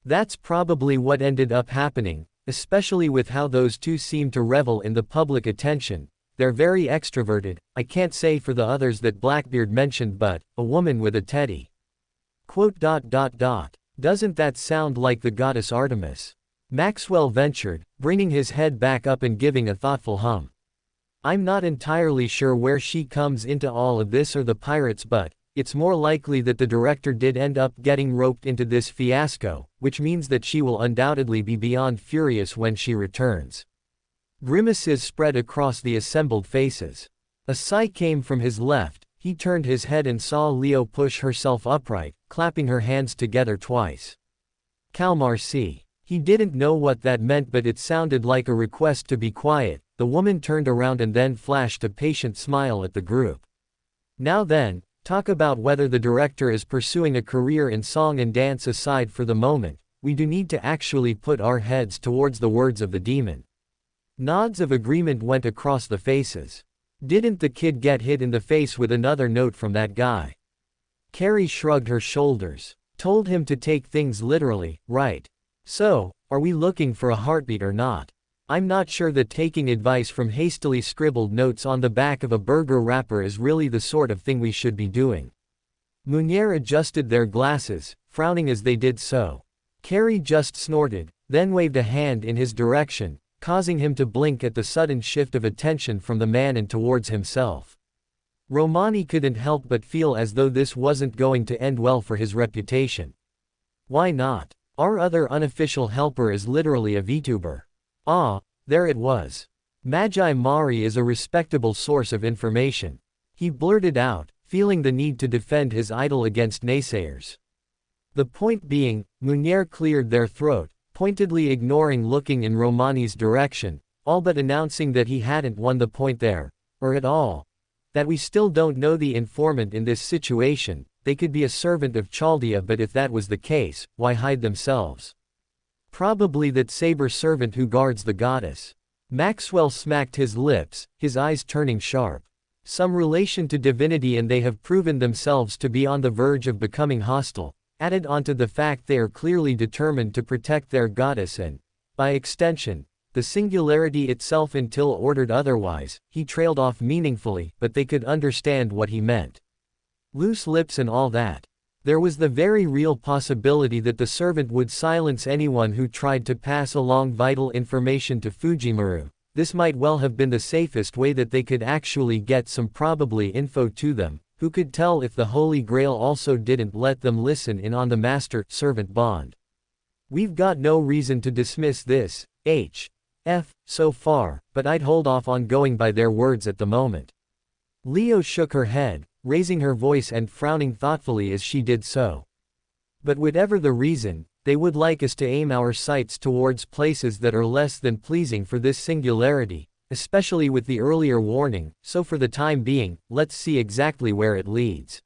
"That's probably what ended up happening, especially with how those two seem to revel in the public attention. They're very extroverted. I can't say for the others that Blackbeard mentioned, but a woman with a teddy. Doesn't that sound like the goddess Artemis?" Maxwell ventured, bringing his head back up and giving a thoughtful hum. "I'm not entirely sure where she comes into all of this or the pirates, but it's more likely that the director did end up getting roped into this fiasco, which means that she will undoubtedly be beyond furious when she returns." Grimaces spread across the assembled faces. A sigh came from his left. He turned his head and saw Leo push herself upright, clapping her hands together twice. "Calmarcy." He didn't know what that meant, but it sounded like a request to be quiet. The woman turned around and then flashed a patient smile at the group. "Now then, talk about whether the director is pursuing a career in song and dance aside for the moment, we do need to actually put our heads towards the words of the demon." Nods of agreement went across the faces. "Didn't the kid get hit in the face with another note from that guy?" Carrie shrugged her shoulders. "Told him to take things literally, right? So, are we looking for a heartbeat or not? I'm not sure that taking advice from hastily scribbled notes on the back of a burger wrapper is really the sort of thing we should be doing." Munier adjusted their glasses, frowning as they did so. Carrie just snorted, then waved a hand in his direction, causing him to blink at the sudden shift of attention from the man and towards himself. Romani couldn't help but feel as though this wasn't going to end well for his reputation. Why not? Our other unofficial helper is literally a VTuber. Ah, there it was. Magi Mari is a respectable source of information. He blurted out, feeling the need to defend his idol against naysayers. The point being, Munier cleared their throat, pointedly ignoring looking in Romani's direction, all but announcing that he hadn't won the point there, or at all. That we still don't know the informant in this situation. They could be a servant of Chaldea, but if that was the case, why hide themselves? Probably that saber servant who guards the goddess. Maxwell smacked his lips, his eyes turning sharp. Some relation to divinity, and they have proven themselves to be on the verge of becoming hostile. Added onto the fact they are clearly determined to protect their goddess and, by extension, the singularity itself until ordered otherwise. He trailed off meaningfully, but they could understand what he meant. Loose lips and all that. There was the very real possibility that the servant would silence anyone who tried to pass along vital information to Fujimaru. This might well have been the safest way that they could actually get some probably info to them. Who could tell if the Holy Grail also didn't let them listen in on the master-servant bond? We've got no reason to dismiss this, so far, but I'd hold off on going by their words at the moment. Leo shook her head, raising her voice and frowning thoughtfully as she did so. But whatever the reason, they would like us to aim our sights towards places that are less than pleasing for this singularity, especially with the earlier warning, so for the time being, let's see exactly where it leads.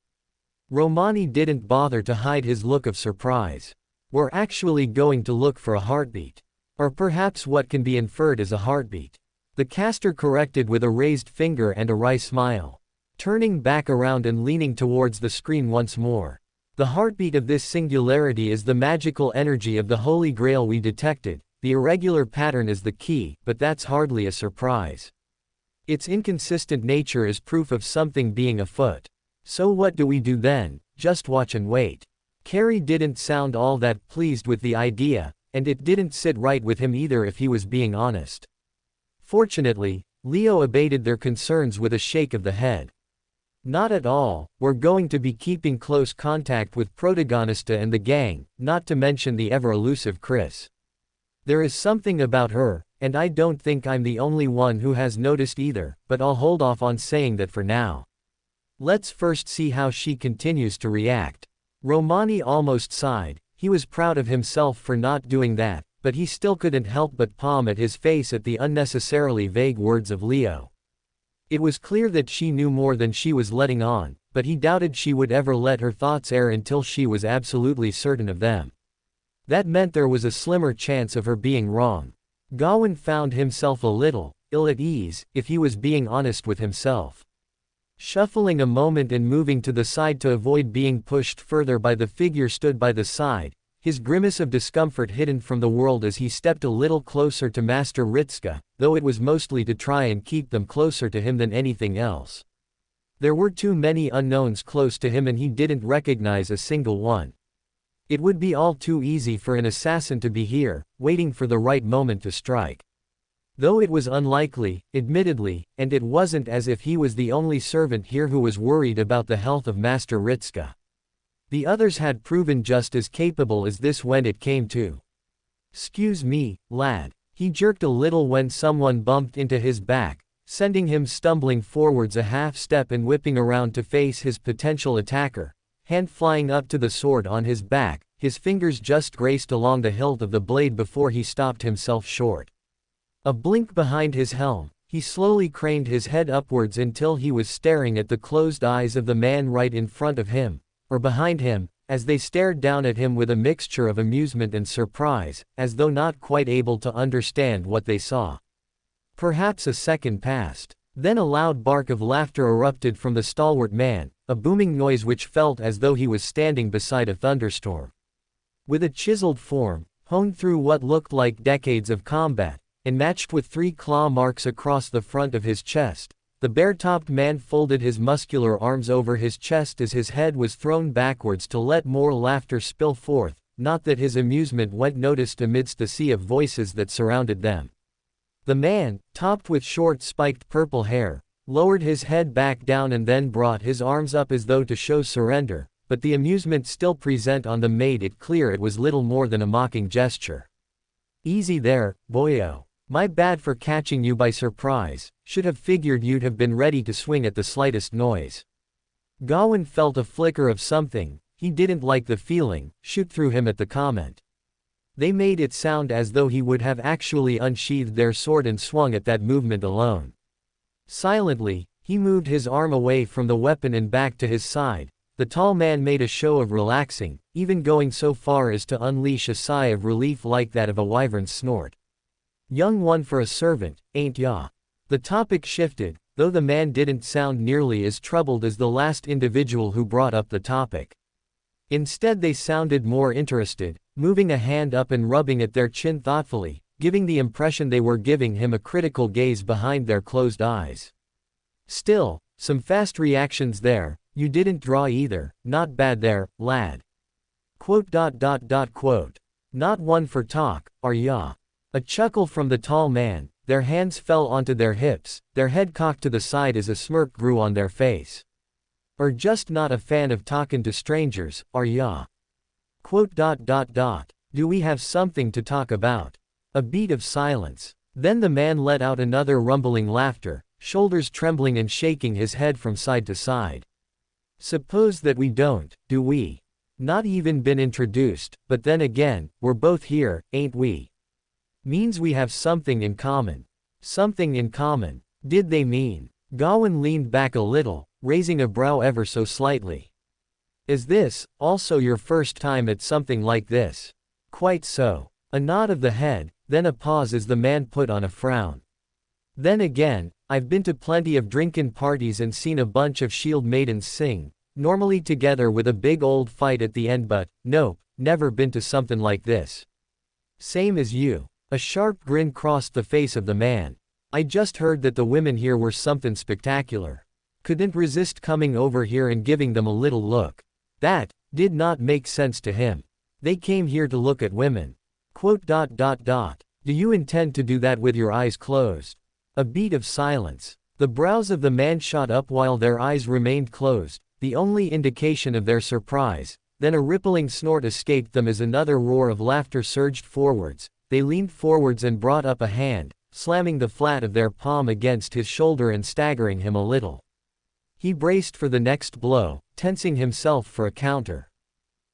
Romani didn't bother to hide his look of surprise. We're actually going to look for a heartbeat. Or perhaps what can be inferred as a heartbeat. The caster corrected with a raised finger and a wry smile. Turning back around and leaning towards the screen once more. The heartbeat of this singularity is the magical energy of the Holy Grail we detected. The irregular pattern is the key, but that's hardly a surprise. Its inconsistent nature is proof of something being afoot. So what do we do then? Just watch and wait. Carrie didn't sound all that pleased with the idea, and it didn't sit right with him either if he was being honest. Fortunately, Leo abated their concerns with a shake of the head. Not at all, we're going to be keeping close contact with Protagonista and the gang, not to mention the ever-elusive Chris. There is something about her, and I don't think I'm the only one who has noticed either, but I'll hold off on saying that for now. Let's first see how she continues to react. Romani almost sighed. He was proud of himself for not doing that, but he still couldn't help but palm at his face at the unnecessarily vague words of Leo. It was clear that she knew more than she was letting on, but he doubted she would ever let her thoughts air until she was absolutely certain of them. That meant there was a slimmer chance of her being wrong. Gawain found himself a little ill at ease, if he was being honest with himself. Shuffling a moment and moving to the side to avoid being pushed further by the figure stood by the side, his grimace of discomfort hidden from the world as he stepped a little closer to Master Ritsuka, though it was mostly to try and keep them closer to him than anything else. There were too many unknowns close to him and he didn't recognize a single one. It would be all too easy for an assassin to be here, waiting for the right moment to strike. Though it was unlikely, admittedly, and it wasn't as if he was the only servant here who was worried about the health of Master Ritsuka. The others had proven just as capable as this when it came to. "'Excuse me, lad." He jerked a little when someone bumped into his back, sending him stumbling forwards a half step and whipping around to face his potential attacker, hand flying up to the sword on his back, his fingers just graced along the hilt of the blade before he stopped himself short. A blink behind his helm, he slowly craned his head upwards until he was staring at the closed eyes of the man right in front of him, or behind him, as they stared down at him with a mixture of amusement and surprise, as though not quite able to understand what they saw. Perhaps a second passed. Then a loud bark of laughter erupted from the stalwart man, a booming noise which felt as though he was standing beside a thunderstorm. With a chiseled form, honed through what looked like decades of combat, and matched with 3 claw marks across the front of his chest, the bare-topped man folded his muscular arms over his chest as his head was thrown backwards to let more laughter spill forth, not that his amusement went noticed amidst the sea of voices that surrounded them. The man, topped with short spiked purple hair, lowered his head back down and then brought his arms up as though to show surrender, but the amusement still present on them made it clear it was little more than a mocking gesture. "Easy there, boyo. My bad for catching you by surprise, should have figured you'd have been ready to swing at the slightest noise." Gawain felt a flicker of something, he didn't like the feeling, shoot through him at the comment. They made it sound as though he would have actually unsheathed their sword and swung at that movement alone. Silently, he moved his arm away from the weapon and back to his side. The tall man made a show of relaxing, even going so far as to unleash a sigh of relief like that of a wyvern's snort. "Young one for a servant, ain't ya?" The topic shifted, though the man didn't sound nearly as troubled as the last individual who brought up the topic. Instead they sounded more interested, moving a hand up and rubbing at their chin thoughtfully, giving the impression they were giving him a critical gaze behind their closed eyes. Still, some fast reactions there. You didn't draw either, not bad there, lad. Quote. Not one for talk, are ya? A chuckle from the tall man, their hands fell onto their hips, their head cocked to the side as a smirk grew on their face. Or just not a fan of talkin' to strangers, are ya? Quote. Do we have something to talk about? A beat of silence. Then the man let out another rumbling laughter, shoulders trembling and shaking his head from side to side. Suppose that we don't, do we? Not even been introduced, but then again, we're both here, ain't we? Means we have something in common. Something in common. Did they mean? Gawain leaned back a little, raising a brow ever so slightly. Is this, also your first time at something like this? Quite so. A nod of the head, then a pause as the man put on a frown. Then again, I've been to plenty of drinkin' parties and seen a bunch of shield maidens sing, normally together with a big old fight at the end, but, nope, never been to something like this. Same as you. A sharp grin crossed the face of the man. I just heard that the women here were something spectacular. Couldn't resist coming over here and giving them a little look. That did not make sense to him. They came here to look at women. Quote. Do you intend to do that with your eyes closed? A beat of silence. The brows of the man shot up while their eyes remained closed, the only indication of their surprise. Then a rippling snort escaped them as another roar of laughter surged forwards. They leaned forwards and brought up a hand, slamming the flat of their palm against his shoulder and staggering him a little. He braced for the next blow, tensing himself for a counter.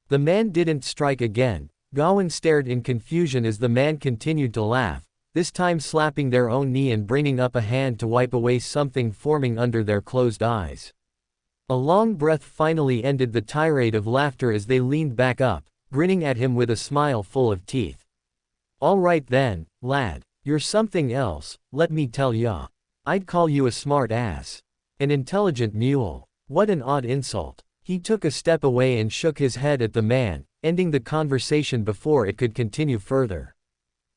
The man didn't strike again. Gawain stared in confusion as the man continued to laugh, this time slapping their own knee and bringing up a hand to wipe away something forming under their closed eyes. A long breath finally ended the tirade of laughter as they leaned back up, grinning at him with a smile full of teeth. All right then, lad, you're something else, let me tell ya. I'd call you a smart ass. An intelligent mule. What an odd insult. He took a step away and shook his head at the man, ending the conversation before it could continue further.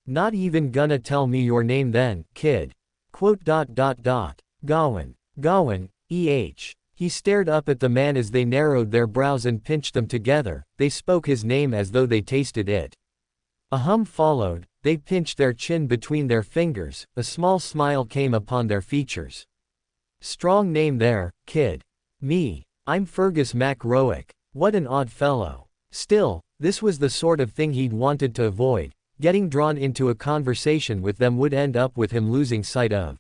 Not even gonna tell me your name then, kid. Quote. Gawain. Gawain, eh. He stared up at the man as they narrowed their brows and pinched them together. They spoke his name as though they tasted it. A hum followed, they pinched their chin between their fingers, a small smile came upon their features. Strong name there, kid. Me. I'm Fergus Mac Roic. What an odd fellow. Still, this was the sort of thing he'd wanted to avoid. Getting drawn into a conversation with them would end up with him losing sight of.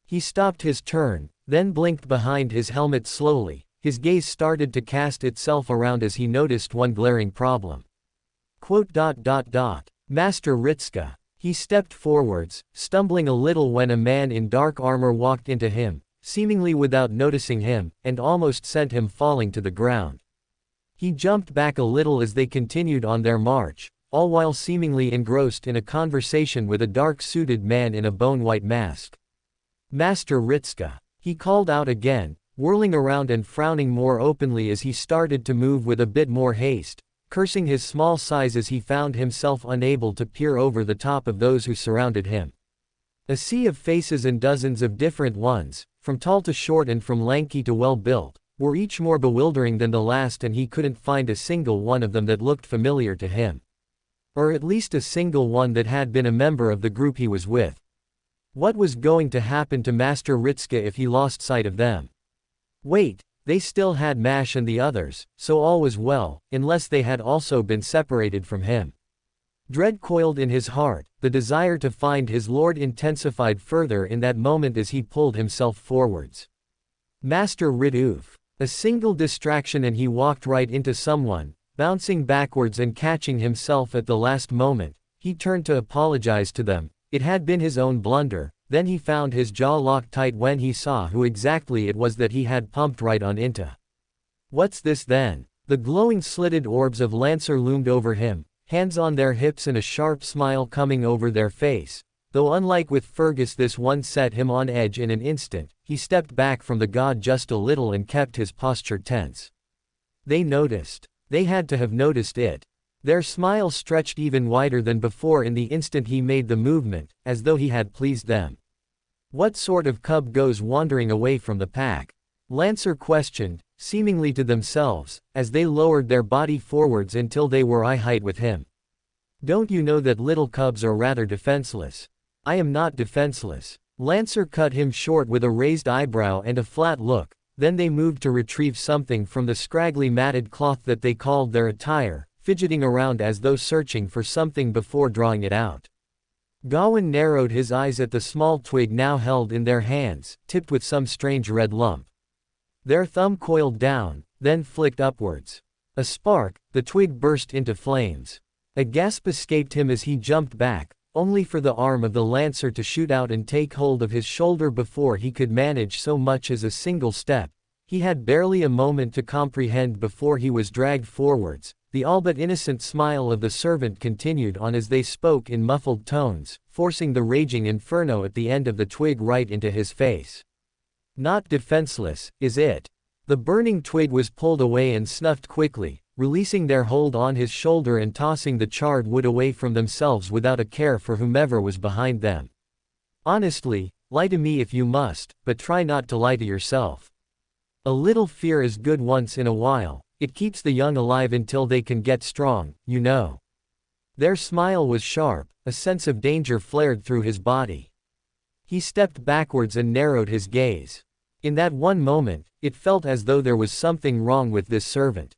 He stopped his turn, then blinked behind his helmet slowly. His gaze started to cast itself around as he noticed one glaring problem. Quote. Master Ritska. He stepped forwards, stumbling a little when a man in dark armor walked into him, seemingly without noticing him, and almost sent him falling to the ground. He jumped back a little as they continued on their march, all while seemingly engrossed in a conversation with a dark-suited man in a bone-white mask. Master Ritska. He called out again, whirling around and frowning more openly as he started to move with a bit more haste, cursing his small size as he found himself unable to peer over the top of those who surrounded him. A sea of faces and dozens of different ones, from tall to short and from lanky to well-built, were each more bewildering than the last, and he couldn't find a single one of them that looked familiar to him. Or at least a single one that had been a member of the group he was with. What was going to happen to Master Ritska if he lost sight of them? Wait, they still had Mash and the others, so all was well, unless they had also been separated from him. Dread coiled in his heart, the desire to find his lord intensified further in that moment as he pulled himself forwards. Master Ridoof. A single distraction and he walked right into someone, bouncing backwards and catching himself at the last moment. He turned to apologize to them. It had been his own blunder. Then he found his jaw locked tight when he saw who exactly it was that he had pumped right on into. What's this then? The glowing slitted orbs of Lancer loomed over him, hands on their hips and a sharp smile coming over their face. Though unlike with Fergus, this one set him on edge in an instant. He stepped back from the god just a little and kept his posture tense. They noticed. They had to have noticed it. Their smile stretched even wider than before in the instant he made the movement, as though he had pleased them. What sort of cub goes wandering away from the pack? Lancer questioned, seemingly to themselves, as they lowered their body forwards until they were eye height with him. Don't you know that little cubs are rather defenseless? I am not defenseless. Lancer cut him short with a raised eyebrow and a flat look, then they moved to retrieve something from the scraggly matted cloth that they called their attire, fidgeting around as though searching for something before drawing it out. Gawain narrowed his eyes at the small twig now held in their hands, tipped with some strange red lump. Their thumb coiled down, then flicked upwards. A spark, the twig burst into flames. A gasp escaped him as he jumped back, only for the arm of the Lancer to shoot out and take hold of his shoulder before he could manage so much as a single step. He had barely a moment to comprehend before he was dragged forwards. The all but innocent smile of the servant continued on as they spoke in muffled tones, forcing the raging inferno at the end of the twig right into his face. Not defenseless, is it? The burning twig was pulled away and snuffed quickly, releasing their hold on his shoulder and tossing the charred wood away from themselves without a care for whomever was behind them. Honestly, lie to me if you must, but try not to lie to yourself. A little fear is good once in a while. It keeps the young alive until they can get strong, you know. Their smile was sharp, a sense of danger flared through his body. He stepped backwards and narrowed his gaze. In that one moment, it felt as though there was something wrong with this servant.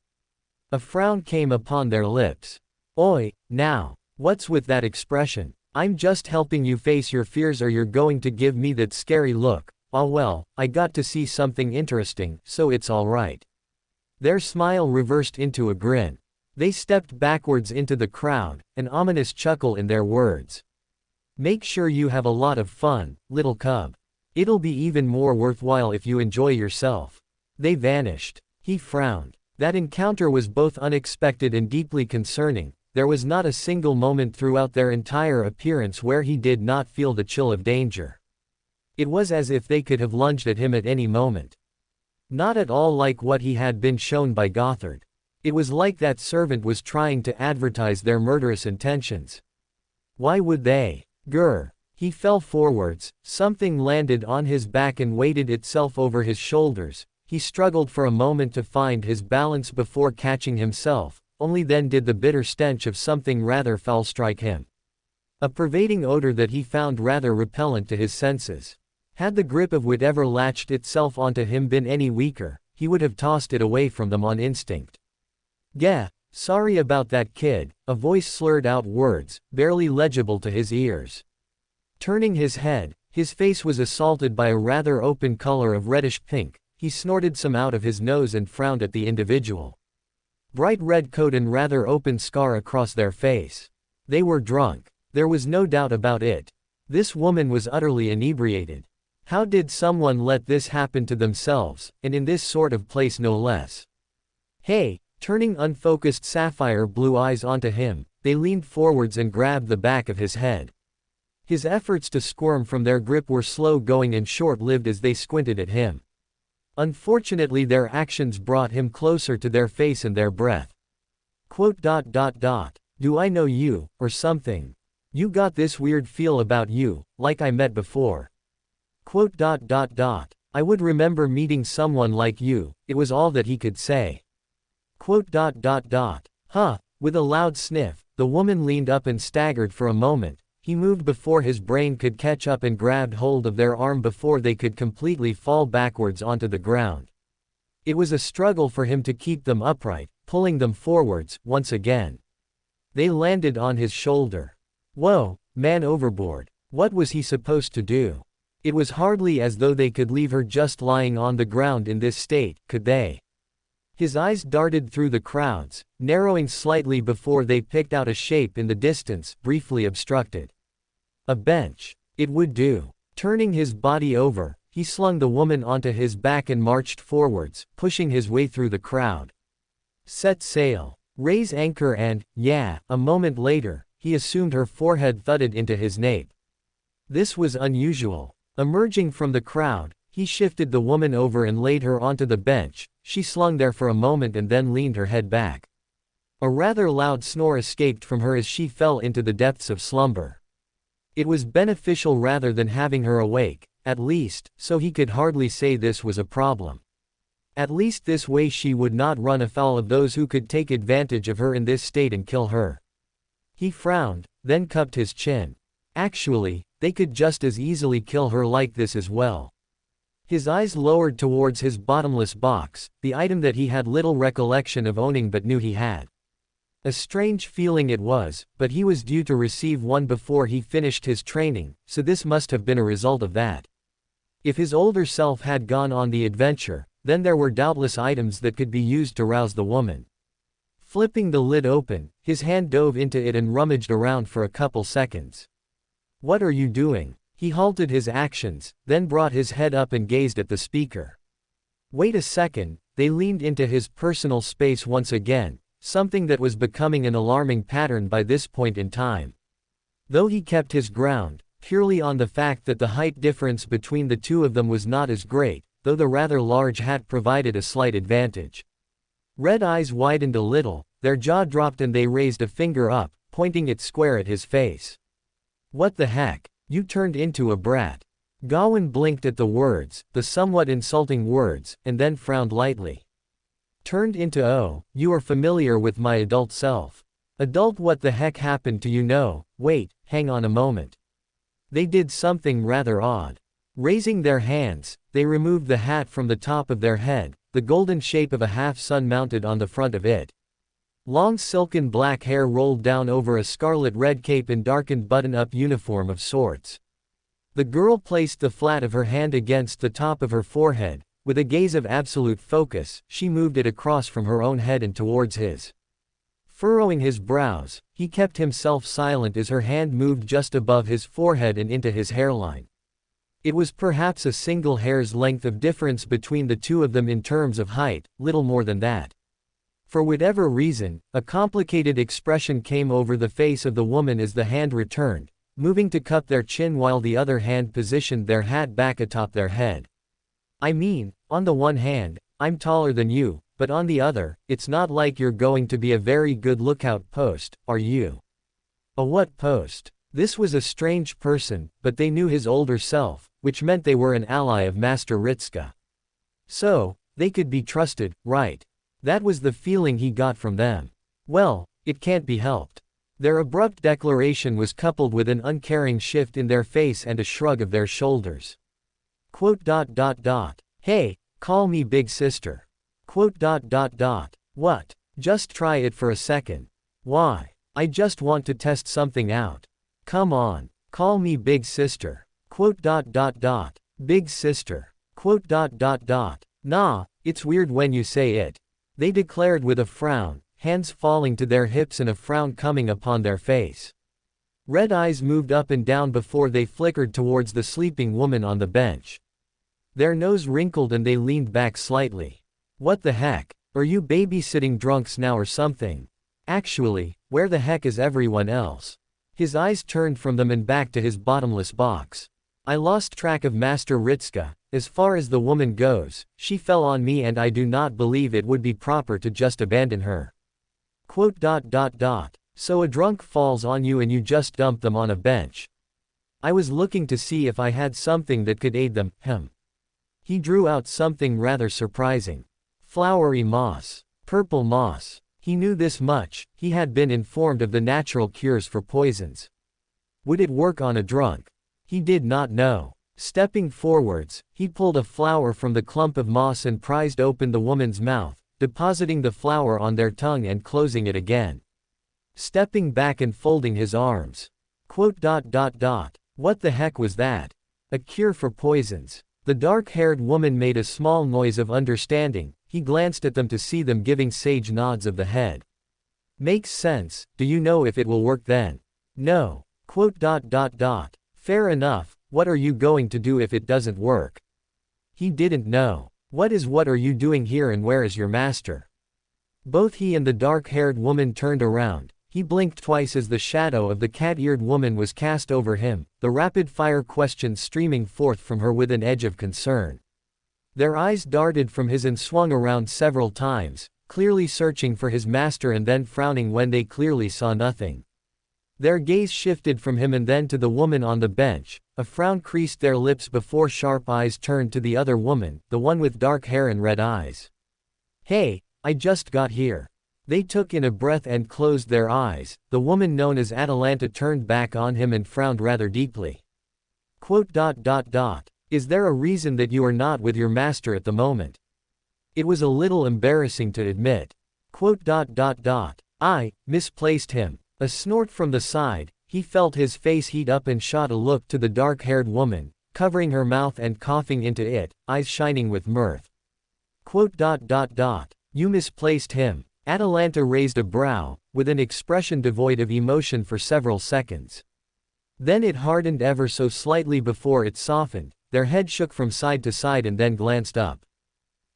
A frown came upon their lips. Oi, now, what's with that expression? I'm just helping you face your fears, or you're going to give me that scary look. Ah well, I got to see something interesting, so it's all right. Their smile reversed into a grin. They stepped backwards into the crowd, an ominous chuckle in their words. Make sure you have a lot of fun, little cub. It'll be even more worthwhile if you enjoy yourself. They vanished. He frowned. That encounter was both unexpected and deeply concerning. There was not a single moment throughout their entire appearance where he did not feel the chill of danger. It was as if they could have lunged at him at any moment. Not at all like what he had been shown by Gothard. It was like that servant was trying to advertise their murderous intentions. Why would they? Grr. He fell forwards, something landed on his back and weighted itself over his shoulders. He struggled for a moment to find his balance before catching himself, only then did the bitter stench of something rather foul strike him. A pervading odor that he found rather repellent to his senses. Had the grip of whatever latched itself onto him been any weaker, he would have tossed it away from them on instinct. Gah, sorry about that kid, a voice slurred out words, barely legible to his ears. Turning his head, his face was assaulted by a rather open color of reddish pink. He snorted some out of his nose and frowned at the individual. Bright red coat and rather open scar across their face. They were drunk. There was no doubt about it. This woman was utterly inebriated. How did someone let this happen to themselves, and in this sort of place no less? Hey, turning unfocused sapphire blue eyes onto him, they leaned forwards and grabbed the back of his head. His efforts to squirm from their grip were slow-going and short-lived as they squinted at him. Unfortunately, their actions brought him closer to their face and their breath. Do I know you, or something? You got this weird feel about you, like I met before. I would remember meeting someone like you, it was all that he could say. Huh, with a loud sniff, the woman leaned up and staggered for a moment. He moved before his brain could catch up and grabbed hold of their arm before they could completely fall backwards onto the ground. It was a struggle for him to keep them upright, pulling them forwards, once again. They landed on his shoulder. Whoa, man overboard. What was he supposed to do? It was hardly as though they could leave her just lying on the ground in this state, could they? His eyes darted through the crowds, narrowing slightly before they picked out a shape in the distance, briefly obstructed. A bench. It would do. Turning his body over, he slung the woman onto his back and marched forwards, pushing his way through the crowd. Set sail. Raise anchor and, yeah, a moment later, he assumed her forehead thudded into his nape. This was unusual. Emerging from the crowd, he shifted the woman over and laid her onto the bench. She slung there for a moment and then leaned her head back. A rather loud snore escaped from her as she fell into the depths of slumber. It was beneficial rather than having her awake, at least, so he could hardly say this was a problem. At least this way she would not run afoul of those who could take advantage of her in this state and kill her. He frowned, then cupped his chin. Actually, they could just as easily kill her like this as well. His eyes lowered towards his bottomless box, the item that he had little recollection of owning but knew he had. A strange feeling it was, but he was due to receive one before he finished his training, so this must have been a result of that. If his older self had gone on the adventure, then there were doubtless items that could be used to rouse the woman. Flipping the lid open, his hand dove into it and rummaged around for a couple seconds. "What are you doing?" He halted his actions, then brought his head up and gazed at the speaker. Wait a second, they leaned into his personal space once again, something that was becoming an alarming pattern by this point in time. Though he kept his ground, purely on the fact that the height difference between the two of them was not as great, though the rather large hat provided a slight advantage. Red eyes widened a little, their jaw dropped and they raised a finger up, pointing it square at his face. "What the heck? You turned into a brat." Gawain blinked at the words, the somewhat insulting words, and then frowned lightly. "Turned into oh, you are familiar with my adult self." "Adult, what the heck happened to you? No, wait, hang on a moment." They did something rather odd. Raising their hands, they removed the hat from the top of their head, the golden shape of a half-sun mounted on the front of it. Long silken black hair rolled down over a scarlet-red cape and darkened button-up uniform of sorts. The girl placed the flat of her hand against the top of her forehead. With a gaze of absolute focus, she moved it across from her own head and towards his. Furrowing his brows, he kept himself silent as her hand moved just above his forehead and into his hairline. It was perhaps a single hair's length of difference between the two of them in terms of height, little more than that. For whatever reason, a complicated expression came over the face of the woman as the hand returned, moving to cup their chin while the other hand positioned their hat back atop their head. "I mean, on the one hand, I'm taller than you, but on the other, it's not like you're going to be a very good lookout post, are you?" A what post? This was a strange person, but they knew his older self, which meant they were an ally of Master Ritska. So, they could be trusted, right? That was the feeling he got from them. Well, it can't be helped. Their abrupt declaration was coupled with an uncaring shift in their face and a shrug of their shoulders. "Hey, call me big sister." "What? Just try it for a second." "Why? I just want to test something out." "Come on, call me big sister." "Big sister." "Nah, it's weird when you say it," they declared with a frown, hands falling to their hips and a frown coming upon their face. Red eyes moved up and down before they flickered towards the sleeping woman on the bench. Their nose wrinkled and they leaned back slightly. "What the heck? Are you babysitting drunks now or something? Actually, where the heck is everyone else?" His eyes turned from them and back to his bottomless box. "I lost track of Master Ritska. As far as the woman goes, she fell on me and I do not believe it would be proper to just abandon her." "So a drunk falls on you and you just dump them on a bench?" "I was looking to see if I had something that could aid them." He drew out something rather surprising. Flowery moss. Purple moss. He knew this much, he had been informed of the natural cures for poisons. Would it work on a drunk? He did not know. Stepping forwards, he pulled a flower from the clump of moss and prized open the woman's mouth, depositing the flower on their tongue and closing it again. Stepping back and folding his arms. What the heck was that? A cure for poisons. The dark-haired woman made a small noise of understanding. He glanced at them to see them giving sage nods of the head. "Makes sense. Do you know if it will work then?" "No." "Fair enough. What are you going to do if it doesn't work?" He didn't know. What are you doing here and where is your master?" Both he and the dark-haired woman turned around. He blinked twice as the shadow of the cat-eared woman was cast over him, the rapid-fire questions streaming forth from her with an edge of concern. Their eyes darted from his and swung around several times, clearly searching for his master and then frowning when they clearly saw nothing. Their gaze shifted from him and then to the woman on the bench. A frown creased their lips before sharp eyes turned to the other woman, the one with dark hair and red eyes. "Hey, I just got here." They took in a breath and closed their eyes. The woman known as Atalanta turned back on him and frowned rather deeply. "Is there a reason that you are not with your master at the moment?" It was a little embarrassing to admit. "I misplaced him." A snort from the side. He felt his face heat up and shot a look to the dark-haired woman, covering her mouth and coughing into it, eyes shining with mirth. "You misplaced him." Atalanta raised a brow, with an expression devoid of emotion for several seconds. Then it hardened ever so slightly before it softened. Their head shook from side to side and then glanced up.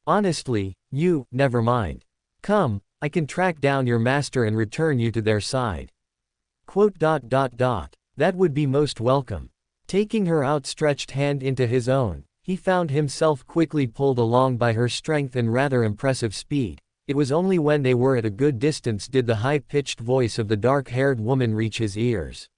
"Honestly, never mind. Come, I can track down your master and return you to their side." That would be most welcome. Taking her outstretched hand into his own, he found himself quickly pulled along by her strength and rather impressive speed. It was only when they were at a good distance did the high-pitched voice of the dark-haired woman reach his ears.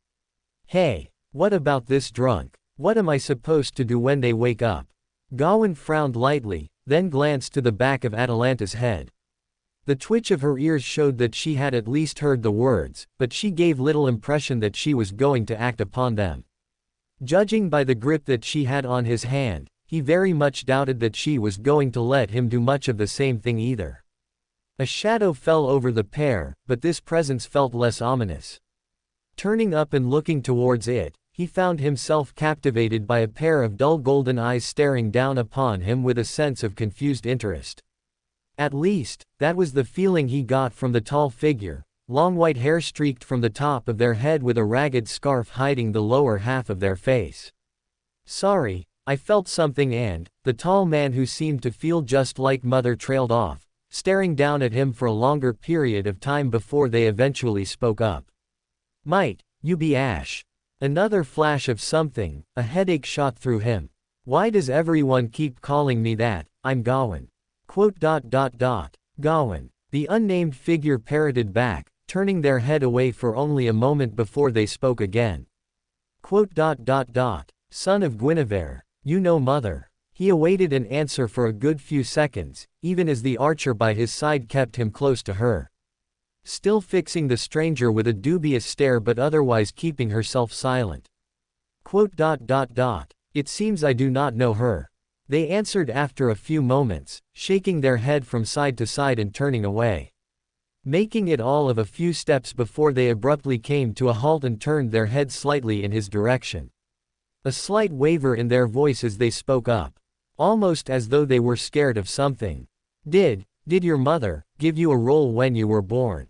"Hey, what about this drunk? What am I supposed to do when they wake up?" Gawain frowned lightly, then glanced to the back of Atalanta's head. The twitch of her ears showed that she had at least heard the words, but she gave little impression that she was going to act upon them. Judging by the grip that she had on his hand, he very much doubted that she was going to let him do much of the same thing either. A shadow fell over the pair, but this presence felt less ominous. Turning up and looking towards it, he found himself captivated by a pair of dull golden eyes staring down upon him with a sense of confused interest. At least, that was the feeling he got from the tall figure. Long white hair streaked from the top of their head with a ragged scarf hiding the lower half of their face. "Sorry, I felt something," and the tall man who seemed to feel just like Mother trailed off, staring down at him for a longer period of time before they eventually spoke up. "Might you be Ash?" Another flash of something, a headache shot through him. "Why does everyone keep calling me that? I'm Gawain." Gawain. The unnamed figure parroted back, turning their head away for only a moment before they spoke again. "Son of Guinevere, you know Mother." He awaited an answer for a good few seconds, even as the archer by his side kept him close to her. Still fixing the stranger with a dubious stare but otherwise keeping herself silent. "It seems I do not know her." They answered after a few moments, shaking their head from side to side and turning away. Making it all of a few steps before they abruptly came to a halt and turned their heads slightly in his direction. A slight waver in their voice as they spoke up. Almost as though they were scared of something. Did your mother give you a role when you were born?"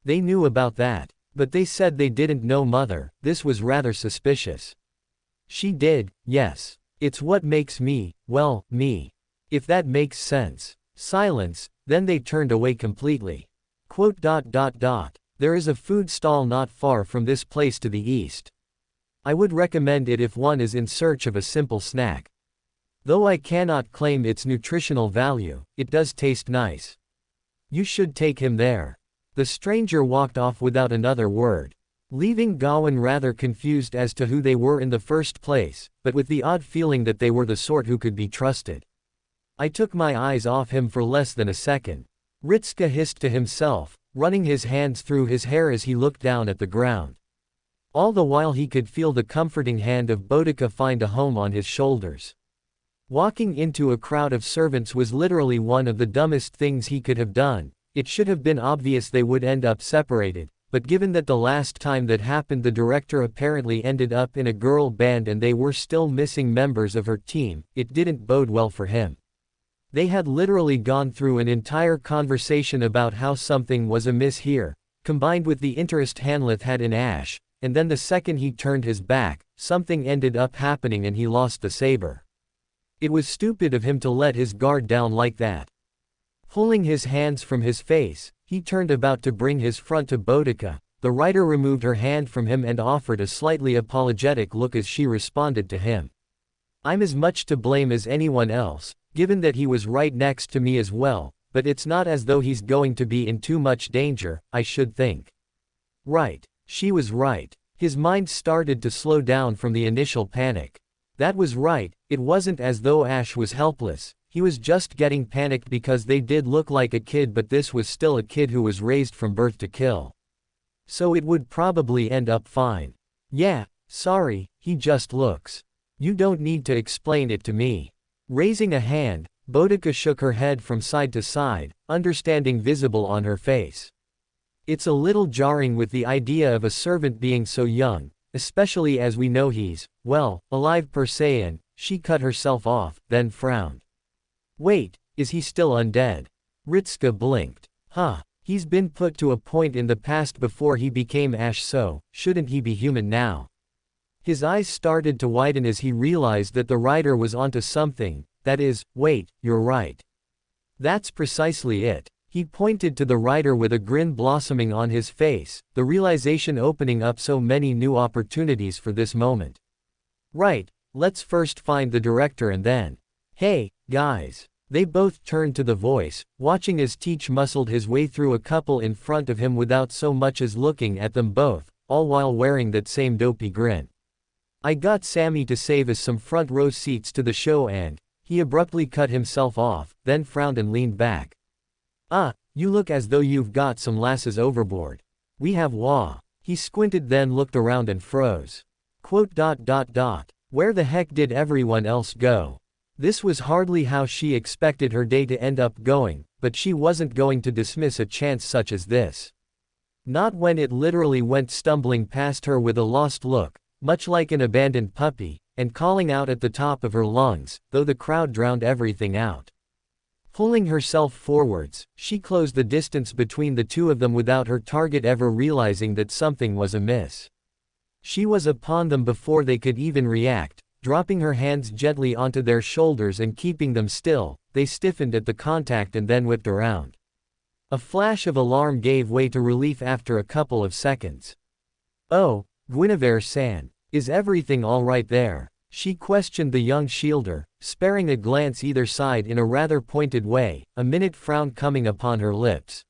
They knew about that. But they said they didn't know Mother. This was rather suspicious. "She did, yes. It's what makes me, well, me. If that makes sense." Silence, then they turned away completely. "There is a food stall not far from this place to the east. I would recommend it if one is in search of a simple snack. Though I cannot claim its nutritional value, it does taste nice. You should take him there." The stranger walked off without another word, leaving Gawain rather confused as to who they were in the first place, but with the odd feeling that they were the sort who could be trusted. "I took my eyes off him for less than a second," Ritska hissed to himself, running his hands through his hair as he looked down at the ground. All the while he could feel the comforting hand of Boudica find a home on his shoulders. Walking into a crowd of servants was literally one of the dumbest things he could have done. It should have been obvious they would end up separated, but given that the last time that happened the director apparently ended up in a girl band and they were still missing members of her team, it didn't bode well for him. They had literally gone through an entire conversation about how something was amiss here, combined with the interest Hanleth had in Ash, and then the second he turned his back, something ended up happening and he lost the saber. It was stupid of him to let his guard down like that. Pulling his hands from his face, he turned about to bring his front to Boudica. The writer removed her hand from him and offered a slightly apologetic look as she responded to him. "I'm as much to blame as anyone else, given that he was right next to me as well, but it's not as though he's going to be in too much danger, I should think." "Right. She was right. His mind started to slow down from the initial panic. That was right, it wasn't as though Ash was helpless, he was just getting panicked because they did look like a kid, but this was still a kid who was raised from birth to kill. So it would probably end up fine. Yeah, sorry, he just looks. You don't need to explain it to me. Raising a hand, Boudica shook her head from side to side, understanding visible on her face. It's a little jarring with the idea of a servant being so young, especially as we know he's, well, alive per se, and she cut herself off, then frowned. Wait, is he still undead? Ritska blinked. Huh, he's been put to a point in the past before he became Ash, so shouldn't he be human now? His eyes started to widen as he realized that the writer was onto something, that is, wait, you're right. That's precisely it. He pointed to the writer with a grin blossoming on his face, the realization opening up so many new opportunities for this moment. Right, let's first find the director and then. Hey, guys. They both turned to the voice, watching as Teach muscled his way through a couple in front of him without so much as looking at them both, all while wearing that same dopey grin. I got Sammy to save us some front row seats to the show and, he abruptly cut himself off, then frowned and leaned back. You look as though you've got some lasses overboard. We have wah. He squinted, then looked around and froze. Where the heck did everyone else go? This was hardly how she expected her day to end up going, but she wasn't going to dismiss a chance such as this. Not when it literally went stumbling past her with a lost look, much like an abandoned puppy, and calling out at the top of her lungs, though the crowd drowned everything out. Pulling herself forwards, she closed the distance between the two of them without her target ever realizing that something was amiss. She was upon them before they could even react, dropping her hands gently onto their shoulders and keeping them still. They stiffened at the contact and then whipped around. A flash of alarm gave way to relief after a couple of seconds. Oh, Guinevere-san, is everything all right there? She questioned the young shielder, sparing a glance either side in a rather pointed way, a minute frown coming upon her lips.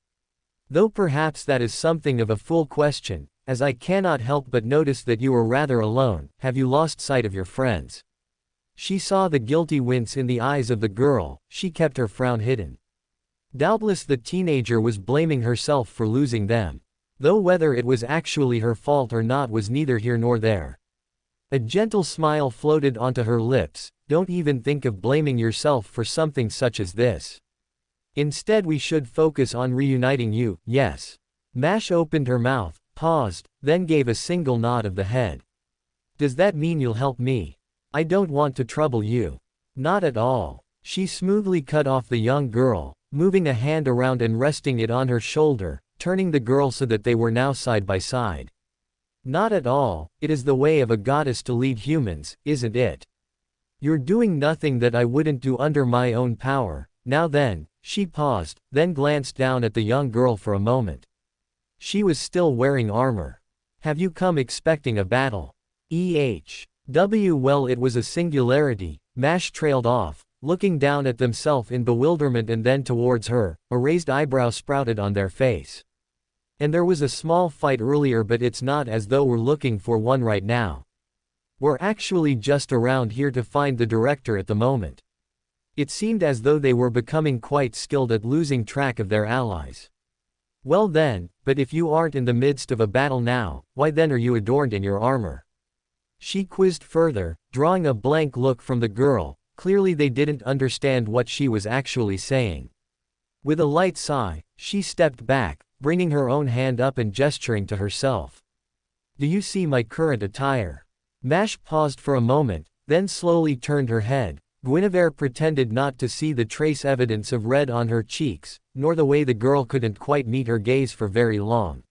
Though perhaps that is something of a fool question, as I cannot help but notice that you are rather alone. Have you lost sight of your friends? She saw the guilty wince in the eyes of the girl. She kept her frown hidden. Doubtless the teenager was blaming herself for losing them. Though whether it was actually her fault or not was neither here nor there. A gentle smile floated onto her lips. Don't even think of blaming yourself for something such as this. Instead, we should focus on reuniting you. Yes. Mash opened her mouth, paused, then gave a single nod of the head. Does that mean you'll help me? I don't want to trouble you. Not at all. She smoothly cut off the young girl, moving a hand around and resting it on her shoulder, turning the girl so that they were now side by side. Not at all. It is the way of a goddess to lead humans, isn't it? You're doing nothing that I wouldn't do under my own power. Now then. She paused, then glanced down at the young girl for a moment. She was still wearing armor. Have you come expecting a battle? Well, it was a singularity. Mash trailed off, looking down at themselves in bewilderment and then towards her. A raised eyebrow sprouted on their face. And there was a small fight earlier, but it's not as though we're looking for one right now. We're actually just around here to find the director at the moment. It seemed as though they were becoming quite skilled at losing track of their allies. Well then, but if you aren't in the midst of a battle now, why then are you adorned in your armor? She quizzed further, drawing a blank look from the girl. Clearly they didn't understand what she was actually saying. With a light sigh, she stepped back, bringing her own hand up and gesturing to herself. Do you see my current attire? Mash paused for a moment, then slowly turned her head. Guinevere pretended not to see the trace evidence of red on her cheeks, nor the way the girl couldn't quite meet her gaze for very long.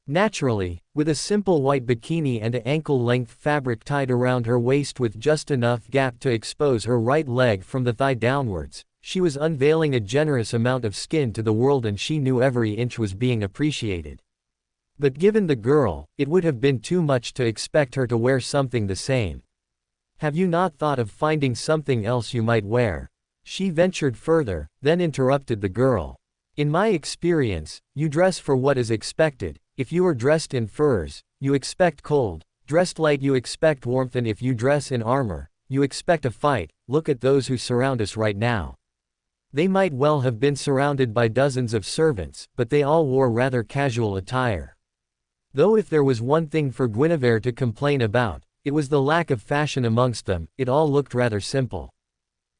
Naturally, with a simple white bikini and a ankle-length fabric tied around her waist with just enough gap to expose her right leg from the thigh downwards, she was unveiling a generous amount of skin to the world, and she knew every inch was being appreciated. But given the girl, it would have been too much to expect her to wear something the same. Have you not thought of finding something else you might wear? She ventured further, then interrupted the girl. In my experience, you dress for what is expected. If you are dressed in furs, you expect cold, dressed light you expect warmth, and if you dress in armor, you expect a fight. Look at those who surround us right now. They might well have been surrounded by dozens of servants, but they all wore rather casual attire. Though if there was one thing for Guinevere to complain about, it was the lack of fashion amongst them. It all looked rather simple.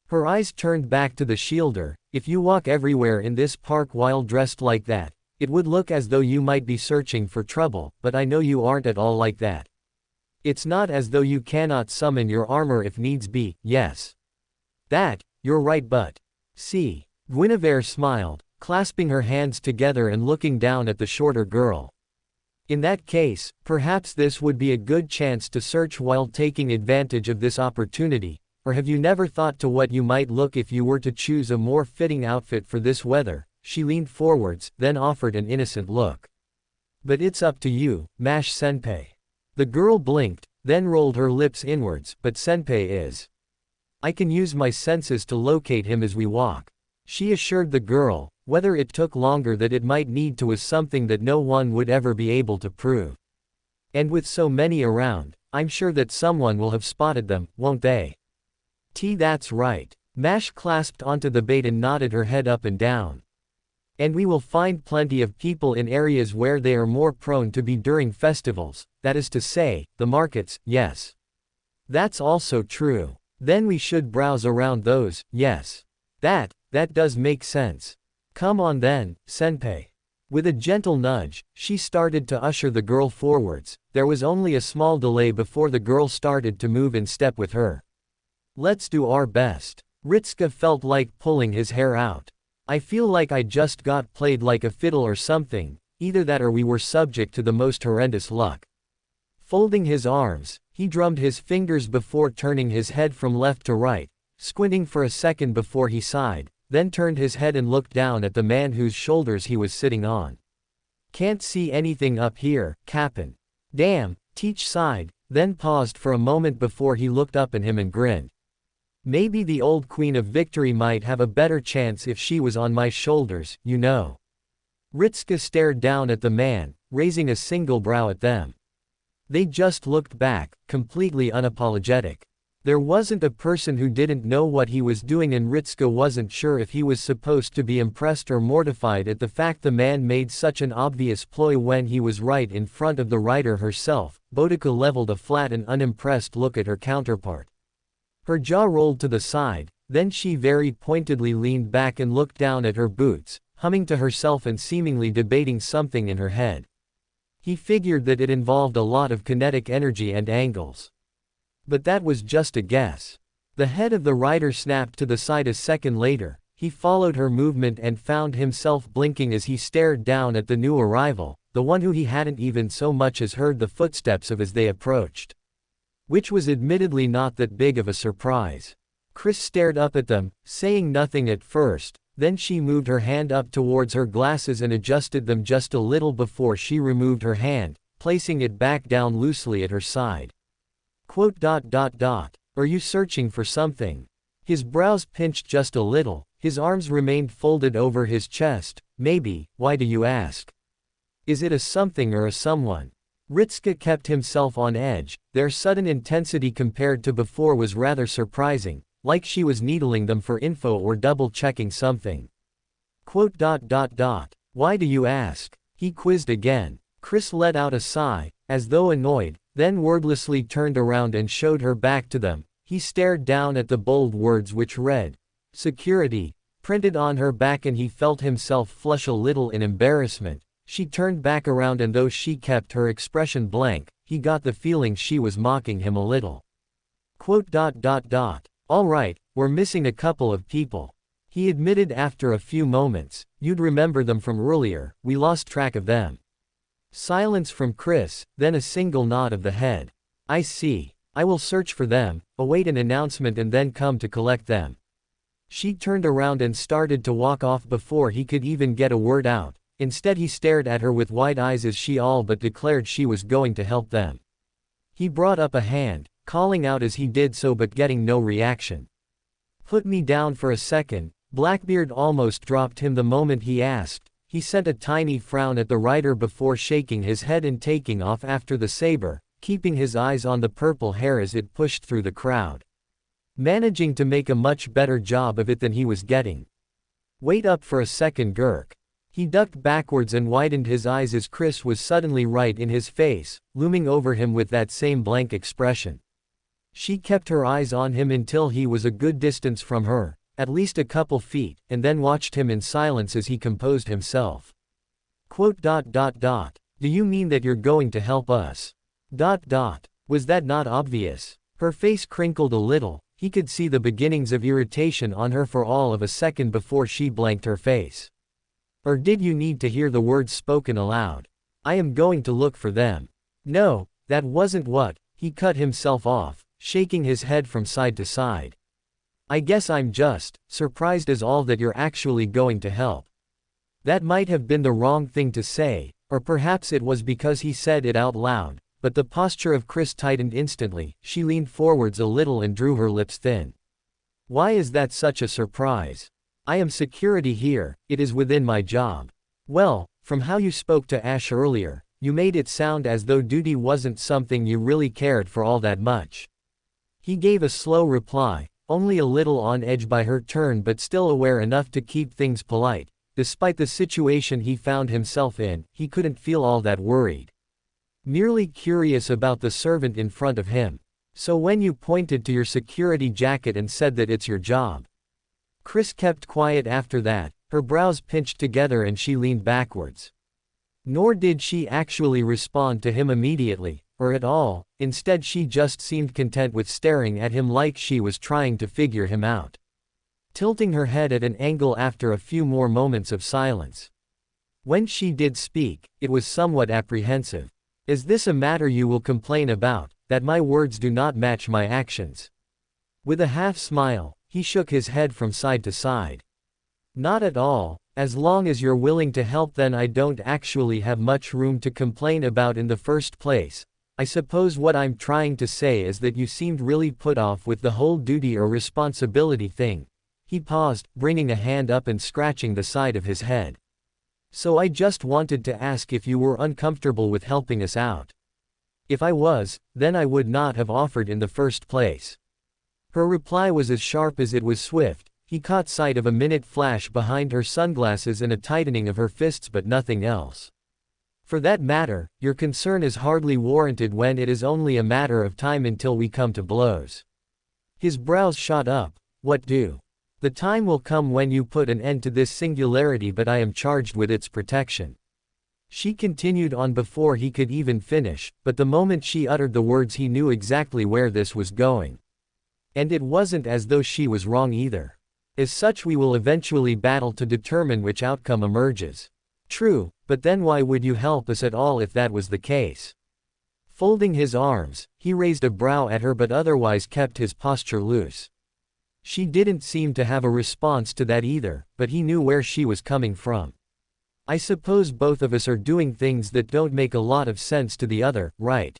Her eyes turned back to the shielder. If you walk everywhere in this park while dressed like that, it would look as though you might be searching for trouble, but I know you aren't at all like that. It's not as though you cannot summon your armor if needs be. Yes. You're right, but... See. Guinevere smiled, clasping her hands together and looking down at the shorter girl. In that case, perhaps this would be a good chance to search while taking advantage of this opportunity. Or have you never thought to what you might look if you were to choose a more fitting outfit for this weather? She leaned forwards, then offered an innocent look. But it's up to you, Mash Senpai. The girl blinked, then rolled her lips inwards. But Senpai is. I can use my senses to locate him as we walk. She assured the girl. Whether it took longer than it might need to was something that no one would ever be able to prove. And with so many around, I'm sure that someone will have spotted them, won't they? That's right. Mash clasped onto the bait and nodded her head up and down. And we will find plenty of people in areas where they are more prone to be during festivals, that is to say, the markets. Yes. That's also true. Then we should browse around those. Yes. That does make sense. Come on then, Senpai. With a gentle nudge, she started to usher the girl forwards. There was only a small delay before the girl started to move in step with her. Let's do our best. Ritsuka felt like pulling his hair out. I feel like I just got played like a fiddle or something. Either that or we were subject to the most horrendous luck. Folding his arms, he drummed his fingers before turning his head from left to right, squinting for a second before he sighed, then turned his head and looked down at the man whose shoulders he was sitting on. Can't see anything up here, Cap'n. Damn, Teach sighed, then paused for a moment before he looked up at him and grinned. Maybe the old Queen of Victory might have a better chance if she was on my shoulders, you know. Ritsuka stared down at the man, raising a single brow at them. They just looked back, completely unapologetic. There wasn't a person who didn't know what he was doing, and Ritsuka wasn't sure if he was supposed to be impressed or mortified at the fact the man made such an obvious ploy when he was right in front of the writer herself. Boudica leveled a flat and unimpressed look at her counterpart. Her jaw rolled to the side, then she very pointedly leaned back and looked down at her boots, humming to herself and seemingly debating something in her head. He figured that it involved a lot of kinetic energy and angles. But that was just a guess. The head of the writer snapped to the side a second later. He followed her movement and found himself blinking as he stared down at the new arrival, the one who he hadn't even so much as heard the footsteps of as they approached. Which was admittedly not that big of a surprise. Chris stared up at them, saying nothing at first, then she moved her hand up towards her glasses and adjusted them just a little before she removed her hand, placing it back down loosely at her side. Are you searching for something? His brows pinched just a little, his arms remained folded over his chest. Maybe. Why do you ask? Is it a something or a someone? Ritsuka kept himself on edge. Their sudden intensity compared to before was rather surprising, like she was needling them for info or double-checking something. Why do you ask? He quizzed again. Chris let out a sigh, as though annoyed, then wordlessly turned around and showed her back to them. He stared down at the bold words which read, "Security," printed on her back, and he felt himself flush a little in embarrassment. She turned back around, and though she kept her expression blank, he got the feeling she was mocking him a little. All right, we're missing a couple of people. He admitted after a few moments. You'd remember them from earlier, we lost track of them. Silence from Chris, then a single nod of the head. I see. I will search for them, await an announcement, and then come to collect them. She turned around and started to walk off before he could even get a word out. Instead he stared at her with wide eyes as she all but declared she was going to help them. He brought up a hand, calling out as he did so but getting no reaction. Put me down for a second. Blackbeard almost dropped him the moment he asked. He sent a tiny frown at the rider before shaking his head and taking off after the saber, keeping his eyes on the purple hair as it pushed through the crowd. Managing to make a much better job of it than he was getting. Wait up for a second, Gurk. He ducked backwards and widened his eyes as Chris was suddenly right in his face, looming over him with that same blank expression. She kept her eyes on him until he was a good distance from her, at least a couple feet, and then watched him in silence as he composed himself. Do you mean that you're going to help us? Was that not obvious? Her face crinkled a little, he could see the beginnings of irritation on her for all of a second before she blanked her face. Or did you need to hear the words spoken aloud? I am going to look for them. No, that wasn't what, he cut himself off, shaking his head from side to side. I guess I'm just surprised as all that you're actually going to help. That might have been the wrong thing to say, or perhaps it was because he said it out loud, but the posture of Chris tightened instantly. She leaned forwards a little and drew her lips thin. Why is that such a surprise? I am security here, it is within my job. Well, from how you spoke to Ash earlier, you made it sound as though duty wasn't something you really cared for all that much. He gave a slow reply, only a little on edge by her turn but still aware enough to keep things polite. Despite the situation he found himself in, he couldn't feel all that worried. Merely curious about the servant in front of him. So when you pointed to your security jacket and said that it's your job. Chris kept quiet after that, her brows pinched together and she leaned backwards. Nor did she actually respond to him immediately, or at all. Instead she just seemed content with staring at him like she was trying to figure him out. Tilting her head at an angle after a few more moments of silence. When she did speak, it was somewhat apprehensive. Is this a matter you will complain about, that my words do not match my actions? With a half smile, he shook his head from side to side. Not at all, as long as you're willing to help then I don't actually have much room to complain about in the first place. I suppose what I'm trying to say is that you seemed really put off with the whole duty or responsibility thing. He paused, bringing a hand up and scratching the side of his head. So I just wanted to ask if you were uncomfortable with helping us out. If I was, then I would not have offered in the first place. Her reply was as sharp as it was swift. He caught sight of a minute flash behind her sunglasses and a tightening of her fists but nothing else. For that matter, your concern is hardly warranted when it is only a matter of time until we come to blows. His brows shot up. What do? The time will come when you put an end to this singularity but I am charged with its protection. She continued on before he could even finish, but the moment she uttered the words he knew exactly where this was going. And it wasn't as though she was wrong either. As such we will eventually battle to determine which outcome emerges. True, but then why would you help us at all if that was the case? Folding his arms, he raised a brow at her but otherwise kept his posture loose. She didn't seem to have a response to that either, but he knew where she was coming from. I suppose both of us are doing things that don't make a lot of sense to the other, right?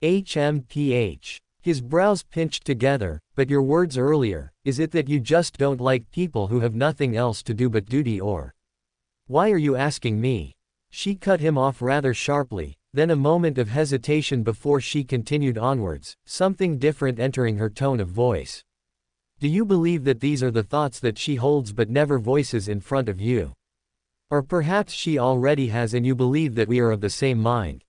HMPH. His brows pinched together, but your words earlier, is it that you just don't like people who have nothing else to do but duty or? Why are you asking me? She cut him off rather sharply, then a moment of hesitation before she continued onwards, something different entering her tone of voice. Do you believe that these are the thoughts that she holds but never voices in front of you? Or perhaps she already has and you believe that we are of the same mind?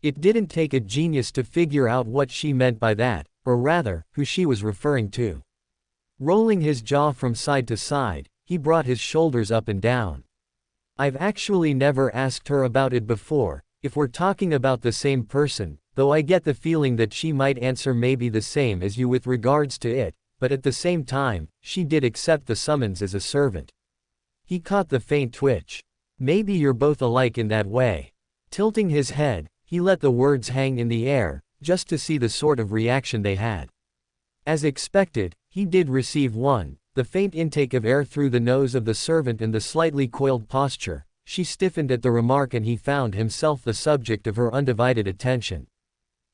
It didn't take a genius to figure out what she meant by that, or rather, who she was referring to. Rolling his jaw from side to side, he brought his shoulders up and down. I've actually never asked her about it before, if we're talking about the same person, though I get the feeling that she might answer maybe the same as you with regards to it, but at the same time, she did accept the summons as a servant. He caught the faint twitch. Maybe you're both alike in that way. Tilting his head, he let the words hang in the air, just to see the sort of reaction they had. As expected, he did receive one, the faint intake of air through the nose of the servant and the slightly coiled posture. She stiffened at the remark and he found himself the subject of her undivided attention.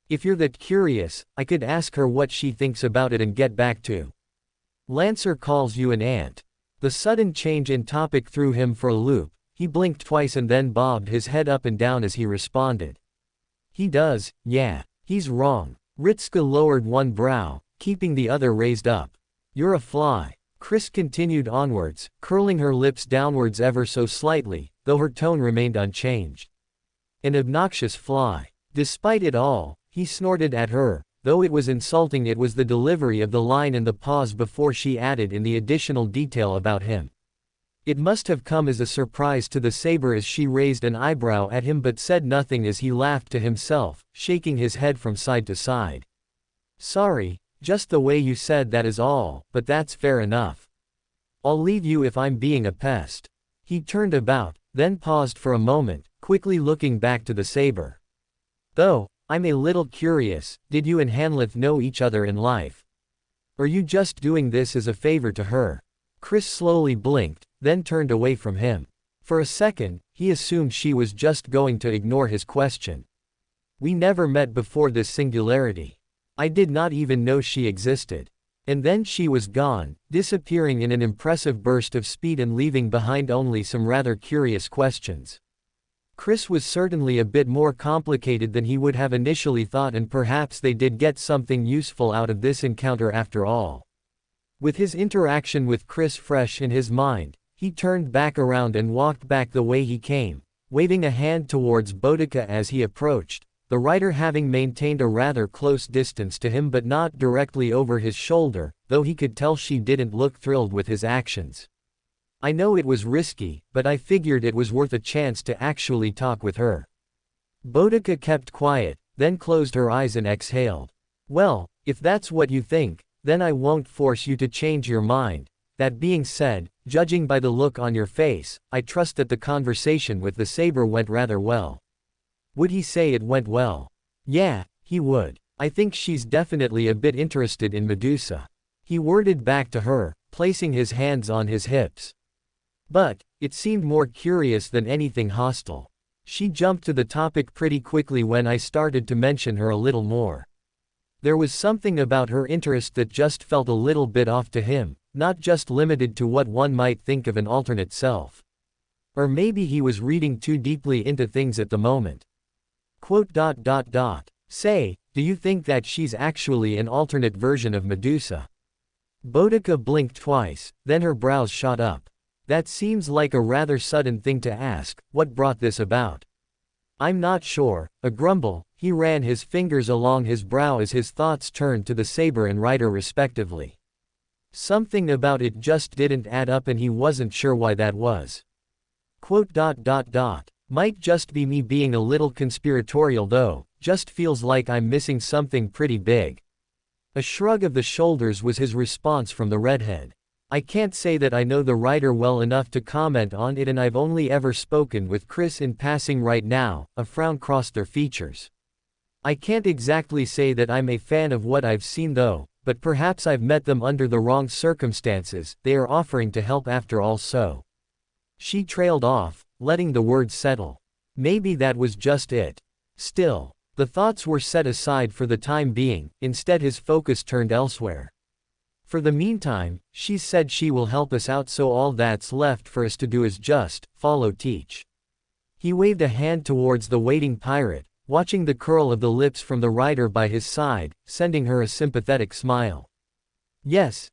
If you're that curious, I could ask her what she thinks about it and get back to. Lancer calls you an ant. The sudden change in topic threw him for a loop. He blinked twice and then bobbed his head up and down as he responded. He does, yeah. He's wrong. Ritska lowered one brow, keeping the other raised up. You're a fly. Chris continued onwards, curling her lips downwards ever so slightly, though her tone remained unchanged. An obnoxious fly. Despite it all, he snorted at her. Though it was insulting, it was the delivery of the line and the pause before she added in the additional detail about him. It must have come as a surprise to the saber as she raised an eyebrow at him but said nothing as he laughed to himself, shaking his head from side to side. Sorry, just the way you said that is all, but that's fair enough. I'll leave you if I'm being a pest. He turned about, then paused for a moment, quickly looking back to the saber. Though, I'm a little curious, did you and Hanlith know each other in life? Are you just doing this as a favor to her? Chris slowly blinked, then turned away from him. For a second, he assumed she was just going to ignore his question. We never met before this singularity. I did not even know she existed. And then she was gone, disappearing in an impressive burst of speed and leaving behind only some rather curious questions. Chris was certainly a bit more complicated than he would have initially thought, and perhaps they did get something useful out of this encounter after all. With his interaction with Chris fresh in his mind, he turned back around and walked back the way he came, waving a hand towards Boudica as he approached, the writer having maintained a rather close distance to him but not directly over his shoulder, though he could tell she didn't look thrilled with his actions. I know it was risky, but I figured it was worth a chance to actually talk with her. Boudica kept quiet, then closed her eyes and exhaled. Well, if that's what you think, then I won't force you to change your mind. That being said, judging by the look on your face, I trust that the conversation with the saber went rather well. Would he say it went well? Yeah, he would. I think she's definitely a bit interested in Medusa. He worded back to her, placing his hands on his hips. But, it seemed more curious than anything hostile. She jumped to the topic pretty quickly when I started to mention her a little more. There was something about her interest that just felt a little bit off to him, not just limited to what one might think of an alternate self. Or maybe he was reading too deeply into things at the moment. Say, do you think that she's actually an alternate version of Medusa? Boudica blinked twice, then her brows shot up. That seems like a rather sudden thing to ask. What brought this about? I'm not sure. A grumble. He ran his fingers along his brow as his thoughts turned to the saber and writer respectively. Something about it just didn't add up and he wasn't sure why that was. Might just be me being a little conspiratorial though, just feels like I'm missing something pretty big. A shrug of the shoulders was his response from the redhead. I can't say that I know the writer well enough to comment on it, and I've only ever spoken with Chris in passing right now. A frown crossed their features. I can't exactly say that I'm a fan of what I've seen though, but perhaps I've met them under the wrong circumstances. They are offering to help after all, so. She trailed off, letting the words settle. Maybe that was just it. Still, the thoughts were set aside for the time being, instead his focus turned elsewhere. For the meantime, she said she will help us out, so all that's left for us to do is just follow teach. He waved a hand towards the waiting pirate, watching the curl of the lips from the writer by his side, sending her a sympathetic smile. Yes,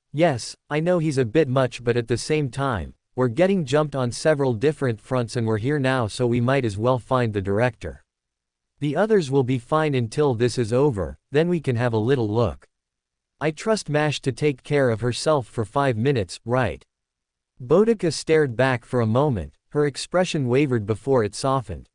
I know he's a bit much, but at the same time, we're getting jumped on several different fronts and we're here now, so we might as well find the director. The others will be fine until this is over, then we can have a little look. I trust Mash to take care of herself for 5 minutes, right? Boudica stared back for a moment, her expression wavered before it softened.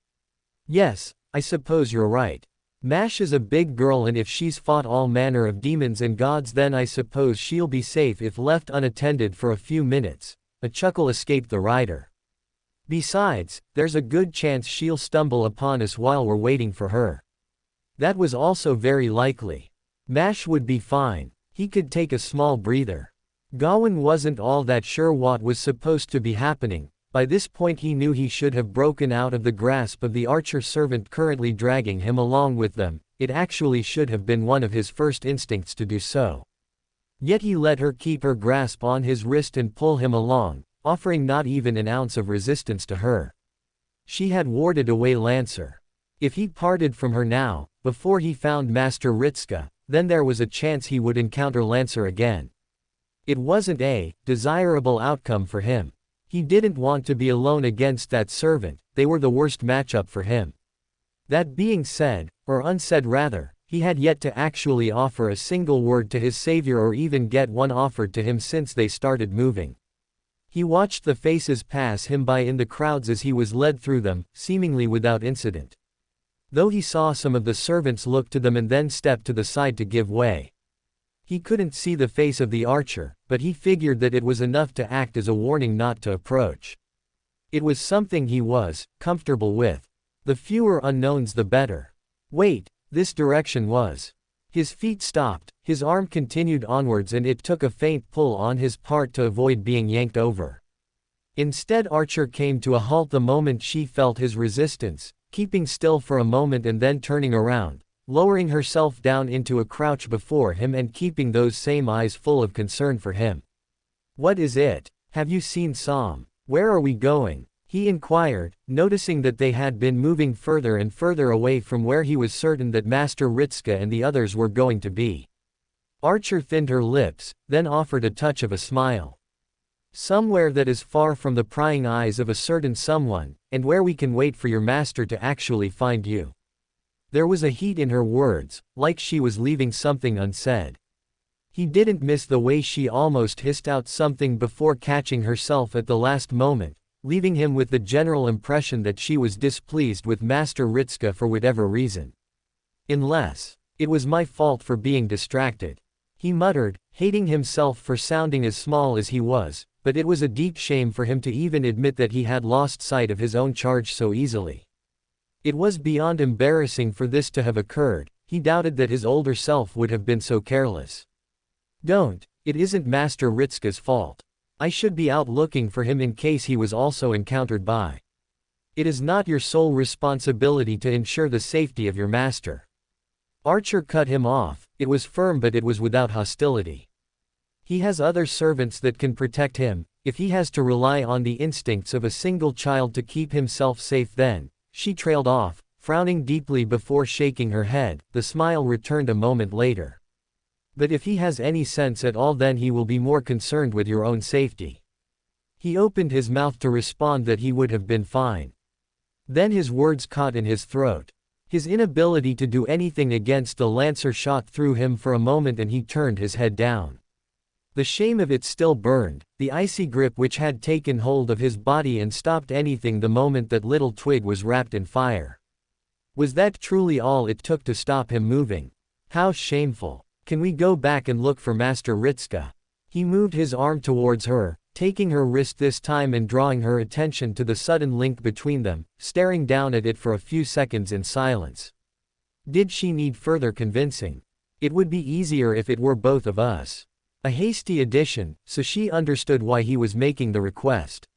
Yes, I suppose you're right. Mash is a big girl, and if she's fought all manner of demons and gods, then I suppose she'll be safe if left unattended for a few minutes. A chuckle escaped the writer. Besides, there's a good chance she'll stumble upon us while we're waiting for her. That was also very likely. Mash would be fine. He could take a small breather. Gawain wasn't all that sure what was supposed to be happening. By this point he knew he should have broken out of the grasp of the archer servant currently dragging him along with them. It actually should have been one of his first instincts to do so. Yet he let her keep her grasp on his wrist and pull him along, offering not even an ounce of resistance to her. She had warded away Lancer. If he parted from her now, before he found Master Ritska, then there was a chance he would encounter Lancer again. It wasn't a desirable outcome for him. He didn't want to be alone against that servant, they were the worst matchup for him. That being said, or unsaid rather, he had yet to actually offer a single word to his savior or even get one offered to him since they started moving. He watched the faces pass him by in the crowds as he was led through them, seemingly without incident. Though he saw some of the servants look to them and then step to the side to give way. He couldn't see the face of the archer, but he figured that it was enough to act as a warning not to approach. It was something he was comfortable with. The fewer unknowns the better. Wait, this direction was. His feet stopped, his arm continued onwards and it took a faint pull on his part to avoid being yanked over. Instead Archer came to a halt the moment she felt his resistance, keeping still for a moment and then turning around, lowering herself down into a crouch before him and keeping those same eyes full of concern for him. "What is it? Have you seen Sam? Where are we going?" he inquired, noticing that they had been moving further and further away from where he was certain that Master Ritska and the others were going to be. Archer thinned her lips, then offered a touch of a smile. "Somewhere that is far from the prying eyes of a certain someone, and where we can wait for your master to actually find you." There was a heat in her words, like she was leaving something unsaid. He didn't miss the way she almost hissed out something before catching herself at the last moment, leaving him with the general impression that she was displeased with Master Ritska for whatever reason. "Unless it was my fault for being distracted," he muttered, hating himself for sounding as small as he was, but it was a deep shame for him to even admit that he had lost sight of his own charge so easily. It was beyond embarrassing for this to have occurred. He doubted that his older self would have been so careless. "Don't, it isn't Master Ritska's fault. I should be out looking for him in case he was also encountered by. It is not your sole responsibility to ensure the safety of your master." Archer cut him off. It was firm but it was without hostility. He has other servants that can protect him. If he has to rely on the instincts of a single child to keep himself safe, then. She trailed off, frowning deeply before shaking her head. The smile returned a moment later. "But if he has any sense at all, then he will be more concerned with your own safety." He opened his mouth to respond that he would have been fine. Then his words caught in his throat. His inability to do anything against the Lancer shot through him for a moment and he turned his head down. The shame of it still burned, the icy grip which had taken hold of his body and stopped anything the moment that little twig was wrapped in fire. Was that truly all it took to stop him moving? How shameful. "Can we go back and look for Master Ritska?" He moved his arm towards her, taking her wrist this time and drawing her attention to the sudden link between them, staring down at it for a few seconds in silence. Did she need further convincing? It would be easier if it were both of us. A hasty addition, so she understood why he was making the request.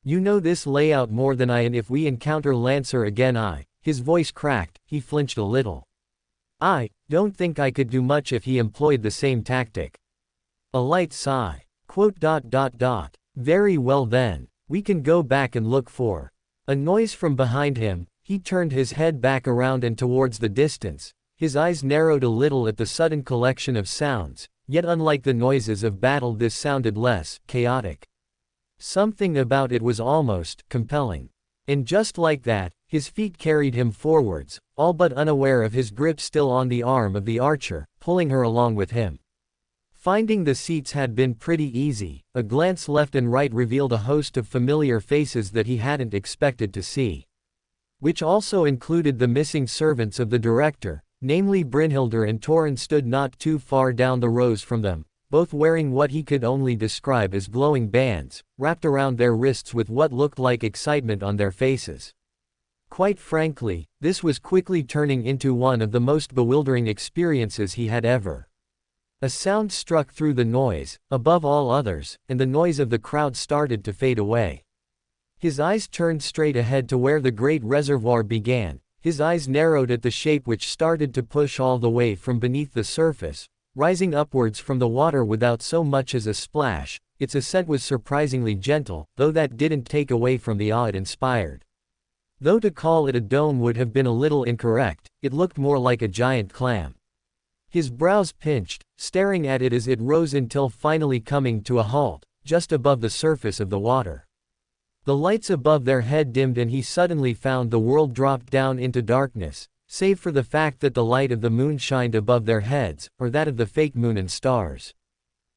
"You know this layout more than I, and if we encounter Lancer again his voice cracked, he flinched a little. "I don't think I could do much if he employed the same tactic." A light sigh. "Very well then, we can go back and look for." A noise from behind him. He turned his head back around and towards the distance. His eyes narrowed a little at the sudden collection of sounds, yet unlike the noises of battle this sounded less chaotic. Something about it was almost compelling. And just like that, his feet carried him forwards, all but unaware of his grip still on the arm of the archer, pulling her along with him. Finding the seats had been pretty easy. A glance left and right revealed a host of familiar faces that he hadn't expected to see. Which also included the missing servants of the director, namely Brynhilder and Torrin stood not too far down the rows from them, both wearing what he could only describe as glowing bands, wrapped around their wrists with what looked like excitement on their faces. Quite frankly, this was quickly turning into one of the most bewildering experiences he had ever. A sound struck through the noise, above all others, and the noise of the crowd started to fade away. His eyes turned straight ahead to where the great reservoir began. His eyes narrowed at the shape which started to push all the way from beneath the surface, rising upwards from the water without so much as a splash. Its ascent was surprisingly gentle, though that didn't take away from the awe it inspired. Though to call it a dome would have been a little incorrect, it looked more like a giant clam. His brows pinched, staring at it as it rose until finally coming to a halt, just above the surface of the water. The lights above their head dimmed and he suddenly found the world dropped down into darkness, save for the fact that the light of the moon shined above their heads, or that of the fake moon and stars.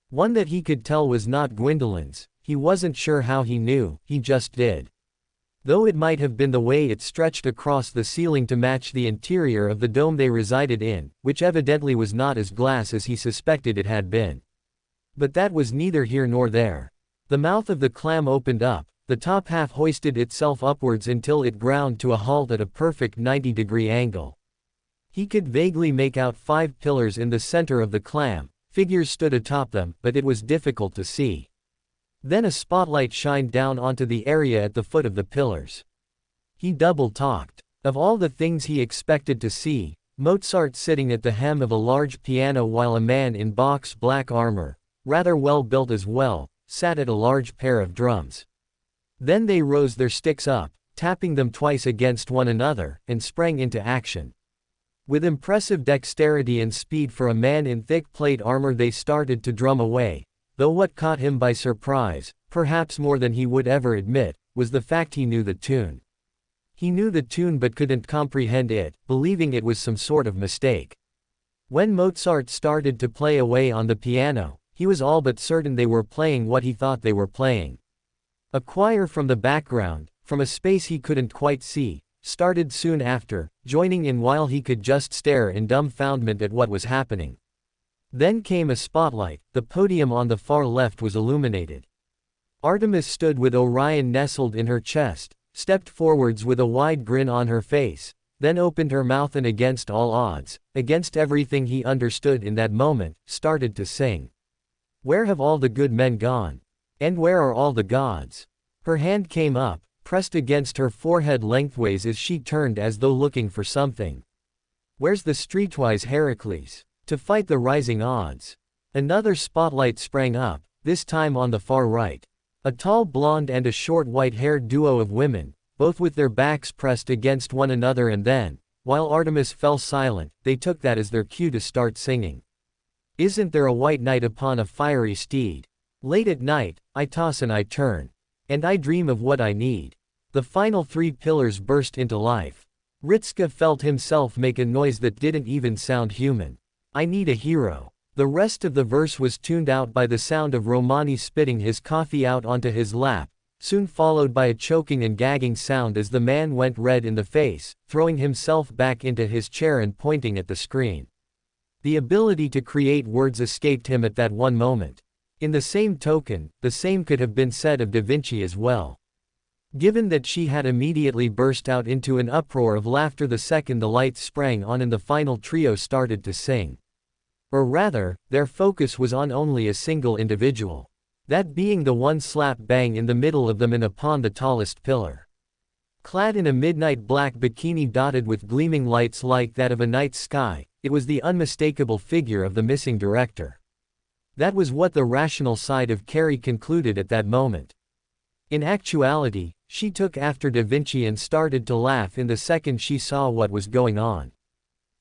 One that he could tell was not Gwendolyn's. He wasn't sure how he knew, he just did. Though it might have been the way it stretched across the ceiling to match the interior of the dome they resided in, which evidently was not as glass as he suspected it had been. But that was neither here nor there. The mouth of the clam opened up, the top half hoisted itself upwards until it ground to a halt at a perfect 90-degree angle. He could vaguely make out 5 pillars in the center of the clam. Figures stood atop them, but it was difficult to see. Then a spotlight shined down onto the area at the foot of the pillars. He double-talked. Of all the things he expected to see, Mozart sitting at the hem of a large piano while a man in box black armor, rather well built as well, sat at a large pair of drums. Then they rose their sticks up, tapping them twice against one another, and sprang into action. With impressive dexterity and speed for a man in thick plate armor they started to drum away, though what caught him by surprise, perhaps more than he would ever admit, was the fact he knew the tune. He knew the tune but couldn't comprehend it, believing it was some sort of mistake. When Mozart started to play away on the piano, he was all but certain they were playing what he thought they were playing. A choir from the background, from a space he couldn't quite see, started soon after, joining in while he could just stare in dumbfoundment at what was happening. Then came a spotlight. The podium on the far left was illuminated. Artemis stood with Orion nestled in her chest, stepped forwards with a wide grin on her face, then opened her mouth and against all odds, against everything he understood in that moment, started to sing. "Where have all the good men gone? And where are all the gods?" Her hand came up, pressed against her forehead lengthways as she turned as though looking for something. "Where's the streetwise Heracles? To fight the rising odds?" Another spotlight sprang up, this time on the far right. A tall blonde and a short white-haired duo of women, both with their backs pressed against one another, and then, while Artemis fell silent, they took that as their cue to start singing. "Isn't there a white knight upon a fiery steed? Late at night, I toss and I turn. And I dream of what I need." The final 3 pillars burst into life. Ritska felt himself make a noise that didn't even sound human. "I need a hero." The rest of the verse was tuned out by the sound of Romani spitting his coffee out onto his lap, soon followed by a choking and gagging sound as the man went red in the face, throwing himself back into his chair and pointing at the screen. The ability to create words escaped him at that one moment. In the same token, the same could have been said of Da Vinci as well. Given that she had immediately burst out into an uproar of laughter the second the lights sprang on and the final trio started to sing. Or rather, their focus was on only a single individual. That being the one slap bang in the middle of them and upon the tallest pillar. Clad in a midnight black bikini dotted with gleaming lights like that of a night sky, it was the unmistakable figure of the missing director. That was what the rational side of Carrie concluded at that moment. In actuality, she took after Da Vinci and started to laugh in the second she saw what was going on.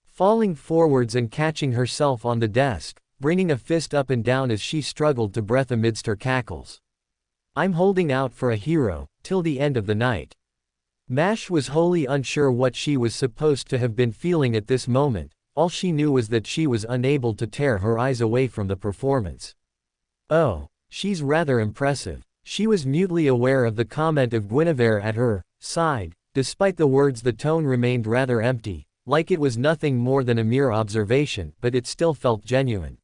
Falling forwards and catching herself on the desk, bringing a fist up and down as she struggled to breath amidst her cackles. "I'm holding out for a hero, till the end of the night." Mash was wholly unsure what she was supposed to have been feeling at this moment. All she knew was that she was unable to tear her eyes away from the performance. "Oh, she's rather impressive." She was mutely aware of the comment of Guinevere at her side. Despite the words, the tone remained rather empty, like it was nothing more than a mere observation, but it still felt genuine.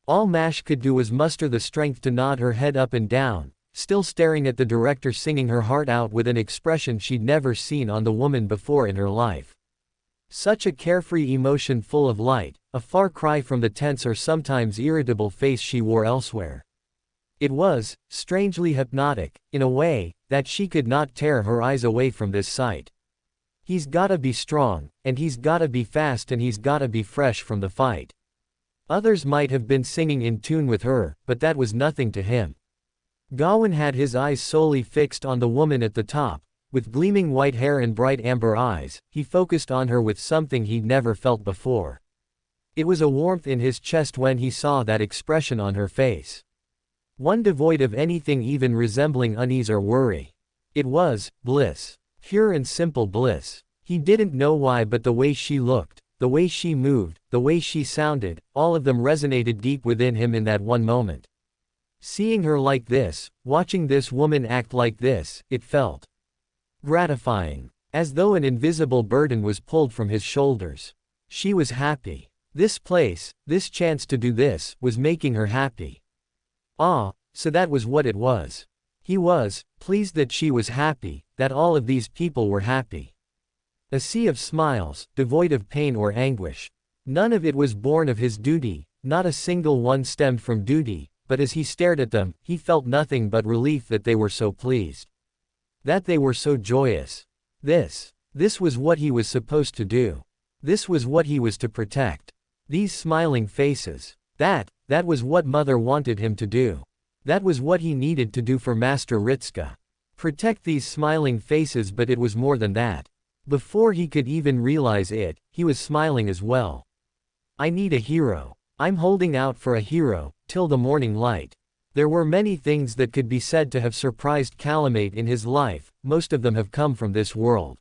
All Mash could do was muster the strength to nod her head up and down, still staring at the director singing her heart out with an expression she'd never seen on the woman before in her life. Such a carefree emotion full of light, a far cry from the tense or sometimes irritable face she wore elsewhere. It was, strangely hypnotic, in a way, that she could not tear her eyes away from this sight. He's gotta be strong, and he's gotta be fast, and he's gotta be fresh from the fight. Others might have been singing in tune with her, but that was nothing to him. Gawain had his eyes solely fixed on the woman at the top. With gleaming white hair and bright amber eyes, he focused on her with something he'd never felt before. It was a warmth in his chest when he saw that expression on her face. One devoid of anything even resembling unease or worry. It was bliss. Pure and simple bliss. He didn't know why, but the way she looked, the way she moved, the way she sounded, all of them resonated deep within him in that one moment. Seeing her like this, watching this woman act like this, it felt gratifying. As though an invisible burden was pulled from his shoulders. She was happy. This place, this chance to do this, was making her happy. Ah, so that was what it was. He was pleased that she was happy, that all of these people were happy. A sea of smiles, devoid of pain or anguish. None of it was born of his duty, not a single one stemmed from duty, but as he stared at them, he felt nothing but relief that they were so pleased. That they were so joyous. This was what he was supposed to do. This was what he was to protect. These smiling faces. That was what Mother wanted him to do. That was what he needed to do for Master Ritska. Protect these smiling faces, but it was more than that. Before he could even realize it, he was smiling as well. I need a hero. I'm holding out for a hero, till the morning light. There were many things that could be said to have surprised Calamate in his life, most of them have come from this world.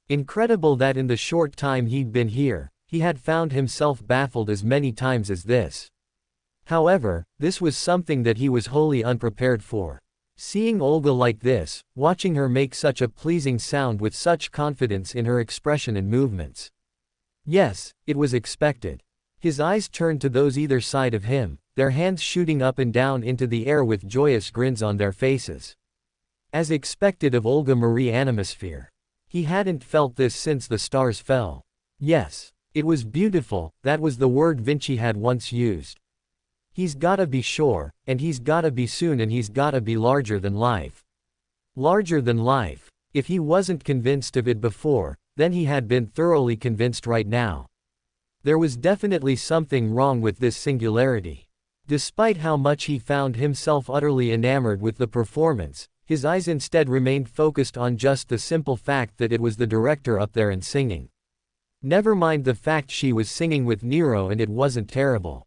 Incredible that in the short time he'd been here, he had found himself baffled as many times as this. However, this was something that he was wholly unprepared for. Seeing Olga like this, watching her make such a pleasing sound with such confidence in her expression and movements. Yes, it was expected. His eyes turned to those either side of him, their hands shooting up and down into the air with joyous grins on their faces. As expected of Olga Marie Animosphere. He hadn't felt this since the stars fell. Yes, it was beautiful, that was the word Vinci had once used. He's gotta be sure, and he's gotta be soon, and he's gotta be larger than life. Larger than life. If he wasn't convinced of it before, then he had been thoroughly convinced right now. There was definitely something wrong with this singularity. Despite how much he found himself utterly enamored with the performance, his eyes instead remained focused on just the simple fact that it was the director up there and singing. Never mind the fact she was singing with Nero and it wasn't terrible.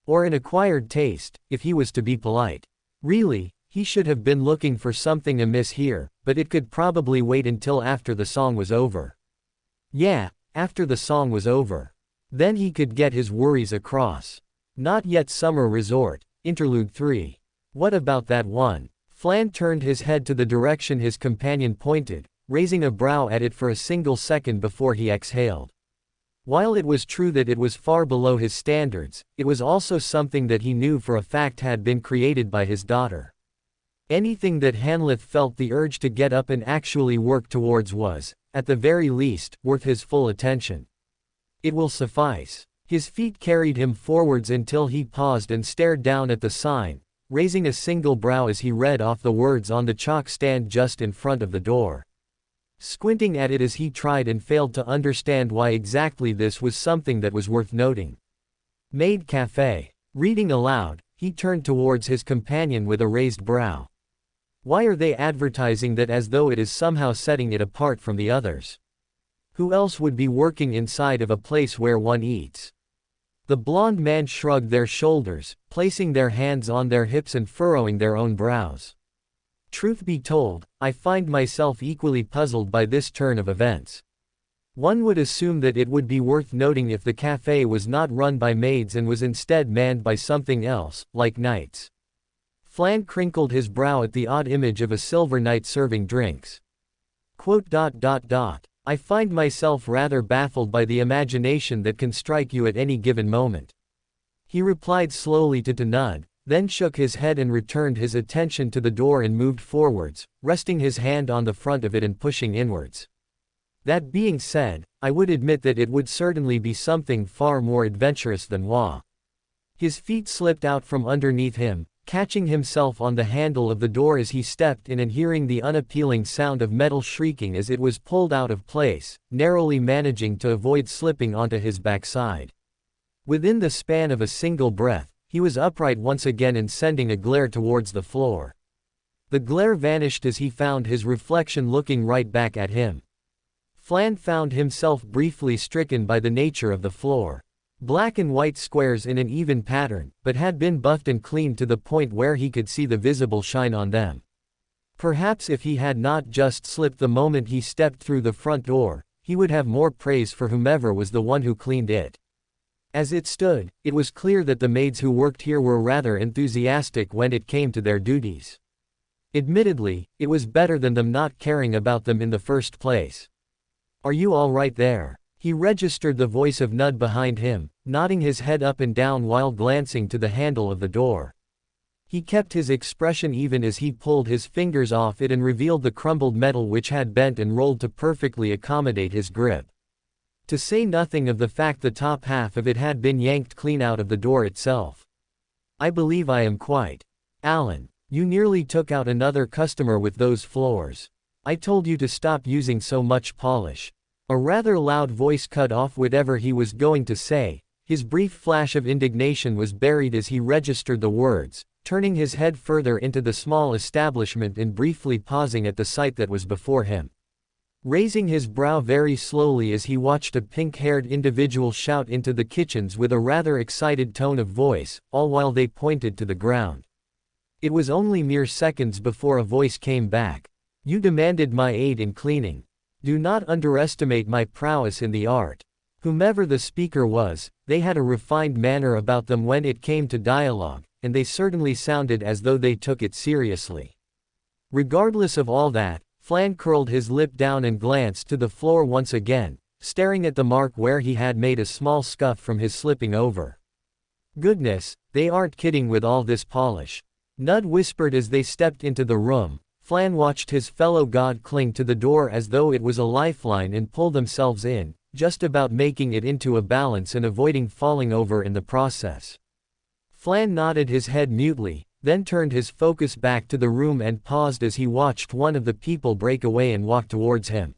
Or an acquired taste, if he was to be polite. Really, he should have been looking for something amiss here, but it could probably wait until after the song was over. Yeah, after the song was over. Then he could get his worries across. Not yet summer resort, Interlude 3. What about that one? Flan turned his head to the direction his companion pointed, raising a brow at it for a single second before he exhaled. While it was true that it was far below his standards, it was also something that he knew for a fact had been created by his daughter. Anything that Hanlith felt the urge to get up and actually work towards was, at the very least, worth his full attention. It will suffice. His feet carried him forwards until he paused and stared down at the sign, raising a single brow as he read off the words on the chalk stand just in front of the door. Squinting at it as he tried and failed to understand why exactly this was something that was worth noting. Maid Cafe. Reading aloud, he turned towards his companion with a raised brow. Why are they advertising that as though it is somehow setting it apart from the others? Who else would be working inside of a place where one eats? The blond man shrugged their shoulders, placing their hands on their hips and furrowing their own brows. Truth be told, I find myself equally puzzled by this turn of events. One would assume that it would be worth noting if the cafe was not run by maids and was instead manned by something else, like knights. Flan crinkled his brow at the odd image of a silver knight serving drinks. I find myself rather baffled by the imagination that can strike you at any given moment. He replied slowly to Nud, then shook his head and returned his attention to the door and moved forwards, resting his hand on the front of it and pushing inwards. That being said, I would admit that it would certainly be something far more adventurous than Wah. His feet slipped out from underneath him, catching himself on the handle of the door as he stepped in and hearing the unappealing sound of metal shrieking as it was pulled out of place, narrowly managing to avoid slipping onto his backside. Within the span of a single breath, he was upright once again and sending a glare towards the floor. The glare vanished as he found his reflection looking right back at him. Flan found himself briefly stricken by the nature of the floor. Black and white squares in an even pattern, but had been buffed and cleaned to the point where he could see the visible shine on them. Perhaps if he had not just slipped the moment he stepped through the front door, he would have more praise for whomever was the one who cleaned it. As it stood, it was clear that the maids who worked here were rather enthusiastic when it came to their duties. Admittedly, it was better than them not caring about them in the first place. "Are you all right there?" He registered the voice of Nud behind him, nodding his head up and down while glancing to the handle of the door. He kept his expression even as he pulled his fingers off it and revealed the crumbled metal which had bent and rolled to perfectly accommodate his grip. To say nothing of the fact the top half of it had been yanked clean out of the door itself. "I believe I am quite. Alan, you nearly took out another customer with those floors. I told you to stop using so much polish." A rather loud voice cut off whatever he was going to say. His brief flash of indignation was buried as he registered the words, turning his head further into the small establishment and briefly pausing at the sight that was before him. Raising his brow very slowly as he watched a pink-haired individual shout into the kitchens with a rather excited tone of voice, all while they pointed to the ground. It was only mere seconds before a voice came back. "You demanded my aid in cleaning. Do not underestimate my prowess in the art." Whomever the speaker was, they had a refined manner about them when it came to dialogue, and they certainly sounded as though they took it seriously. Regardless of all that, Flan curled his lip down and glanced to the floor once again, staring at the mark where he had made a small scuff from his slipping over. "Goodness, they aren't kidding with all this polish," Nud whispered as they stepped into the room. Flan watched his fellow god cling to the door as though it was a lifeline and pull themselves in, just about making it into a balance and avoiding falling over in the process. Flan nodded his head mutely, then turned his focus back to the room and paused as he watched one of the people break away and walk towards him.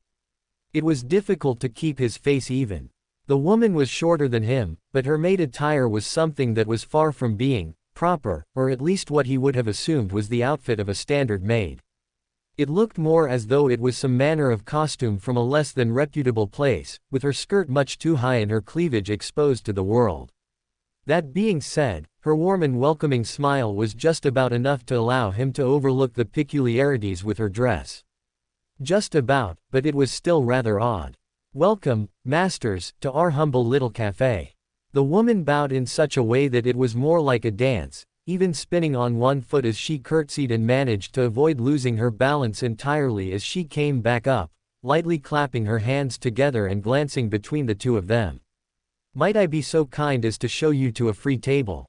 It was difficult to keep his face even. The woman was shorter than him, but her maid attire was something that was far from being proper, or at least what he would have assumed was the outfit of a standard maid. It looked more as though it was some manner of costume from a less than reputable place, with her skirt much too high and her cleavage exposed to the world. That being said, her warm and welcoming smile was just about enough to allow him to overlook the peculiarities with her dress. Just about, but it was still rather odd. "Welcome, masters, to our humble little cafe." The woman bowed in such a way that it was more like a dance, even spinning on one foot as she curtsied and managed to avoid losing her balance entirely as she came back up, lightly clapping her hands together and glancing between the two of them. "Might I be so kind as to show you to a free table?"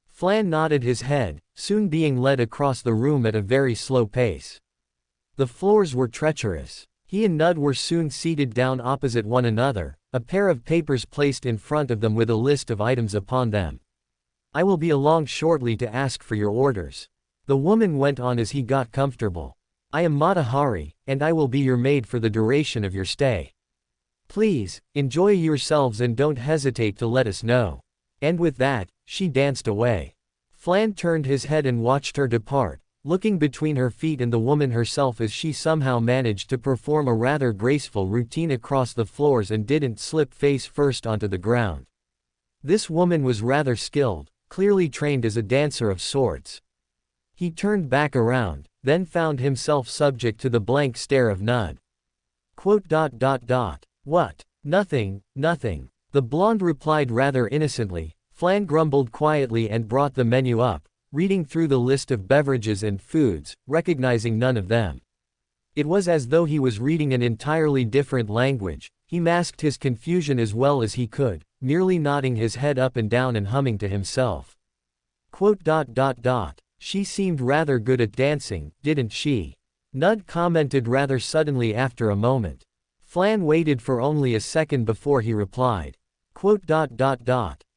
Flan nodded his head, soon being led across the room at a very slow pace. The floors were treacherous. He and Nud were soon seated down opposite one another, a pair of papers placed in front of them with a list of items upon them. "I will be along shortly to ask for your orders." The woman went on as he got comfortable. "I am Matahari, and I will be your maid for the duration of your stay. Please, enjoy yourselves and don't hesitate to let us know." And with that, she danced away. Flan turned his head and watched her depart, looking between her feet and the woman herself as she somehow managed to perform a rather graceful routine across the floors and didn't slip face first onto the ground. This woman was rather skilled, clearly trained as a dancer of sorts. He turned back around, then found himself subject to the blank stare of Nud. "What? Nothing, nothing." The blonde replied rather innocently. Flan grumbled quietly and brought the menu up, reading through the list of beverages and foods, recognizing none of them. It was as though he was reading an entirely different language. He masked his confusion as well as he could, merely nodding his head up and down and humming to himself. "She seemed rather good at dancing, didn't she?" Nud commented rather suddenly after a moment. Flan waited for only a second before he replied.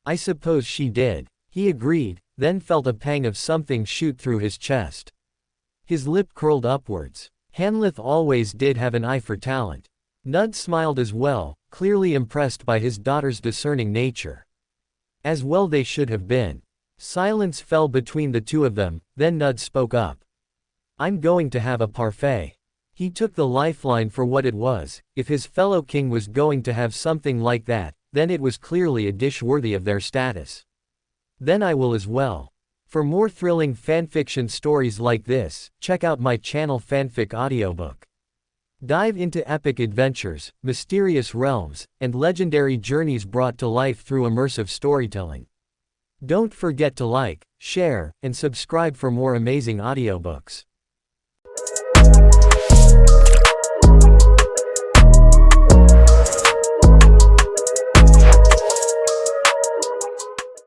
"I suppose she did," he agreed, then felt a pang of something shoot through his chest. His lip curled upwards. Hanlith always did have an eye for talent. Nud smiled as well, clearly impressed by his daughter's discerning nature. As well they should have been. Silence fell between the two of them, then Nud spoke up. I'm going to have a parfait. He took the lifeline for what it was. If his fellow king was going to have something like that, then it was clearly a dish worthy of their status. Then I will as well. For more thrilling fanfiction stories like this, check out my channel Fanfic Audiobook. Dive into epic adventures, mysterious realms, and legendary journeys brought to life through immersive storytelling. Don't forget to like, share, and subscribe for more amazing audiobooks.